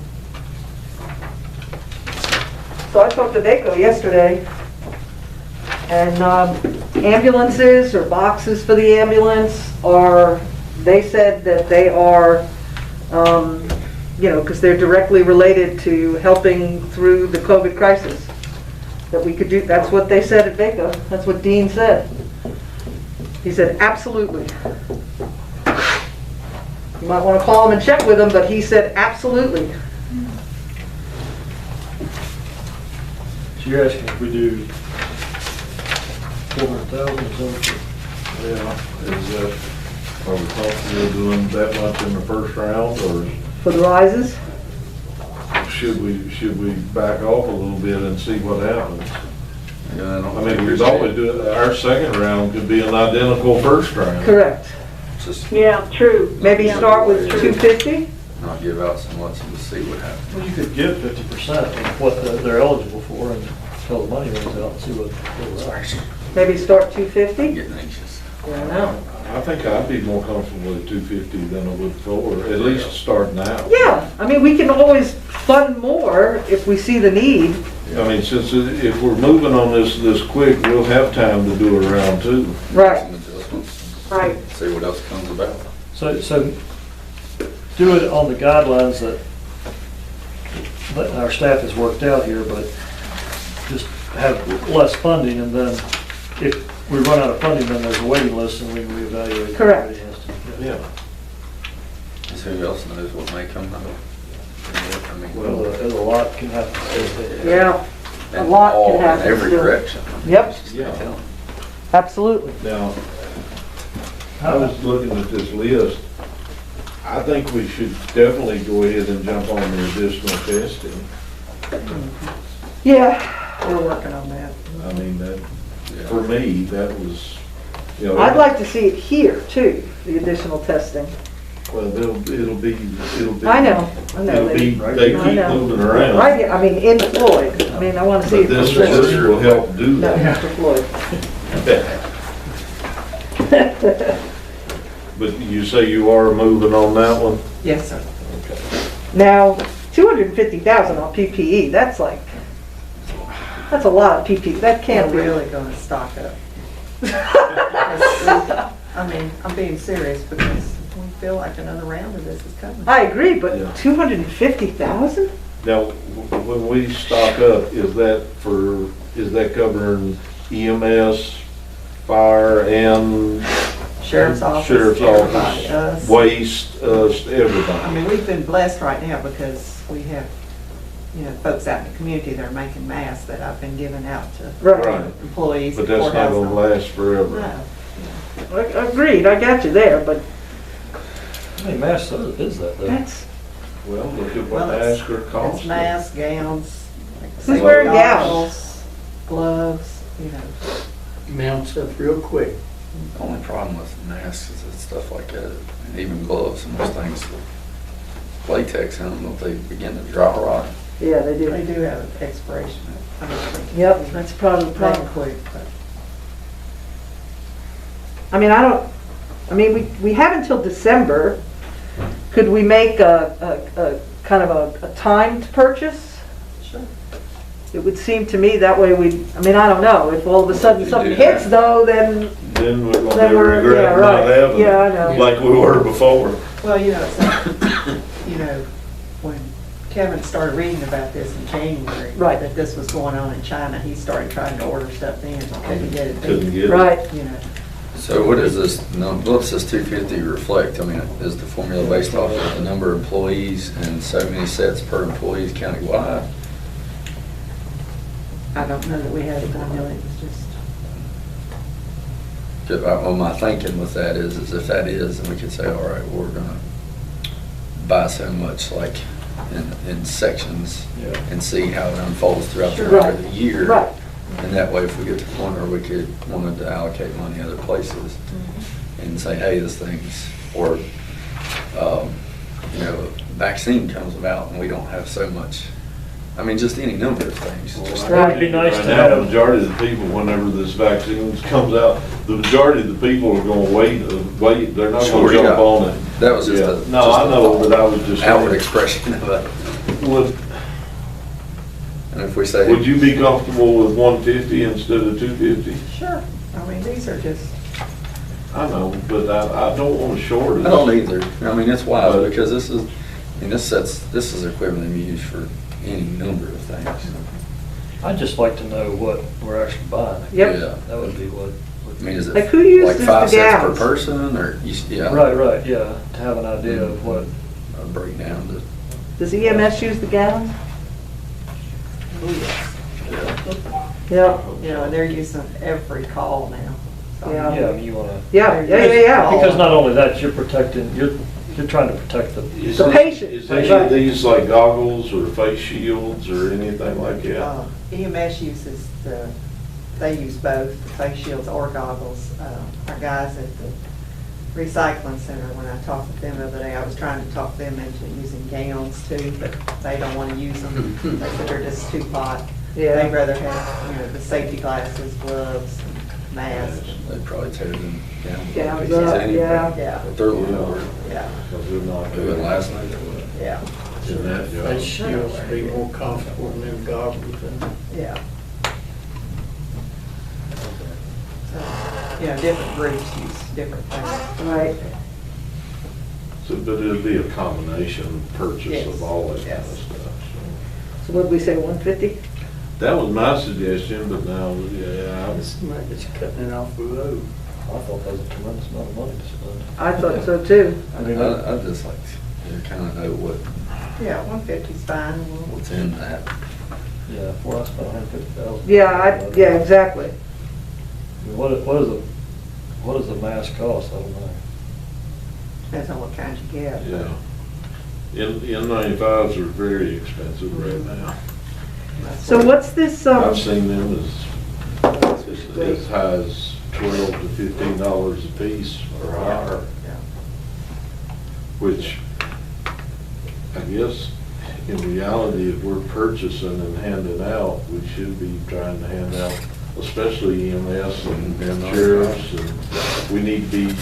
So I talked to Vaco yesterday, and ambulances or boxes for the ambulance they said that they are, because they're directly related to helping through the COVID crisis. That we could do, that's what they said at Vaco. That's what Dean said. He said, absolutely. You might want to call him and check with him, but he said absolutely. So you're asking if we do 400,000 or something? Yeah, is that, are we comfortable doing that much in the first round, or For the rises? should we back off a little bit and see what happens? Yeah, I mean, we've always do it, our second round could be an identical first round. Correct. Just Yeah, true. Maybe start with 250? not give out so much and just see what happens. Well, you could give 50% of what they're eligible for and tell the money runs out and see what goes out. Maybe start 250? Getting anxious. I don't know. I think I'd be more comfortable with 250 than I would 4, at least starting out. Yeah, I mean, we can always fund more if we see the need. I mean, since if we're moving on this quick, we'll have time to do a round 2. Right. Some adjustments, Right. see what else comes about. So do it on the guidelines that our staff has worked out here, but just have less funding, and then if we run out of funding, then there's a waiting list and we can reevaluate. Correct. Yeah. So who else knows what may come out? I mean, Well, there's a lot can happen. Yeah, a and lot all can happen in every still. direction. Yep. Yeah. Absolutely. Now, I was looking at this list. I think we should definitely go ahead and jump on the additional testing. Yeah. We're working on that. I mean, that, for me, that was, you know. I'd like to see it here too, the additional testing. Well, it'll be. I know. It'll be, they I keep know. moving around. Right, I mean, in Floyd. I mean, I want to see But it. this from Floyd. will help do No, that. Mr. Floyd. But you say you are moving on that one? Yes, sir. Now, 250,000 on PPE, that's like, that's a lot of PPE. That can't We're be. really gonna stock up. I mean, I'm being serious because we feel like another round of this is coming. I agree, Yeah. but 250,000? Now, when we stock up, is that covering EMS, fire, and Sheriff's office. Sheriff's everybody, office, us. waste, us, I everybody? mean, we've been blessed right now because we have, you know, folks out in the community that are making masks that I've been giving out to Right. employees. But that's not courthouse. gonna last forever. No. Agreed, I got you there, but How many masks is that though? that's, Well, look at Well, what it's- masks are costing. It's masks, gowns. like I Who's say, wearing goggles, gloves, you know. Mounts up real quick. The only problem with masks is that stuff like that, and even gloves and those things, latex in them, if they begin to dry rot. yeah, they do. They do have an expiration. I mean, Yep, that's probably the Not problem. quick, but. I mean, we have until December. Could we make a kind of a timed purchase? Sure. It would seem to me that way I mean, I don't know, if all of a sudden You something do that. hits though, then Then we're Then gonna be we're- yeah, regretting right. not having Yeah, I it, know. like we were before. Well, you know, it's like, you know, when Kevin started reading about this in January. Right. That this was going on in China, he started trying to order stuff in, couldn't get it. Couldn't get it. right. You know, So what is this, what's this 250 reflect? I mean, is the formula based off of the number of employees and so many sets per employees countywide? I don't know that we had a formula, it was just, Well, my thinking with that is if that is, then we could say, all right, we're gonna buy so much like in sections Yeah. and see how it unfolds throughout the Sure. rest of the year. Right. And that way, if we get to the point where we wanted to allocate money other places and say, hey, this thing's, or, you know, vaccine comes about and we don't have so much, I mean, just any number of things. Just- It would be nice Right to now, the have, majority of the people, whenever this vaccine comes out, the majority of the people are gonna wait, they're not Sure, gonna jump yeah. on it. That was just Yeah. a. No, just I a know, thought. but I was just. Outward saying. expression of it. Would, And if we say. would you be comfortable with 150 instead of 250? sure, I mean, these are just, I know, but I don't wanna short it. I don't either. I mean, it's wise because this is, I mean, this is equipment that we use for any number of things. I'd just like to know what we're actually buying. Yep. Yeah. That would be what I mean, is it Like, who uses like 5 the cents per gallons? person, or, yeah? Right, yeah, to have an idea of what. A breakdown to. Does EMS use the gallons? Oh, yes. Yeah. You know, and they're using every call now. So- Yeah. Yeah, I mean, you wanna. Yeah. Because not only that, you're protecting, you're trying to protect the. Is The it- patient. Is any of these like goggles or face shields or anything like that? EMS uses they use both, the face shields or goggles. Our guys at the recycling center, when I talked with them the other day, I was trying to talk them into using gowns too, but they don't want to use them. They said they're just too hot. Yeah. They'd rather have, you know, the safety glasses, gloves, and masks. They'd probably tear them down. Gowns pieces up, anyway. yeah. Yeah. If they're lower, Yeah, Because they're not. do it last night or what? yeah, In that job. Face shields be more comfortable than them goggles. yeah. So, you know, different groups use different things. Right. So, but it'll be a combination purchase Yes. of all that kind Yes. of stuff. So what did we say, 150? So that was my suggestion, but now, yeah, It's like it's cutting it off the road. I thought that was a tremendous amount of money to spend. I thought so too. I mean, I'd just like to kind of know Yeah, 150's fine. what's in that. yeah, before I spent $150,000. Yeah, exactly. I mean, what does the mask cost? I don't know. Depends on what kind you get. yeah. N95s are very expensive right now. So what's this, I've seen them as high as $12 to $15 a piece or higher. Yeah. Which, I guess, in reality, if we're purchasing and handing out, we should be trying to hand out, especially EMS and sheriffs, and we need to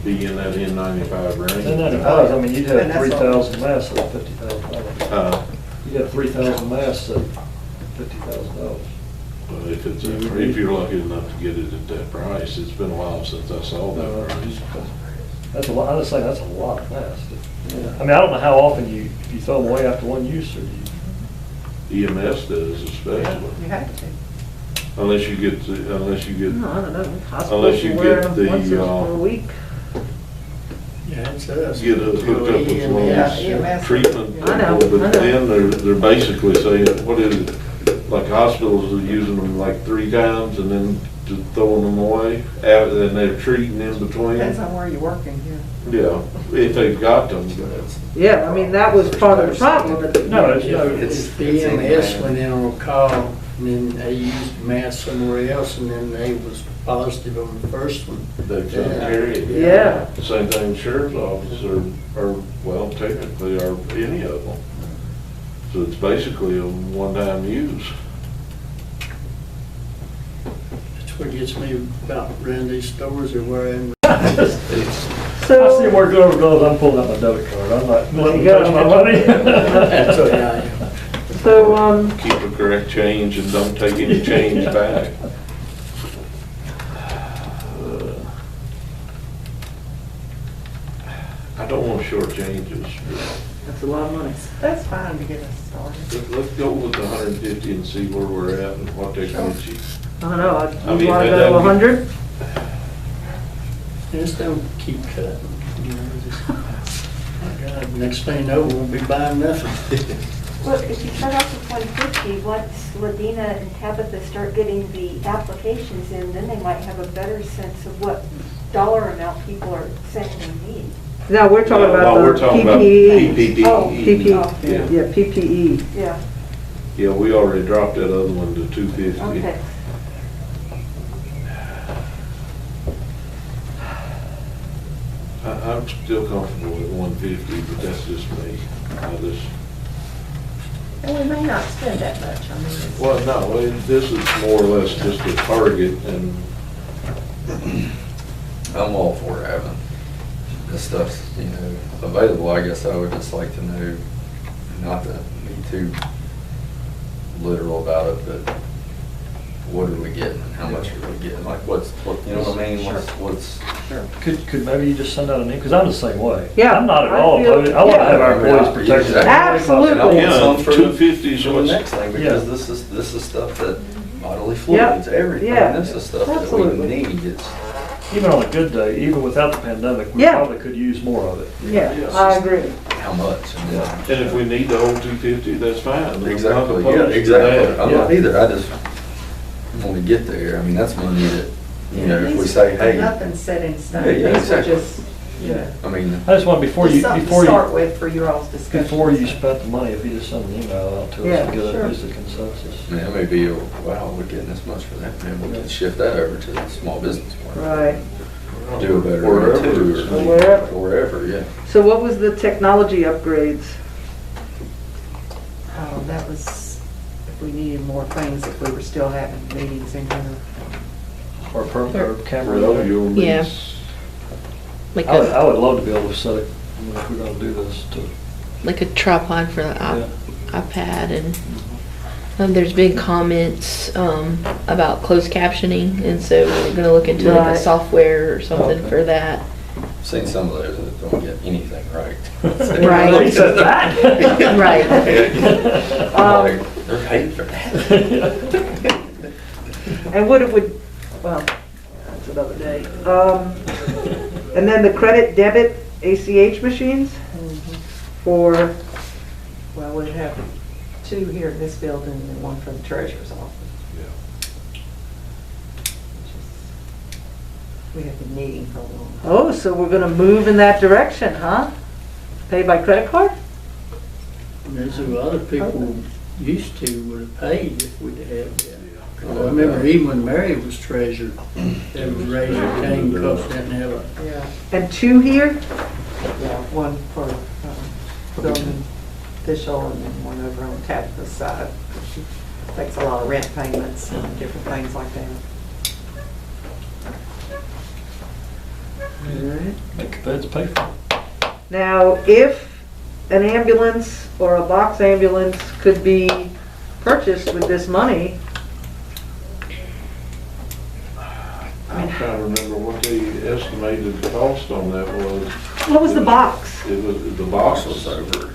be in that N95 range. N95s, I mean, you'd And have that's 3,000 masks at $50,000. Uh, You'd have 3,000 masks at $50,000. But if you're lucky enough to get it at that price, it's been a while since I saw that price. That's a lot, I'm just saying, that's a lot of masks. I mean, I don't know how often you throw them away after one use, or do you? EMS does especially, You have to. unless you get, no, I don't know, hospitals Unless you will wear get them once the, a week. Yeah, it's us. get hooked up with one Yeah, of EMS. these treatment I know, people, I but know. then they're basically saying, what is it? Like hospitals are using them like 3 times and then just throwing them away, and they're treating in between. Depends on where you're working, yeah. Yeah, if they've got them, but Yeah, I mean, that was part of the problem. No, it's, It's the EMS went in on a call, and then they used mass somewhere else, and then they was positive on the first one. they couldn't carry it. Yeah. The same thing sheriff's office or, well, technically, are any of them. So it's basically a one-time use. That's what gets me about around these stores or wearing. I see So, them working over gloves, I'm pulling out my debit card, I'm not letting There them you touch go. my money. That's what I am. so, Keep the correct change and don't take any change back. I don't want short changes. that's a lot of money. That's fine to get us started. Let's go with the 150 and see where we're at and what they get you. I don't know, I you mean, wanna that- go to 100? Just don't keep cutting, you know, just, oh God, next thing you know, we won't be buying nothing. Well, if you start off with 150, once Ladina and Tabitha start getting the applications in, then they might have a better sense of what dollar amount people are saying they need. No, we're talking No, about we're the talking about PPE. PPE. Oh, PP, Yeah. yeah, PPE. Yeah, Yeah, we already dropped that other one to 250. okay. I'm still comfortable with 150, but that's just me. And we may not spend that much, I mean, it's. Well, no, this is more or less just a target, and I'm all for having this stuff, you know, available. I guess I would just like to know, not to be too literal about it, but what are we getting and how much are we getting? Like what, you know what I mean? What's Could maybe you just send out an email, because I'm the same way. Yeah, I'm not at I all feel- opposed, I want to yeah. have our employees protected. Exactly. Absolutely. And I want Yeah, some for 250 is for the what's- next thing, because this is stuff that bodily fluids, everything. yeah, This is stuff that absolutely. we need. It's, Even on a good day, even without the pandemic, we Yeah. probably could use more of it. Yeah, Yes. I agree. how much? And And if we need the whole 250, that's fine. I'm not exactly, yeah, opposed to exactly. that. I'm not either. I just want to get there. I mean, that's money that, you know, if we say, hey, Nothing's set in stone. Yeah, yeah, These were exactly. just, I mean, I just want, before you, just something to before start you, with for your all's discussion. before you spent the money, if you just send an email out to Yeah, us and get sure. at least a consensus. I mean, that may be, wow, we're getting this much for that, man, we can shift that over to the small business plan. Right. Do a better Wherever rate too, it's or Wherever. wherever, yeah. So what was the technology upgrades? Oh, that was, if we needed more things, if we were still having meetings in here. Or or camera. Well, you'll need Yeah. Like I a, would love to be able to set it, if we're gonna do this, to, like a tripod for the yeah. iPad, and there's been comments about closed captioning, and so we're gonna look into like Right. a software or something Okay. for that. I've seen some of those that don't get anything right. Right. He said that. Right. I'm like, they're paid for that. And what it would, well, that's another day. And then the credit debit ACH machines for, Well, we have two here in this building and one for the treasurer's office. We have been needing for a long time. oh, so we're gonna move in that direction, huh? Pay by credit card? And there's a lot of people used to would have paid if we'd had that. I remember even when Mary was treasurer, there was Razor Cane because they didn't have a, Yeah, And two here? yeah, one for building official and then one over on Tabitha's side. She takes a lot of rent payments and different things like that. Make the feds pay for it. Now, if an ambulance or a box ambulance could be purchased with this money, I'm trying to remember what the estimated cost on that was. what was the box? It was, the Box box was was, over.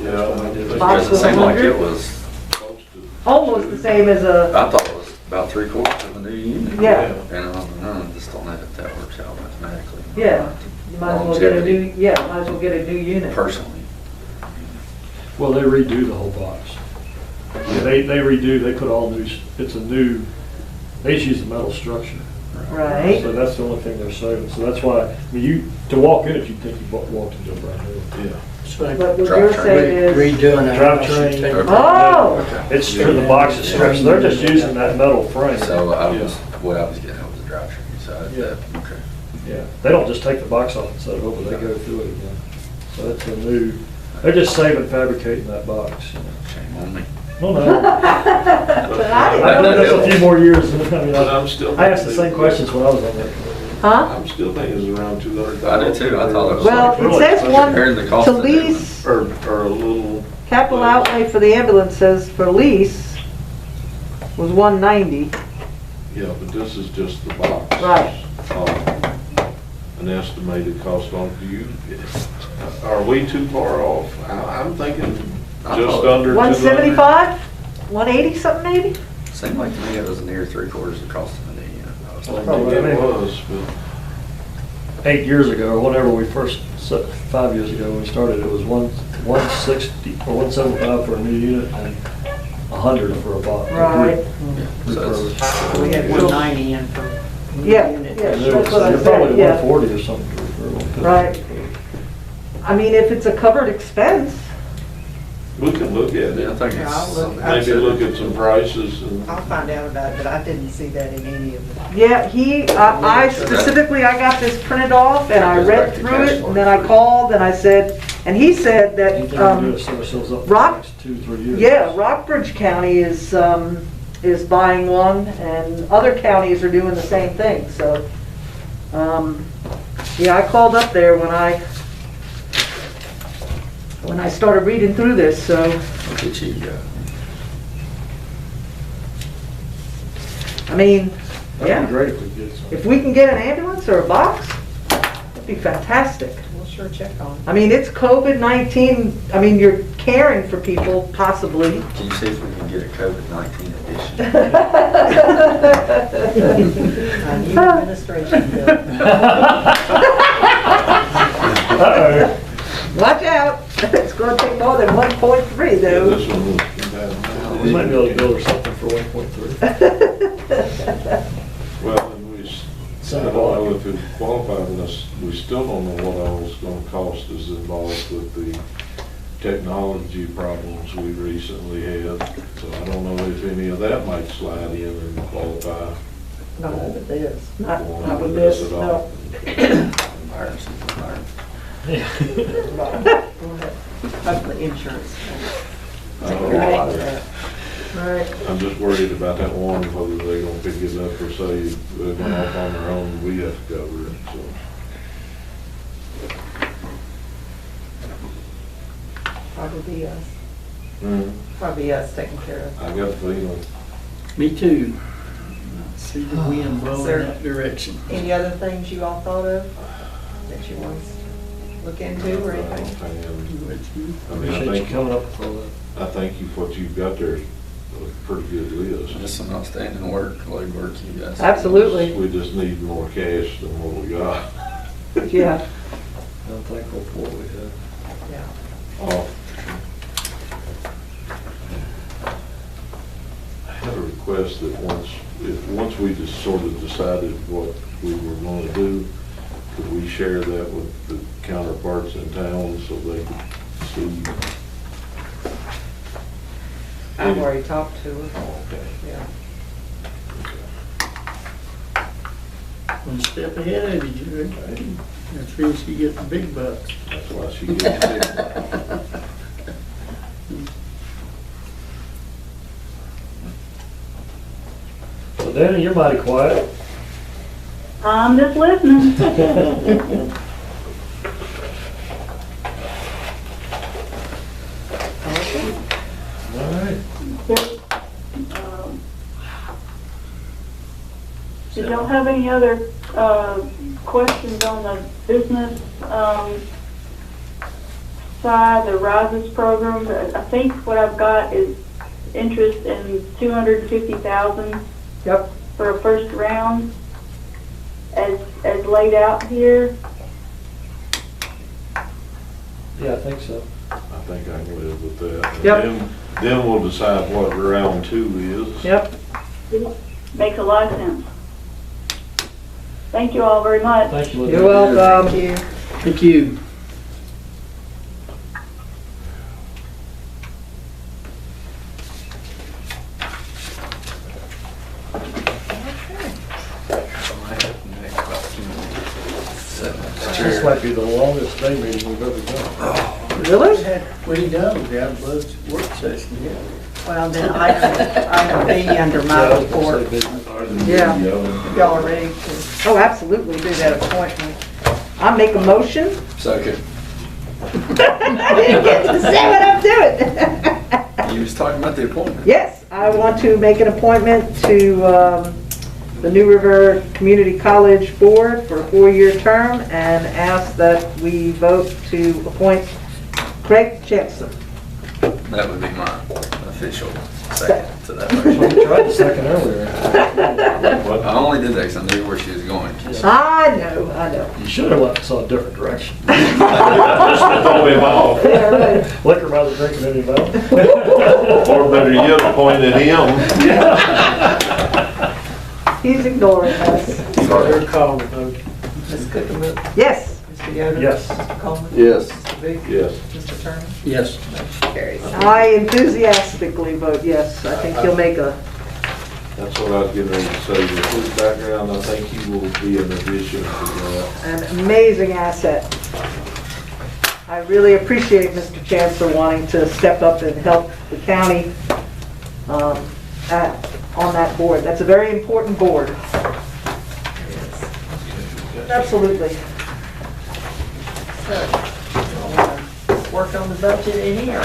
yeah. Box It was seemed like 100? it was, Close to- Almost the same as a, I thought it was about 3/4 of a new unit. Yeah. And I just don't know if that works out mathematically. yeah, you might as well get a new, yeah, might as well get a new unit. Personally. Well, they redo the whole box. Yeah, they redo, they put all new, it's a new, they just use the metal structure. Right. So that's the only thing they're saving. So that's why, I mean, you, to walk in it, you'd think you walked into a brand new. Yeah. so like But what you're saying is, redoing the house. Drivetrain. should take- Okay. oh, Okay. It's, the box is stretched, they're just using that metal frame. So what I was getting at was the drivetrain side. Yeah. Okay. Yeah, they don't just take the box off and set it over, they go through it again. So it's a new, they're just saving fabricating that box, you know. Shame on me. No, no. but I didn't I've know done this a few more years, I mean, But I'm still. I asked the same questions when I was on that committee. Huh? I'm still thinking it's around 200,000. I do too. I thought it was Well, like, it says one, comparing the cost to of the new one. lease, Or a little. capital outlay for the ambulance says for lease was 190. Yeah, but this is just the box. Right. An estimated cost on, are we too far off? I'm thinking I just thought- under 200. 175? 180 something maybe? Seemed like to me it was near 3/4 the cost of a new unit. I was I like, think it was, but 8 years ago, or whenever we first, 5 years ago when we started, it was 160 or 175 for a new unit and 100 for a box. Right. so it's- We had 190 in for new Yeah, unit. yeah. And it was That's what I said, probably yeah. 140 or something. for a- Right. I mean, if it's a covered expense, we can look at Yeah, I it. think Yeah, I'll it's. look- Maybe look at some prices and. I'll find out about it, but I didn't see that in any of the. yeah, I specifically, I got this printed off and I Goes read back to through cash it flow. and then I called and I said, and he said You think we that, do it, set ourselves up for the Rock- next 2-3 years? yeah, Rockbridge County is buying one and other counties are doing the same thing, so. Yeah, I called up there when I started reading through this, so. Look at you go. I mean, That'd yeah, be great if we could get some. if we can get an ambulance or a box, that'd be fantastic. We'll sure check on it. I mean, it's COVID-19, I mean, your caring for people, possibly. Can you see if we can get a COVID-19 edition? New administration bill. Uh-oh. Watch out, it's gonna take more than 1.3 Yeah, though. this one was compatible. We might be able to build her something for 1.3. Well, and I don't know if it qualified in this, we still don't know what all it's gonna cost us involved with the technology problems we recently had. So I don't know if any of that might slide in and qualify. Not with this. Not with this, no. Virus is a virus. Hopefully insurance. Right. Right. I'm just worried about that one, whether they're gonna pick it up or say they're going off on their own, we have to cover it, so. Probably be us. Mm, Probably us taking care of. I got a feeling. Me too. See the wind blowing Sir. in that direction. Any other things you all thought of that you want to look into or anything? I mean, Appreciate you coming up with all that. I think what you've got there is a pretty good list. Just some outstanding work, good work you guys. Absolutely, We just need more cash than what we got. yeah. I'm thankful for what we have. Yeah. Oh. I had a request that once we just sort of decided what we were going to do, could we share that with the counterparts in town so they could see? I've already talked to her. Okay. Yeah. One step ahead of you, Jerry. That's when she gets the big bucks. That's why she gets it. So Danny, you're mighty quiet. I'm just listening. All right. Did y'all have any other questions on the business side, the Rises program? I think what I've got is interest in $250,000. Yep. For a first round, as laid out here. Yeah, I think so. I think I can live with that. And Yep. Then we'll decide what round 2 is. Yep. Makes a lot of sense. Thank you all very much. Thank you, Linda. You're welcome. Thank you. Thank you. This might be the longest day meeting we've ever done. Really? What he done, we had a budget work session, yeah. Well, then item B under my report. Yeah. Y'all are ready to, Oh, absolutely, do that appointment. I make a motion. Second. I didn't get to say what I'm doing. You was talking about the appointment. Yes, I want to make an appointment to the New River Community College Board for a 4-year term and ask that we vote to appoint Craig Chancellor. That would be my official second to that We motion. tried the second earlier. I only did that because I knew where she was going. I know. You should have left us on a different direction. Throw him off. Yeah, right. Liquor rather drinking any milk. Or better yet, appointed him. He's ignoring us. Third call to vote. Ms. Cookham, Yes. Mr. Yoder? Yes. Mr. Coleman? Yes. Mr. Booth? Yes. Mr. Turner? Yes. Motion carries. I enthusiastically vote yes. I think he'll make a, That's what I was getting ready to say. With his background, I think he will be an addition to that. an amazing asset. I really appreciate Mr. Chancellor wanting to step up and help the county on that board. That's a very important board. Absolutely. So, y'all wanna work on the budget any, or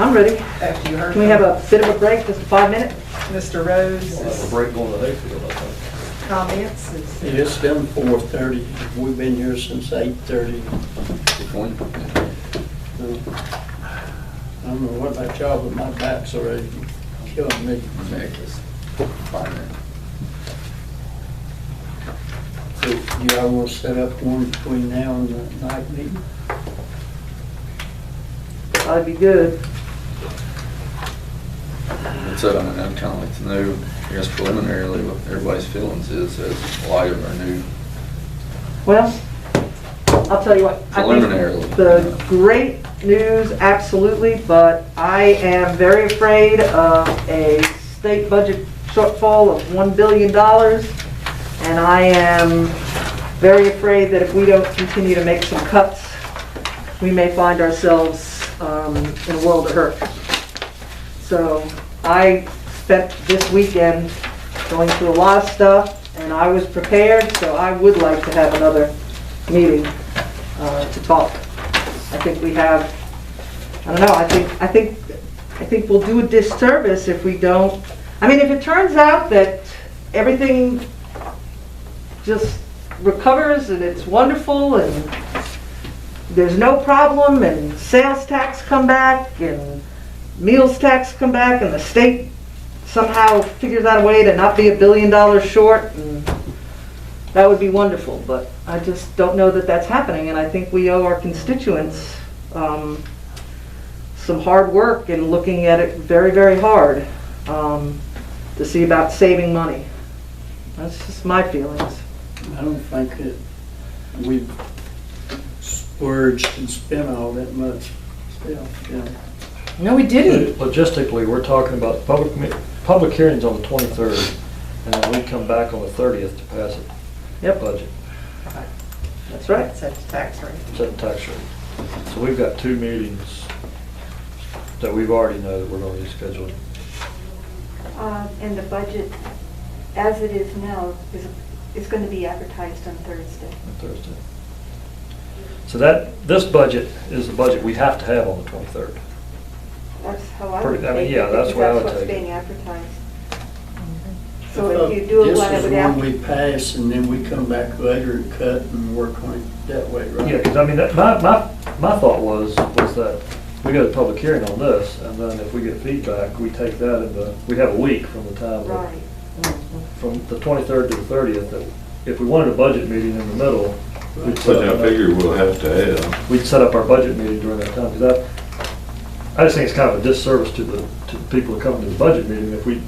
I'm ready. after you heard Can we have a bit of a break, just a 5 minute? Mr. Rose's A break going to Hayfield, I think. comments? It's been 4:30. We've been here since 8:30. Good point. I don't know what about y'all, but my back's already killing me. Nick is fine. So do y'all want to set up one between now and the night meeting? That'd be good. That's it, I mean, I'm kind of like to know, I guess preliminarily, what everybody's feelings is as light of our new. Well, I'll tell you what, I Preliminarily. think the great news, absolutely, but I am very afraid of a state budget shortfall of $1 billion. And I am very afraid that if we don't continue to make some cuts, we may find ourselves in a world of hurt. So I spent this weekend going through a lot of stuff, and I was prepared, so I would like to have another meeting to talk. I think we have, I don't know, I think we'll do a disservice if we don't. I mean, if it turns out that everything just recovers and it's wonderful and there's no problem and sales tax come back and meals tax come back and the state somehow figures out a way to not be $1 billion short, and that would be wonderful, but I just don't know that that's happening, and I think we owe our constituents some hard work and looking at it very, very hard to see about saving money. That's just my feelings. I don't think that we've splurged and spent all that much still, you know. No, we didn't. Logistically, we're talking about public hearings on the 23rd, and then we come back on the 30th to pass it. Yep. Budget, That's right. Set the tax rate. set the tax rate. So we've got 2 meetings that we've already know that we're going to be scheduled. And the budget, as it is now, is going to be advertised on Thursday. On Thursday. So this budget is the budget we have to have on the 23rd. That's how I would I mean, take yeah, it, that's because why I would that's what's take it. being advertised. So if you do it This one is of it one after. we pass and then we come back later and cut and work on it that way, right? Yeah, because I mean, my thought was that we got a public hearing on this, and then if we get feedback, we take that we have a week from the time, Right. from the 23rd to the 30th, that if we wanted a budget meeting in the middle, we'd set But I up figure we'll have to have. we'd set up our budget meeting during that time. Because I just think it's kind of a disservice to the people who come to the budget meeting if we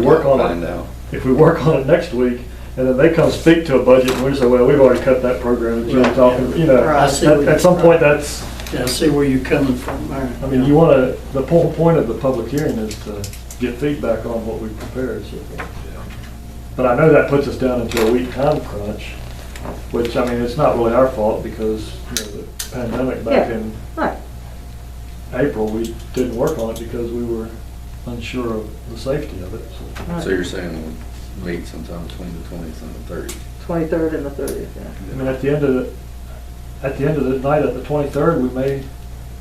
work on Find it. out. If we work on it next week, and then they come speak to a budget, and we say, well, we've already cut that program that you were Right, talking, yeah. you know, Right. I see what at some you're- point, that's, Yeah, I see where you're coming from there. I mean, you want to, the whole point of the public hearing is to get feedback on what we prepared, so. But I know that puts us down into a week time crunch, which, I mean, it's not really our fault because, you know, the pandemic back Yeah, in right. April, we didn't work on it because we were unsure of the safety of it, so. So you're saying we'll meet sometime between the 20th and the 30th? 23rd and the 30th, yeah. I mean, at the end of the night, at the 23rd,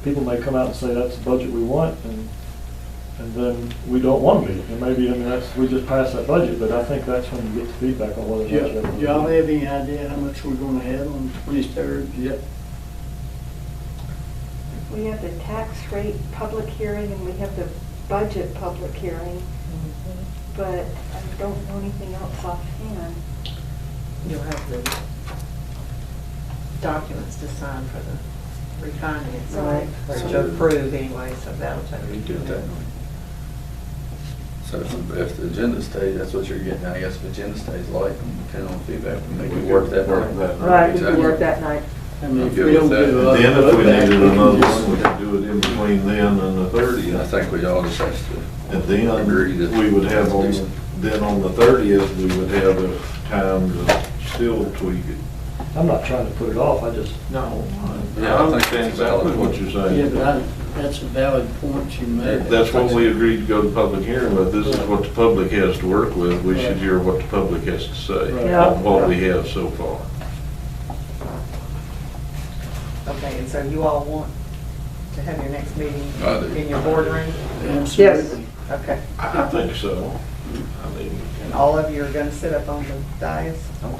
people may come out and say that's the budget we want, and then we don't want to meet. And maybe, I mean, we just pass that budget, but I think that's when you get the feedback on whether or not you have. Y'all have any idea how much we're gonna have on the 23rd? Yep. We have the tax rate public hearing and we have the budget public hearing, but I don't know anything else offhand. You'll have the documents to sign for the refinance, Right. or to approve anyway, so that'll take. We do it that way. So if the agenda stays, that's what you're getting at, I guess if the agenda stays light, and depending on feedback, maybe we work that night. Right, we could Exactly. work that night. I mean, if I'm good we don't with that. do And then if we back, needed we can another just- one, we could do it in between then and the 30th. I think we all just have to. And then Agree that we would have that's decent. then on the 30th, we would have a time to still tweak it. I'm not trying to put it off, I just. No. Yeah, I I think understand it's a valid exactly what point. you're saying. Yeah, but that's a valid point you made. That's what we agreed to go to public hearing with. This is what the public has to work with. We should hear what the public has to say Yeah. on what we have so far. Okay, and so you all want to have your next meeting I do. in your boardroom? Absolutely. Okay. I think so. I mean, And all of you are gonna sit up on the dais? I'm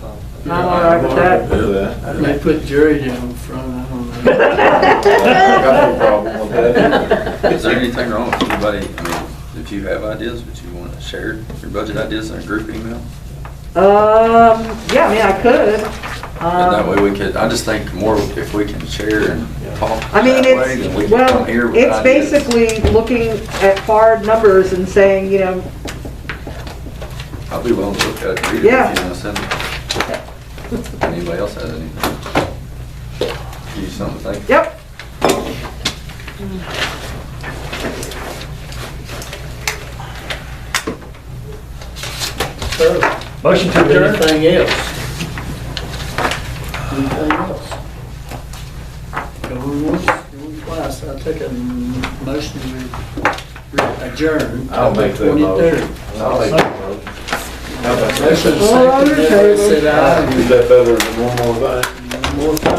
all right with that. do that. They put Jerry down in front, I don't know. I got no problem with that. Is there anything wrong with anybody, I mean, if you have ideas, would you want to share your budget ideas in a group email? Yeah, I mean, I could. And that way we could, I just think more if we can share and talk I mean, that way, then we it's, can well, come here with it's ideas. basically looking at hard numbers and saying, you know, I'll be willing to look at it, read it Yeah. if you want to send it. If anybody else has anything. Give you something to think. yep. So, Motion to adjourn? anything else? Anything else? Going once, going twice, I took a motion to adjourn. I'll make that 23rd. motion. I'll make that motion. How about that? Motion All in second, favor? said aye. Is that better than one more thing? One more time.